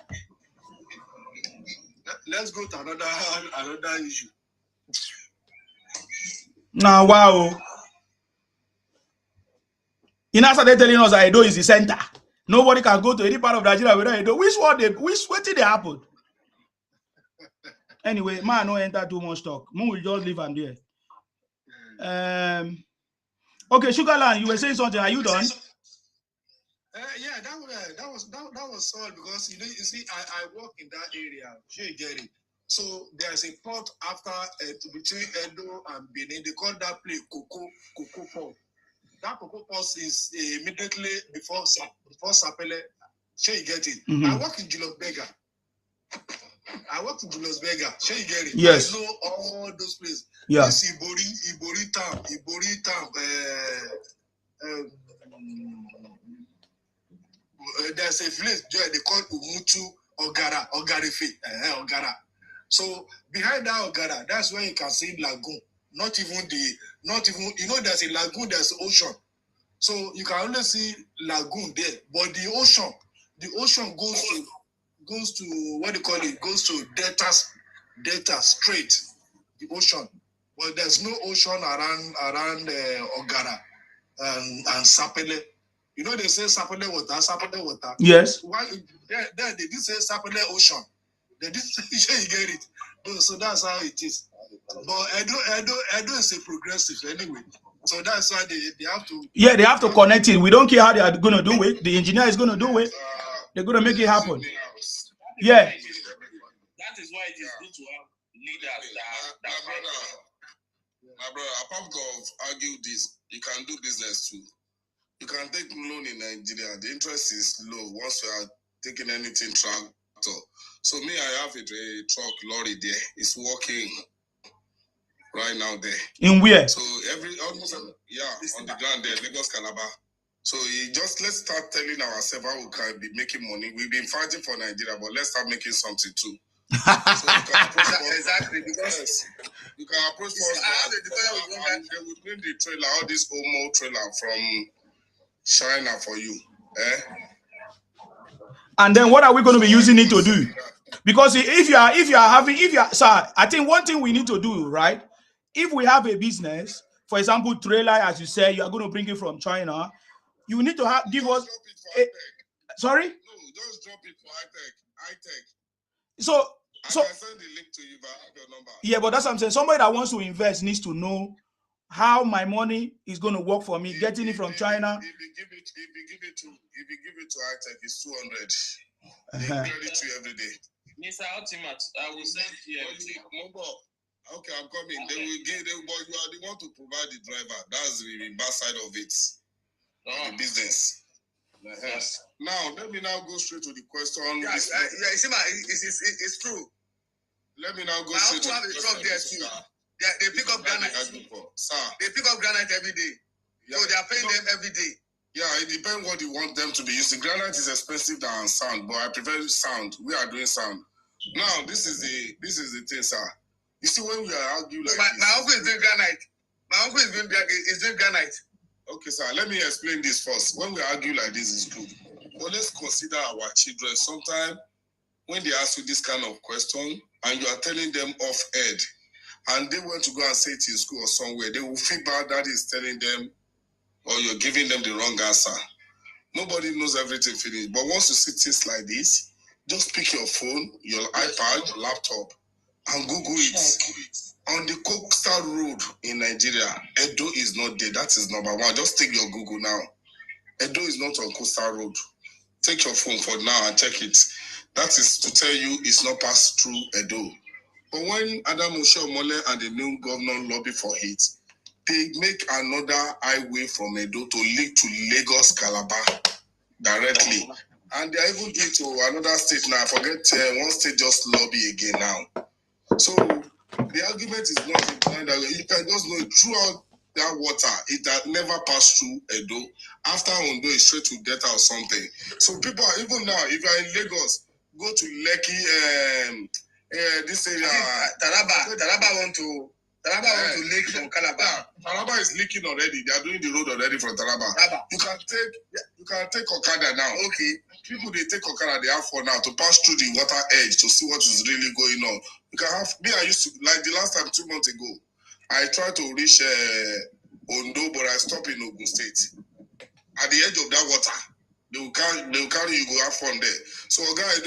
let's go to another issue. Now, wow. In answer, they're telling us that Edo is the center. Nobody can go to any part of Nigeria without Edo. What did they happen? Anyway, man, no enter too much talk. Moon will just leave him there. Okay, Sugarland, you were saying something. Are you done? Yeah, that was all because you see, I work in that area. You get it. So there's a port after between Edo and Benin. They call that place Cocoa Port. That Cocoa Port is immediately before Sapele. Sure, you get it. I work in Julius Berger. Sure, you get it. Yes. I know all those places. Yeah. This Ibori town. There's a village there they call Umutu Ogara. So behind that Ogara, that's where you can see lagoon. Not even there's a lagoon, there's ocean. So you can only see lagoon there, but the ocean goes to what do you call it? Goes to Delta Strait, the ocean. But there's no ocean around Ogara and Sapele. You know they say Sapele water. Yes. Why? They did say Sapele ocean. They did say you get it. So that's how it is. But Edo is a progressive anyway. So that's why they have to. Yeah, they have to connect it. We don't care how they are going to do it. The engineer is going to do it. They're going to make it happen. Yeah. That is why it is good to have leaders that my brother, apart of argue this, you can do business too. You can take loan in Nigeria. The interest is low once you are taking anything tractor. So me, I have a truck lorry there. It's working right now there. In where? So almost on the ground there, Lagos Calabar. So let's start telling ourselves how we can be making money. We've been fighting for Nigeria, but let's start making something too. So you can approach exactly because you can approach us. They would bring the trailer, all this Omo trailer from China for you. And then what are we going to be using it to do? Because if you are sir, I think one thing we need to do, right? If we have a business, for example, trailer, as you say, you are going to bring it from China, you need to give us sorry? No, just drop it for high-tech. So I can send the link to you, but I have your number. Yeah, but that's what I'm saying. Somebody that wants to invest needs to know how my money is going to work for me, getting it from China. If you give it to high-tech, it's 200. They credit to you every day. Mr. Ultimate, I will send you Okay, I'm coming. They will give them, but you are the one to provide the driver. That's the bad side of it. The business. Yes. Now, let me now go straight to the question. It's true. Let me now go straight to the question. Truck there too. They pick up granite. They pick up granite every day. So they are paying them every day. Yeah, it depends what you want them to be using. Granite is expensive than sound, but I prefer sound. We are doing sound. Now, this is the thing, sir. You see, when we are arguing like this, my uncle is doing granite. My uncle is doing granite. Okay, sir. Let me explain this first. When we argue like this, is good. But let's consider our children. Sometimes when they ask you this kind of question and you are telling them off-ed, and they want to go and say it in school or somewhere, they will feel bad that is telling them or you're giving them the wrong answer. Nobody knows everything finished. But once you see things like this, just pick your phone, your iPad, your laptop, and Google it. On the Coastal Road in Nigeria, Edo is not there. That is number one. Just take your Google now. Edo is not on Coastal Road. Take your phone for now and check it. That is to tell you it's not passed through Edo. But when Adam Oshiomhole and the new governor lobby for it, they make another highway from Edo to link to Lagos Calabar directly. And they are even doing to another state now. I forget one state just lobby again now. So the argument is not in that you can just know it throughout that water. It had never passed through Edo. After Ondo is straight to Delta or something. So people are, even now, if you are in Lagos, go to Lekki, this area. Taraba want to Taraba wants to leak from Calabar. Taraba is leaking already. They are doing the road already from Taraba. You can take Okada now. Okay. People they take Okada, they have for now to pass through the water edge to see what is really going on. You can have me. I used to like the last time 2 months ago. I tried to reach Ondo, but I stopped in Ogun State. At the edge of that water, they will carry you. Go have fun there. So, guy,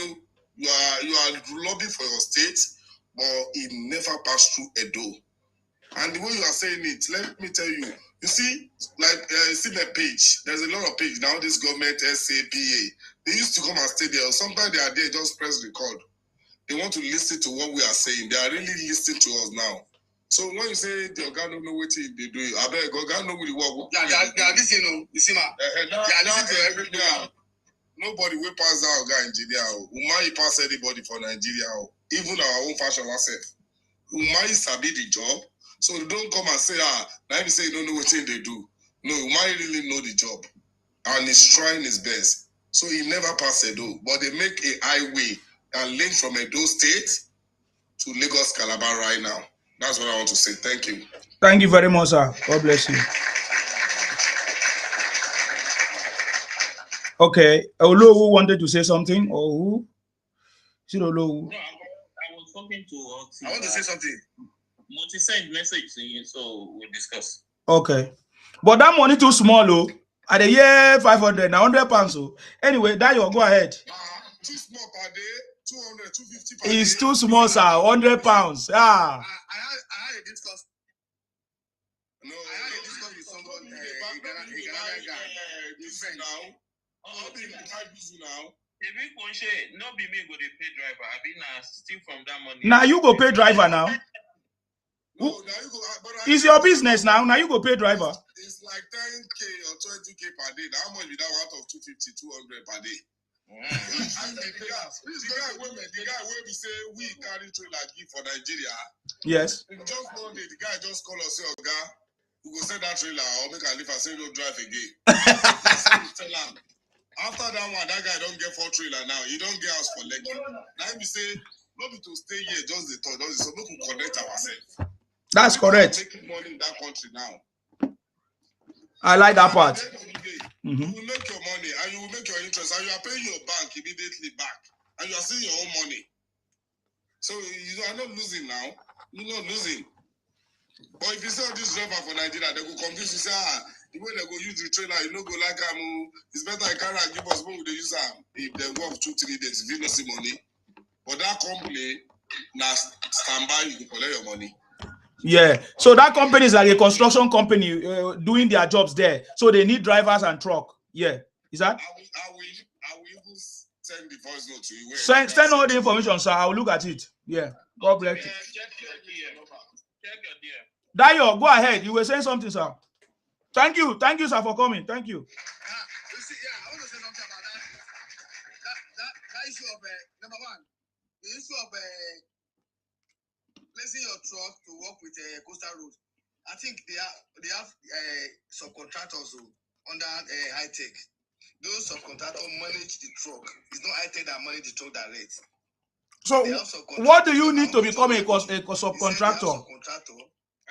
you are lobbying for your state, but it never passed through Edo. And the way you are saying it, let me tell you, you see, like, see the page. There's a lot of page now. This government, SAPA, they used to come and stay there. Sometimes they are there, just press record. They want to listen to what we are saying. They are really listening to us now. So when you say the Oga don't know what they do, I beg Oga know the work. Yeah, they are listening. You see, man. They are listening to everything. Nobody will pass that Oga engineer. Umai pass anybody for Nigeria. Even our own fashion ourselves. Umai sabi the job. So don't come and say, let me say you don't know what they do. No, Umai really know the job. And he's trying his best. So he never passed Edo. But they make a highway that links from Edo State to Lagos Calabar right now. That's what I want to say. Thank you. Thank you very much, sir. God bless you. Okay. Olu wanted to say something, or who? No, I was talking to Oti. I want to say something. Moti sent message to you, so we'll discuss. Okay. But that money too small, oh. At the year 500, now 100 pounds. Oh. Anyway, Dayo, go ahead. Too small per day, 200, 250 per It's day. too small, sir. 100 pounds. I had a discuss. No, I had a discuss with someone. Different now. If we can not be me go to pay driver, I be now steal from that money. Now you go pay driver now. No, now you go. It's your business now. Now you go pay driver. It's like 10K or 20K per day. How much is that out of 250, 200 per day? The guy where we say we carry trailer give for Nigeria. Yes. Just one day, the guy just call us say, Oga, we go send that trailer or make a leave and say don't drive again. Tell him. After that one, that guy don't get 4 trailer now. He don't get us for Lekki. Now we say, not be to stay here, just the thought, so we can connect ourselves. That's correct. Making money in that country now. I like that part. You will make your money and you will make your interest and you are paying your bank immediately back and you are seeing your own money. So you are not losing now. You're not losing. But if you sell this driver for Nigeria, they will confuse you. Say, the way they go use the trailer, you know, go like it's better I carry and give us when they use if they work 2-3 days, if you don't see money. But that company now standby, you can collect your money. Yeah. So that company is like a construction company doing their jobs there. So they need drivers and truck. Yeah. Is that? I will even send the voice note to you. Send all the information, sir. I will look at it. Yeah. God bless you. Check your DM. Check your DM. Dayo, go ahead. You were saying something, sir. Thank you. Thank you, sir, for coming. Thank you. You see, I want to say something about that issue of number one, the issue of placing your truck to work with coastal road. I think they have subcontractors under high tech. Those subcontractors manage the truck. It's not high tech that manage the truck direct. So what do you need to become a subcontractor?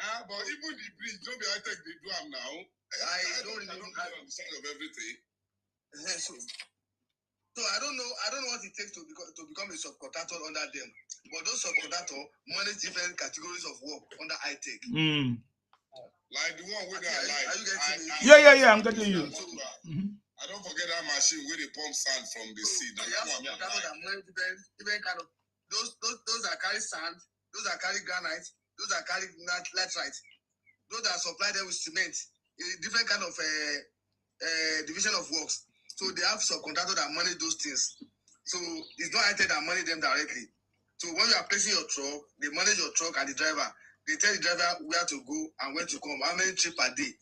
But even the bridge, don't be high tech, they do them now. I don't really understand of everything. So I don't know what it takes to become a subcontractor under them. But those subcontractors manage different categories of work under high tech. Like the one where they are like. Are you getting me? Yeah, I'm getting you. I don't forget that machine where they pump sand from the sea. That manage different kind of those that carry sand, those that carry granite, those that carry laterite, those that supply them with cement, different kind of division of works. So they have subcontractors that manage those things. So it's not high tech that manage them directly. So when you are placing your truck, they manage your truck and the driver. They tell the driver where to go and when to come, how many trips per day.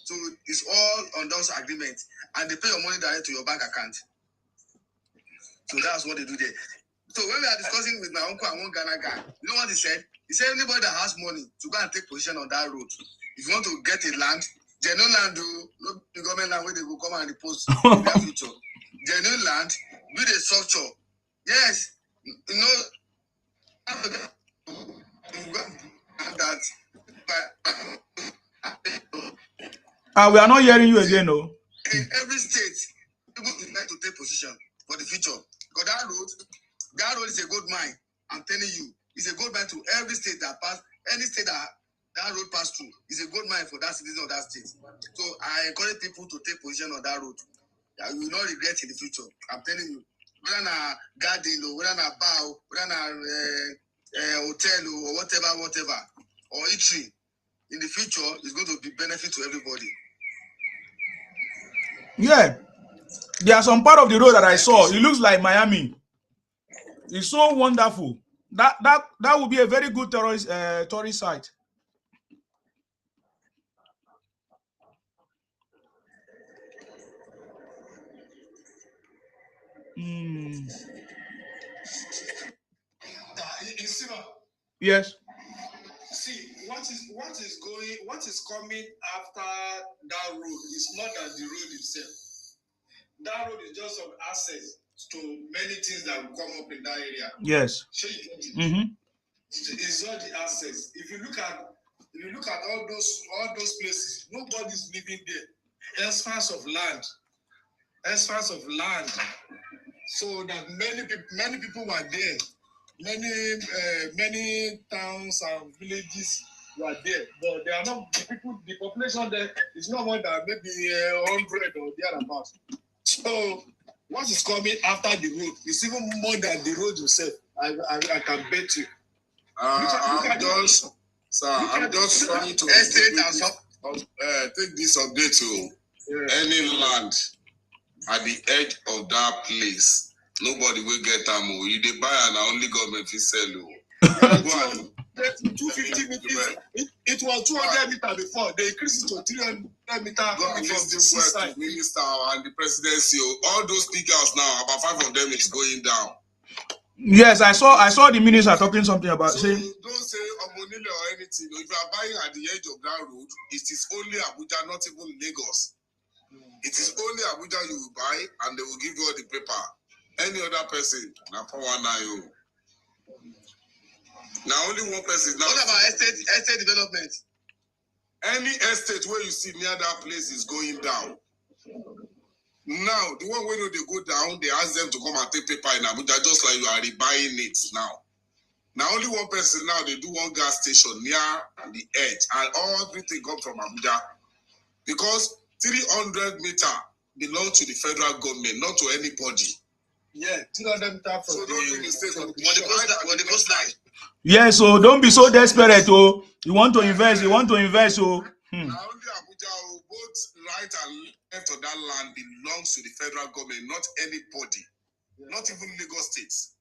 So it's all on those agreements, and they pay your money direct to your bank account. So that's what they do there. So when we are discussing with my uncle and one Ghana guy, you know what he said? He said anybody that has money to go and take position on that road, if you want to get a land, genuine land, no the government land where they will come and repose in their future. Genuine land, build a structure. Yes, you know, that We are not hearing you again, no. In every state, people like to take position for the future. Because that road is a gold mine. I'm telling you, it's a gold mine to every state that pass, any state that road pass through. It's a gold mine for that citizen of that state. So I encourage people to take position on that road. You will not regret in the future. I'm telling you. Whether na garden or whether na bar, whether na hotel or whatever, or eatery, in the future is going to be benefit to everybody. Yeah, there are some part of the road that I saw. It looks like Miami. It's so wonderful. That would be a very good tourist site. Yes. See, what is coming after that road is not that the road itself. That road is just some access to many things that will come up in that area. Yes. It's not the access. If you look at all those places, nobody's living there. Expanse of land. So that many people were there. Many towns and villages were there, but they are not the people. The population there is not more than maybe 100 or thereabouts. So what is coming after the road is even more than the road itself. I can bet you. I'm just trying to take this update to any land at the edge of that place. Nobody will get them. You they buy and only government will sell you. 250 meters. It was 200 meters before. They increased it to 300 meters. Minister and the presidency, all those figures now, about 5 of them is going down. Yes, I saw the minister talking something about saying. Don't say Omonile or anything. If you are buying at the edge of that road, it is only Abuja, not even Lagos. It is only Abuja you will buy, and they will give you all the paper. Any other person, now 419. Now only one person. Now, what about estate development? Any estate where you see near that place is going down. Now, the one where they go down, they ask them to come and take paper in Abuja, just like you are rebuying it now. Now, only one person now, they do one gas station near the edge, and everything comes from Abuja. Because 300 meters belong to the federal government, not to anybody. Yeah, 300 meters from the coastline. Yeah, so don't be so desperate, oh. You want to invest, oh. Now, only Abuja, both right and left of that land belongs to the federal government, not anybody, not even Lagos states.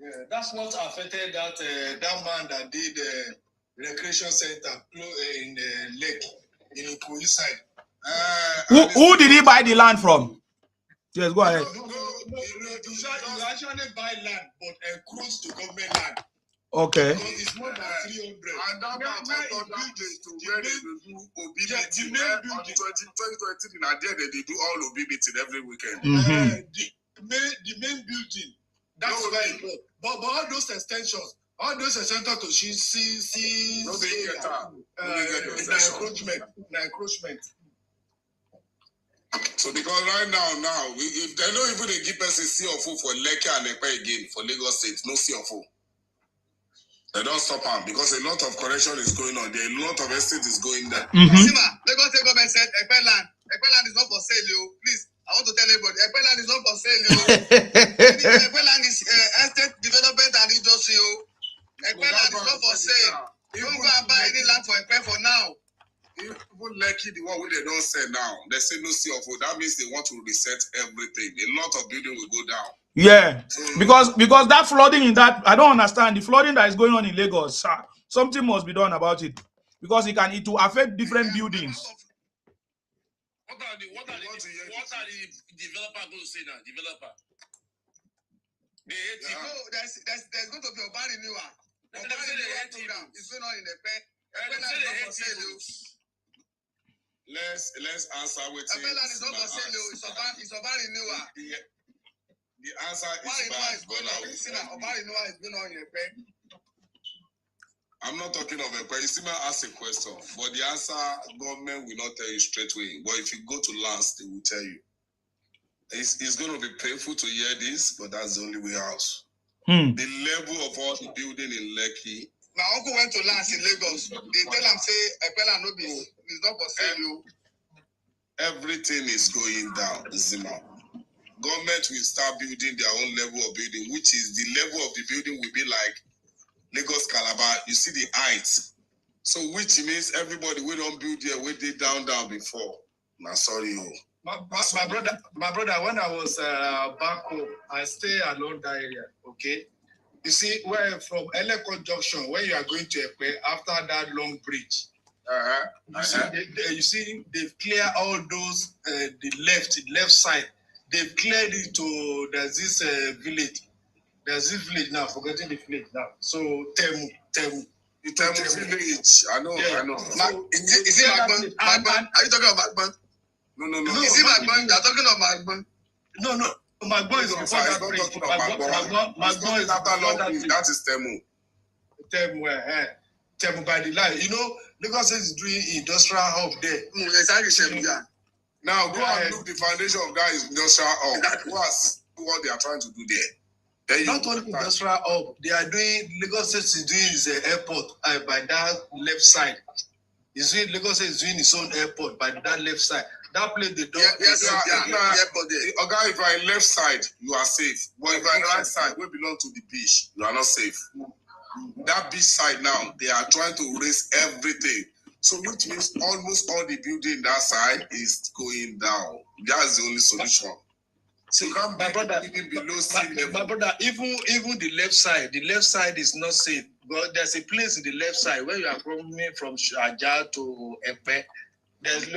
Yeah, that's what affected that man that did recreation center in the lake in Ikoyi side. Who did he buy the land from? Yes, go ahead. No, you actually buy land, but encroach to government land. Okay. Because it's more than 300. And that man got building to where they do OB meeting. On 2020, they do all OB meeting every weekend. The main building, that's where it goes. But all those extensions to see the encroachment. So because right now, if they don't even give us a CFO for Lekki and Ekpe again for Lagos State, no CFO. They don't stop them because a lot of correction is going on there. A lot of estate is going there. Sima, Lagos State government said Ekpe land is not for sale, yo. Please, I want to tell everybody, Ekpe land is not for sale, yo. Ekpe land is estate development and industry, yo. Ekpe land is not for sale. You don't go and buy any land for Ekpe for now. Even Lekki, the one where they don't sell now, they say no CFO. That means they want to reset everything. A lot of building will go down. Yeah, because that flooding in that, I don't understand the flooding that is going on in Lagos. Something must be done about it because it will affect different buildings. What are the developer going to say now? Developer. No, there's going to be a bad renewal. It's going on in the pen. Let's answer with Ekpe land is not for sale. It's a bad renewal. The answer is bad. Renewal is going on in the pen. I'm not talking of a question. Isima asked a question, but the answer government will not tell you straight away. But if you go to Lance, they will tell you. It's going to be painful to hear this, but that's the only way out. The level of all the building in Lekki. My uncle went to Lance in Lagos. They tell him, say, Epela no be, it's not for sale. Everything is going down, Zima. Government will start building their own level of building, which is the level of the building will be like Lagos Calabar. You see the heights. So which means everybody will don't build there where they down before. Nah, sorry. My brother, when I was back home, I stay along that area, okay? You see, where from Eleko Junction, when you are going to Epe, after that long bridge, you see, they've cleared all those, the left side. They've cleared it to, there's this village. There's this village now, forgetting the village now. So, Temu. The Temu village. I know. So, is it Magban? Are you talking about Magban? No. Is it Magban? You're talking about Magban? No. Magban is before that bridge. Magban is after long bridge. That is Temu. Temu by the line. You know, Lagos is doing industrial hub there. Now, go and look the foundation of that industrial hub. That's what they are trying to do there. Not only industrial hub, they are doing, Lagos is doing his airport by that left side. Lagos is doing his own airport by that left side. That place they don't. If you are in left side, you are safe. But if you are in right side, we belong to the beach, you are not safe. That beach side now, they are trying to raise everything. So which means almost all the building that side is going down. That's the only solution. So my brother, even the left side is not safe. But there's a place in the left side where you are coming from Shaja to Epe. There's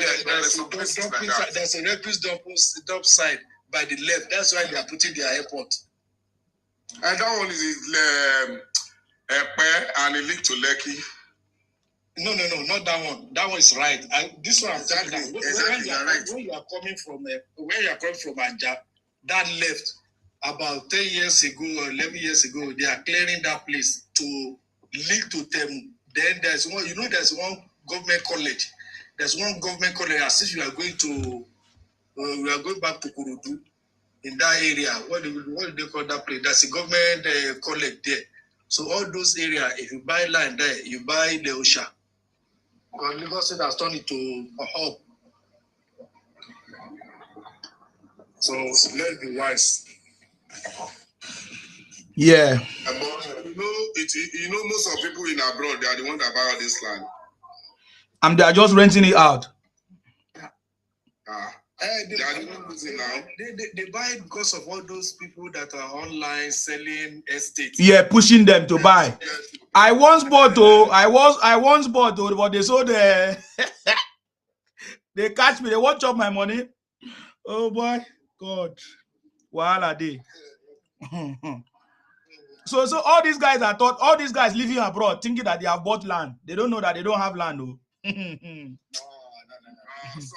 a refuse dump side by the left. That's why they are putting their airport. And that one is Epe and it link to Lekki. No, not that one. That one is right. This one I'm talking about. When you are coming from Aja, that left about 10 years ago or 11 years ago, they are clearing that place to link to Temu. Then there's one, there's one government college. There's one government college. As if you are going to, we are going back to Kurudu in that area. What do they call that place? There's a government college there. So all those areas, if you buy land there, you buy the Osha. Because Lagos State has turned it to a hub. So let's be wise. Yeah. You know, most of people in abroad, they are the ones that buy all this land. And they are just renting it out. They buy it because of all those people that are online selling estates. Yeah, pushing them to buy. I once bought, but they sold they catch me, they won't chop my money. Oh boy, God. Wahala day. So all these guys living abroad thinking that they have bought land. They don't know that they don't have land, though. Some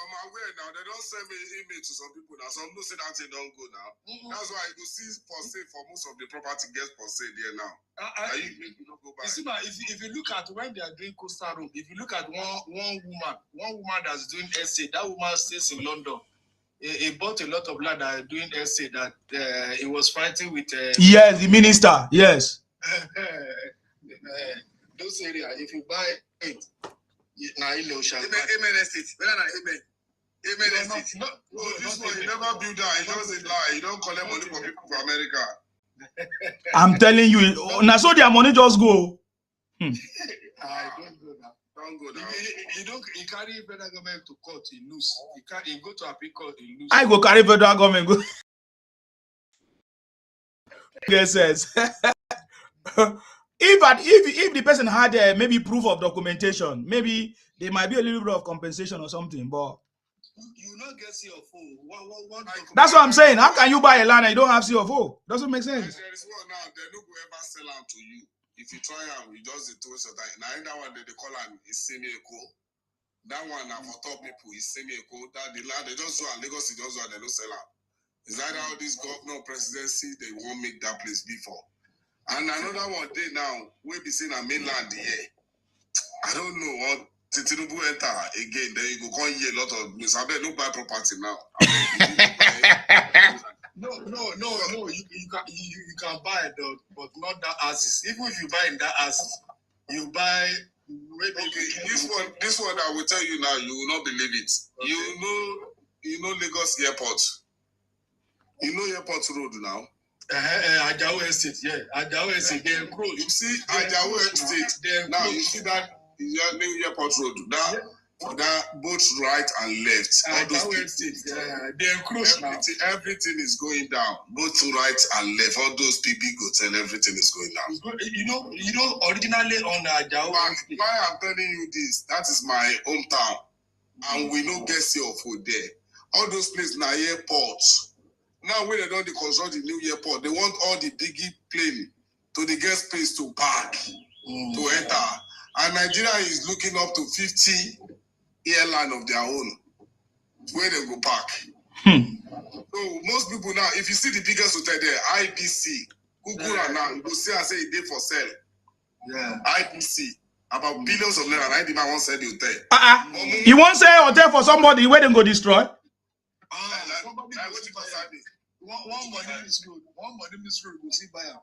are aware now. They don't send me email to some people now. Some don't say that they don't go now. That's why you see for sale for most of the property gets for sale there now. You don't go back. You see, if you look at when they are doing coastal road, if you look at one woman that's doing essay, that woman stays in London. He bought a lot of land that are doing essay that he was fighting with. Yes, the minister. Yes. Those areas, if you buy it. Amen estate. Amen estate. No, this one you never build that. It doesn't lie. You don't collect money from people from America. I'm telling you, now so their money just go. Don't go now. Don't go now. You carry federal government to court, you lose. You go to appeal court, you lose. I go carry federal government go. Yes. If the person had maybe proof of documentation, maybe there might be a little bit of compensation or something, but you not get CFO. That's what I'm saying. How can you buy a land and you don't have CFO? Doesn't make sense. There is one now, they don't ever sell out to you. If you try and you just the toast of that. Now that one they call and is semi-eco. That one now for top people is semi-eco. That the land they just do and Lagos is just do and they don't sell out. Is that how this governor presidency they won't make that place before? And another one day now, we be seeing a mainland here. I don't know what Tinubu enter again. Then you go come hear a lot of news. I bet no buy property now. No. You can buy it, but not that houses. Even if you buy in that houses, you buy. Maybe this one I will tell you now. You will not believe it. Okay. You know Lagos Airport. You know Airport Road now. Ajao Estate, yeah. Ajao Estate, they encroach. You see Ajao Estate. Now you see that new Airport Road. That both right and left. All those Estate, they encroach now. Everything is going down. Both to right and left. All those PB hotel, everything is going down. You know, originally on the Ajao Estate. Why I'm telling you this? That is my hometown, and we no get your food there. All those places now airports. Now when they don't construct the new airport, they want all the biggie plane to the get space to park, to enter. And Nigeria is looking up to 50 airline of their own where they go park. So most people now, if you see the biggest hotel there, IBC, Google now, you go see and say it dey for sale. Yeah. IBC, about billions of naira. I did not want to sell the hotel. You won't say hotel for somebody where they go destroy? One money misroad. Go see buy am.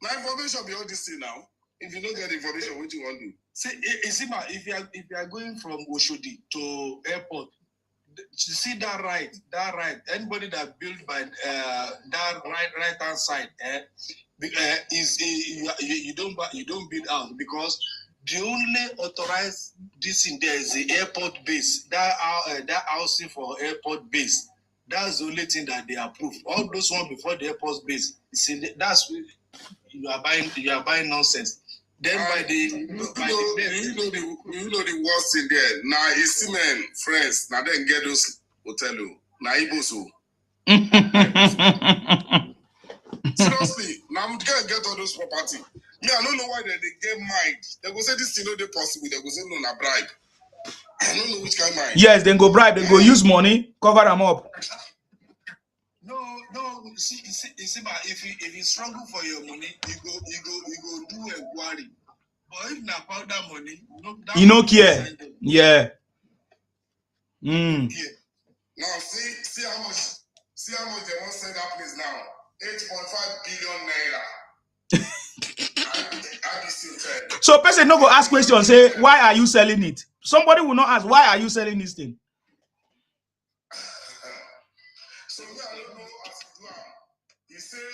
My information be all this thing now. If you don't get the information, what you want to do? See, Isima, if you are going from Oshodi to airport, you see that right. Anybody that built by that right hand side, you don't build out because the only authorized this in there is the airport base. That housing for airport base. That's the only thing that they approve. All those ones before the airport base, that's you are buying nonsense. Then by the you know the worst in there. Now it's men, friends. Now then get those hotel. Now Iboso. Seriously, now I'm gonna get all those property. Me, I don't know why they get mind. They go say this thing no dey possible. They go say no na bribe. I don't know which kind of mind. Yes, then go bribe. They go use money, cover them up. No. See, if you struggle for your money, you go do a worry. But if not about that money, you no care. Yeah. Now see how much they want to sell that place now. 8.5 billion naira. So person no go ask question, say why are you selling it? Somebody will not ask why are you selling this thing. So we are not know as to do. He say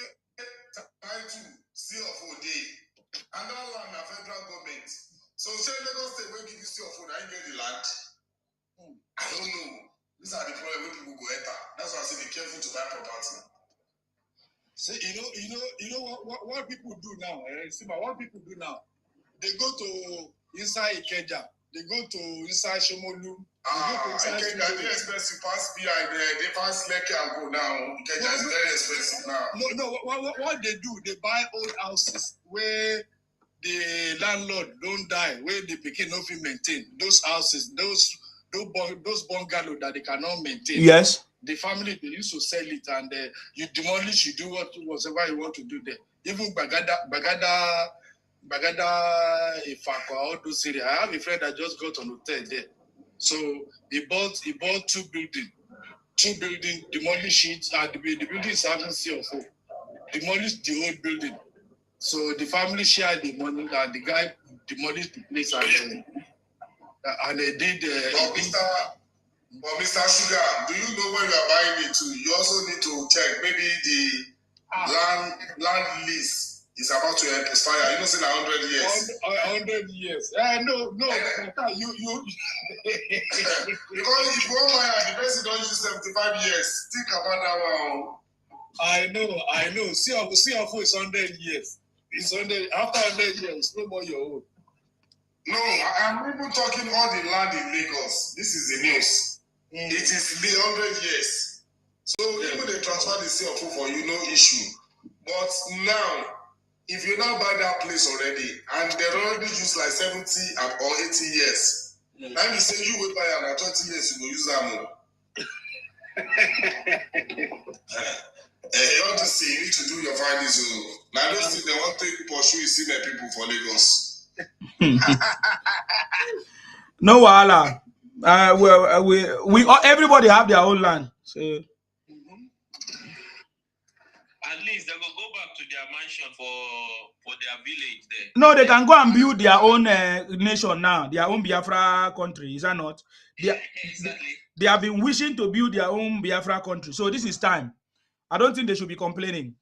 title CFO day. And that one na federal government. So say Lagos State will give you CFO, I get the land. I don't know. These are the problems where people go enter. That's why I say be careful to buy property. See, you know what people do now. What people do now, they go to inside Ikeja, they go to inside Shomolu. Ikeja is expensive. Pass behind there, they pass Lekki and go now. Ikeja is very expensive now. No. What they do, they buy old houses where the landlord don't die, where the pikin no fit maintain those houses, those bungalow that they cannot maintain. Yes. The family, they used to sell it and you demolish, you do whatever you want to do there. Even Bagada, Ifakwa, all those areas. I have a friend that just got on hotel there. So he bought two buildings, demolish it, and the building is having CFO. Demolish the whole building. So the family shared the money and the guy demolished the place and they did. But Mr. Sugar, do you know when you are buying it too? You also need to check maybe the land lease is about to expire. You know, say 100 years. 100 years. No. You. Because if you want to buy the person don't use 75 years. Think about that one. I know. CFO is 100 years. It's 100. After 100 years, no more your own. No, I'm even talking all the land in Lagos. This is the news. It is the 100 years. So even they transfer the CFO for you, no issue. But now, if you now buy that place already, and they already use like 70 or 80 years, now you say you will buy another 20 years, you will use that more. You want to see, you need to do your findings. Now those things they want to pursue, you see my people for Lagos. No wahala. We everybody have their own land. So At least they will go back to their mansion for their village there. no, they can go and build their own nation now, their own Biafra country. Is that not? Exactly. They have been wishing to build their own Biafra country. So this is time. I don't think they should be complaining.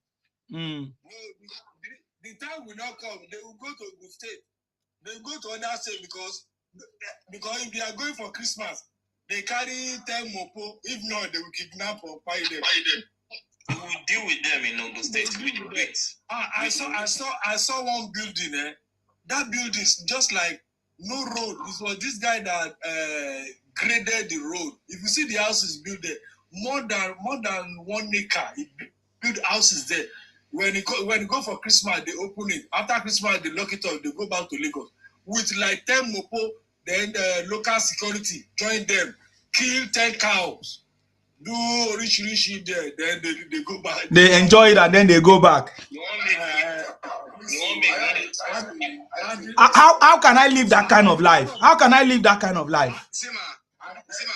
No, the time will not come. They will go to the state. They will go to other state because if they are going for Christmas, they carry 10 mopo. If not, they will kidnap or buy them. We will deal with them in Ondo State. I saw one building. That building is just like no road. It was this guy that graded the road. If you see the houses built there, more than 1 acre. He built houses there. When you go for Christmas, they open it. After Christmas, they lock it up. They go back to Lagos with like 10 mopo. Then the local security join them, kill 10 cows. Do rich there, then they go back. They enjoy it and then they go back. How can I live that kind of life? How can I live that kind of life? Sima, there's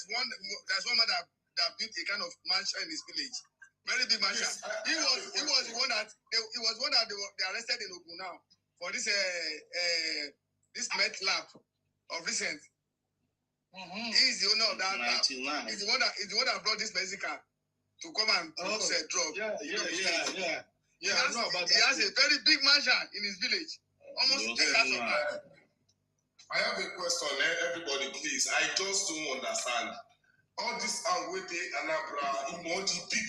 one man that built a kind of mansion in his village. Very big mansion. He was the one that they arrested in Ogun now for this met lab of recent. He's the owner of that lab. He's the one that brought this Mexican to come and produce a drug. Yeah. He has a very big mansion in his village. Almost 10,000 land. I have a question, everybody, please. I just don't understand. All this with the Anabra, more big,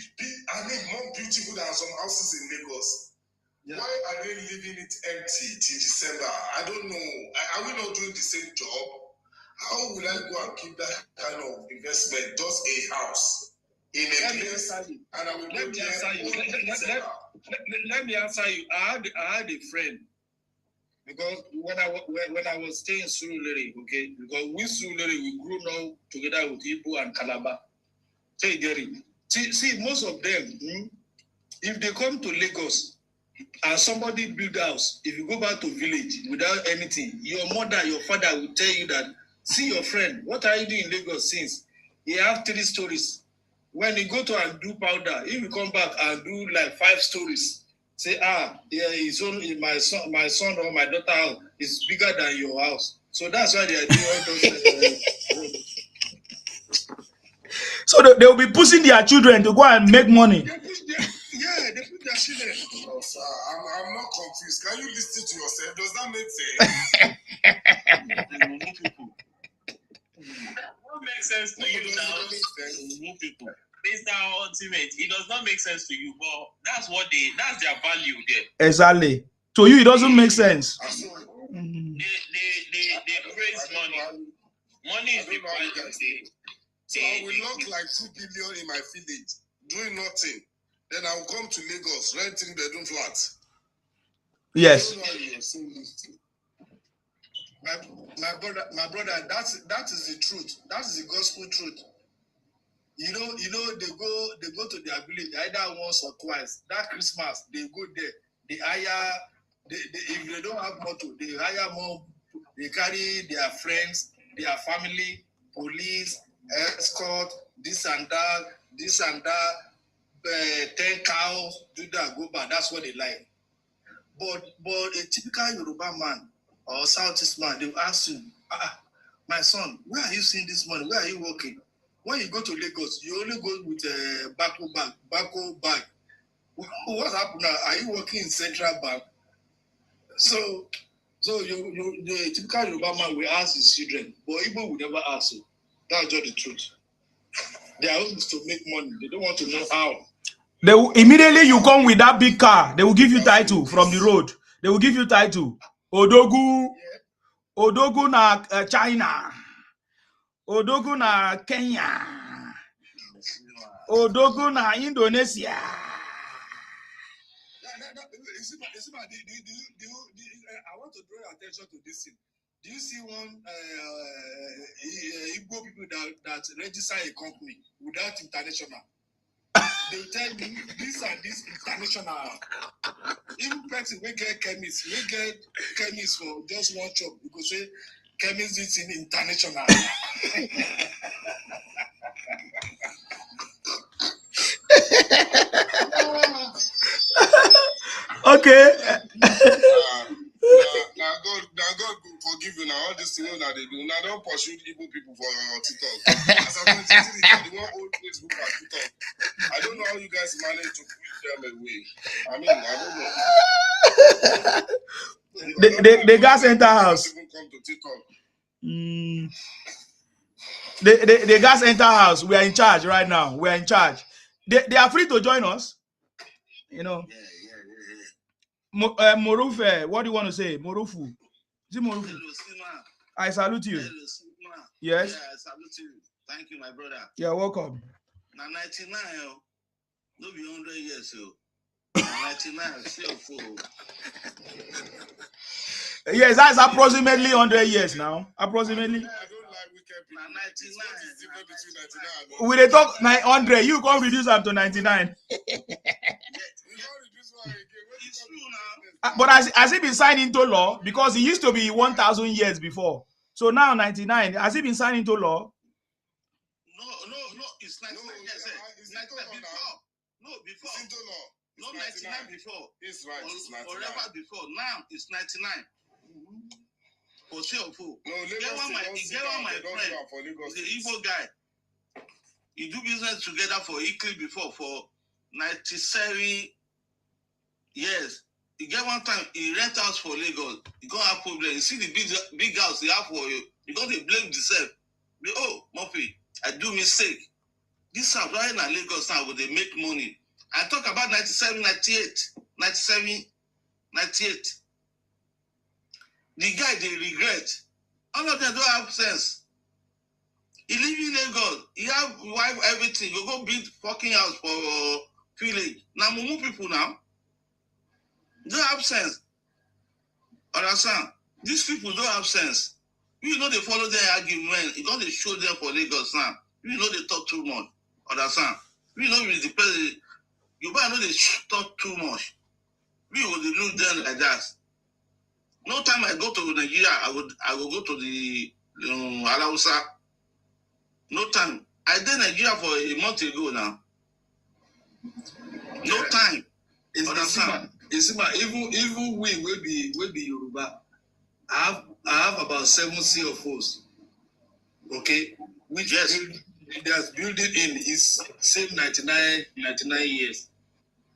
I mean, more beautiful than some houses in Lagos. Yeah. Why are they leaving it empty till December? I don't know. Are we not doing the same job? How will I go and keep that kind of investment? Just a house in a place, and I will let me answer you. Let me answer you. I had a friend because when I was staying in Surulere, okay, because we Surulere we grew now together with Igbo and Calabar. See, Gary, see, most of them, if they come to Lagos and somebody build a house, if you go back to village without anything, your mother, your father will tell you that. See your friend, what are you doing in Lagos since? He have 3 stories. When you go to and do powder, if you come back and do like 5 stories, say, his own, my son or my daughter house is bigger than your house. So that's why they are doing all those. So they will be pushing their children to go and make money. They put their children. No, sir, I'm not confused. Can you listen to yourself? Does that make sense? What makes sense to you now? Mr. Ultimate, it does not make sense to you, but that's their value there. Exactly. To you, it doesn't make sense. They praise money. Money is the value. So I will lock like 2 billion in my village, doing nothing. Then I will come to Lagos, renting bedroom flats. Yes. My brother, that is the truth. That is the gospel truth. You know, they go to their village either once or twice. That Christmas, they go there. They hire. If they don't have motor, they hire more. They carry their friends, their family, police, escort, this and that. 10 cows, do that, go back. That's what they like. But a typical Yoruba man or Southeast man, they will ask you, my son, where are you seeing this money? Where are you working? When you go to Lagos, you only go with a bako bag. What happened now? Are you working in Central Bank? So the typical Yoruba man will ask his children, but Igbo will never ask you. That's just the truth. Their own is to make money. They don't want to know how. They will, immediately you come with that big car, they will give you title from the road. They will give you title. Odogu na China. Odogu na Kenya. Odogu na Indonesia. I want to draw your attention to this thing. Do you see one Igbo people that register a company without international? They tell me this and this international. Even person we get chemists for just one shop because say chemist is in international. Okay. Now God will forgive you. Now all this thing that they do. Now don't pursue Igbo people for TikTok. As I'm the one old Facebook and TikTok. I don't know how you guys manage to push them away. I mean, I don't know. The gas enter house. Come to TikTok. The gas enter house. We are in charge right now. We are in charge. They are free to join us. You know. Morufe, what do you want to say? Morufu. Is it Morufu? Hello, Sima. I salute you. Hello, Sima. Yes. Yeah, I salute you. Thank you, my brother. You're welcome. Now 99, no be 100 years, so. 99, still full. Yes, that's approximately 100 years now. Approximately. I don't like wicked people. 99. We they talk 900. You can't reduce them to 99. It's true now. But has it been signed into law? Because it used to be 1,000 years before. So now 99. Has it been signed into law? No. It's 99 years. It's 99 before. No, before. It's into law. No, 99 before. It's right. It's 99. Forever before. Now it's 99. For sure, fool. No, get one my friend, the Igbo guy. He do business together for Italy before for 97 years. He get one time he rent house for Lagos. He got have problem. You see the big house he have for you. You got to blame yourself. Oh, Murphy, I do mistake. This house right now Lagos now where they make money. I talk about 97, 98. 97, 98. The guy they regret. All of them don't have sense. He live in Lagos. He have wife, everything. You go build fucking house for village. Now Mumu people now don't have sense. Understand? These people don't have sense. You know they follow their argument. You know they show them for Lagos now. You know they talk too much. Understand? You know the president. You better know they talk too much. We will lose them like that. No time I go to Nigeria, I will go to the Alausa. No time. I did Nigeria for a month ago now. No time. It's even we will be Yoruba. I have about 7 CFOs. Okay, which there's building in is same 99 years.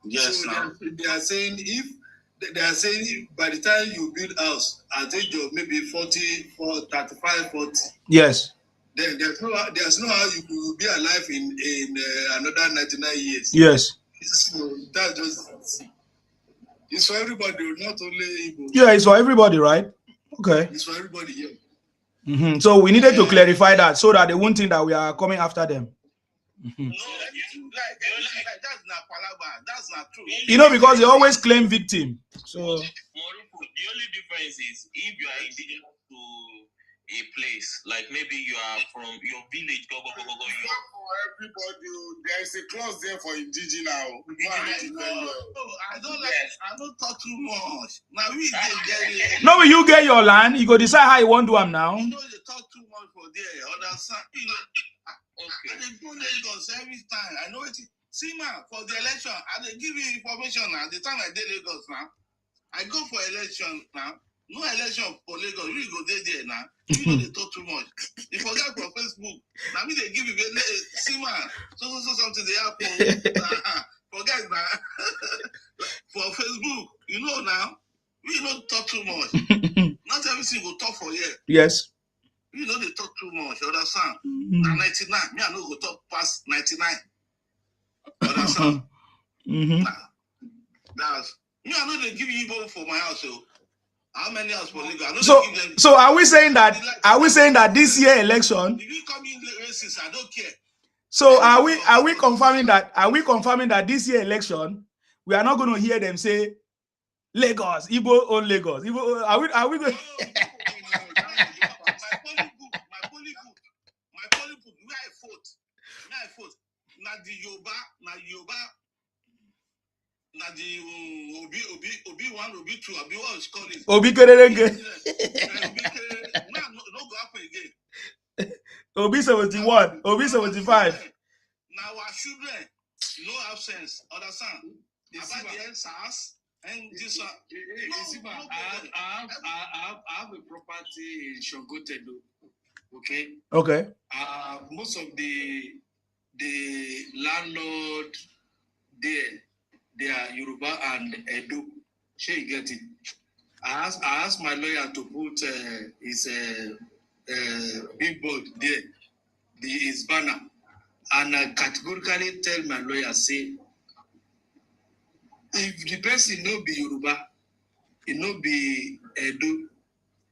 Yes, so now. They are saying by the time you build house at age of maybe 35, 40. Yes. Then there's no how you could be alive in another 99 years. Yes. So that just it's for everybody, not only Igbo. Yeah, it's for everybody, right? Okay. It's for everybody, yeah. Mm-hmm. So we needed to clarify that so that they won't think that we are coming after them. Mm-hmm. No, that's not palabra. That's not true. You know, because they always claim victim. So The only difference is if you are indigenous to a place, like maybe you are from your village, go. For everybody, there is a clause there for indigenous. I don't talk too much. Now we get it. no, you get your land, you go decide how you want to do them now. You know they talk too much for there. Understand? You know, okay. They go Lagos every time. I know it. See, man, for the election, I they give you information now. The time I did Lagos now, I go for election now. No election for Lagos. You go there now. You know they talk too much. You forget for Facebook. Now me they give you see, man. So something they happen. Forget that. For Facebook, you know now. We don't talk too much. Not everything will talk for you. Yes. You know they talk too much. Understand? Now 99. Me I no go talk past 99. Understand? Mm-hmm. That's me. I know they give you Igbo for my house. So how many house for Lagos? So are we saying that this year election? If you come in racist, I don't care. So are we confirming that this year election we are not going to hear them say Lagos, Igbo own Lagos? Igbo, are we going? My polling book, where I vote. Now the Yoruba, the Obi 1, Obi 2, Obi what is called it? Obi Kerenge. Now no go happen again. Obi 71, Obi 75. Now our children no have sense. Understand? About the SARS and this one. I have a property in Shogotedo. Okay. Okay. Most of the landlord there, they are Yoruba and Edo. Sure, you get it. I asked my lawyer to put his billboard there, his banner, and I categorically tell my lawyer, say, if the person no be Yoruba, it no be Edo,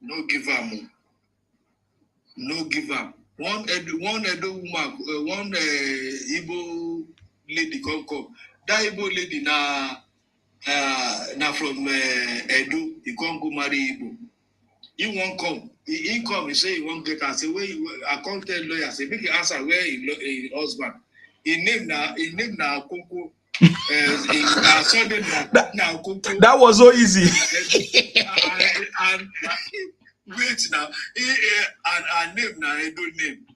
no give am, no give am. One Edo woman, one Igbo lady come. That Igbo lady na from Edo, he can't go marry Igbo. He won't come. He come, he say he won't get her. Say, I can't tell lawyer, say, make he answer where he husband. He named na Koko. That was so easy. and wait now, and name na Edo name.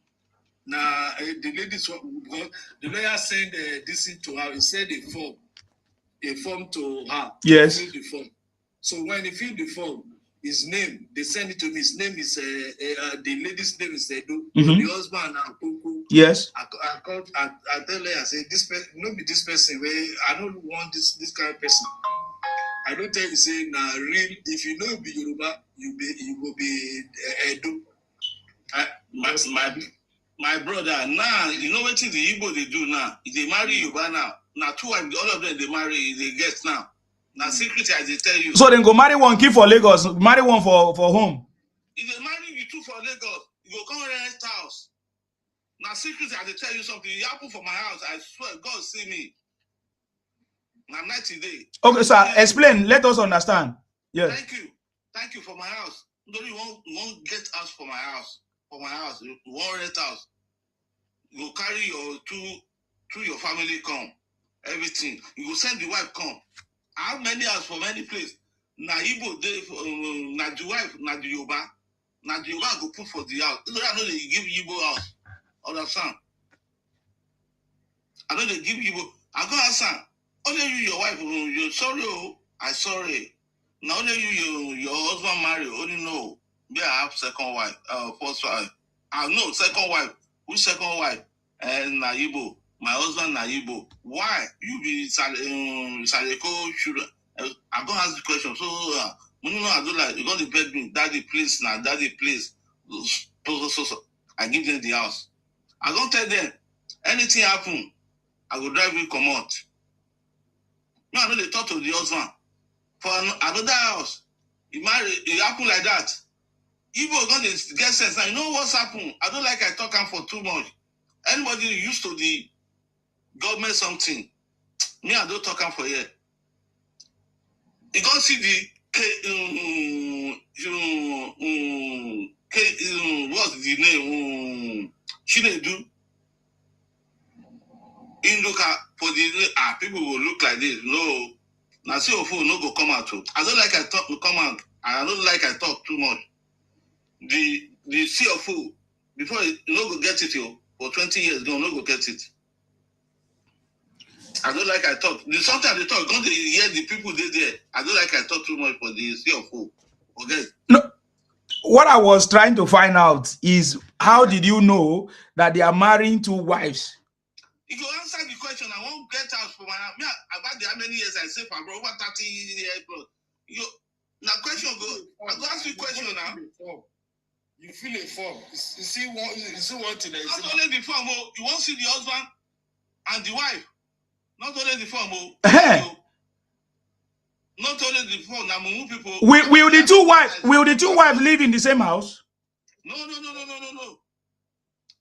Now the ladies, because the lawyer sent this thing to her. He said a form to her. Yes. Fill the form. So when he filled the form, his name, they send it to me. His name is the lady's name is Edo. The husband and Koko. Yes. I tell her, I say, this person, not be this person. Where I don't want this kind of person. I don't tell you say now real. If you know be Yoruba, you will be Edo. My brother, now you know what the Igbo they do now. If they marry Yoruba now two wives, all of them they marry, they get now. Now secret as they tell you. So then go marry one keep for Lagos, marry one for home. If they marry you two for Lagos, you go come rent house. Now secret as they tell you something, it happen for my house. I swear, God see me. Now 90 days. Okay, sir, explain. Let us understand. Yes. Thank you for my house. Don't you won't get house for my house? For my house, you won't rent house. You carry your two your family come, everything. You go send the wife come. I have many house for many places. Na Igbo dey na the wife, na the Yoruba. Na the Yoruba go put for the house. I know they give Igbo house. Understand? I know they give Igbo. I go ask her, only you, your wife, you're sorry, oh, I sorry. Now only you, your husband marry, only know. Me, I have second wife, first wife. I know second wife. Which second wife? And na Igbo. My husband na Igbo. Why? You be Saleko children. I don't ask the question. So, you know, I do like, you got to beg me, daddy, please, now, daddy, please. So. I give them the house. I don't tell them, anything happen, I will drive you come out. No, I know they talk to the husband. For another house, it happen like that. Igbo gonna get sense. Now, you know what's happened? I don't like I talk for too much. Anybody used to the government something, me, I don't talk for here. You go see the what's the name? Chinedu. In look at for the people will look like this. No, now see your phone no go come out. I don't like I talk to come out. I don't like I talk too much. The CFO before you no go get it for 20 years, no go get it. I don't like I talk. Sometimes they talk, don't they hear the people they there. I don't like I talk too much for the CFO. Okay. No. What I was trying to find out is how did you know that they are marrying two wives? If you answer the question, I won't get out for my me about how many years I say for bro, over 30 years, bro. Now question go. I go ask you a question now. You fill a form. You see one thing. Not only the form, you won't see the husband and the wife. Not only the form, not only the form. Now people. Will the two wives live in the same house? No.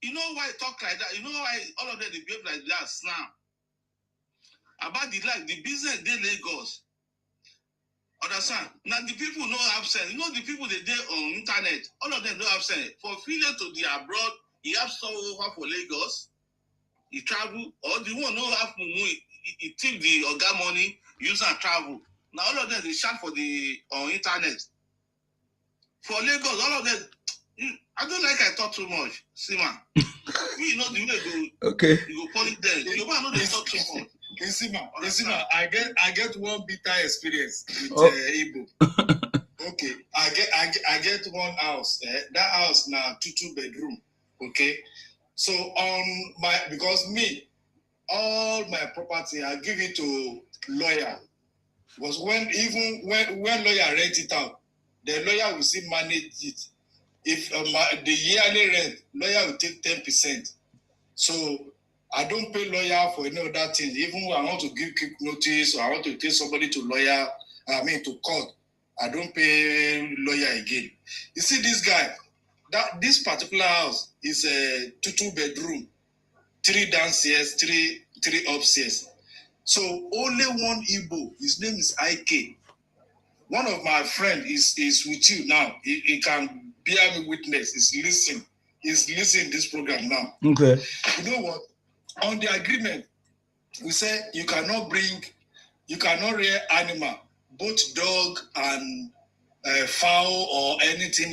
You know why I talk like that? You know why all of them they behave like that now? About the business they Lagos. Understand? Now the people no have sense. You know the people they on internet, all of them don't have sense. For failure to the abroad, he have so over for Lagos, he travel, or the one no have he take the Oga money, use and travel. Now all of them they shout for the on internet. For Lagos, all of them. I don't like I talk too much. See man. You know the way go. Okay. You go point there. You know they talk too much. Isima, I get one bitter experience with Igbo. Okay, I get one house. That house now 2 bedroom. Okay, so on because me, all my property I give it to lawyer. Because when lawyer rent it out, the lawyer will still manage it. If the yearly rent, lawyer will take 10%. So I don't pay lawyer for any other thing. Even when I want to give quick notice or I want to take somebody to to court, I don't pay lawyer again. You see this guy, this particular house is a 2 bedroom, 3 downstairs, 3 upstairs. So only one Igbo, his name is IK. One of my friends is with you now. He can bear me witness. He's listening this program now. Okay. You know what? On the agreement, we say you cannot rear animal, both dog and fowl or anything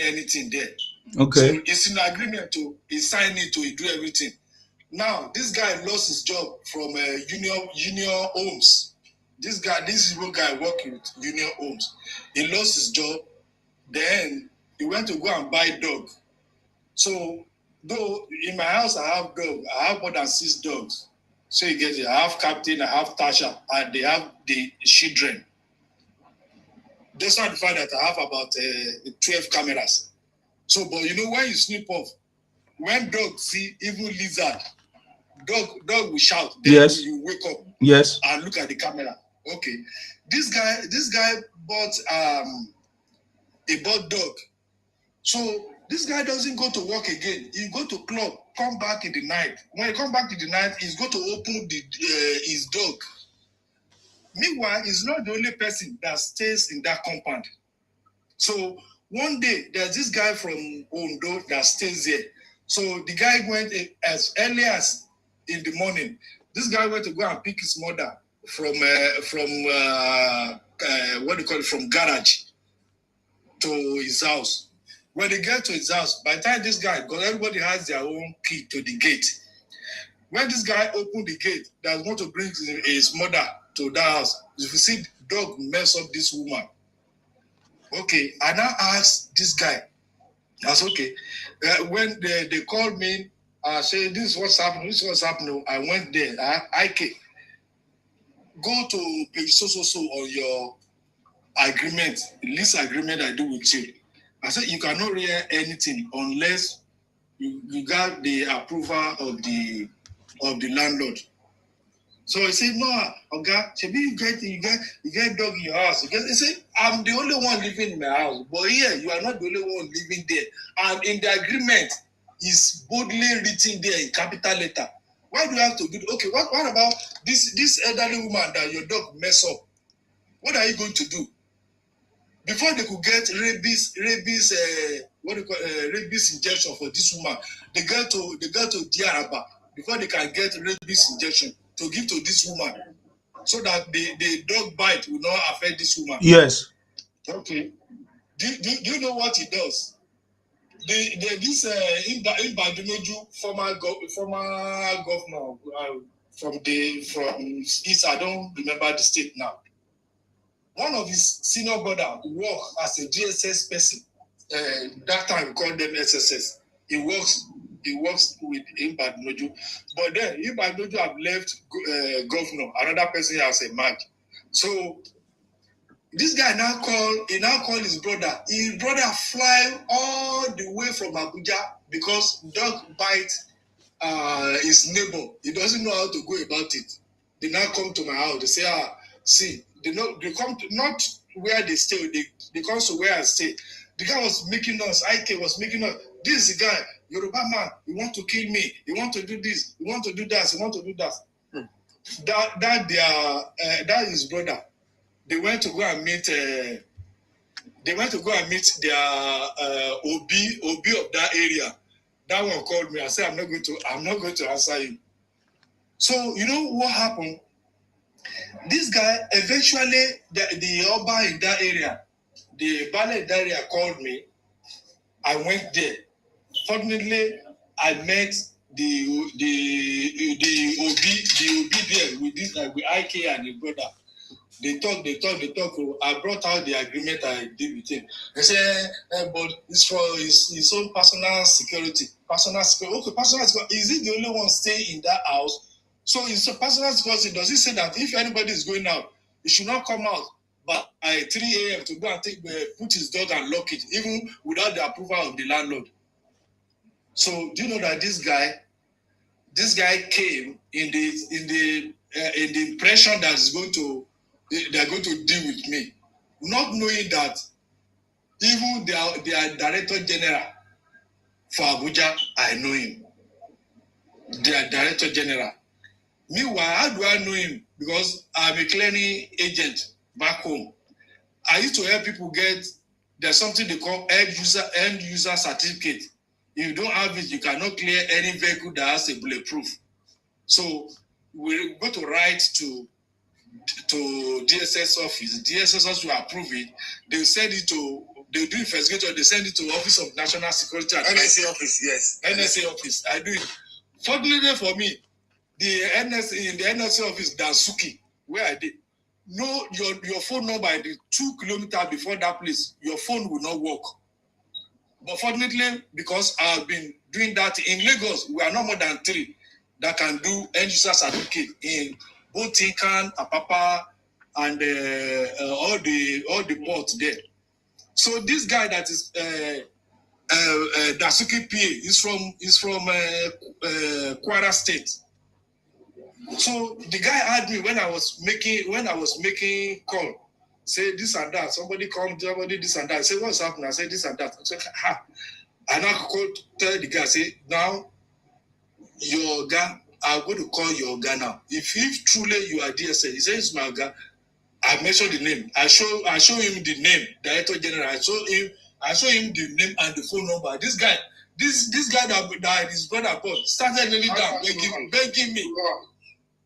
there. Okay. So it's an agreement he signed it to do everything. Now this guy lost his job from Union Homes. This Igbo guy working with Union Homes. He lost his job. Then he went to go and buy dog. So though in my house I have dog, I have more than 6 dogs. So you get it. I have Captain, I have Tasha, and they have the children. That's why I find that I have about 12 cameras. So, but you know when you sneak off, when dog see even lizard, dog will shout. Then yes. You wake up. Yes. And look at the camera. Okay. This guy bought a dog. So this guy doesn't go to work again. He go to club, come back in the night. When he come back in the night, he's going to open his dog. Meanwhile, he's not the only person that stays in that compound. So one day, there's this guy from Ondo that stays there. So the guy went as early as in the morning. This guy went to go and pick his mother from garage to his house. When they get to his house, by the time this guy, because everybody has their own key to the gate. When this guy opened the gate, that want to bring his mother to that house, you see dog mess up this woman. Okay, I now asked this guy. That's okay. When they called me, I said, this is what's happening. I went there. I came. Go to page so on your agreement, lease agreement I do with you. I said, you cannot rear anything unless you got the approval of the landlord. So he said, no, okay, you get dog in your house. He said, I'm the only one living in my house. But here, you are not the only one living there. And in the agreement, it's boldly written there in capital letter. Why do you have to do it? Okay, what about this elderly woman that your dog mess up? What are you going to do? Before they could get rabies injection for this woman, they go to Diaraba before they can get rabies injection to give to this woman, so that the dog bite will not affect this woman. Yes. Okay. Do you know what he does? This Ibadunoju, former governor from East, I don't remember the state now. One of his senior brother worked as a DSS person. That time we called them SSS. He works with Ibadunoju. But then Ibadunoju have left governor. Another person has emerged. So this guy now called his brother. His brother fly all the way from Abuja because dog bite his neighbor. He doesn't know how to go about it. They now come to my house. They say, see, they come to not where they stay. They come to where I stay. The guy was making us. IK was making us. This is the guy, Yoruba man. He want to kill me. He want to do this. He want to do that. He want to do that. That is his brother. They went to go and meet. They went to go and meet their OB of that area. That one called me. I said, I'm not going to answer you. So you know what happened? This guy, eventually, the Oba in that area, the Bale in that area called me. I went there. Fortunately, I met the OB there with this with IK and his brother. They talk. I brought out the agreement I did with him. They said, but it's for his own personal security. Personal security. Okay, personal security. Is he the only one staying in that house? So it's a personal security. Does it say that if anybody is going out, he should not come out but at 3 a.m. to go and put his dog and lock it, even without the approval of the landlord? So do you know that this guy came in the impression that they're going to deal with me, not knowing that even their director general for Abuja, I know him. Their director general. Meanwhile, how do I know him? Because I'm a clearing agent back home. I used to help people there's something they call end user certificate. If you don't have it, you cannot clear any vehicle that has a bulletproof. So we go to write to DSS office. DSS office will approve it. They send it to, they do investigation, they send it to Office of National Security. NSA office, yes. NSA office. I do it. Fortunately for me, the NSA office, Dansuki, where I did, no, your phone number at the 2 kilometers before that place, your phone will not work. But fortunately, because I've been doing that in Lagos, we are not more than 3 that can do end user certificate in both Tinkan, Apapa, and all the ports there. So this guy that is Dasuki PA is from Kwara State. So the guy had me when I was making call, say this and that. Somebody come, somebody this and that. I say what's happening? I say this and that. I say and I tell the guy, say now your guy, I'm going to call your guy now. If truly you are DSA, he says my guy. I mentioned the name. I show him the name, Director General. I show him the name and the phone number. This guy that his brother called started kneeling down,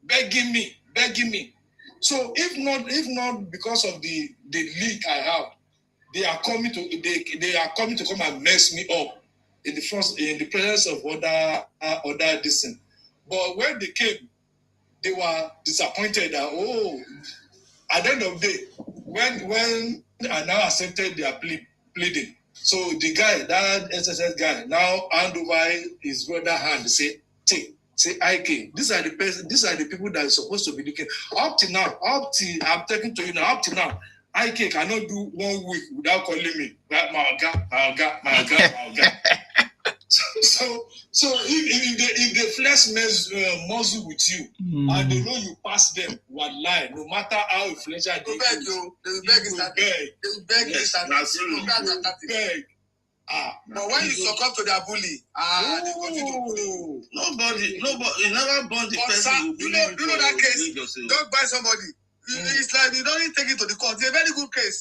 begging me. So if not because of the link I have, they are coming to come and mess me up in the presence of other distant. But when they came, they were disappointed that at the end of the day, when I now accepted their pleading, so the guy, that SSS guy, now hand over his brother hand, say IK. These are the people that are supposed to be looking. Up till I'm talking to you now, up till now, IK cannot do 1 week without calling me. My God. So if they flex muscle with you and they know you pass them, one lie, no matter how influential they will beg. But when you succumb to their bully, they continue to bully. Nobody, you never burn the person. You know that case? Don't buy somebody. It's like they don't even take it to the court. It's a very good case.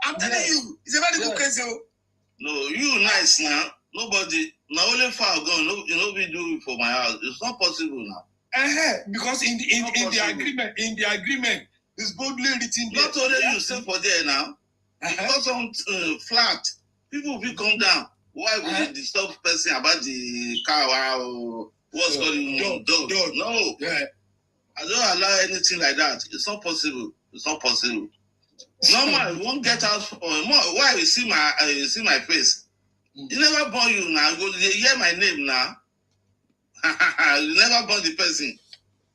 I'm telling you, it's a very good case, yo. No, you nice now. Nobody, now only far gone. Nobody do it for my house. It's not possible now. Because in the agreement, it's boldly written there. Not only you stay for there now. Because on flat, people will come down. Why would they disturb person about the car or what's going on? Dog. No. Yeah. I don't allow anything like that. It's not possible. Normal, you won't get out. Why you see my face? You never born you now. Go hear my name now. You never born the person.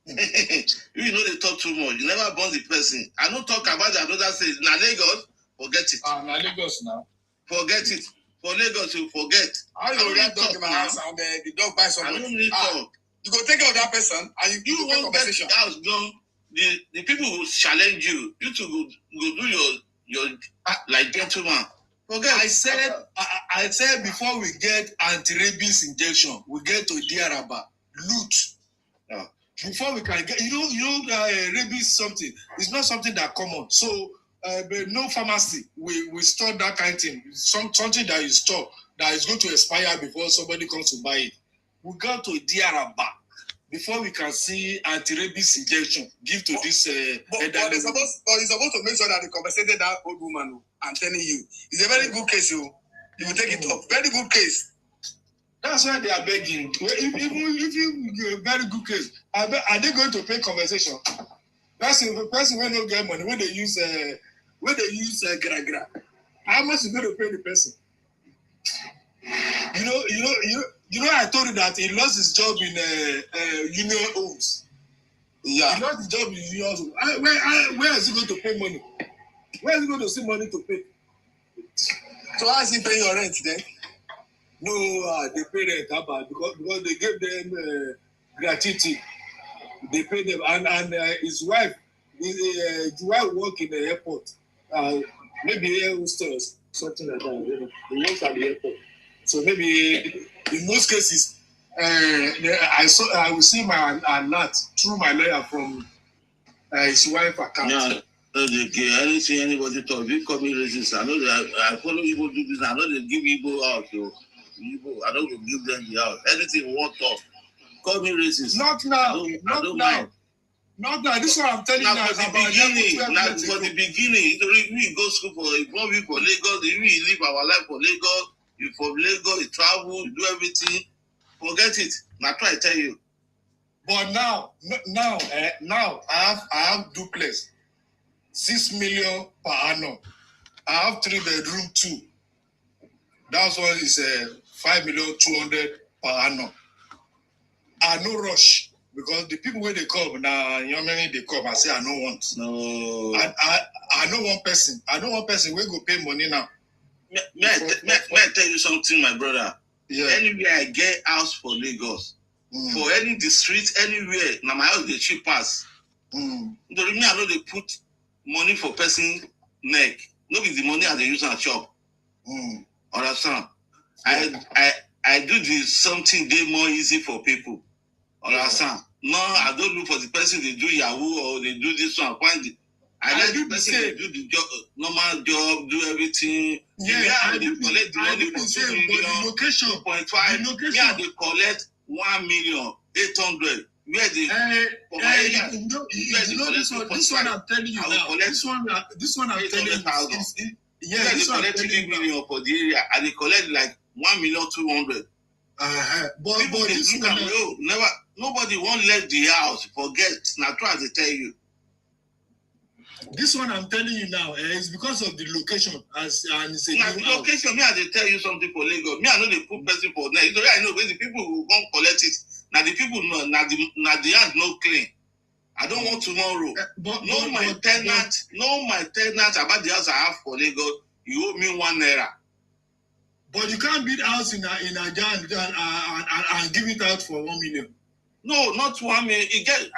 You know they talk too much. You never born the person. I don't talk about the another state. Now Lagos, forget it. Now Lagos now. Forget it. For Lagos, you forget. How you already talk in my house and the dog buy somebody? I don't need talk. You go take care of that person and you won't get house done. The people who challenge you, you to go do your like gentleman. Okay, I said before we get anti-rabies injection, we get to Diaraba, loot. Before we can get, rabies something. It's not something that common. So, but no pharmacy. We store that kind of thing. Something that you store that is going to expire before somebody comes to buy it. We go to Diaraba before we can see anti-rabies injection give to this but you're supposed to make sure that they compensated that old woman. I'm telling you, it's a very good case. You will take it up. Very good case. That's why they are begging. Even if you very good case, are they going to pay compensation? The person when no get money, when they use gra. How much is going to pay the person? You know, I told you that he lost his job in union homes. Yeah. He lost his job in union homes. Where is he going to pay money? Where is he going to see money to pay? So how is he paying your rent then? No, they pay rent because they gave them gratuity. They pay them, and his wife, his wife work in the airport. Maybe air hostess, something like that. They work at the airport. So maybe in most cases, I will see my alert through my lawyer from his wife account. Yeah. I don't see anybody talk. You call me racist. I know that I follow people do this. I know they give people out. So I don't give them the house. Anything want talk. Call me racist. Not now. Not now. Not now. This is what I'm telling you now. For the beginning, we go school for a 1 week for Lagos. We live our life for Lagos. You from Lagos, you travel, you do everything. Forget it. Now try to tell you. But now I have duplex, 6 million per annum. I have 3-bedroom too. That's one is 5,200,000 per annum. I no rush because the people where they come now, they come and say I no want. No. I know one person. I know one person will go pay money now. May I tell you something, my brother? Yeah. Anywhere I get house for Lagos, for any district, anywhere, now my house they cheap pass. The reason I know they put money for person neck. No be the money I they use on shop. Understand? Yeah. I do this something they more easy for people. Understand? No, I don't look for the person they do Yahoo or they do this one. Find it. I let the person they do the job, normal job, do everything. Yeah, I do collect the money for 2 million, location, 2.5. Yeah, they collect 1,800,000. Where they for my area? This one I'm telling you now. This one I'm telling you. Yeah, they collect 3 million for the area, and they collect like 1,200,000. But this one, nobody won't let the house forget. Now try to tell you. This one I'm telling you now is because of the location and it's a now, location. Me, I they tell you something for Lagos. Me, I know they put person for there. I know when the people who come collect it. Now the people know. Now the hand no clean. I don't want tomorrow. My tenant about the house I have for Lagos. You owe me 1 naira. But you can't build house in Nigeria and give it out for 1 million. No, not 1 million.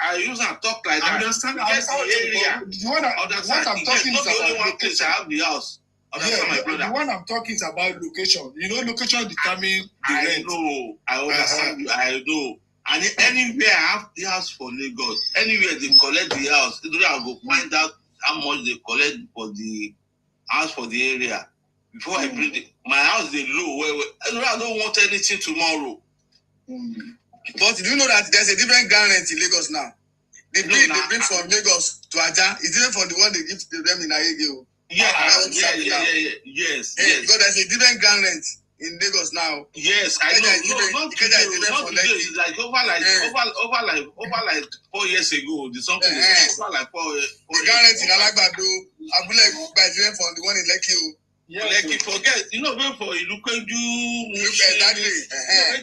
I use and talk like that. I understand. I area. What I'm talking is about only one place I have the house. My brother. The one I'm talking is about location. You know, location determines the rent. Know. I understand you. I know. And anywhere I have the house for Lagos, anywhere they collect the house, I go find out how much they collect for the house for the area. Before I bring it, my house they low. I don't want anything tomorrow. But do you know that there's a different ground rent in Lagos now? The bill they bring from Lagos to Aja is different from the one they give to them in Ayege. Yes. Because there's a different ground rent in Lagos now. Yes, I know. Not today. Like over 4 years ago. The something over like 4 years. The ground rent in Alagbado, Abule by different from the one in Lekki. Lekki, forget. You know, wait for Ilukwaju. Exactly.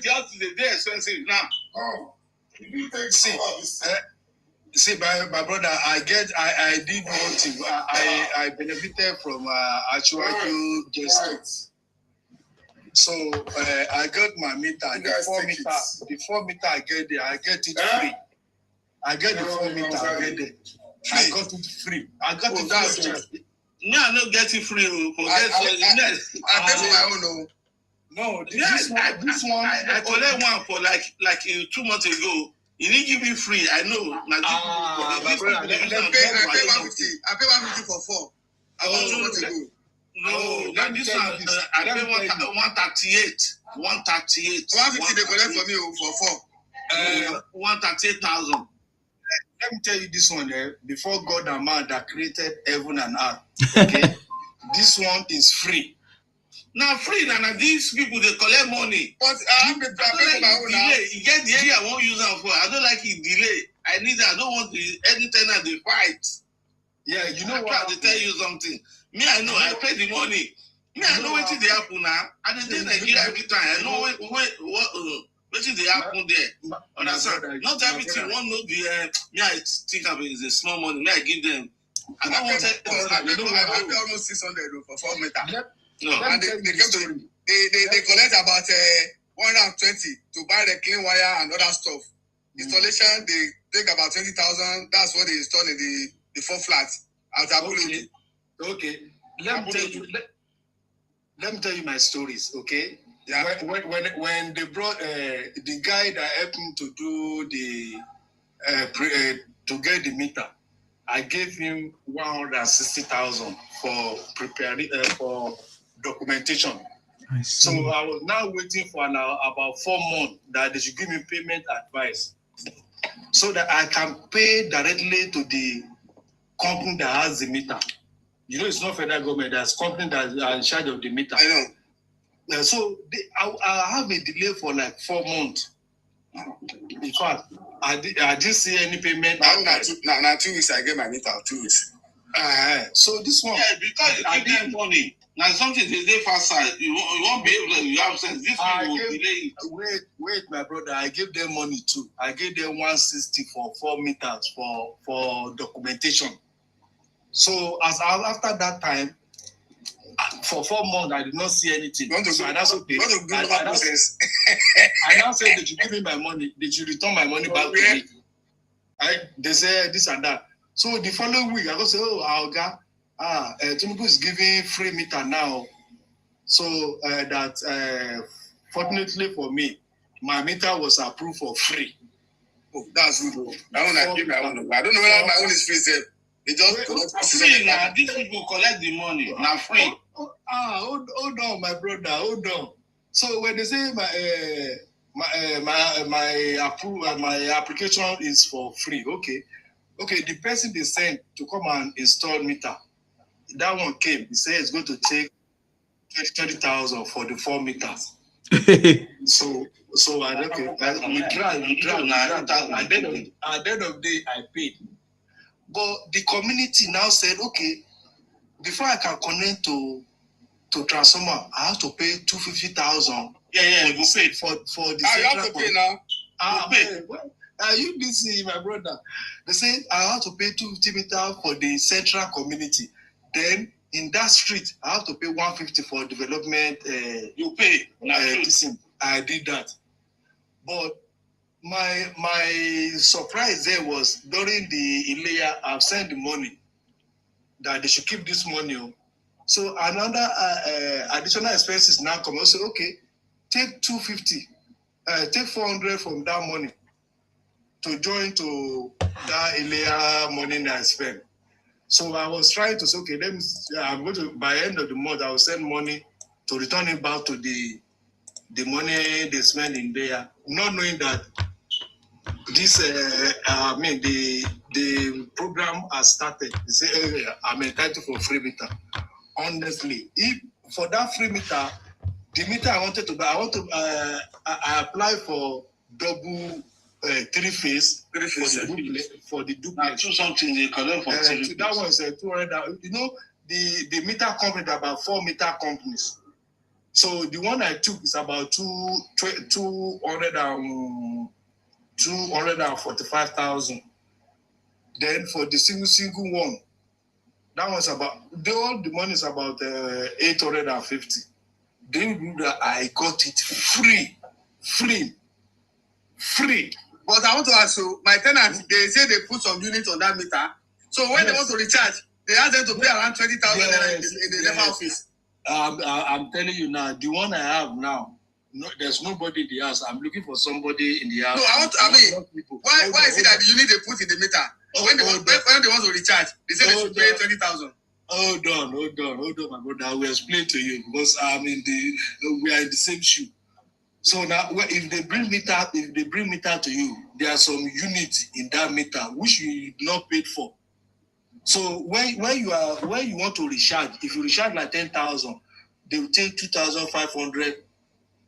The house is very expensive now. See, my brother, I did one thing. I benefited from actual justice. So I got my meter. The 4 meter I get there, I get it free. I get the 4 meter, I get it. I got it free. I got it free. Me, I don't get it free. I pay for my own. No, this one. I collect one for like 2 months ago. You didn't give me free. I know. I pay 150. I pay 150 for 4. I want 2 months ago. No, like this one, I pay 138. 138. 150 they collect for me for 4. 138,000. Let me tell you this one, before God and man that created heaven and earth, okay? This one is free. Now free, now these people, they collect money. But I don't like delay. You get the area I won't use them for. I don't like it delay. I don't want any tenant they fight. Yeah, you know what? I try to tell you something. Me, I know, I pay the money. Me, I know what they happen now. I did Nigeria every time. I know what they happen there. Understand? Not everything one know the me, I think of it is a small money. Me, I give them. I don't want to I pay almost 600 for 4 meters. No, and they collect about 120 to buy the clean wire and other stuff. Installation, they take about 20,000. That's what they install in the 4 flats at Abulu. Okay. Let me tell you my stories, okay? Yeah. When they brought the guy that helped me to do to get the meter, I gave him 160,000 for preparing for documentation. So I was now waiting for about 4 months that they should give me payment advice, so that I can pay directly to the company that has the meter. You know, it's not federal government. There's company that are in charge of the meter. I know. So I have a delay for like 4 months. In fact, I didn't see any payment. Now 2 weeks I get my meter. 2 weeks. So this one. Yeah, because I give them money. Now something they faster. You won't be able to. You have sense. This people will delay it. Wait, my brother. I gave them money too. I gave them 160 for 4 meters for documentation. So after that time, for 4 months, I did not see anything. So I now said they should give me my money. They should return my money back to me. They say this and that. So the following week, I go say, Tinubu is giving free meter now. So that fortunately for me, my meter was approved for free. Oh, that's good. That one I give my own. I don't know whether my own is free. They just free now. These people collect the money. Now free. Hold on, my brother. Hold on. So when they say my application is for free, okay. The person they sent to come and install meter, that one came. He said it's going to take 20,000 for the 4 meters. So we try. At the end of the day, I paid. But the community now said, okay, before I can connect to transformer, I have to pay 250,000. Yeah, you pay for the. You have to pay now. Are you busy, my brother? They say I have to pay 250 meters for the central community. Then in that street, I have to pay 150 for development. You pay. I did that. But my surprise there was during the Ilea, I've sent the money that they should keep this money. So another additional expenses now come. I say, okay, take 250, take 400 from that money to join to that Ilea money that I spent. So I was trying to say, okay, I'm going to, by the end of the month, I will send money to return it back to the money they spend in there, not knowing that this, the program has started. They say, I'm entitled for free meter. Honestly, if for that free meter, the meter I wanted to buy, I applied for double 3-phase for the duplex. Something they collect for that one is 200. You know, the meter company are about 4 meter companies. So the one I took is about 245,000. Then for the single one, that was about all the money is about 850. Then I got it free. But I want to ask you, my tenants, they say they put some units on that meter. So when they want to recharge, they ask them to pay around 20,000 in the NEPA office. I'm telling you now, the one I have now, there's nobody in the house. I'm looking for somebody in the house. No, why is it that the unit they put in the meter? When they want to recharge, they say they should pay 20,000. Hold on, my brother. I will explain to you because we are in the same shoe. So now, if they bring meter to you, there are some units in that meter which you not paid for. So when you want to recharge, if you recharge like 10,000, they will take 2,500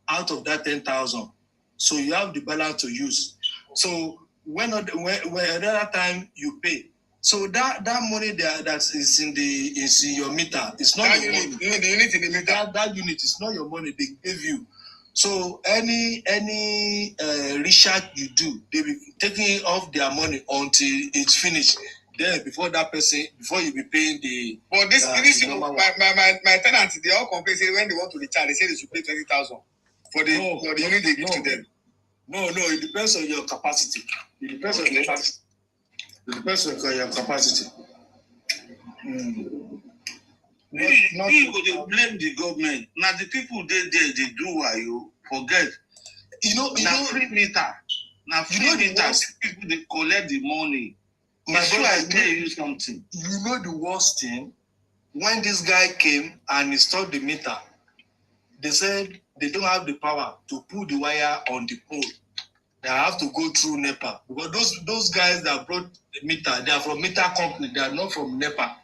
out of that 10,000. So you have the balance to use. So when another time you pay, so that money that is in your meter, it's not that your unit, money. The unit in the meter. That unit is not your money they gave you. So any recharge you do, they will be taking off their money until it's finished. Then before you be paying the. But this my tenants, they all complain say when they want to recharge, they say they should pay 20,000 for the unit they give to them. No, it depends on your capacity. It depends on your capacity. It depends on your capacity. You blame the government. Now the people they do why you forget. Now free meter. Now free meter. People they collect the money. My brother, I tell you something. You know the worst thing? When this guy came and installed the meter, they said they don't have the power to pull the wire on the pole. They have to go through NEPA. Because those guys that brought the meter, they are from meter company. They are not from NEPA.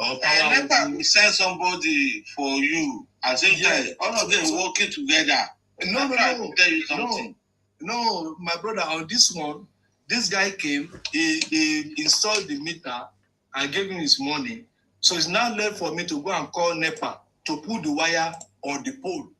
NEPA will send somebody for you. At the same time, all of them working together. No. Tell you something. No, my brother, on this one, this guy came, he installed the meter and gave him his money. So it's now left for me to go and call NEPA to put the wire on the pole.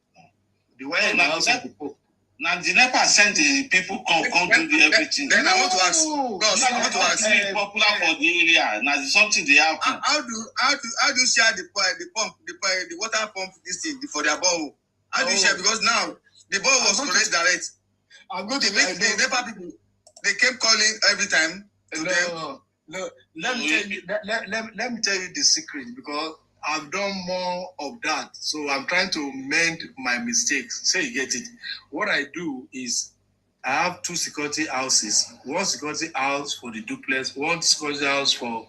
The wire in the house on the pole. Now the NEPA sent the people come do everything. Then I want to ask. I want to ask. It's popular for the area. Now it's something they happen. How do you share the pump, the water pump this thing for their borehole? How do you share? Because now the borehole was connected direct. I'm going to make the NEPA people. They kept calling every time. No. Let me tell you the secret because I've done more of that. So I'm trying to mend my mistakes. So you get it. What I do is I have 2 security houses. One security house for the duplex, one security house for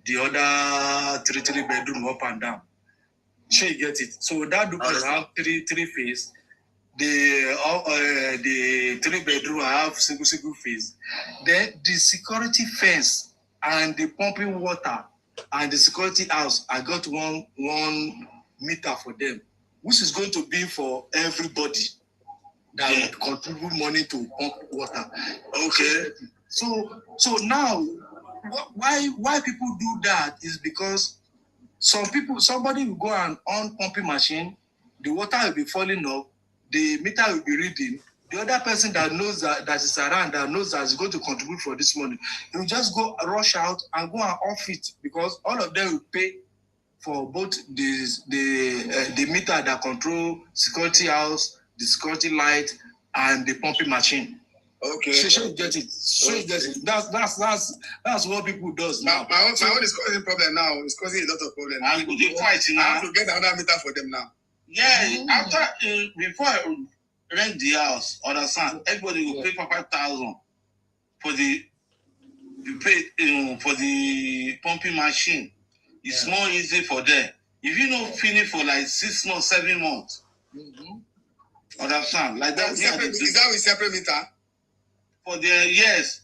the other three bedroom up and down. So you get it. So that duplex have three phase. The 3 bedroom I have single phase. Then the security fence and the pumping water and the security house, I got one meter for them, which is going to be for everybody that will contribute money to pump water. Okay. So now, why people do that is because somebody will go and on pumping machine, the water will be falling off, the meter will be reading. The other person that knows that is around, that knows that is going to contribute for this money, he will just go rush out and go and off it because all of them will pay for both the meter that control security house, the security light, and the pumping machine. Okay. So you get it. That's what people does now. My own is causing problem now. It's causing a lot of problem. I'm going to fight now. I have to get another meter for them now. Yeah, after before I rent the house, understand? Everybody will pay for 5,000 for the pumping machine. It's more easy for them. If you don't finish for like 6 months, 7 months, understand? Like that. Is that with separate meter? For the yes,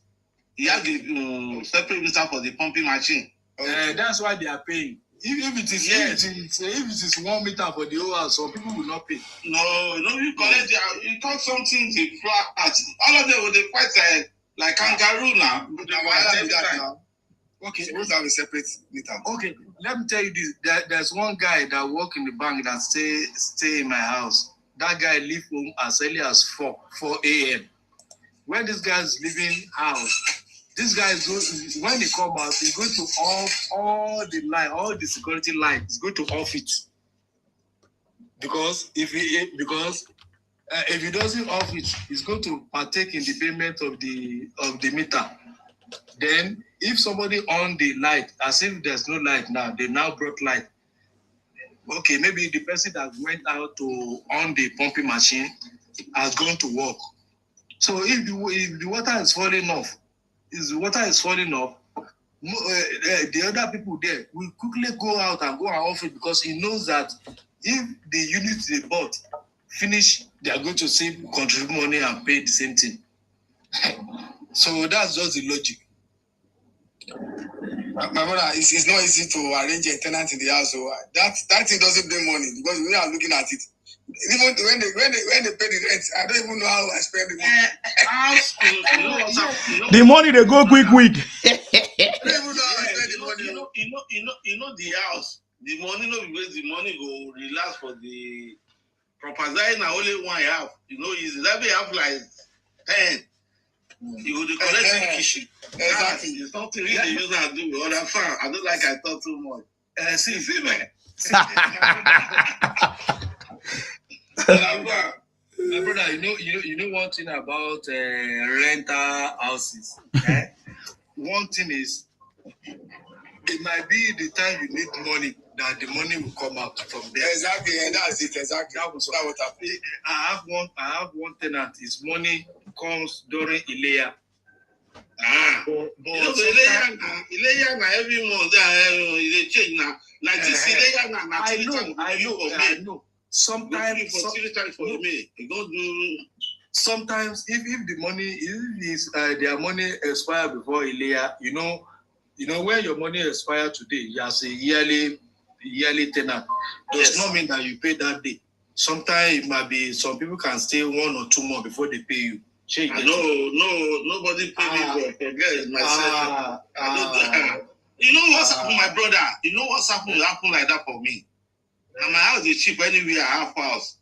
you have the separate meter for the pumping machine. That's why they are paying. If it is 1 meter for the whole house, some people will not pay. No, you collect you talk something the flat. All of them will fight like kangaroo now. Okay, supposed to have a separate meter. Okay, let me tell you this. There's one guy that work in the bank that stay in my house. That guy leave home as early as 4 a.m. When this guy is leaving house, this guy is when he come out, he's going to off all the light, all the security light. He's going to off it because if he doesn't off it, he's going to partake in the payment of the meter. Then, if somebody on the light, as if there's no light now, they now brought light. Okay, maybe the person that went out to on the pumping machine has gone to work. So if the water is falling off, the other people there will quickly go out and go and off it because he knows that if the unit they bought finish, they are going to save, contribute money and pay the same thing. So that's just the logic. My brother, it's not easy to arrange a tenant in the house. So that thing doesn't bring money because we are looking at it. Even when they pay the rent, I don't even know how I spend the money. The money they go quick. I don't even know how I spend the money. You know the house. The money no because the money go relax for the property. Now only one half. You know, is that be have like 10. You go to collect the kitchen. Exactly. It's something really use and do with other farm. I don't like I talk too much. See man. My brother, you know one thing about rental houses. One thing is, it might be the time you need money that the money will come out from there. Exactly, and that's it. Exactly. That was what happened. I have one tenant. His money comes during Ilea. But Ilea na every month they change now. Like this Ilea na I know. Sometimes if the money is their money expire before Ilea, you know when your money expire today, you as a yearly tenant. Does not mean that you pay that day. Sometimes it might be some people can stay 1 or 2 more before they pay you. Nobody pay me for forget myself. You know what's happened, my brother? You know what's happened like that for me. And my house is cheap anywhere I have house.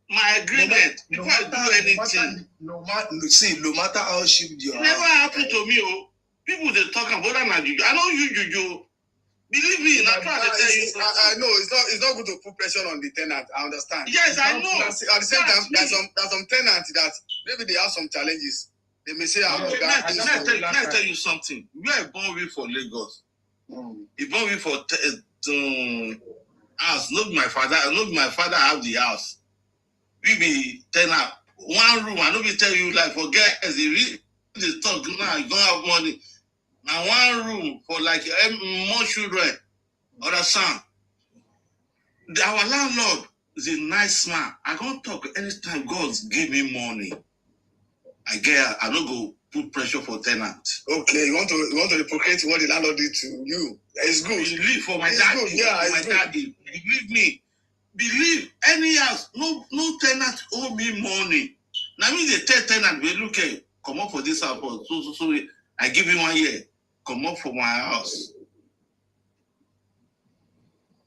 My agreement, before I do anything. No matter how cheap you are. It never happened to me. People they talk about that. I know you juju. Believe me, I try to tell you. I know it's not good to put pressure on the tenant. I understand. Yes, I know. At the same time, there's some tenants that maybe they have some challenges. They may say, Let me tell you something. We are born with for Lagos. You born with for house. Not my father have the house. We be tenant. One room. I know we tell you like forget as the talk now. You don't have money. Now one room for like more children or a son. Our landlord is a nice man. I don't talk anytime God give me money. I don't go put pressure for tenant. Okay, you want to replicate what the landlord did to you. It's good. Believe for my daddy. Good. Yeah, for my daddy. Believe me. Believe any house. No tenant owe me money. Now me the tenant we look at come up for this house. So I give you 1 year. Come up for my house.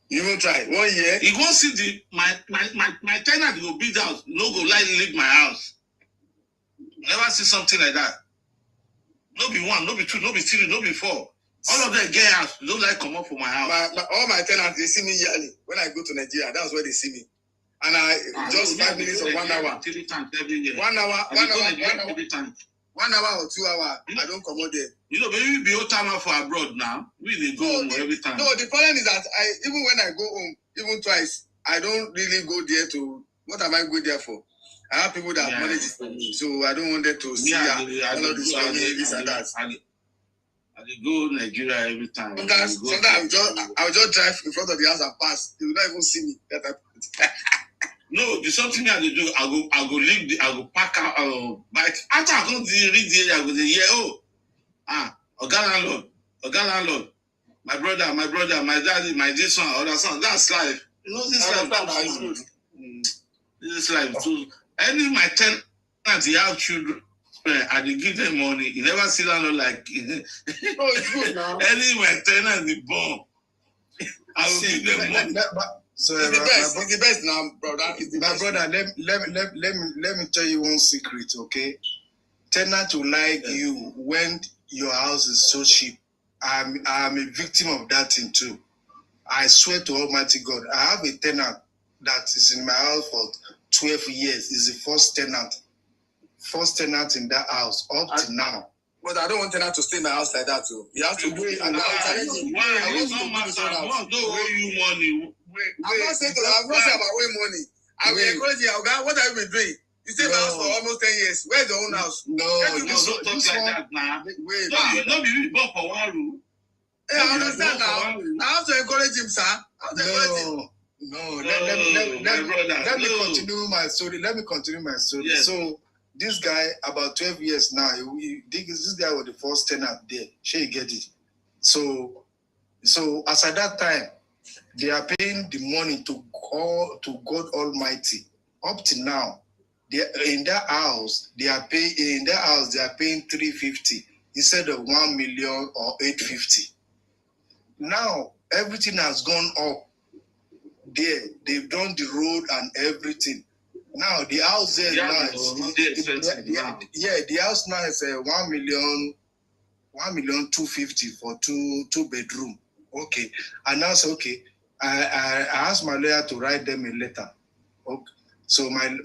You will try 1 year. You won't see my tenant will be down. No go like leave my house. Never see something like that. No be 1, no be 2, no be 3, no be 4. All of them get house. Don't like come up for my house. All my tenants they see me yearly. When I go to Nigeria, that's where they see me. And just 5 minutes or 1 hour. 3 times every year. 1 hour. 1 hour. 3 times. 1 hour or 2 hours. I don't come out there. You know, maybe we be old timer for abroad now. We they go home every time. No, the problem is that even when I go home, even twice, I don't really go there to. What am I going there for? I have people that manage it for me, so I don't want them to see all of this this and that. I go Nigeria every time. Sometimes I'll just drive in front of the house and pass. They will not even see me. No, there's something I do. I go leave. I go pack out. But after I go to read the area, I go say, Oga landlord, my brother, my daddy, my this one, other son. That's life. You know this life. This life too. Any my tenant, they have children, and they give them money. You never see landlord like. It's good now. Any my tenant, they born. I will give them money. So it's the best now, brother. My brother, let me tell you one secret, okay? Tenant will like you when your house is so cheap. I'm a victim of that thing too. I swear to Almighty God, I have a tenant that is in my house for 12 years. He's the first tenant in that house up to now. But I don't want tenant to stay in my house like that too. You have to wait. I don't owe you money. I'm not saying about owing money. I'm encouraging you. What have you been doing? You stay in my house for almost 10 years. Where's your own house? No, you don't talk like that now. Wait, no, be born for 1 room. Hey, I understand now. I have to encourage him, sir. I have to encourage him. No, let me continue my story. Yes. So this guy, about 12 years now, this guy was the first tenant there. She get it. So as at that time, they are paying the money to God Almighty. Up to now, in that house they are paying 350 instead of 1 million or 850. Now everything has gone up. There, they've done the road and everything. Now the house there now the house now is 1,250,000 for two bedroom. Okay, and now say okay. I asked my lawyer to write them a letter. Okay. So my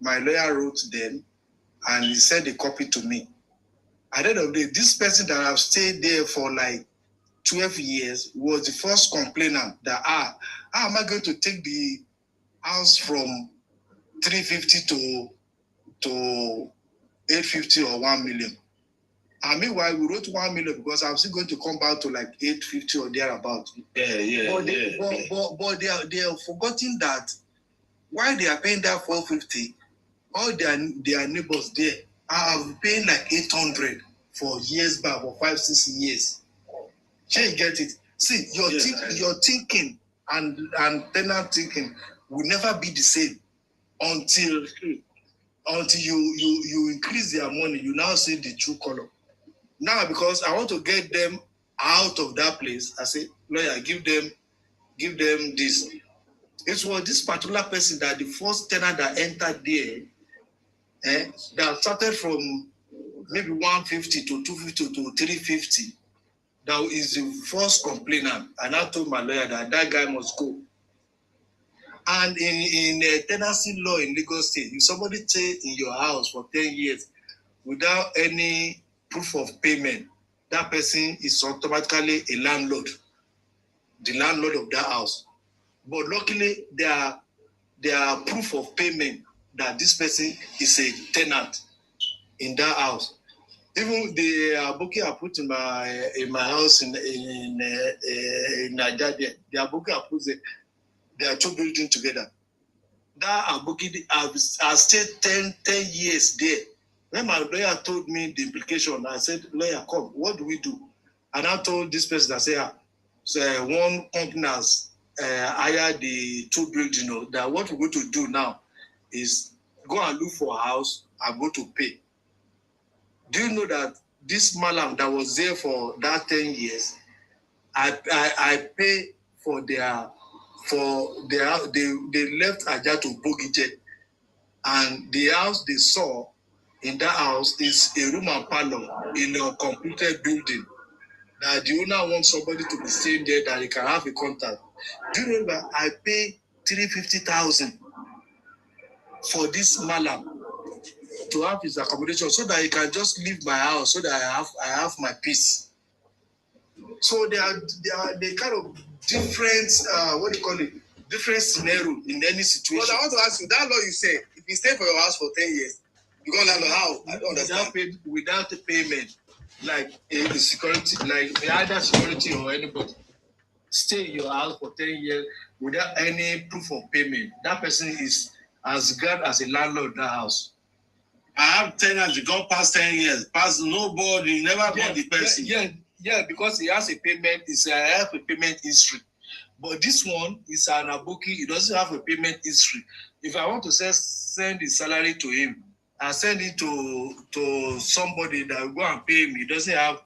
lawyer wrote them and he sent a copy to me. At the end of the day, this person that I've stayed there for like 12 years was the first complainant that how am I going to take the house from 350 to 850 or 1 million? And meanwhile, we wrote 1 million because I'm still going to come back to like 850 or thereabout. But they are forgetting that while they are paying that 450, all their neighbors there are paying like 800 for years back, for 5-6 years. You get it? See, your thinking and tenant thinking will never be the same until you increase their money. You now see the true color. Now, because I want to get them out of that place, I say, lawyer, give them this. It was this particular person that the first tenant that entered there, that started from maybe 150 to 250 to 350. That is the first complainant. And I told my lawyer that guy must go. And in tenancy law in Lagos State, if somebody stay in your house for 10 years without any proof of payment, that person is automatically a landlord, the landlord of that house. But luckily, there are proof of payment that this person is a tenant in that house. Even the booking I put in my house in Nigeria, the booking I put there, they are two buildings together. That booking I stayed 10 years there. When my lawyer told me the implication, I said, lawyer, come, what do we do? And I told this person, I said, so one company has hired the two buildings, that what we're going to do now is go and look for a house and go to pay. Do you know that this malam that was there for that 10 years, I pay for they left Aja to Bogije, and the house they saw in that house is a room and parlor in a completed building. Now the owner wants somebody to be staying there that he can have a contact. Do you remember I pay 350,000 for this malam to have his accommodation so that he can just leave my house so that I have my peace. So they kind of different different scenario in any situation. But I want to ask you, that law you say, if you stay for your house for 10 years, you go land how? I don't understand. Without payment, like the security, like either security or anybody, stay in your house for 10 years without any proof of payment. That person is as good as a landlord of that house. I have tenants that gone past 10 years, past nobody, never got the person. Yeah, because he has a payment, I have a payment history. But this one is an aboki, he doesn't have a payment history. If I want to send his salary to him, I send it to somebody that will go and pay him. He doesn't have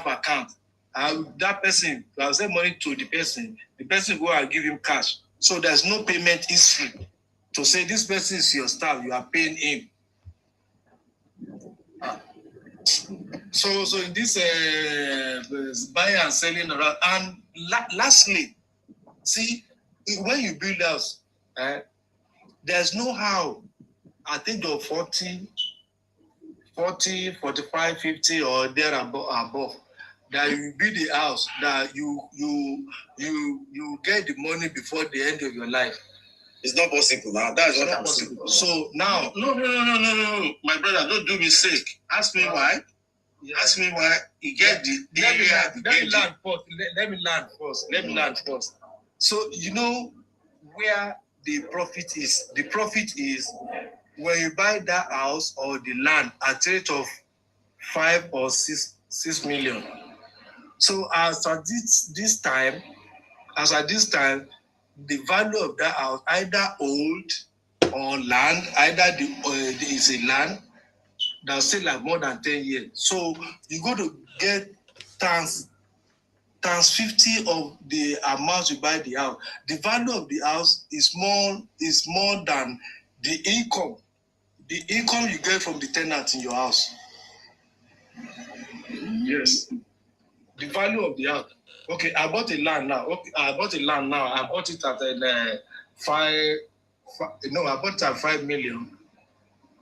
account. That person, I'll send money to the person go and give him cash. So there's no payment history to say this person is your staff, you are paying him. So in this buying and selling around, and lastly, see, when you build house, there's no how. I think of 40, 45, 50 or there above, that you build the house, that you get the money before the end of your life. It's not possible now. That's not possible. So now, No, my brother, don't do mistake. Ask me why. Yeah. Ask me why he get the Let me land first. So you know where the profit is. The profit is when you buy that house or the land at a rate of 5 or 6 million. So as at this time, the value of that house either old or land, either there is a land that's still like more than 10 years. So you go to get times 50 of the amount you buy the house. The value of the house is more than the income you get from the tenant in your house. Yes. The value of the house. Okay, I bought a land now. I bought it at I bought it at 5 million.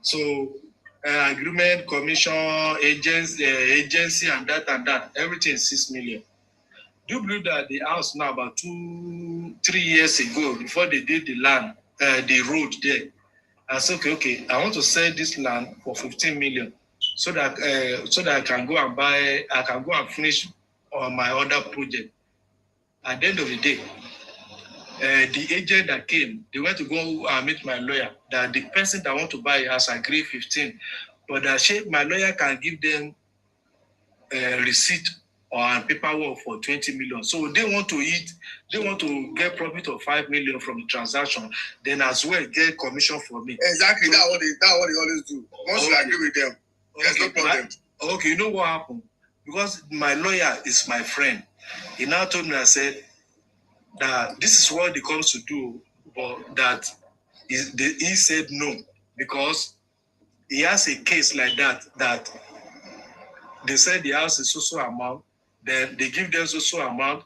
So agreement, commission, agency, and that. Everything is 6 million. Do you believe that the house now about 2-3 years ago, before they did the land, the road there, I said, okay, I want to sell this land for 15 million so that I can go and finish on my other project. At the end of the day, the agent that came, they went to go meet my lawyer, that the person that want to buy has agreed 15, but that my lawyer can give them a receipt or paperwork for 20 million. So they want to get profit of 5 million from the transaction, then as well get commission from me. Exactly, that's what they always do. Once you agree with them, there's no problem. Okay, you know what happened? Because my lawyer is my friend. He now told me, I said, that this is what they comes to do, but that he said no, because he has a case like that they said the house is so amount, then they give them so amount,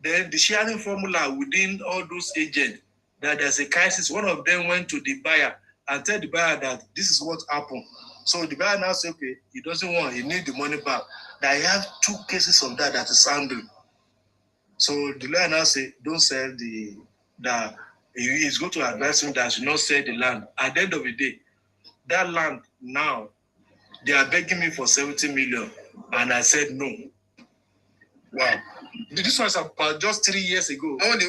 then the sharing formula within all those agents, that there's a crisis. One of them went to the buyer and tell the buyer that this is what happened. So the buyer now said, okay, he doesn't want, he need the money back. That I have 2 cases of that is handled. So the lawyer now say, don't sell he's going to advise him that you not sell the land. At the end of the day, that land now, they are begging me for 70 million. And I said no. Wow. This was about just 3 years ago. My own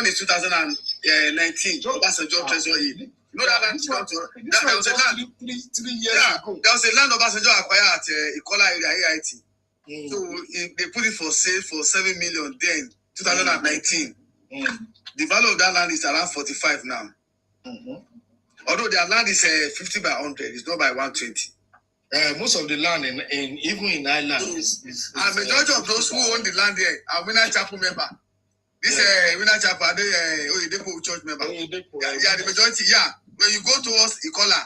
is 2019. That's a job treasury. You know that land? There was a land 3 years ago. There was a land of Obasanjo acquired at Ikola area, AIT. So they put it for sale for 7 million then, 2019. The value of that land is around 45 now. Although their land is 50 by 100, it's not by 120. Most of the land even in Ireland is majority of those who own the land there are Winner Chapel member. This Winner Chapel, they church member. The majority, yeah. When you go towards Ikola,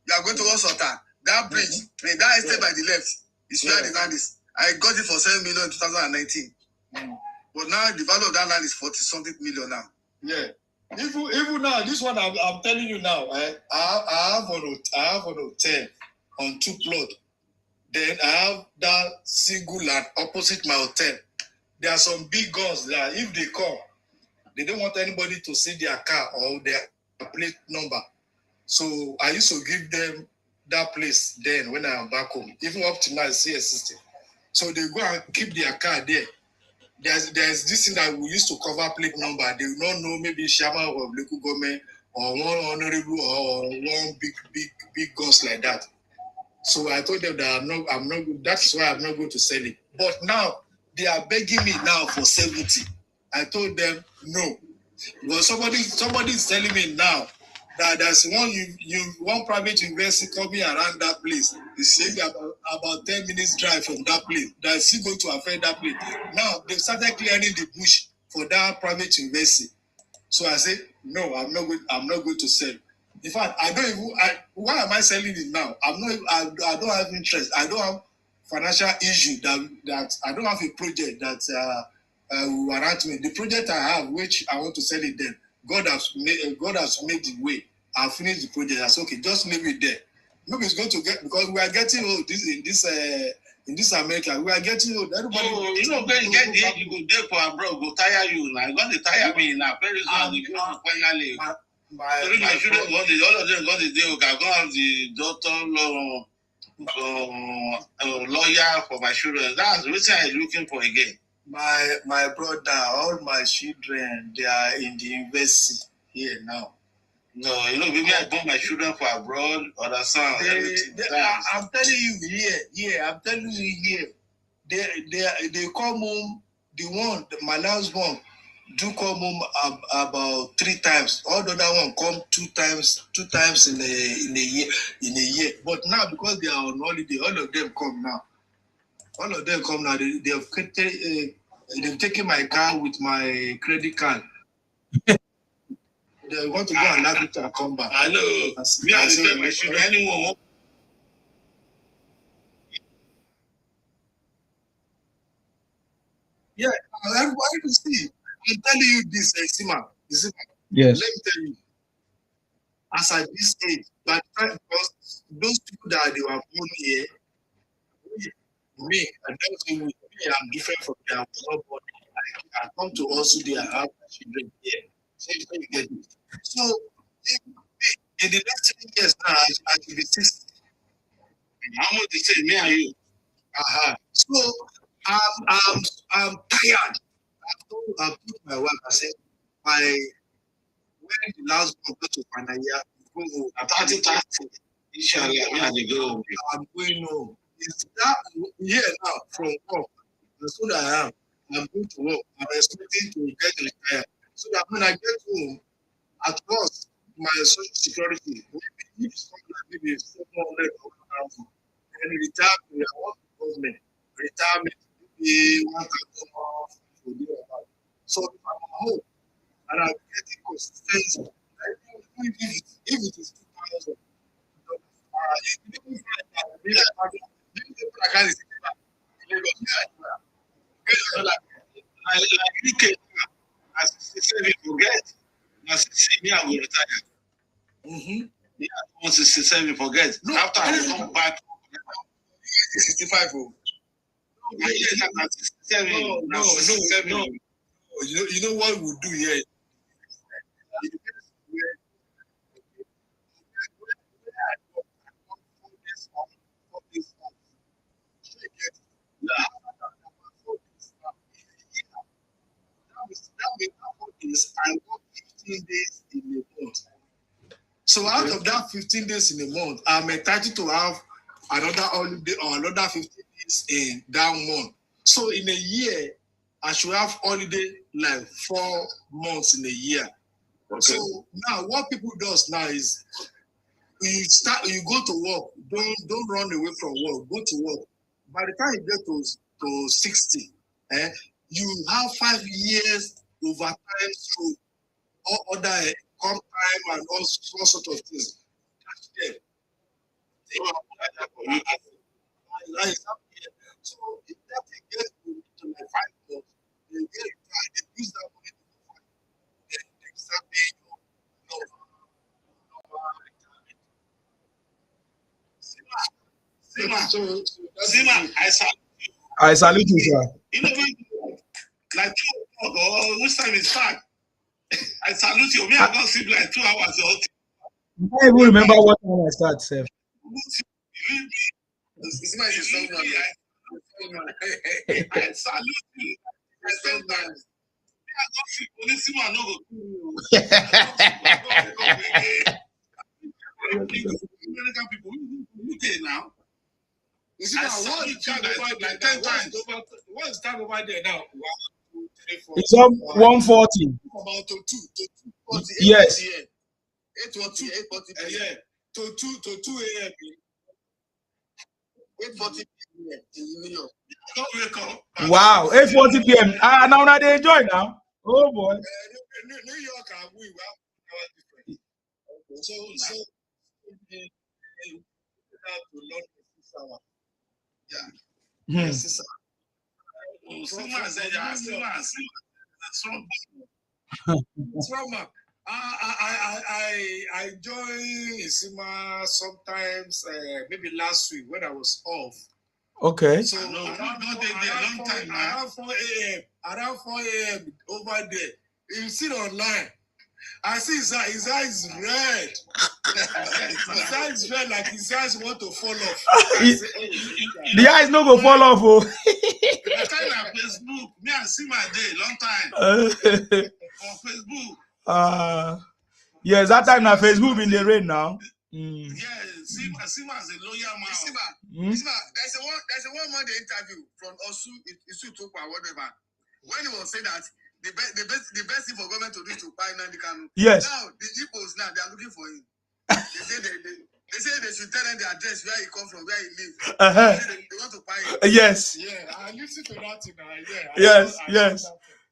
you are going towards Ota. That bridge, that estate by the left is where the land is. I got it for 7 million in 2019. But now the value of that land is 40-something million now. Yeah. Even now, this one I'm telling you now, I have an hotel on 2 plots. Then I have that single land opposite my hotel. There are some big guns that if they come, they don't want anybody to see their car or their plate number. So I used to give them that place then when I am back home. Even up to now, it's still existing. So they go and keep their car there. There's this thing that we used to cover plate number. They will not know maybe chairman of local government or one honorable or one big guns like that. So I told them that I'm not. That's why I'm not going to sell it. But now they are begging me now for 70. I told them no. But somebody is telling me now that there's one private university coming around that place. It's saying about 10 minutes drive from that place. That's still going to affect that place. Now they've started clearing the bush for that private university. So I said, no, I'm not going to sell. In fact, why am I selling it now? I don't have interest. I don't have financial issue that I don't have a project that will warrant me. The project I have, which I want to sell it then, God has made the way. I'll finish the project. I said, okay, just leave it there. Maybe it's going to get, because we are getting old in this America. We are getting old. Everybody, you know, when you get there, you go there for abroad, go tire you now. You're going to tire me now. Very soon, you can't finally. My children, all of them got the day. Okay, I go have the doctor, lawyer for my children. That's what I'm looking for again. my brother, all my children, they are in the university here now. No, maybe I bought my children for abroad, understand? I'm telling you here, I'm telling you here. They come home. My last one, do come home about 3 times. All the other one come 2 times in a year. But now because they are on holiday, all of them come now. They've taken my car with my credit card. They want to go and have it and come back. I know. Me, I say my children anyone. Yeah, everybody to see. I'm telling you this, Sima. Yes. Let me tell you. As at this age, but because those people that they were born here, me, and me, I'm different from them. I come to also there and have children here. So you get it. So in the next 3 years now, I will be 60. How much they say, me and you? So I'm tired. I told my wife, I said, when the last one go to final year, go home. At 30, inshallah, I'm going home. It's that year now from work. That's what I am. I'm going to work. I'm expecting to get retired. So that when I get home, at first, my social security, maybe it's maybe 700 or 1,000. And retirement, I want government. Retirement, maybe 1,000 for the year. So if I'm at home and I'm getting consistency, if it is 2,000, like UK, as they say, we forget. As they say, me, I will retire. Yeah, once 67, we forget. No, after I come back, 65. No. You know what we'll do here? I work 15 days in a month. So out of that 15 days in a month, I'm entitled to have another holiday or another 15 days in that month. So in a year, I should have holiday like 4 months in a year. Okay. So now what people does now is you go to work, don't run away from work, go to work. By the time you get to 60, you have 5 years overtime through all other come time and all sort of things. That's them. So if that thing gets to like 5 months, they get it right, they use that money to fight. Then they start paying Sima, I salute you, sir. You know, like 2 o'clock or which time is time? I salute you. Me, I don't sleep like 2 hours. I don't even remember what time I start, sir. I salute you. I don't sleep. Only Sima no go. American people, UK now. You see, what is time over there? 10 times. What is time over there now? 1, 2, 3, 4. It's up 140. About to 2. Yes. 8:40. Yeah. To 2 a.m. 8:40 p.m. in New York. Don't wake up. Wow, 8:40 p.m. Now they enjoy now. Oh boy. New York and we have different. So to London 6 hours. Yeah. 6 hours. Someone said, Trauma. I joined Isima sometimes, maybe last week when I was off. Okay. So around 4 a.m. over there. You see it online. I see his eyes red. His eyes felt like his eyes want to fall off. The eyes no go fall off. Oh. I kind of Facebook. Me and see my day long time on Facebook. Yes, that time na Facebook in the rain now. Yeah, Sima is a loyal man. Sima, there's a one man the interview from Isu Tokwa, whatever. When he was saying that the best thing for government to do is to buy Nnamdi Kanu. Yes. Now the Igbos now they are looking for him. They say they should tell them the address where he come from, where he lives. They want to buy him. Yes. Yeah, I listen to that in Yes.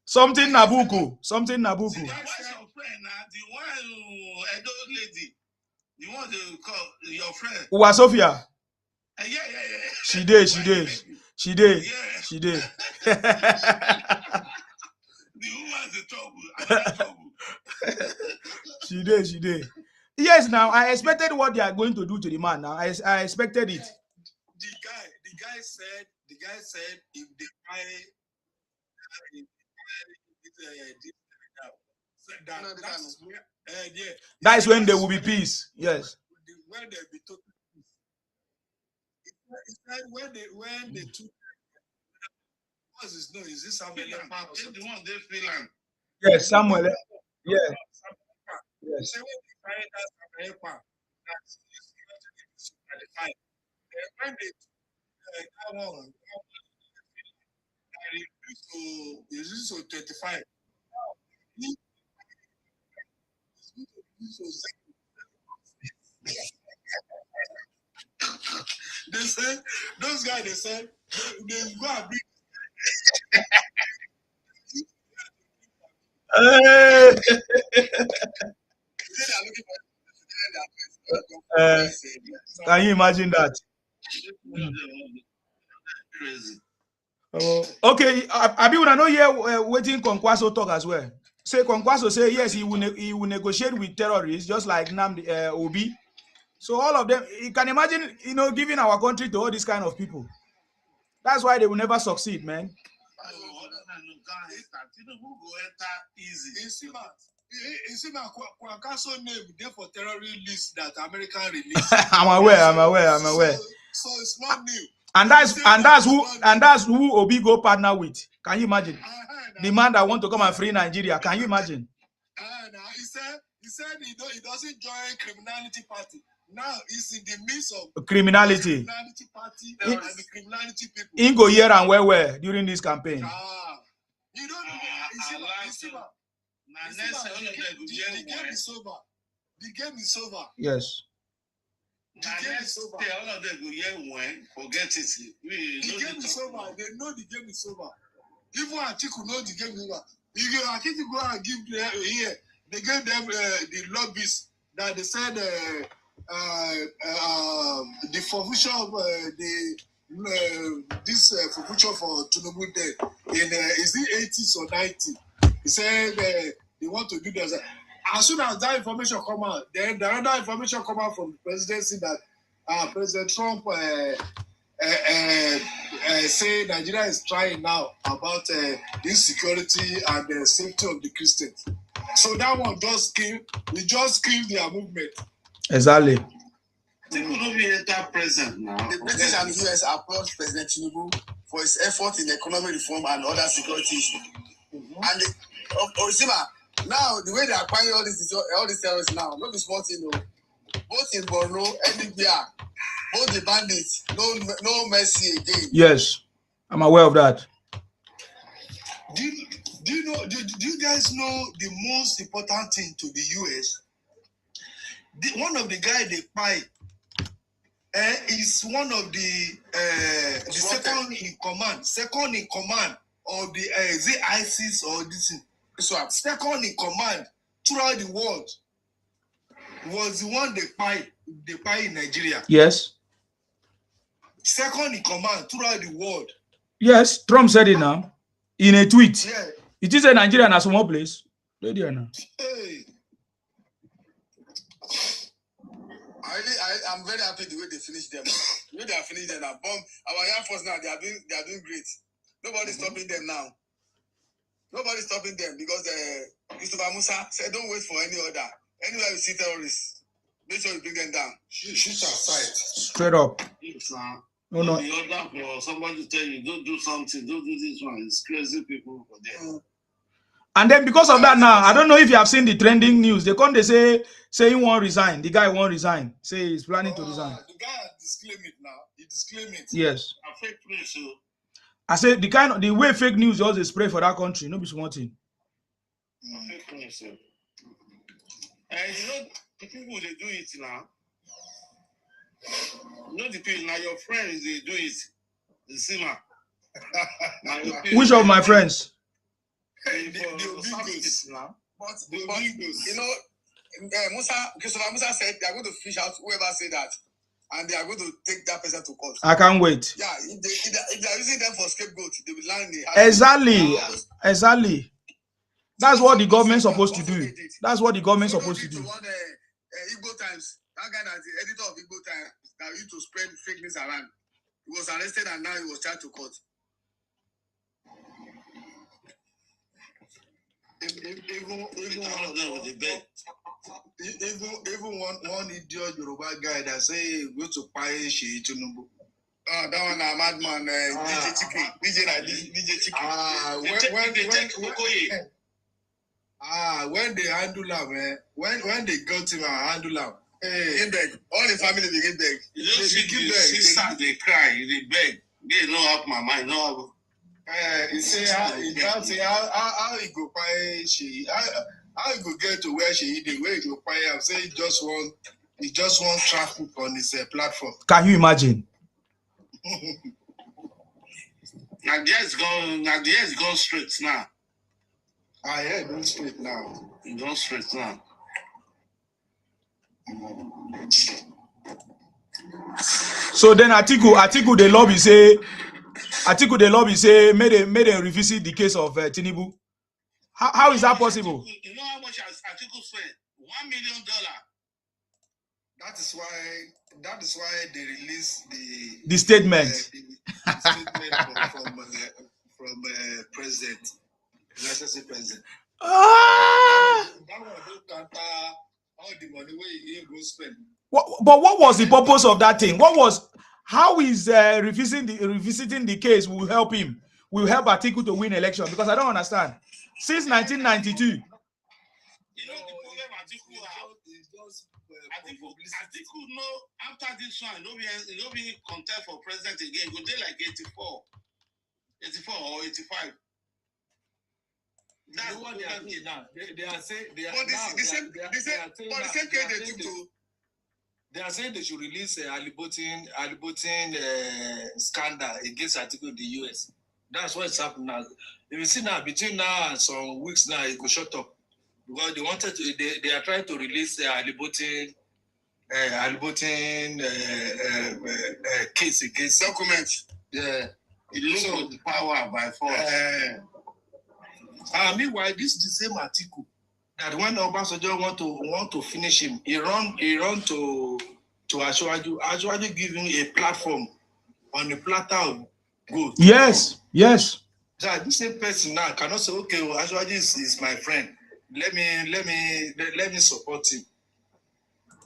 Something Nabucco. Something Nabucco. What's your friend now? The one Edo lady. The one they call your friend. Wasofia. Yeah. She did. The woman's the trouble. She did. Yes, now I expected what they are going to do to the man. Now I expected it. The guy said if they buy that is when there will be peace. Yes. When they be total when they took what's his name? Is this Samuel? The one they feel him. Yes, Samuel. Yeah. Yes. When they that one, is this 25? They said those guys. They said they go and bring. Can you imagine that? Crazy. Okay, Abi, I know here waiting Kwankwaso talk as well. Say Kwankwaso say yes, he will negotiate with terrorists just like Nnamdi Obi. So all of them, you can imagine, giving our country to all these kind of people. That's why they will never succeed, man. Kwankwaso name there for terrorist list that American released. I'm aware. So it's not new. And that's who Obi go partner with. Can you imagine? The man that want to come and free Nigeria. Can you imagine? He said he doesn't join criminality party. Now he's in the midst of criminality party and the criminality people. In go here and where during this campaign. You don't know. The game is over. The game is over. Yes. The game is over. Forget it. The game is over. They know the game is over. Even Atiku know the game is over. If Atiku go and give here, they gave them the lobbies that they said the forfeiture of this forfeiture for Tinubu Day in is it 80s or 90? He said they want to do this. As soon as that information come out, then the other information come out from the presidency that President Trump say Nigeria is trying now about insecurity and the safety of the Christians. So that one just killed their movement. Exactly. People don't be enter present now. The British and the US applaud President Tinubu for his effort in economic reform and other security issues. And Orisima, now the way they are acquiring all these terrorists now, not the small thing, both in Borno and Libya, both the bandits, no mercy again. Yes, I'm aware of that. Do you guys know the most important thing to the US? One of the guys they buy is one of the second in command of the is it ISIS or this second in command throughout the world was the one they buy in Nigeria. Yes. Second in command throughout the world. Yes, Trump said it now in a tweet. Yeah. It is a Nigeria and a small place. Hey. I'm very happy the way they finished them. The way they are finished them now. Our Air Force now, they are doing great. Nobody's stopping them now. Nobody's stopping them because Christopher Musa said don't wait for any order. Anywhere you see terrorists, make sure you bring them down. Shoot aside. Straight up. No, no. The order for somebody to tell you, don't do something, don't do this one. It's crazy people for there. And then because of that now, I don't know if you have seen the trending news. They come, they say he won't resign. The guy won't resign. Say he's planning to resign. The guy disclaimed it now. He disclaimed it. Yes. A fake news, so. I say the way fake news always spray for that country, no be small thing. Fake news, so. And you know the people they do it now. You know the people now, your friends they do it. The cinema. Which of my friends? But you know, Christopher Musa said they are going to fish out whoever said that, and they are going to take that person to court. I can't wait. Yeah, if they are using them for scapegoat, they will land the Exactly. That's what the government's supposed to do. That's what the government's supposed to do. Igbo Times, that guy that's the editor of Igbo Times that used to spread fake news around, he was arrested and now he was charged to court. Even one idiot Yoruba guy that say go to pay Sheyi Tinubu. That one a madman. DJ Chicken. When they handle him, when they got him and handle him, he beg. All the family begin beg. You don't see the sisters they cry, they beg. They know up my mind, no. He say how he go pay she how he go get to where she the way he go pay am say he just want traffic on his platform. Can you imagine? Now the years gone straight now. Yeah, going straight now. It gone straight now. So then Atiku the lobby say made them revisit the case of Tinubu. How is that possible? You know how much Atiku spent? $1 million. That is why they released the statement. The statement from President, National President. That one don't counter all the money where he go spend. But what was the purpose of that thing? How is revisiting the case will help him? Will help Atiku to win election? Because I don't understand. Since 1992. You know the problem Atiku know after this one, no be contest for president again. Go dey like 84 or 85. That's what they are saying now. They are saying they are the same case they took to. They are saying they should release Alibotin scandal against Atiku in the US. That's what's happening now. If you see now, between now and some weeks now, it will shut up. Because they wanted to, they are trying to release Alibotin case against documents. Yeah. It looks like the power by force. Meanwhile, this is the same Atiku that when Obasanjo want to finish him, he run to Ashwaju. Ashwaju give him a platform on the platter of gold. Yes. So this same person now cannot say, okay, well, Ashwaju is my friend. Let me support him.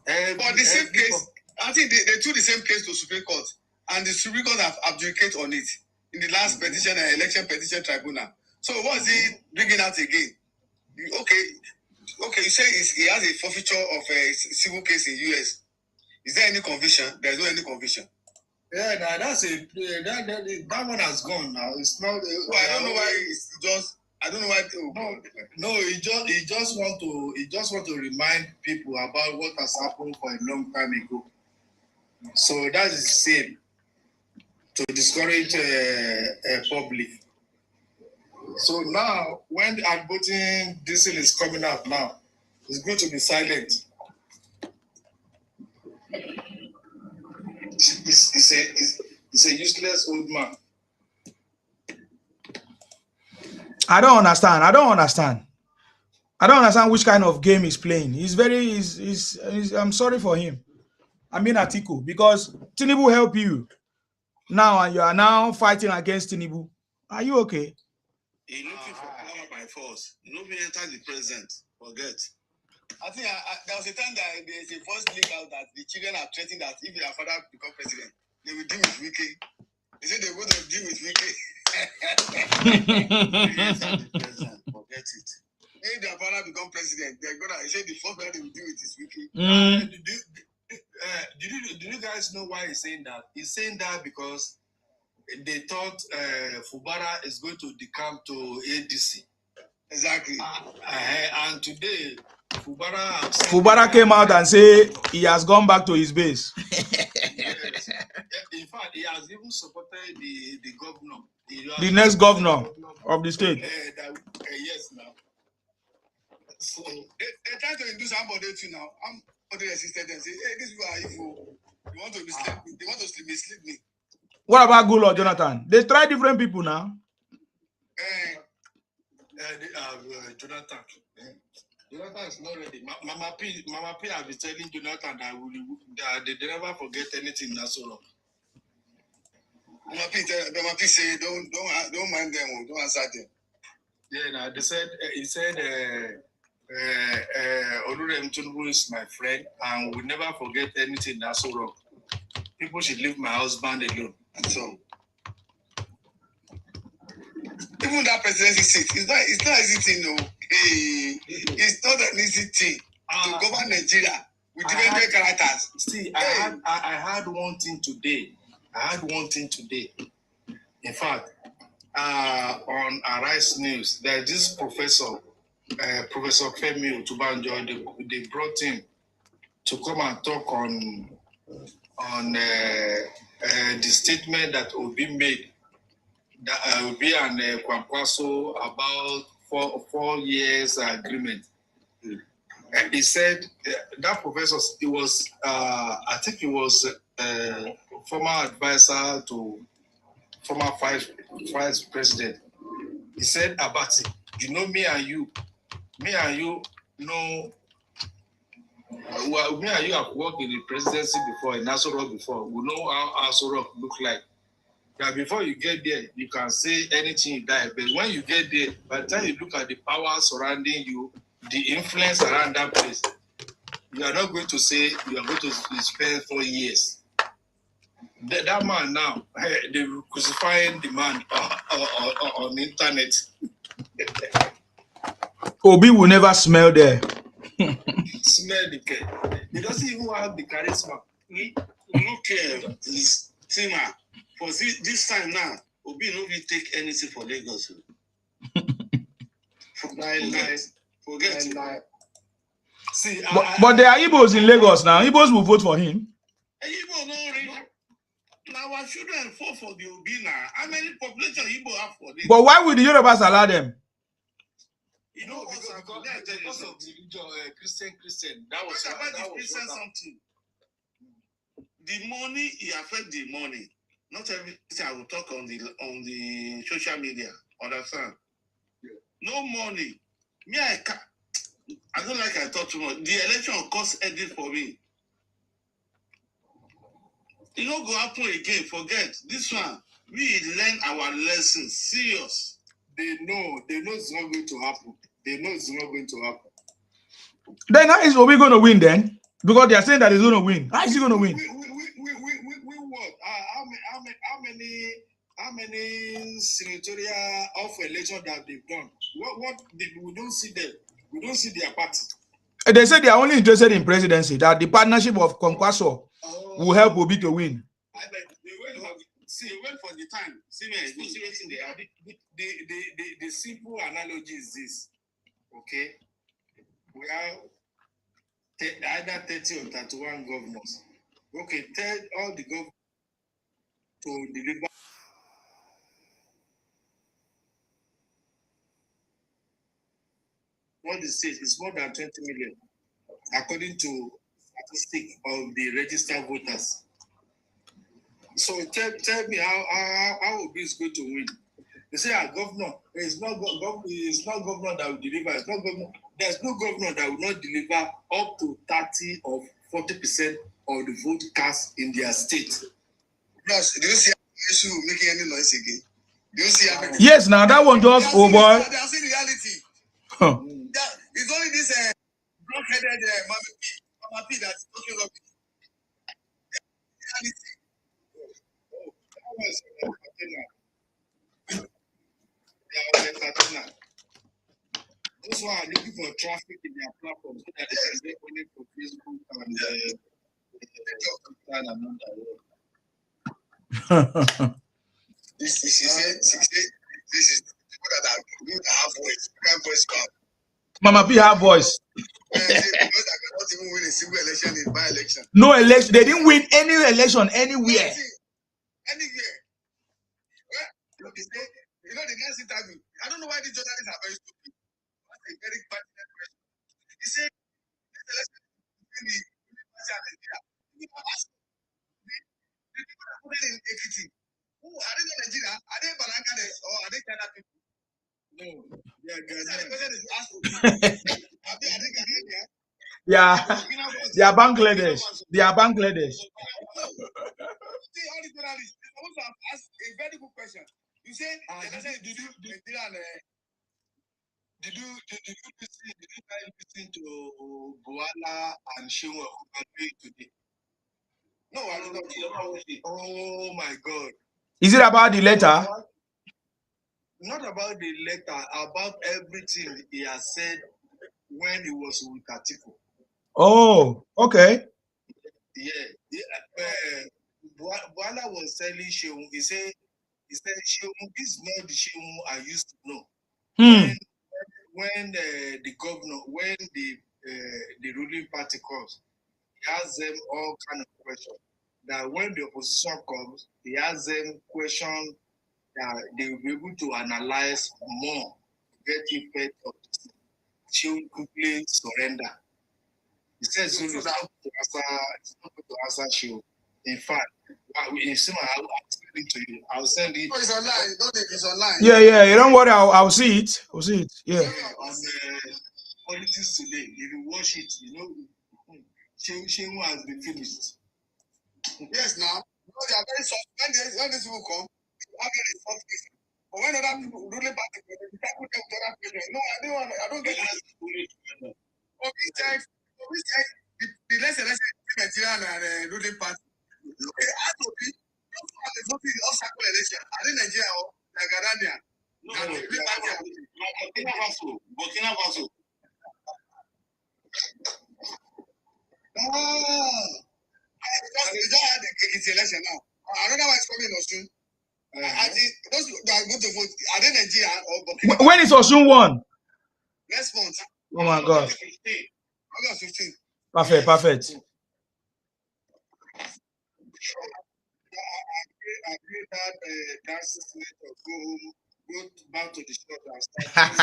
But the same case, I think they took the same case to Supreme Court, and the Supreme Court have abdicated on it in the last petition and election petition tribunal. So what's he bringing out again? Okay, you say he has a forfeiture of a civil case in US. Is there any conviction? There's no any conviction. Yeah, now that one has gone now. It's not. I don't know why it's just. I don't know why. No, he just want to remind people about what has happened for a long time ago. So that is the same to discourage public. So now, when the advocating this thing is coming out now, it's going to be silent. He's a useless old man. I don't understand which kind of game he's playing. I'm sorry for him. I mean Atiku, because Tinubu help you now and you are now fighting against Tinubu. Are you okay? He's looking for power by force. Nobody enter the president. Forget. I think there was a time that there's a voice leak out that the children are threatening that if their father become president, they will deal with Wike. They say they're going to deal with Wike. Forget it. If their father become president, they're gonna. They say the first person they will deal with is Wike. Do you guys know why he's saying that? He's saying that because they thought Fubara is going to decamp to ADC. Exactly. And today, Fubara came out and said he has gone back to his base. Yes. In fact, he has even supported the governor. The next governor of the state. Yes, now. So they try to induce somebody to now. I'm the assistant and say, hey, these people are evil. They want to mislead me. They want to mislead me. What about Gulo or Jonathan? They try different people now. Jonathan. Jonathan is not ready. Mama P have been telling Jonathan that they never forget anything. That's all. Mama P say don't mind them. Don't answer them. Yeah, now he said Olurem Tinubu is my friend and will never forget anything. That's all wrong. People should leave my husband alone. So even that presidency seat, it's not easy thing, no. It's not an easy thing to govern Nigeria with different characters. See, I had one thing today. In fact, on Arise News, there's this professor, Professor Femi Otubanjo. They brought him to come and talk on the statement that Obi made. That Obi and Kwankwaso about 4 years agreement. And he said that professor, he was, I think he was former advisor to former vice president. He said, Abati, you know me and you know, well, me and you have worked in the presidency before, in Aso Rock before. We know how Aso Rock look like. That before you get there, you can say anything you like. But when you get there, by the time you look at the power surrounding you, the influence around that place, you are not going to say you are going to spend 4 years. That man now, they're crucifying the man on the internet. Obi will never smell there. Smell the care. He doesn't even have the charisma. Look here, Tima. For this time now, Obi no will take anything for Lagos. Forget. See, but there are Igbos in Lagos now. Igbos will vote for him. Igbo no real. Now our children vote for the Obi now. How many population Igbo have for this? But why would the Yorubas allow them? You know because of the Christian. That was about the Christian something. The money, he affect the money. Not everything I will talk on the social media. Understand? Yeah. No money. Me, I don't like I talk too much. The election cost edit for me. It not go happen again. Forget this one. We learn our lessons. Serious. They know it's not going to happen. Then how is Obi going to win then? Because they are saying that he's going to win. How is he going to win? What? How many senatorial of election that they've done? We don't see them. We don't see their party. They say they are only interested in presidency. That the partnership of Kwankwaso will help Obi to win. They wait for the time. The simple analogy is this. Okay, we have either 30 or 31 governors. Okay, tell all the governors to deliver. What is it? It's more than 20 million, according to statistics of the registered voters. So tell me how Obi is going to win. They say our governor is not governor that will deliver. It's not governor. There's no governor that will not deliver up to 30 or 40% of the vote cast in their state. Plus, do you see issue making any noise again? Do you see how Yes, now that one just They are seeing reality. Huh. It's only this black-headed Mama P that's talking rubbish. Those who are looking for traffic in their platform so that they can get money for Facebook and She said, this is people that are good that have voice. Can't voice come. Mama P have voice. Because I cannot even win a single election in by-election. No election. They didn't win any election anywhere. Anywhere. Well, you know the last interview. I don't know why the journalists are very stupid. That's a very pertinent question. He said, this election between the United and Nigeria. The people that voted in Ekiti, who are they in Nigeria? Are they Bangladesh or are they China people? no, they are The Ghanaian. question is asked to me. Are they Ghanaian? Yeah, they are Bangladesh. They are Bangladesh. See, all the journalists, they supposed to have asked a very good question. You say, did you listen to Boala and Shewa today? No, I did not. Oh my God. Is it about the letter? Not about the letter, about everything he has said when he was with Atiku. Oh, okay. Boala was telling Shewa, he said, Shewa, this is not the Shewa I used to know. When the governor, when the ruling party comes, he asks them all kind of questions. That when the opposition comes, he asks them questions that they will be able to analyze more, get effect of this. She will quickly surrender. He says it's not going to answer Shew. In fact, if someone I'll send it to you. I'll send it. Oh, it's online. Don't think it's online. Yeah. You don't worry. I'll see it. I'll see it. Yeah. On Politics Today, if you watch it, you know, Shew has been finished. Yes, now. No, they are very soft. When these people come, they have very soft case. But when other people ruling party, they tackle them with other people. No, I don't get it. For this time, the less election between Nigeria and ruling party. Okay, as to be, those who are voting in obstacle election, are they Nigeria or Ghanaian? No, Burkina Faso. They just had the election now. Another one is coming soon. I think those that are going to vote, are they Nigeria or Burkina Faso? When is Osun won? Next month. Oh my God. August 15. Perfect. I pray that dancing senator go back to the shop and start.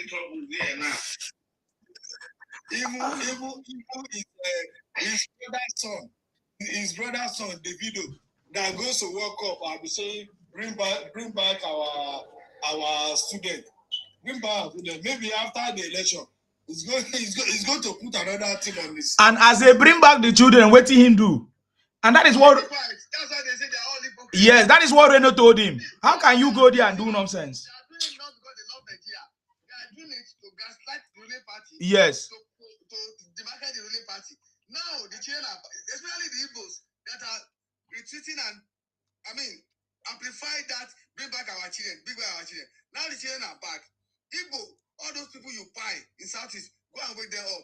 Trouble there now. Even his brother's son, Davido, that goes to World Cup, I'll be saying, bring back our student. Bring back our student. Maybe after the election, he's going to put another thing on this. And as they bring back the children, what did him do? And that is what. That's why they say they're all hypocrites. Yes, that is what Reno told him. How can you go there and do nonsense? They are doing it not because they love Nigeria. They are doing it to gaslight the ruling party. Yes. To demarcate the ruling party. Now the children are, especially the Igbos that are retreating and amplify that, bring back our children, bring back our children. Now the children are back. Igbo, all those people you buy in Southeast, go and wake them up.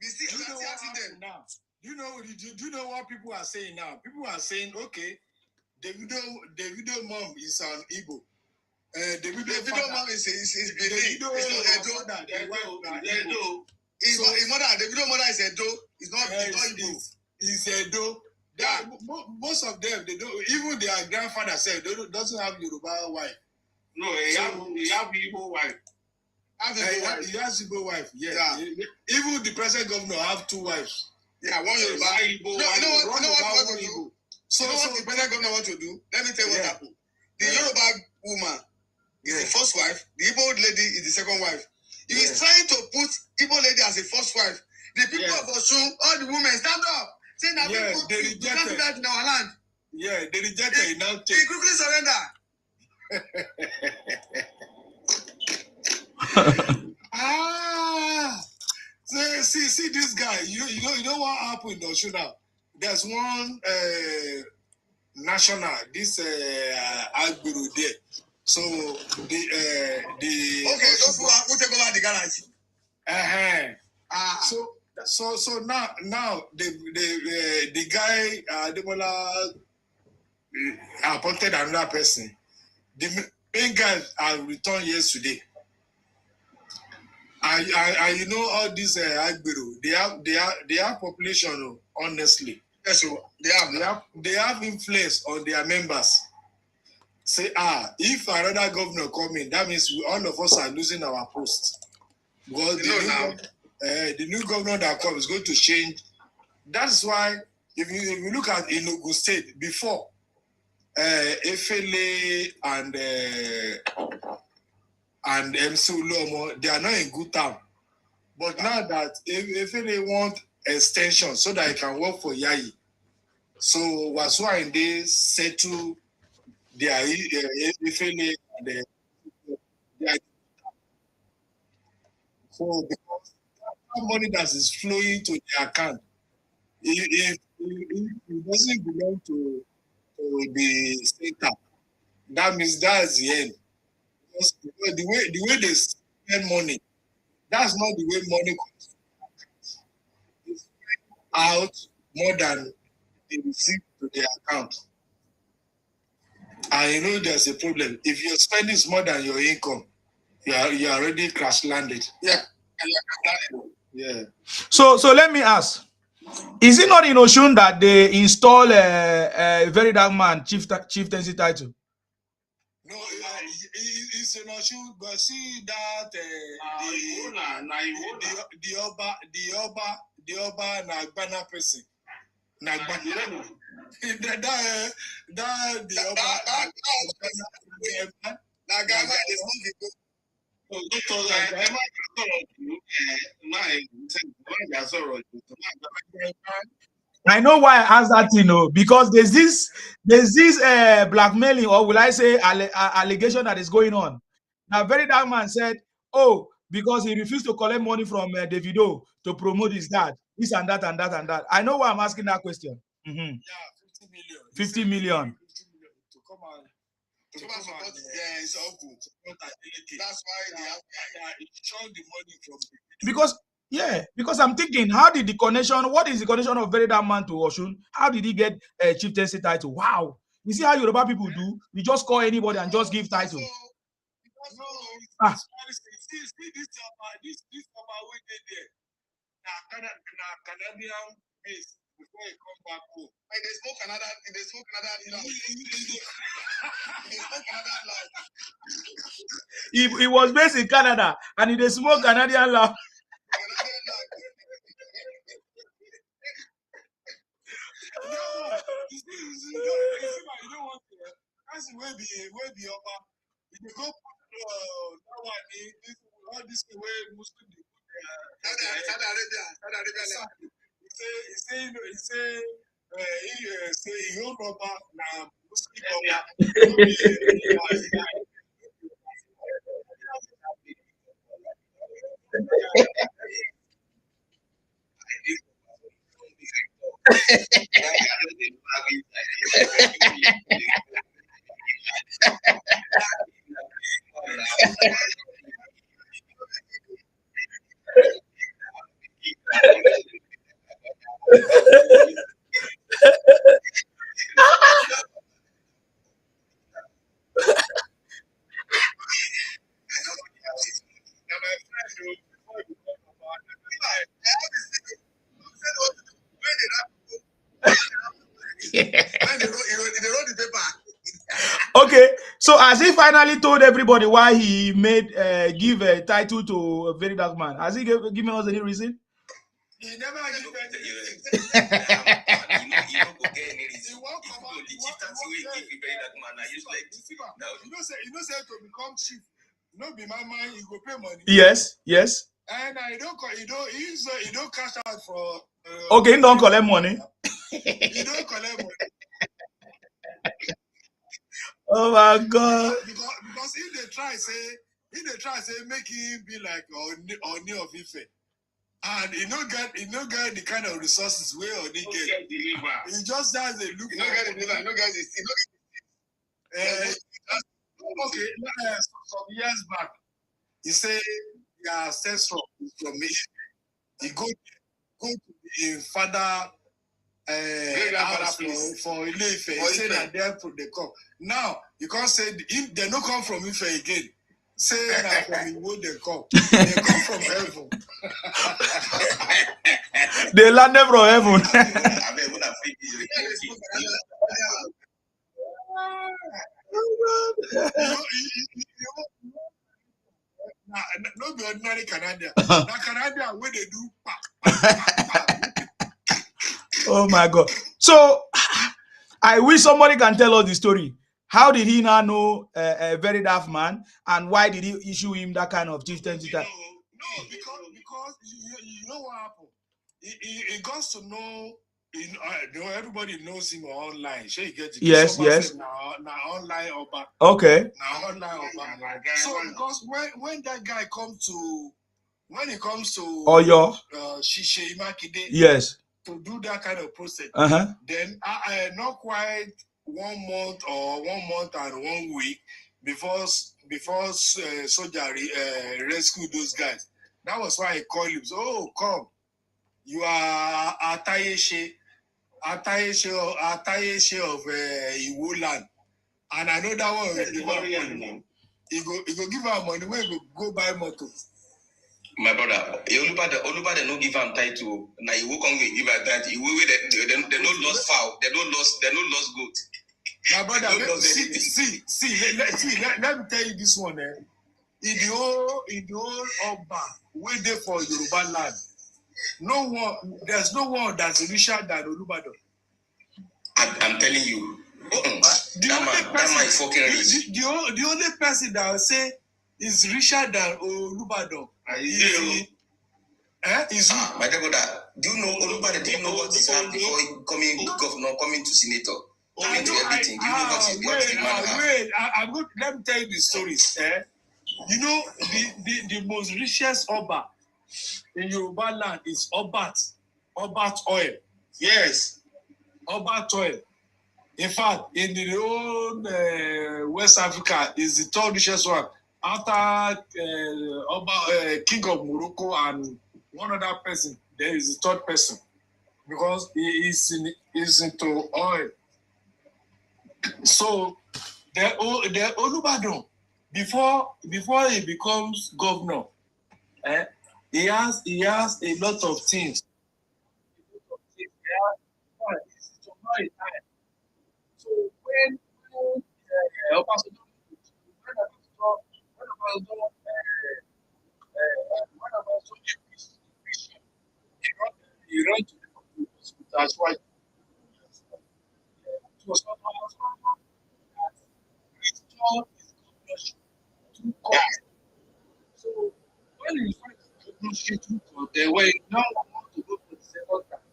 We see asking them now. Do you know what people are saying now? People are saying, okay, Davido mom is an Igbo. Davido mom is Benin. His Davido mother is Edo. It's not Igbo. It's Edo. Most of them, they don't. Even their grandfather said doesn't have Yoruba wife. No, he have Igbo wife. He has Igbo wife. Yeah. Even the present governor have two wives. Yeah, one Yoruba. Igbo. So what the present governor want to do? Let me tell you what happened. The Yoruba woman is the first wife. The Igbo lady is the second wife. He is trying to put Igbo lady as a first wife. The people of Osun, all the women stand up. Saying that people they rejected that in our land. Yeah, they rejected it. Now he quickly surrender. see this guy. You know what happened in Osun now? There's one national, this Agbero there. So the okay, those who take over the garage. So now the guy Ademola appointed another person. The main guy returned yesterday. And you know all these Agbero, they have population, honestly. Yes, so they have influence on their members. Say, if another governor come in, that means all of us are losing our posts. Because the new governor that comes is going to change. That's why if you look at Enugu State before, Efele and MC Ulomo, they are not in good time. But now that Efele want extension so that he can work for Yayi, so Wasua and they settle their Efele and their so because that money that is flowing to their account, if it doesn't belong to the center, that means that's the end. Because the way they spend money, that's not the way money comes out more than they receive to their account. And you know there's a problem. If your spending is more than your income, you are already crash landed. Yeah. So let me ask. Is it not in Osun that they install a very dark man chieftaincy title? No, it's in Osun, but see that the Oba Nagbana person. Nagbana. I know why I asked that, because there's this blackmailing, or will I say allegation that is going on. Now, very dark man said, oh, because he refused to collect money from Davido to promote his dad, this and that and that and that. I know why I'm asking that question. Yeah, 50 million. 50 million. To come and support it's all good. That's why they have shown the money from because I'm thinking, what is the connection of very dark man to Osun? How did he get a chieftaincy title? Wow. You see how Yoruba people do? You just call anybody and just give title. See this Oba we did there. Canadian base before he come back home. And they smoke Canada He was based in Canada and he smoke Canadian law. You don't want to. That's where be Oba. If you go that one, all this way Muslim Saudi Arabia. He say he own Oba na Muslim Oba. Okay, so has he finally told everybody why he made give a title to a very dark man? Has he given us any reason? He never give any reason. You know say to become chief, no be my mind, you go pay money. Yes. And he don't cash out for okay, he don't collect money. He don't collect money. Oh my God! Because if they try say make him be like Oni of Ife, And he no get the kind of resources where or they get. He just has a look. You don't get the deliver. You don't get Okay, some years back, he said your ancestor is from me. He go to the father house for Ile-Ife. He said that there they come. Now you can't say if they don't come from Ife again. Say that from Iwo they come. They come from heaven. They landed from heaven. No be ordinary Canadian. Now Canadian where they do. Oh my God. So I wish somebody can tell us the story. How did he now know a very daft man, and why did he issue him that kind of chieftaincy? No, because you know what happened. He got to know. Everybody knows him online. Sure, you get it. Yes, yes. Now online Oba. Okay. Now online Oba. So because when that guy comes to, when he comes to Oyo. Shishe Imakide. Yes. To do that kind of process. Then not quite 1 month or 1 month and 1 week before soldier rescue those guys. That was why I called him. So, oh, come. You are Atayeshe of Iwo land. And I know that one. He go give her money when he go buy motor. My brother, Olubade no give him title. Now you won't give him title. They don't lost foul. They don't lost goat. My brother, let me tell you this one. In the whole Oba, way there for Yoruba land, there's no one that's richer than Olubade. I'm telling you. That man is fucking rich. The only person that will say is richer than Olubade. My brother, do you know Olubade? Do you know what is happening before coming governor, coming to senator, coming to everything? Do you know what is the man? Let me tell you the stories. You know, the most richest Oba in Yoruba land is Obat oil. Yes, Obat oil. In fact, in the whole West Africa is the third richest one after King of Morocco and one other person. There is the third person because he is into oil. So the Olubade, before he becomes governor, he has a lot of things. So when he ran to the that's why it was not so when he fight the governorship, they were now want to go for the second time.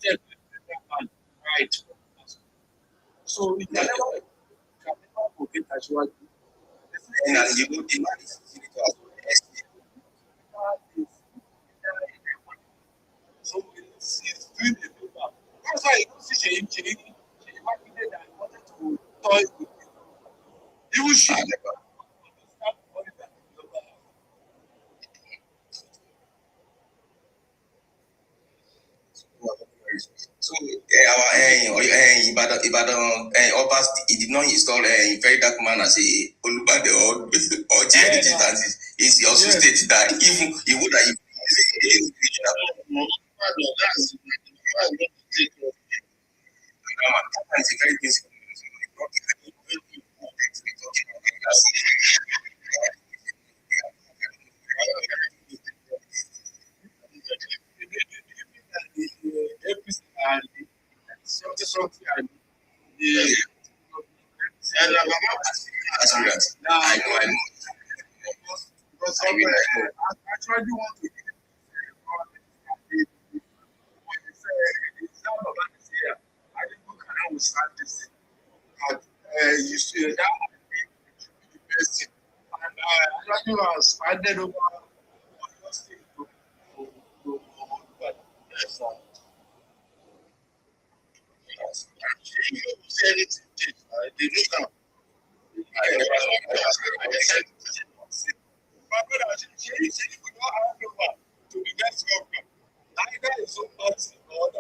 Defeated by right. So we can never forget Ashwadi. And you know the man is so he's doing the paper. That's why you don't see Sheyi that wanted to toy with him. Even she so our Ibadan Obas, he did not install a very dark man as a Olubade or GND instances. It's your state that even he would have it's a very basic. something and I know. Because I actually want to I didn't look at how we start this. But you see that the best thing. And I actually was handed over anything change. They look out. My brother, she will not hand over to the next government. Either is so party or the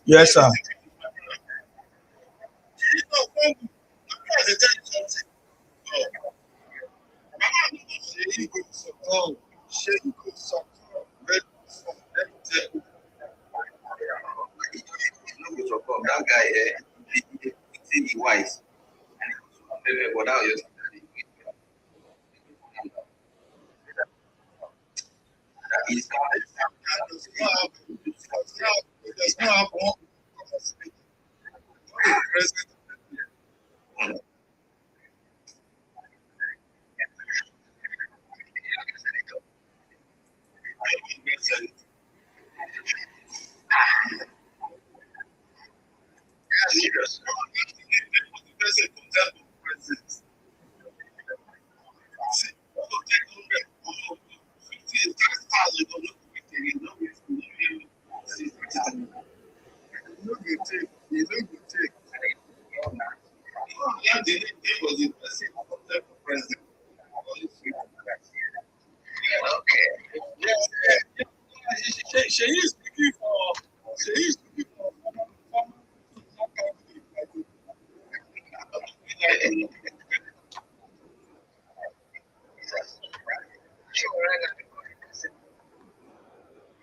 Yes, sir. That guy, he wise. Without you. She is looking for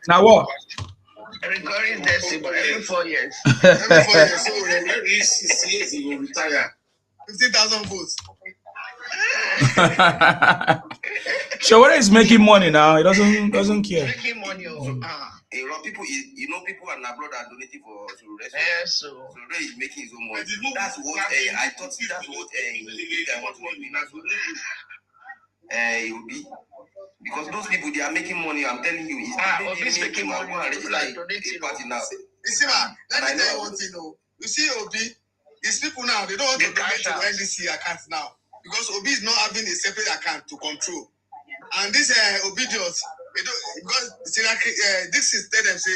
Now what? Recurring decimal every 4 years. every 4 years. So when you reach 6 years, you will retire. 50,000 votes. Shawara is making money now. He doesn't care. Making money. A lot of people, people are abroad are donating for restaurants. So Ray is making his own money. That's what I thought. That's what I want to do. It will be because those people they are making money. I'm telling you, it's making money. Party now. You see, man, let me tell you one thing. You see, Obi, these people now they don't want to donate to NDC account now because Obi is not having a separate account to control. And this obedience, because this is tell them say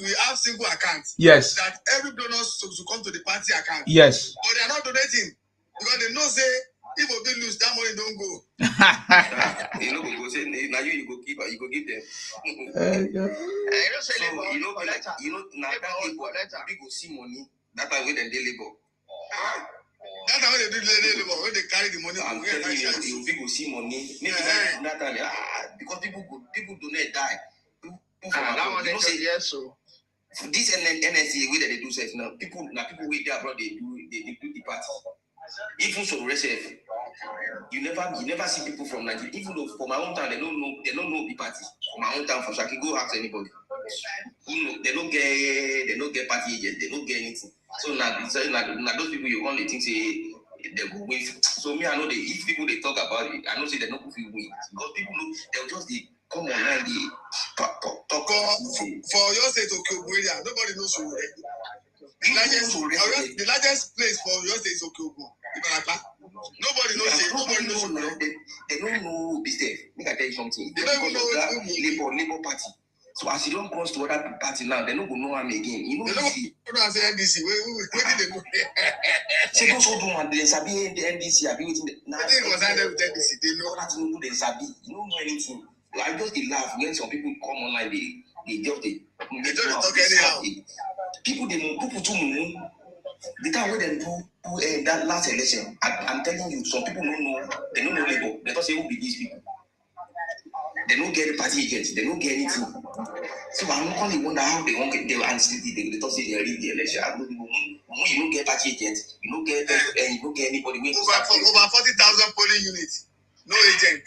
we have single accounts. Yes. That every donor should come to the party account. Yes. But they are not donating because they know say if Obi lose, that money don't go. You know, we go say now you go keep you go give them. So now that people go see money. That time when they labor. That's how they do labor. When they carry the money, I'm telling you, people see money. Maybe that time, because people do not die. That one they say yes. So this NSA way that they do says now, people wait there abroad. They do the party. Even so, you never see people from Nigeria. Even though for my own town, they don't know the party. For my own town, for Shaki, go ask anybody. They don't get party agent. They don't get anything. So now those people you only think say they go win. So me I know if people they talk about it, I know say they no go win because people know they'll just come online they talk. For your state of Okeogun, nobody knows who. The largest place for your state is Okeogun. Nobody knows. They don't know this thing. Make I tell you something. They don't even know what Labour Party. So as you don't cross to other party now, they don't go know him again. You know, they don't say NDC. Where did they go? Say those who don't they sabi the NDC. I be waiting. Now they was under with NDC. They know that no they sabi. You don't know anything. I just laugh when some people come online. They just talk anyhow. People too move. The time when they do that last election, I'm telling you, some people don't know. They don't know Labour. They don't say who be these people. They don't get the party agents. They don't get anything. So I'm only wonder how they won't get. They don't say they read the election. I don't know. You don't get party agents. You don't get anybody. Over 40,000 polling units. No agent.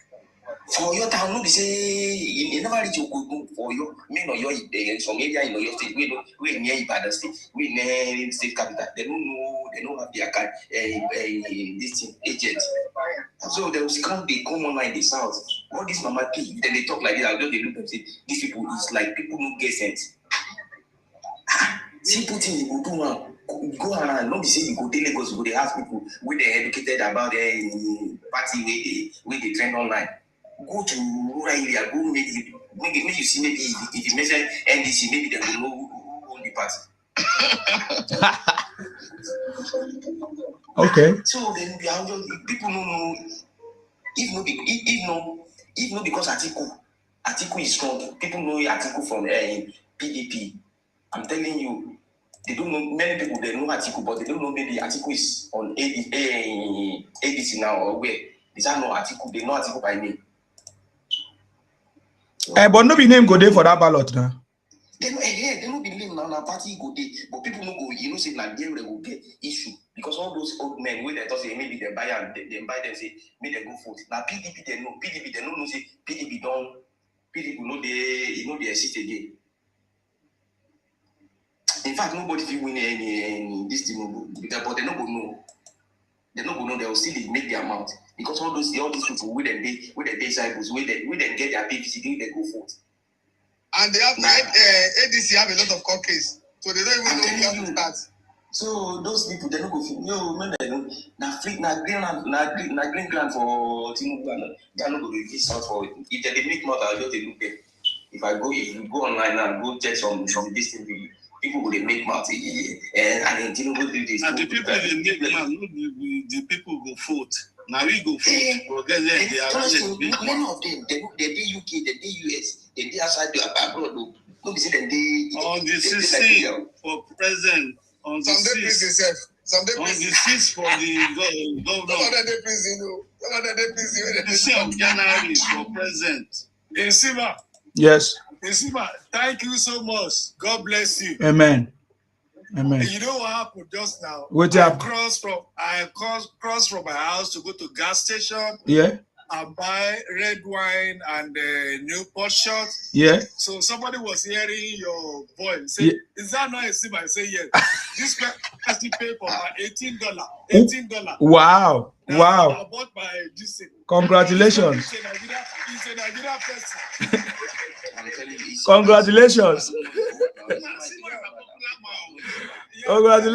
For your town, no, they say you never reach your good for your men or your some area in your state. We near Ibadan state. We near state capital. They don't know. They don't have their card. This thing agent. So they come online in the south. All this mama P. Then they talk like this. I just they look and say these people is like people who get sense. Simple thing you go do now. Go around, not be say you go to Lagos, you go they ask people where they educated about the party where they trend online. Go to rural area, go make you see maybe if you mention NDC, maybe they will know who own the party. Okay. So then people don't know if no because Atiku is strong. People know Atiku from PDP. I'm telling you, they don't know many people. They know Atiku, but they don't know maybe Atiku is on ADC now or where. They don't know Atiku. They know Atiku by name. But no be name go there for that ballot now. They no be name now. Party go there, but people no go. You know, say Nigeria will get issue because all those old men where they talk say maybe they buy and they buy them say maybe they go vote. Now PDP they know. PDP they don't know say PDP don't. PDP know they exist again. In fact, nobody will win any this thing, but they not go know. They not go know. They will still make their amount because all these people with the disciples, with them get their PVC, they go vote. And they have ADC have a lot of court case, so they don't even know where to start. So those people they don't go. No, man, they don't. Now free, now green grant for Tinubu. They are not going to give out for it. If they make more, I'll just look there. If you go online and go check some this thing. People will make mouth and Tinubu do this. And the people they make mouth, the people go vote. Now we go vote. But then they are many of them. They do UK, they do US, they do outside abroad. No, be say they on the 16th for president. On the 6th. On the 6th for the governor. Some of them prison. The 6th of January for president. Insima. Yes. Insima, thank you so much. God bless you. Amen. Amen. And you know what happened just now? I crossed from my house to go to gas station. Yeah. And buy red wine and Newport shot. Yeah. So somebody was hearing your voice. Say, is that not Insima? I say yes. This guy has to pay for my $18. $18. Wow. Now, wow. I bought my this thing. Congratulations. He's a Nigerian person. Congratulations. Congratulations. You can hear the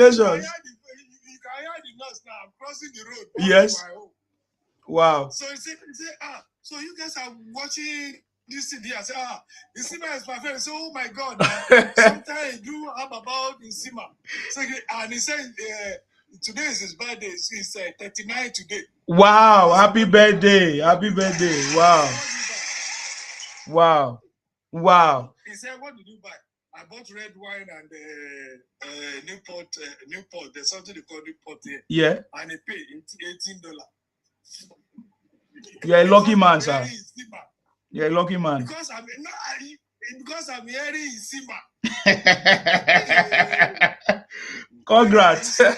noise now. I'm crossing the road. Yes. Wow. So you say, so you guys are watching this CD. I say, Insima is my friend. So, oh my God. Sometimes you do have about Insima. So, and he said, today is his birthday. He's 39 today. Wow. Happy birthday. Happy birthday. Wow. Wow. Wow. He said, what did you buy? I bought red wine and Newport. There's something they call Newport here. Yeah. And he paid $18. You're a lucky man, sir. You're a lucky man. Because I'm hearing Insima. Congrats. Oh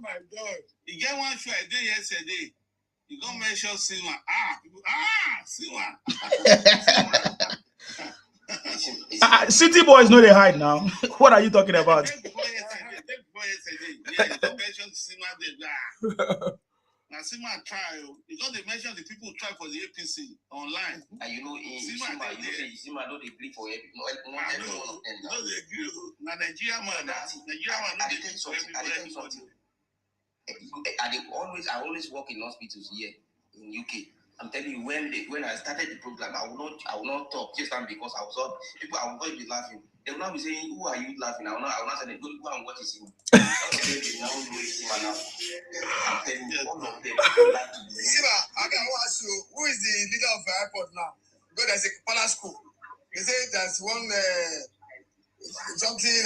my God. You get one show I did yesterday. You go mention Sima. Sima. City boys know they hide now. What are you talking about? Now, Sima trial because they mentioned the people try for the APC online. And you know, Sima don't agree for every one of them. No, they agree. Now, Nigeria man, I always work in hospitals here in UK. I'm telling you, when I started the program, I will not talk just because I was up. People, I will not be laughing. They will not be saying, "Who are you laughing?" I will not say, "Go and watch him." I'm telling you, all of them like to be. Siba, I can ask you, who is the leader of the airport now? Because there's a palace school. They say there's one something.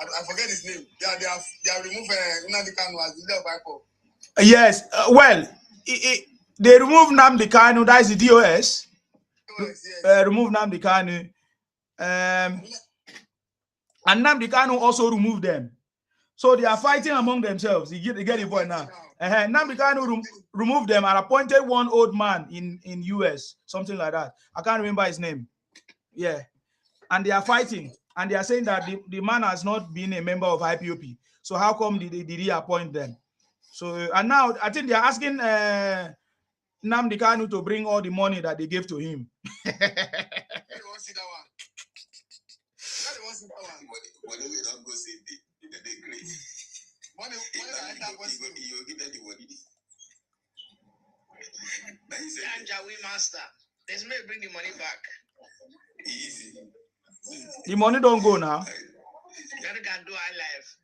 I forget his name. They have removed Nnamdi Kanu as the leader of the airport. Yes, well, they removed Nnamdi Kanu. That is the DOS. Yes. Remove Nnamdi Kanu. And Nnamdi Kanu also removed them. So they are fighting among themselves. You get the point now. Nnamdi Kanu removed them and appointed one old man in US, something like that. I can't remember his name. Yeah. And they are fighting. And they are saying that the man has not been a member of IPOP. So how come did he appoint them? So, and now I think they are asking Nnamdi Kanu to bring all the money that they gave to him. Master. There's me bring the money back. Easy. The money don't go now. That can do our life.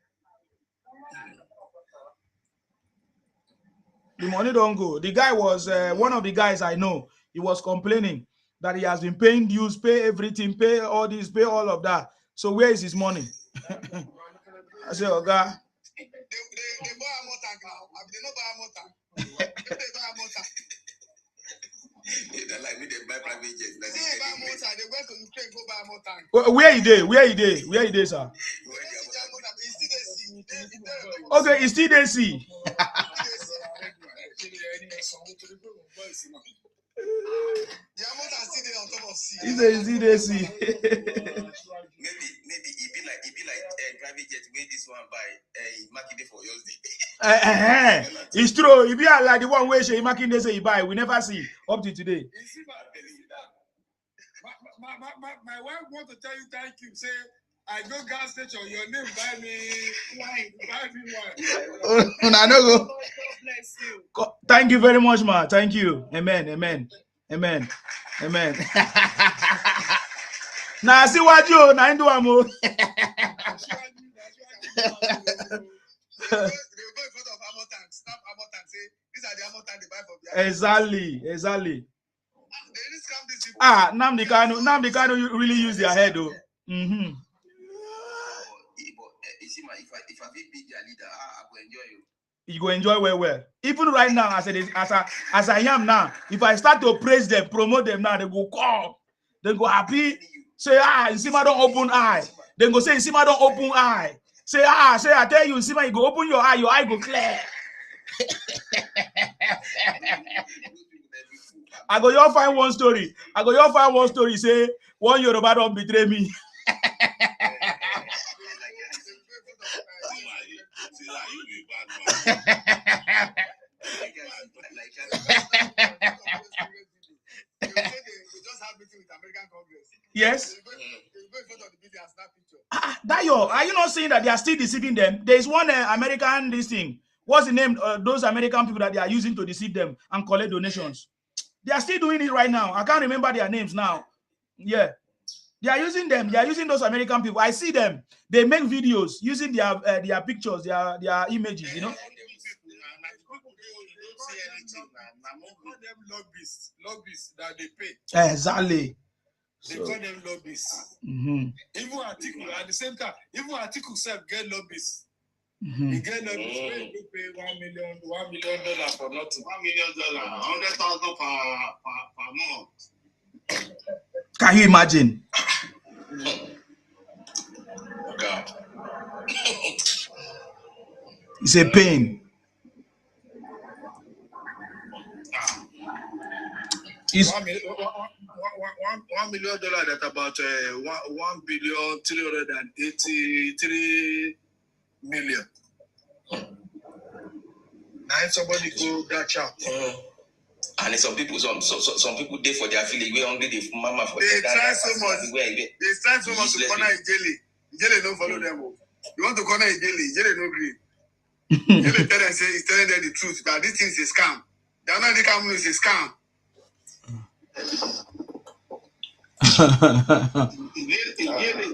The money don't go. The guy was one of the guys I know. He was complaining that he has been paying dues, pay everything, pay all this, pay all of that. So where is his money? I said, "Oh God." They buy more tank now. They don't buy more tank. They buy more tank. They like me, they buy private jets. They buy more tank. They went to Ukraine, go buy more tank. Where he dey? Where he dey, sir? Okay, it's still there, see. He said, "Is it there, see?" Maybe it be like private jet where this one buy market for yours. It's true. If you are like the one where Shey Makinde say he buy, we never see up to today. My wife want to tell you thank you. Say, I go gas station, your name buy me wine. Buy me wine. I know. Thank you very much, ma. Thank you. Amen. Amen. Amen. Amen. Now see what you now do amo. Exactly. Nnamdi Kanu really use their head though. If I be their leader, I will enjoy you. You go enjoy well. Even right now, as I am now, if I start to praise them, promote them now, they go call. They go happy. Say, Nsima don't open eye. They go say, Nsima don't open eye. Say, I tell you, Nsima, you go open your eye go clear. I go you find one story. Say, one Yoruba don't betray me. Yes. Dayo, are you not saying that they are still deceiving them? There is one American this thing. What's the name? Those American people that they are using to deceive them and collect donations. They are still doing it right now. I can't remember their names now. Yeah. They are using them. They are using those American people. I see them. They make videos using their pictures, their images, you know. Lobbyists that they pay. Exactly. They call them lobbyists. Mm-hmm. Even Atiku at the same time, even Atiku self get lobbyists. Mm-hmm. He get lobbyists. They pay $1 million for nothing. $1 million, 100,000 per month. Can you imagine? God. It's a pain. $1 $1 million that about 1,383,000,000. Now somebody go that chart. And some people there for their village. We only the mama for they try so much. They try so much to corner Ijele. Ijele don't follow them. You want to corner Ijele? Ijele no green. Ijele tell them say he's telling them the truth that this thing is a scam. The American company is a scam.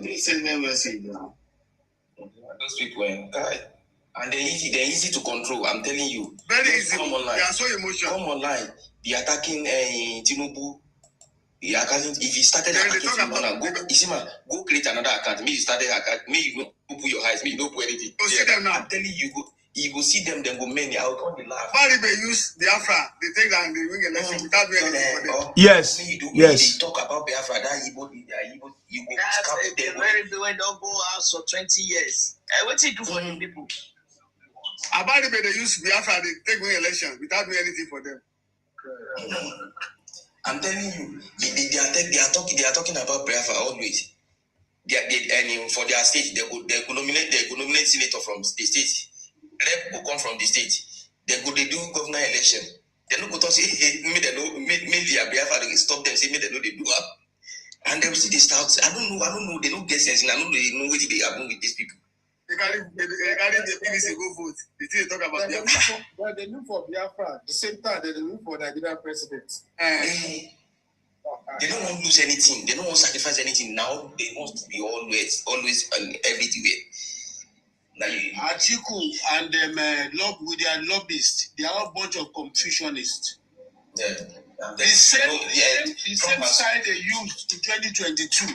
They send them message. Those people, and they're easy to control. I'm telling you. Very easy. Come online. They are so emotional. Come online. Be attacking Tinubu. If you started attacking Tinubu, go create another account. Me, you started account. Me, you go put your eyes. Me, you don't put anything. Go see them now. I'm telling you, you go see them. Then go many. I will come the laugh. Why they use Biafra? They take that and they win election without doing anything for them. Yes. Yes. They talk about Biafra. That you go scam them. Very people don't go out for 20 years. What do you do for the people? About they use Biafra, they take win election without doing anything for them. I'm telling you, they are talking about Biafra always. And for their state, they could nominate senator from the state. Rep will come from the state. They do governor election. They don't go to say, hey, me they know, Biafra, they stop them, say me they know they do up. And they will see the start. I don't know, they don't get sense. I don't know what they happen with these people. They carry the PVC go vote. They still talk about Biafra. But they look for Biafra. The same time they look for Nigerian president. They don't want to lose anything. They don't want to sacrifice anything. Now they want to be always and everywhere. Atiku and them with their lobbyists, they are a bunch of confucionists. Yeah. The same side they used in 2022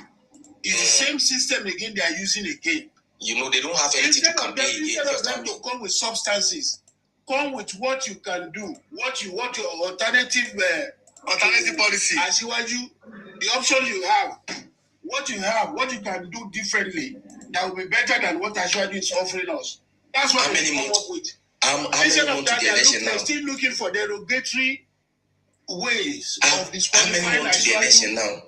is the same system again they are using again. You know, they don't have anything to campaign again. Instead of them to come with substances, come with what you can do, what your alternative policy. As you the option you have, what you can do differently that will be better than what Ashwaju is offering us. That's what they come up with. Instead of that, they're still looking for derogatory ways of disqualifying Ashwaju. Now.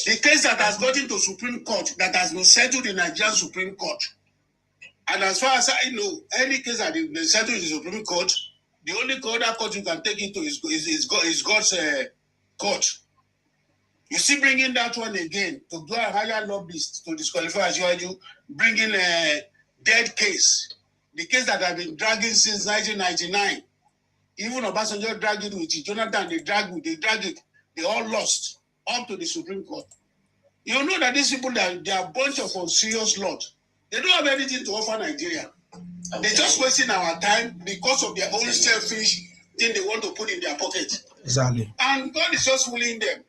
The case that has gotten to Supreme Court, that has been settled in Nigerian Supreme Court. And as far as I know, any case that has been settled in the Supreme Court, the only other court you can take it to is God's court. You see, bringing that one again to do a higher lobbyist to disqualify Ashwaju, bringing a dead case, the case that has been dragging since 1999. Even Obasanjo dragged it with it. Jonathan, they drag it. They all lost up to the Supreme Court. You know that these people, they are a bunch of unserious lot. They don't have anything to offer Nigeria. They're just wasting our time because of their own selfish thing they want to put in their pocket. Exactly. And God is just fooling them.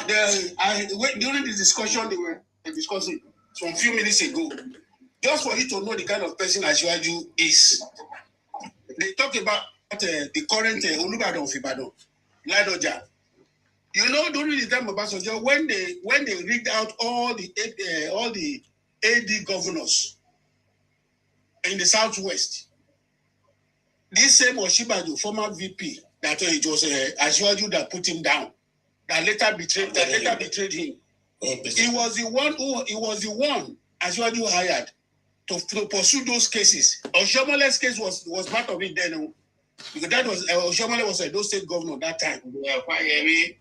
During the discussion they were discussing some few minutes ago, just for you to know the kind of person Ashwaju is, they talk about the current Olubadan of Ibadan, Ladoja. You know, during the time of Obasanjo, when they rigged out all the AD governors in the southwest, this same Oshibaju, former VP, that it was Ashwaju that put him down, that later betrayed him. He was the one Ashwaju hired to pursue those cases. Oshomole's case was part of it then, because that was Oshomole was a Edo State governor that time. Fayemi,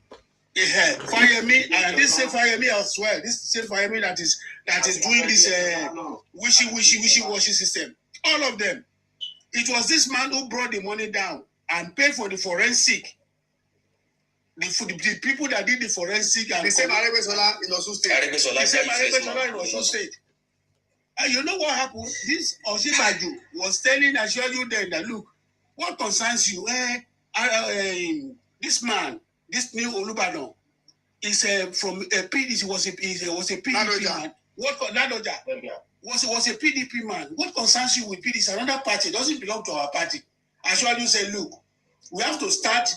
and this same Fayemi as well. This same Fayemi that is doing this wishy-washy system. All of them. It was this man who brought the money down and paid for the forensic. The people that did the forensic and the same Aregbesola in Osun State. The same Aregbesola in Osun State. And you know what happened? This Oshibaju was telling Ashwaju then that, look, what concerns you? This man, this new Olubadan, is from a PDP. He was a PDP man. What Ladoja was a PDP man. What concerns you with PDP? It's another party. It doesn't belong to our party. Ashwaju said, look, we have to start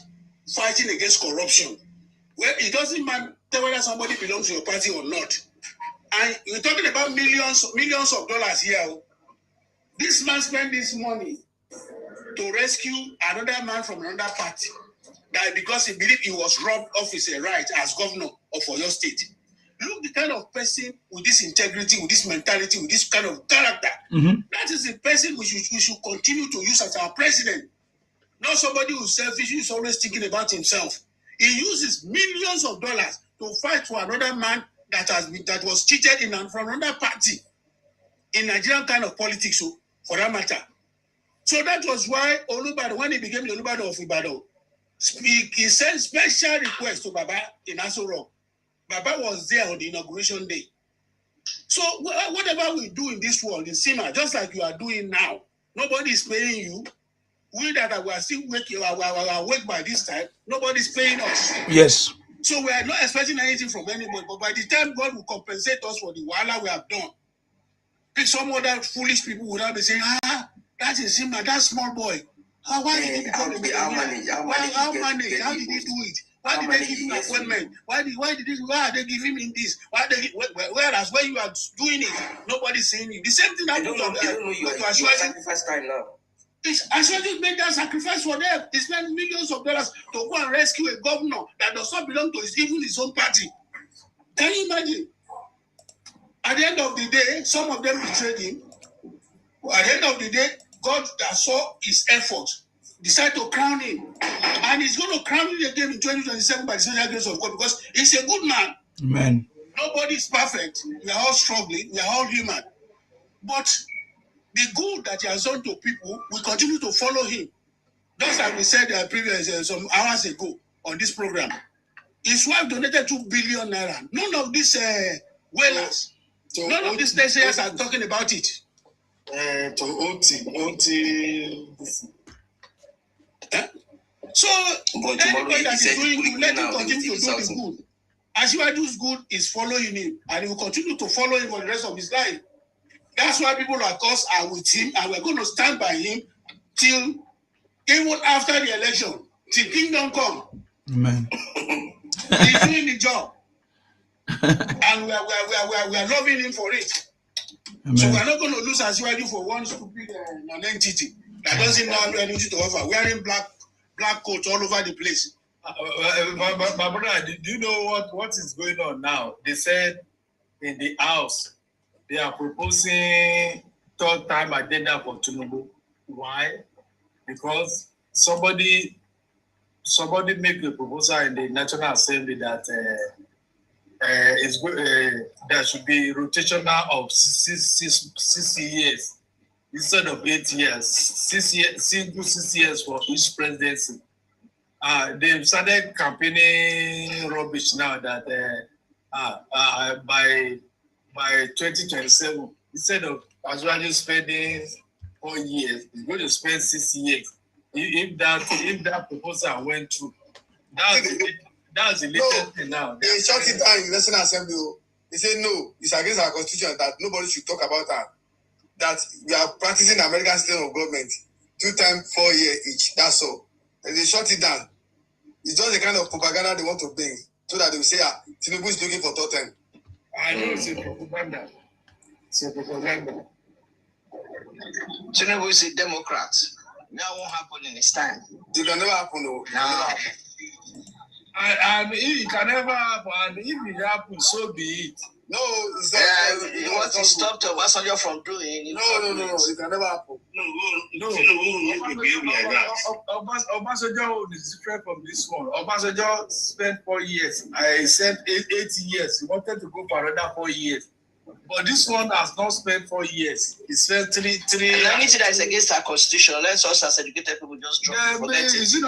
fighting against corruption. Well, it doesn't matter whether somebody belongs to your party or not. And we're talking about millions of dollars here. This man spent this money to rescue another man from another party that because he believed he was robbed of his right as governor of Oyo State. Look the kind of person with this integrity, with this mentality, with this kind of character. That is the person we should continue to use as our president. Not somebody who's selfish, who's always thinking about himself. He uses millions of dollars to fight for another man that was cheated from another party in Nigerian kind of politics, so, for that matter. So that was why Olubadan, when he became the Olubadan of Ibadan, he sent special request to Baba in Aso Rock. Baba was there on the inauguration day. So whatever we do in this world, in Sima, just like you are doing now, nobody is paying you. We that are still awake by this time, nobody is paying us. Yes. So we are not expecting anything from anybody. But by the time God will compensate us for the wahala we have done, some other foolish people would have been saying, that is Sima, that small boy. Why did he become a millionaire? How manage? How did he do it? Why did they give him appointment? Why are they giving him this? Whereas when you are doing it, nobody's saying it. The same thing happened to sacrifice time now. Ashwaji made that sacrifice for them. He spent millions of dollars to go and rescue a governor that does not belong to even his own party. Can you imagine? At the end of the day, some of them betrayed him. At the end of the day, God that saw his effort decided to crown him. And he's going to crown him again in 2027 by the special grace of God because he's a good man. Amen. Nobody is perfect. We are all struggling. We are all human. But the good that he has done to people, we continue to follow him. Just like we said some hours ago on this program. His wife donated 2 billion naira. None of these whalers, none of these naysayers are talking about it. To OT. So, anybody that is doing good, let him continue to do the good. As you are doing good, is following him, and he will continue to follow him for the rest of his life. That's why people like us are with him, and we're going to stand by him till even after the election, till kingdom come. Amen. He's doing the job, and we are loving him for it. Amen. So we're not going to lose as you are doing for one stupid non-entity that doesn't know how to anything to offer, wearing black coats all over the place. My brother, do you know what is going on now? They said in the house they are proposing third-time agenda for Tinubu. Why? Because somebody made a proposal in the National Assembly that there should be rotational of 6 years instead of 8 years. 6 years for each presidency. They've started campaigning rubbish now that by 2027, instead of actually spending 4 years, it's going to spend 6 years. If that proposal went through, that's the latest thing now. They shut it down in the National Assembly. They say no, it's against our constitution that nobody should talk about that. That we are practicing American system of government 2 times 4 years each. That's all. And they shut it down. It's just the kind of propaganda they want to bring so that they will say, Tinubu is looking for third time. I know it's a propaganda. It's a propaganda. Tinubu is a Democrat. That won't happen in his time. It can never happen, though. No. And it can never happen. And if it happens, so be it. No, it's not. What he stopped Obasanjo from doing. No. It can never happen. No. Obasanjo is different from this one. Obasanjo spent 4 years. I said 8 years. He wanted to go for another 4 years. But this one has not spent 4 years. He spent three. Anything that is against our constitution, let's us as educated people just drop it. Forget it. Is it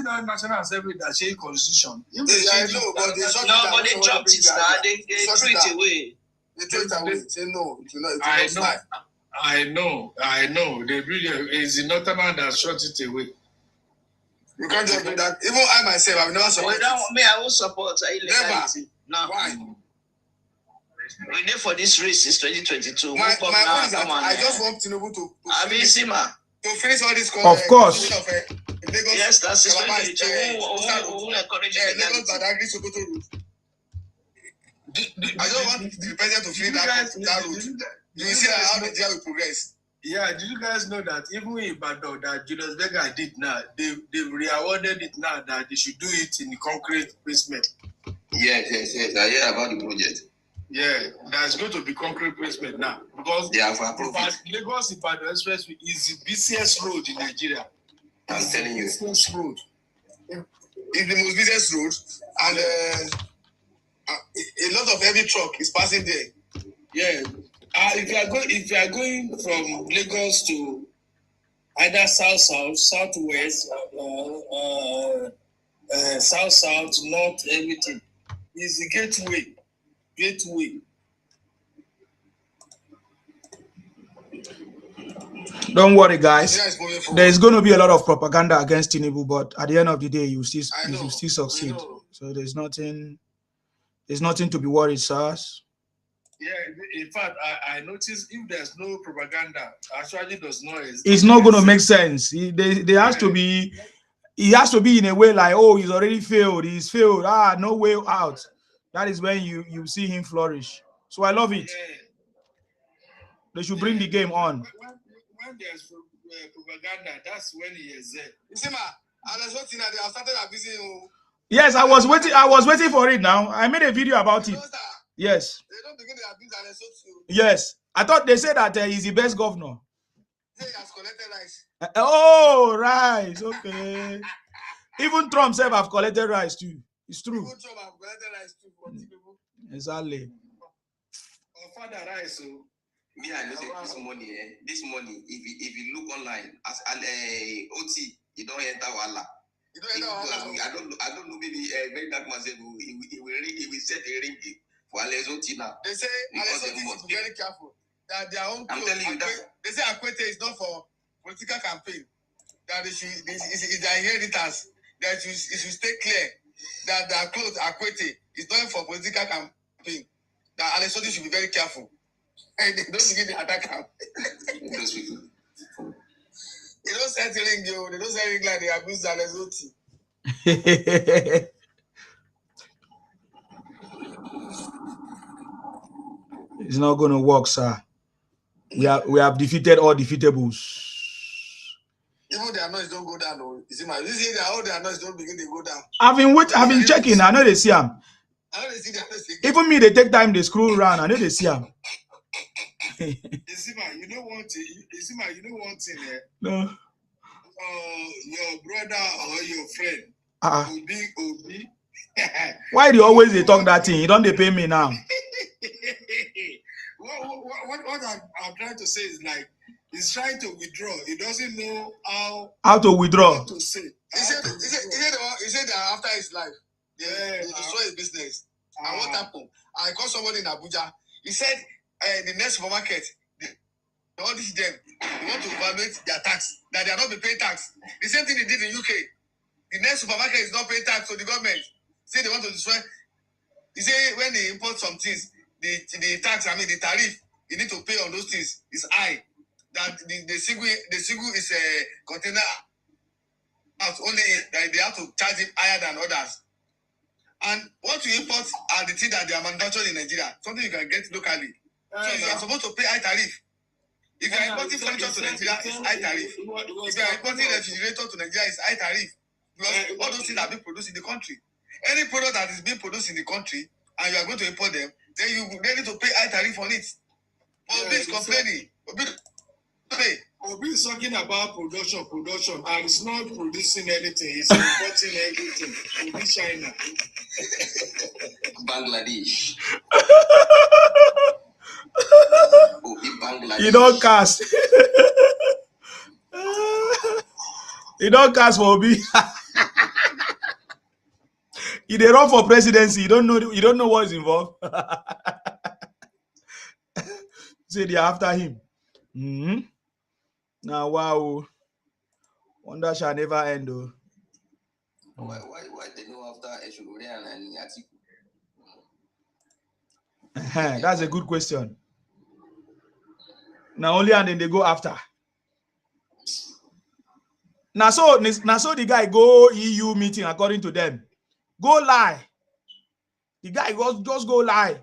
not National Assembly that changed constitution? But they dropped it now. They threw it away. They threw it away. Say no. I know. It's the Northern that shot it away. You can't just do that. Even I myself, I've never supported. I won't support illegality. Never. Why? We need for this race is 2022. My point is that I just want Tinubu to finish all this. Of course. Yes, that's it. I don't want the president to finish that route. You will see how Nigeria will progress. Yeah, did you guys know that even in Ibadan that Julius Berger did now, they've re-awarded it now that they should do it in the concrete basement. Yes. I hear about the project. Yeah, that's going to be concrete basement now because they have approved it. Lagos Ibadan Expressway is the busiest road in Nigeria. I'm telling you. Busiest road. It's the most busiest road, and a lot of heavy truck is passing there. Yeah. If you are going from Lagos to either south, southwest, south, north, everything is the gateway. Don't worry, guys. There's going to be a lot of propaganda against Tinubu, but at the end of the day, you still succeed. So there's nothing to be worried, sirs. Yeah, in fact, I noticed if there's no propaganda, actually does not exist. It's not going to make sense. There has to be. It has to be in a way like, oh, he's already failed. He's failed. No way out. That is when you see him flourish. So I love it. Yeah. They should bring the game on. When there's propaganda, that's when he is there. You see, they have started abusing. Yes, I was waiting for it now. I made a video about it. Yes. They don't begin to abuse Alessandro. Yes. I thought they said that he's the best governor. He has collected rice. Oh, rice. Okay. Even Trump said have collected rice too. It's true. Even Trump have collected rice too for people. Exactly. Father rice. Me, I know this money, if you look online, as OT, you don't enter Walla. I don't know, maybe very dark man said he will set a ring for Alessandro now. They say Alessandro must be very careful. That their own I'm telling you that. They say Akwete is not for political campaign. That is their inheritance. That it should stay clear that their clothes Akwete is not for political campaign. That Alessandro should be very careful. And they don't begin to attack him. Those people. They don't sell ring, yo. They don't sell ring like they abuse Alessandro. It's not going to work, sir. We have defeated all defeatables. Even their noise don't go down. Though. You see, all their noise don't begin to go down. I've been checking. I know they see them. I know they see them. Even me, they take time. They scroll around. I know they see them. You know one thing. No. Your brother or your friend. Obi. Why do you always they talk that thing? You don't they pay me now? What I'm trying to say is like he's trying to withdraw. He doesn't know how to withdraw. What to say. He said that after his life, they destroy his business. And what happened? I called somebody in Abuja. He said the next supermarket, they audit them. They want to evaluate their tax. That they are not be paying tax. The same thing they did in UK. The next supermarket is not paying tax to the government. Say they want to destroy. He say when they import some things, the tax, the tariff you need to pay on those things is high. That the single is a container out only that they have to charge it higher than others. And what you import are the things that they are manufactured in Nigeria, something you can get locally. So you are supposed to pay high tariff. If you are importing furniture to Nigeria, it's high tariff. If you are importing refrigerator to Nigeria, it's high tariff. Because all those things are being produced in the country. Any product that is being produced in the country and you are going to import them, then you need to pay high tariff on it. But Obi is complaining. Obi is talking about production, and it's not producing anything. It's importing everything. Obi China. Bangladesh. Obi Bangladesh. You don't cast. You don't cast for Obi. If they run for presidency, you don't know what is involved. Say they're after him. Now, wow. Wonder shall never end, though. Why they know after Eshugurian and Atiku? That's a good question. Now only and then they go after. Now so the guy go EU meeting according to them. Go lie. The guy just go lie.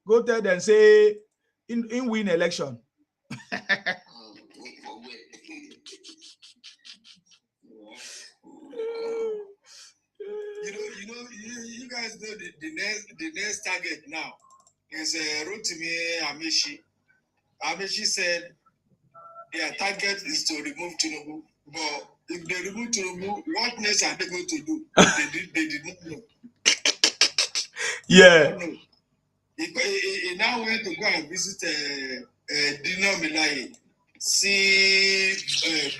Go tell them say in win election. guys know the next target now is Rotimi Amechi. Amechi said their target is to remove Tinubu. But if they remove Tinubu, what next are they going to do? They did not know. Yeah. He now went to go and visit Dino Milaye, see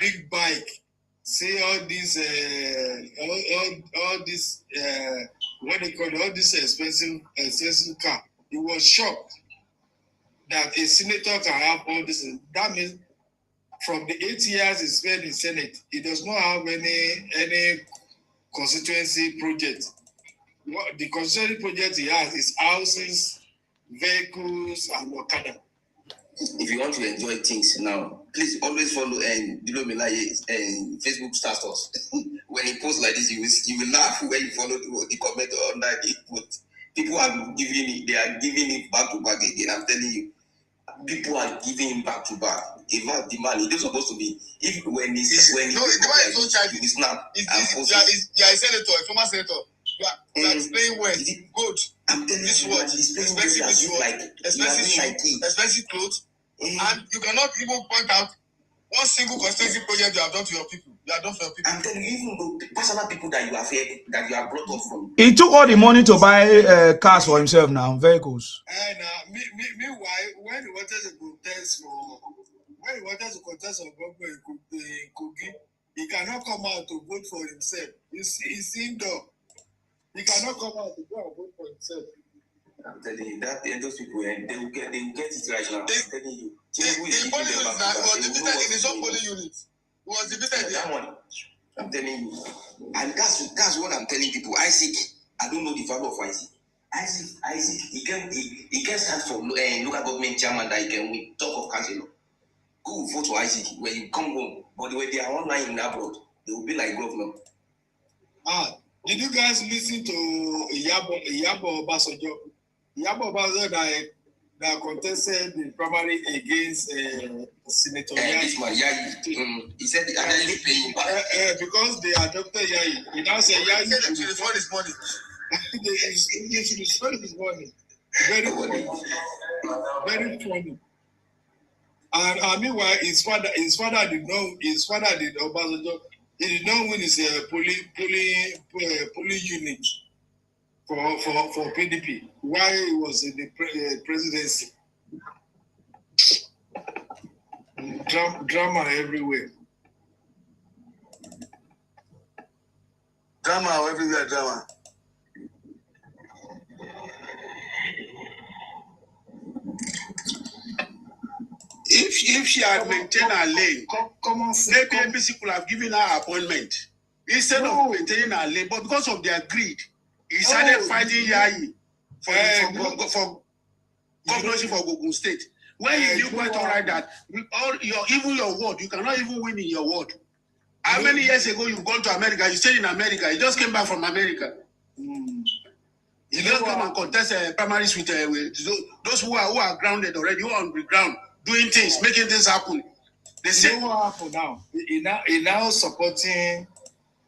big bike, see all these all this what they call it, all this expensive car. He was shocked that a senator can have all this. That means from the 8 years he spent in Senate, he does not have any constituency project. What the constituency project he has is houses, vehicles, and Okada. If you want to enjoy things now, please always follow Dilo Milaye's Facebook status. When he posts like this, you will laugh when you follow the comment under it. People are giving it, they are giving it back to back again. I'm telling you, people are giving him back to back. If the man, it is supposed to be the man is so charged. It's not. You are a senator, a former senator. You are displaying well. Good. I'm telling this you, expensive clothes, and you cannot even point out one single constituency project you have done to your people. You have done for your people. I'm telling you, even the personal people that you have here, that you have brought up from. He took all the money to buy cars for himself now, vehicles. And meanwhile, when he wanted to contest for government in Kogi, he cannot come out to vote for himself. He's indoor. He cannot come out to go and vote for himself. I'm telling you that those people, they will get it right now. I'm telling you. The polling unit was defeated in his own polling unit. He was defeated that one. I'm telling you. And that's what I'm telling people. Isaac, I don't know the value of Isaac. Isaac, he can stand for local government chairman that he can win, top of council. Go vote for Isaac when you come home. But when they are online in abroad, they will be like governor. Did you guys listen to Iyabo Obasanjo? Iyabo Obasanjo that contested the primary against Senator Yayi. This man, Yayi. He said, because they adopted Yayi. He now said Yayi should respond his money. They should respond his money. Very funny. Very funny. And meanwhile, his father did Obasanjo. He did not win his polling unit for PDP while he was in the presidency. Drama everywhere. Drama everywhere, drama. If she had maintained her lane, maybe APC could have given her appointment instead of maintaining her lane. But because of their greed, he started fighting Yayi for governorship for Ogun State. When you knew quite all right that even your ward, you cannot even win in your ward. How many years ago you've gone to America? You stayed in America. You just came back from America. You just come and contest primaries with those who are grounded already, who are on the ground. Doing things, making things happen. They say what happened now. He now supporting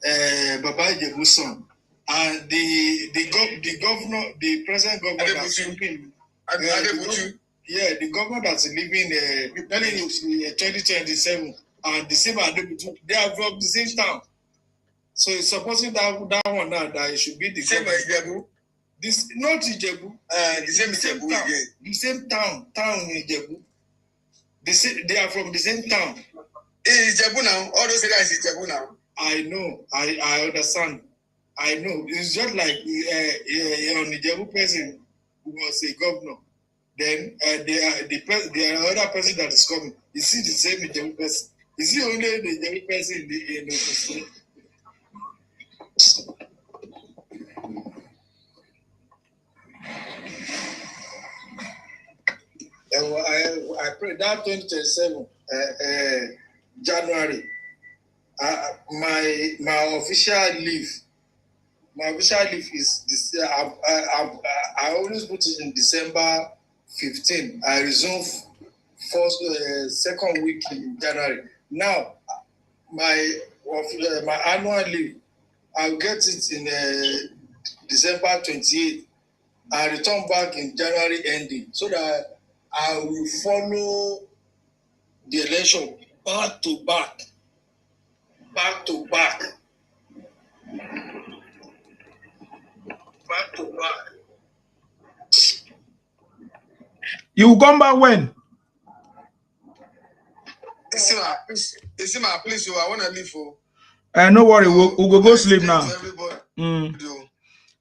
Baba Ijebuson and the governor, the present governor that's living. The governor that's living telling you 2027 and the same Adebutu, they are from the same town. So he's supporting that one now that it should be the same Ijebu. This not Ijebu. The same town. The same town in Ijebu. They are from the same town. It's Ijebu now. All those guys is Ijebu now. I know. I understand. I know. It's just like on Ijebu person who was a governor. Then the other person that is coming. Is he the same Ijebu person? Is he only the Ijebu person in the state? I pray that 2027 January. My official leave. My official leave is this. I always put it in December 15. I resume second week in January. Now, my annual leave, I'll get it in December 28th. I return back in January ending so that I will follow the election back to back. Back to back. Back to back. You will come back when? Isima, please, I want to leave for. No worry, we'll go sleep now.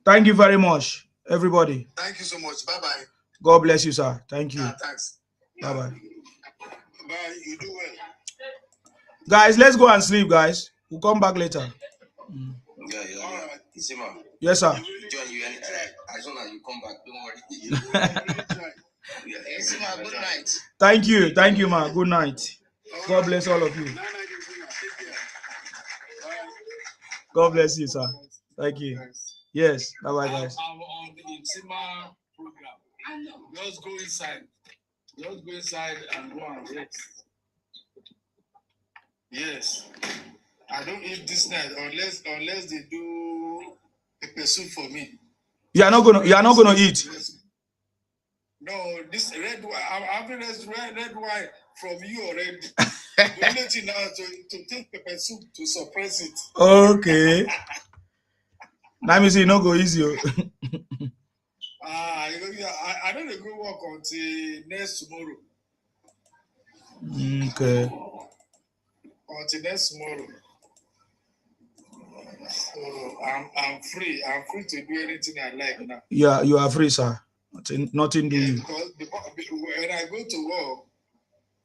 Thank you very much, everybody. Thank you so much. Bye-bye. God bless you, sir. Thank you. Thanks. Bye-bye. Bye. You do well. Guys, let's go and sleep, guys. We'll come back later. Yeah. Isima. Yes, sir. John, you as soon as you come back, don't worry. Isima, good night. Thank you, ma. Good night. God bless all of you. God bless you, sir. Thank you. Yes. Bye-bye, guys. I'm on the Isima program. Just go inside. Just go inside and go and rest. Yes. I don't eat this night unless they do pepper soup for me. You are not gonna eat. No, this red wine. I'm having red wine from you already. The only thing now to take pepper soup to suppress it. Okay. Now me say no go easy. I don't go work until next tomorrow. Okay. Until next tomorrow. So I'm free. I'm free to do anything I like now. Yeah, you are free, sir. Nothing do you. Because when I go to work,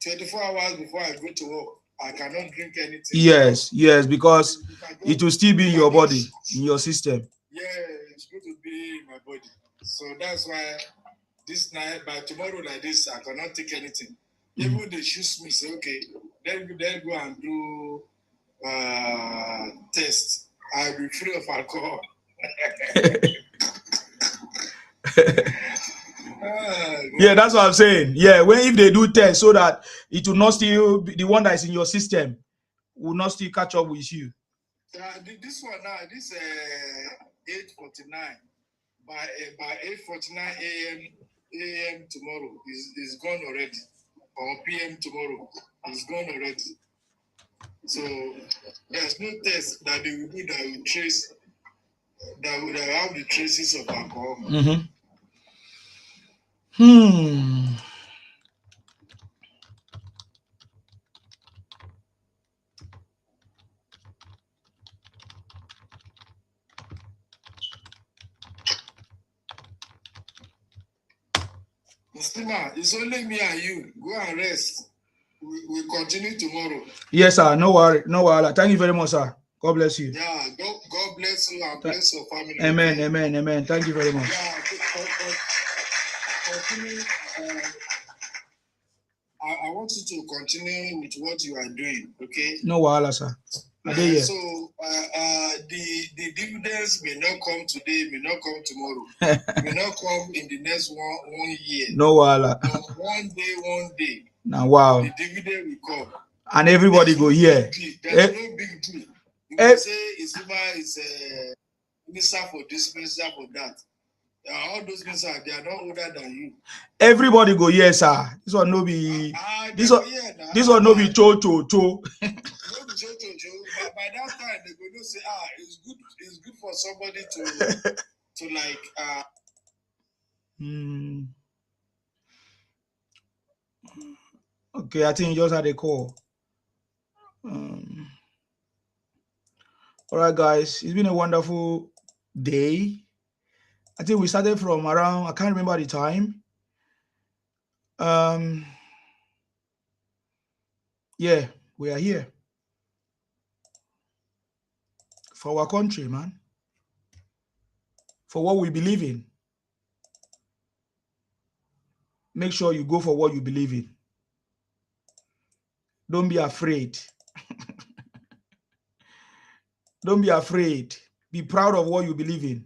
24 hours before I go to work, I cannot drink anything. Yes, because it will still be in your body, in your system. Yeah, it's going to be in my body. So that's why this night, by tomorrow like this, I cannot take anything. Even they choose me, say, okay, then go and do test. I'll be free of alcohol. Yeah, that's what I'm saying. Yeah, if they do test so that it will not still be the one that is in your system will not still catch up with you. This one now, this 8:49 by 8:49 a.m. tomorrow is gone already, or p.m. tomorrow is gone already. So there's no test that they will do that will trace that will have the traces of alcohol. It's only me and you. Go and rest. We'll continue tomorrow. Yes, sir. No worry. Thank you very much, sir. God bless you. Yeah, God bless you and bless your family. Amen. Thank you very much. Yeah, continue. I want you to continue with what you are doing, okay? No wahala, sir. So the dividends may not come today, may not come tomorrow, may not come in the next one year. No wahala. But one day. Now wow. The dividend will come. And everybody go here. There's no big deal. You can say Isima is a minister for this, minister for that. All those ministers, they are not older than you. Everybody go here, sir. This one no be this one no be cho. No be cho. But by that time they go to say, it's good for somebody to like Okay, I think you just had a call. All right, guys, it's been a wonderful day. I think we started from around, I can't remember the time. Yeah, we are here for our country, man. For what we believe in. Make sure you go for what you believe in. Don't be afraid. Don't be afraid. Be proud of what you believe in.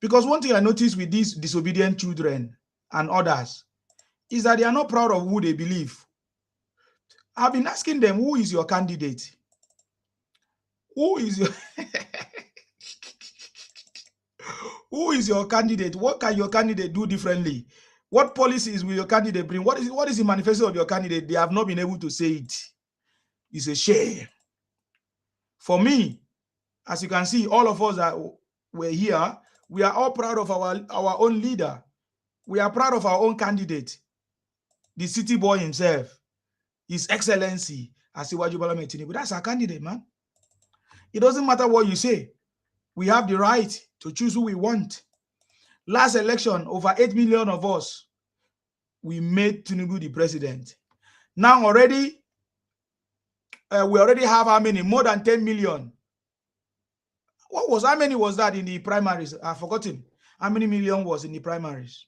Because one thing I noticed with these disobedient children and others is that they are not proud of who they believe. I've been asking them, who is your candidate? Who is your Who is your candidate? What can your candidate do differently? What policies will your candidate bring? What is the manifesto of your candidate? They have not been able to say it. It's a shame. For me, as you can see, all of us that were here, we are all proud of our own leader. We are proud of our own candidate, the city boy himself, His Excellency Asiwaju Bola Ahmed Tinubu. That's our candidate, man. It doesn't matter what you say. We have the right to choose who we want. Last election, over 8 million of us, we made Tinubu the president. Now already, we already have how many? More than 10 million. How many was that in the primaries? I've forgotten. How many million was in the primaries?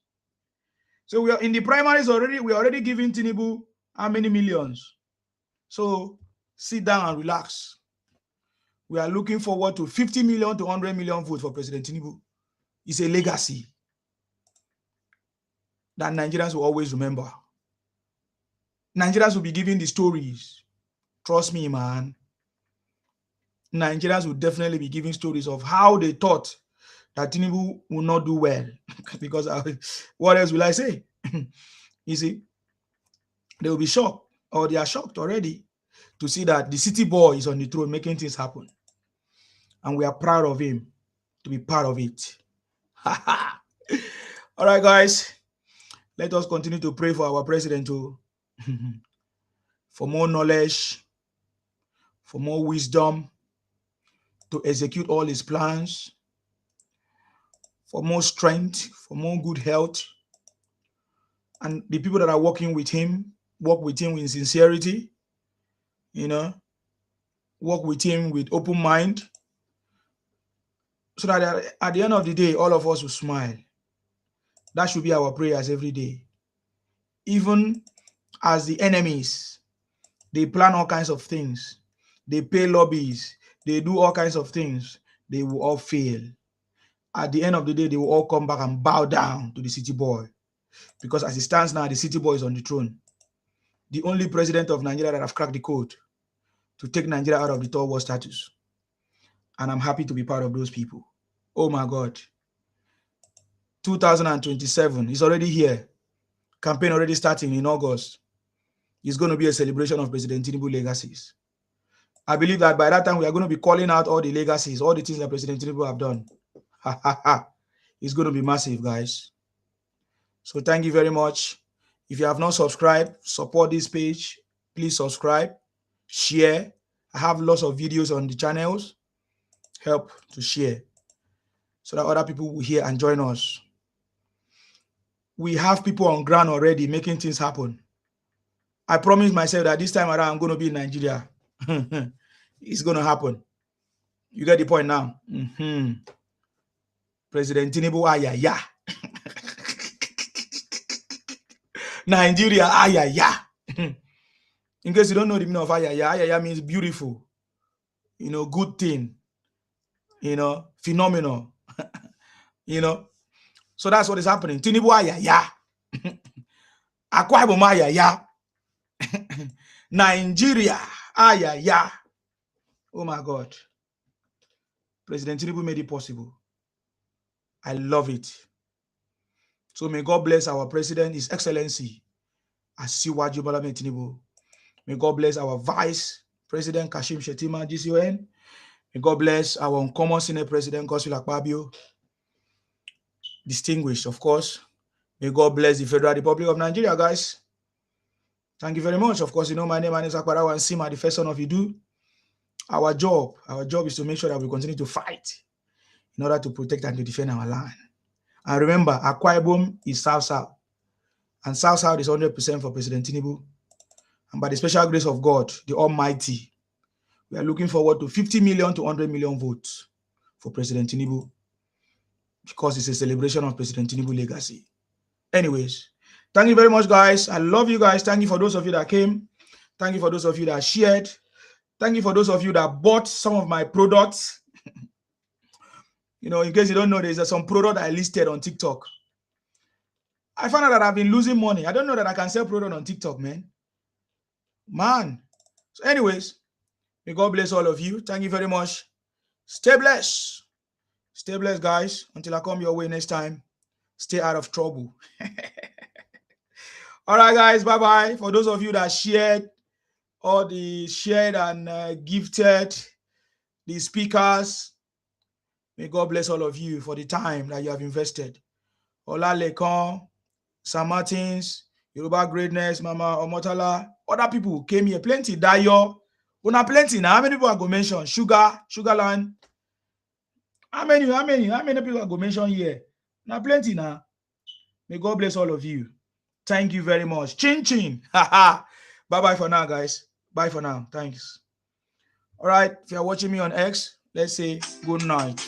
So we are in the primaries already. We are already giving Tinubu how many millions? So sit down and relax. We are looking forward to 50 million to 100 million votes for President Tinubu. It's a legacy that Nigerians will always remember. Nigerians will be giving the stories. Trust me, man. Nigerians will definitely be giving stories of how they thought that Tinubu will not do well. Because what else will I say? You see, they will be shocked, or they are shocked already, to see that the city boy is on the throne making things happen. And we are proud of him to be part of it. All right, guys. Let us continue to pray for our president for more knowledge, for more wisdom to execute all his plans, for more strength, for more good health. And the people that are working with him, work with him with sincerity, work with him with open mind, so that at the end of the day, all of us will smile. That should be our prayers every day. Even as the enemies, they plan all kinds of things. They pay lobbies. They do all kinds of things. They will all fail. At the end of the day, they will all come back and bow down to the city boy. Because as it stands now, the city boy is on the throne. The only president of Nigeria that have cracked the code to take Nigeria out of the third world status. And I'm happy to be part of those people. Oh my God. 2027 is already here. Campaign already starting in August. It's going to be a celebration of President Tinubu legacies. I believe that by that time, we are going to be calling out all the legacies, all the things that President Tinubu have done. It's going to be massive, guys. So thank you very much. If you have not subscribed, support this page. Please subscribe, share. I have lots of videos on the channels. Help to share so that other people will hear and join us. We have people on ground already making things happen. I promised myself that this time around, I'm going to be in Nigeria. It's going to happen. You get the point now? President Tinubu, ayaya. Nigeria, ayaya. In case you don't know the meaning of ayaya, ayaya means beautiful. Good thing. Phenomenal. So that's what is happening. Tinubu, ayaya. Akwa Ibom, ayaya. Nigeria, ayaya. Oh my God. President Tinubu made it possible. I love it. So may God bless our president, His Excellency Asiwaju Bola Ahmed Tinubu. May God bless our Vice President Kashim Shettima, GCON. May God bless our uncommon Senate President Godswill Akpabio. Distinguished, of course. May God bless the Federal Republic of Nigeria, guys. Thank you very much. Of course, my name is Akbarawa and Sima, the first son of Idu. Our job is to make sure that we continue to fight in order to protect and to defend our land. And remember, Akwa Ibom is South-South. And South-South is 100% for President Tinubu. And by the special grace of God, the Almighty, we are looking forward to 50 million to 100 million votes for President Tinubu, because it's a celebration of President Tinubu's legacy. Anyways, thank you very much, guys. I love you guys. Thank you for those of you that came. Thank you for those of you that shared. Thank you for those of you that bought some of my products. In case you don't know, there's some product I listed on TikTok. I found out that I've been losing money. I don't know that I can sell product on TikTok, man. So anyways, may God bless all of you. Thank you very much. Stay blessed. Stay blessed, guys. Until I come your way next time, stay out of trouble. All right, guys. Bye-bye. For those of you that shared and gifted the speakers, may God bless all of you for the time that you have invested. Ola Lekon, Sam Martins, Yoruba Greatness, Mama Omotala, other people came here. Plenty. Dayo. Una plenty now. How many people are going to mention? Sugarland. How many people are going to mention here? Now plenty now. May God bless all of you. Thank you very much. Chin chin. Bye-bye for now, guys. Bye for now. Thanks. All right. If you're watching me on X, let's say good night.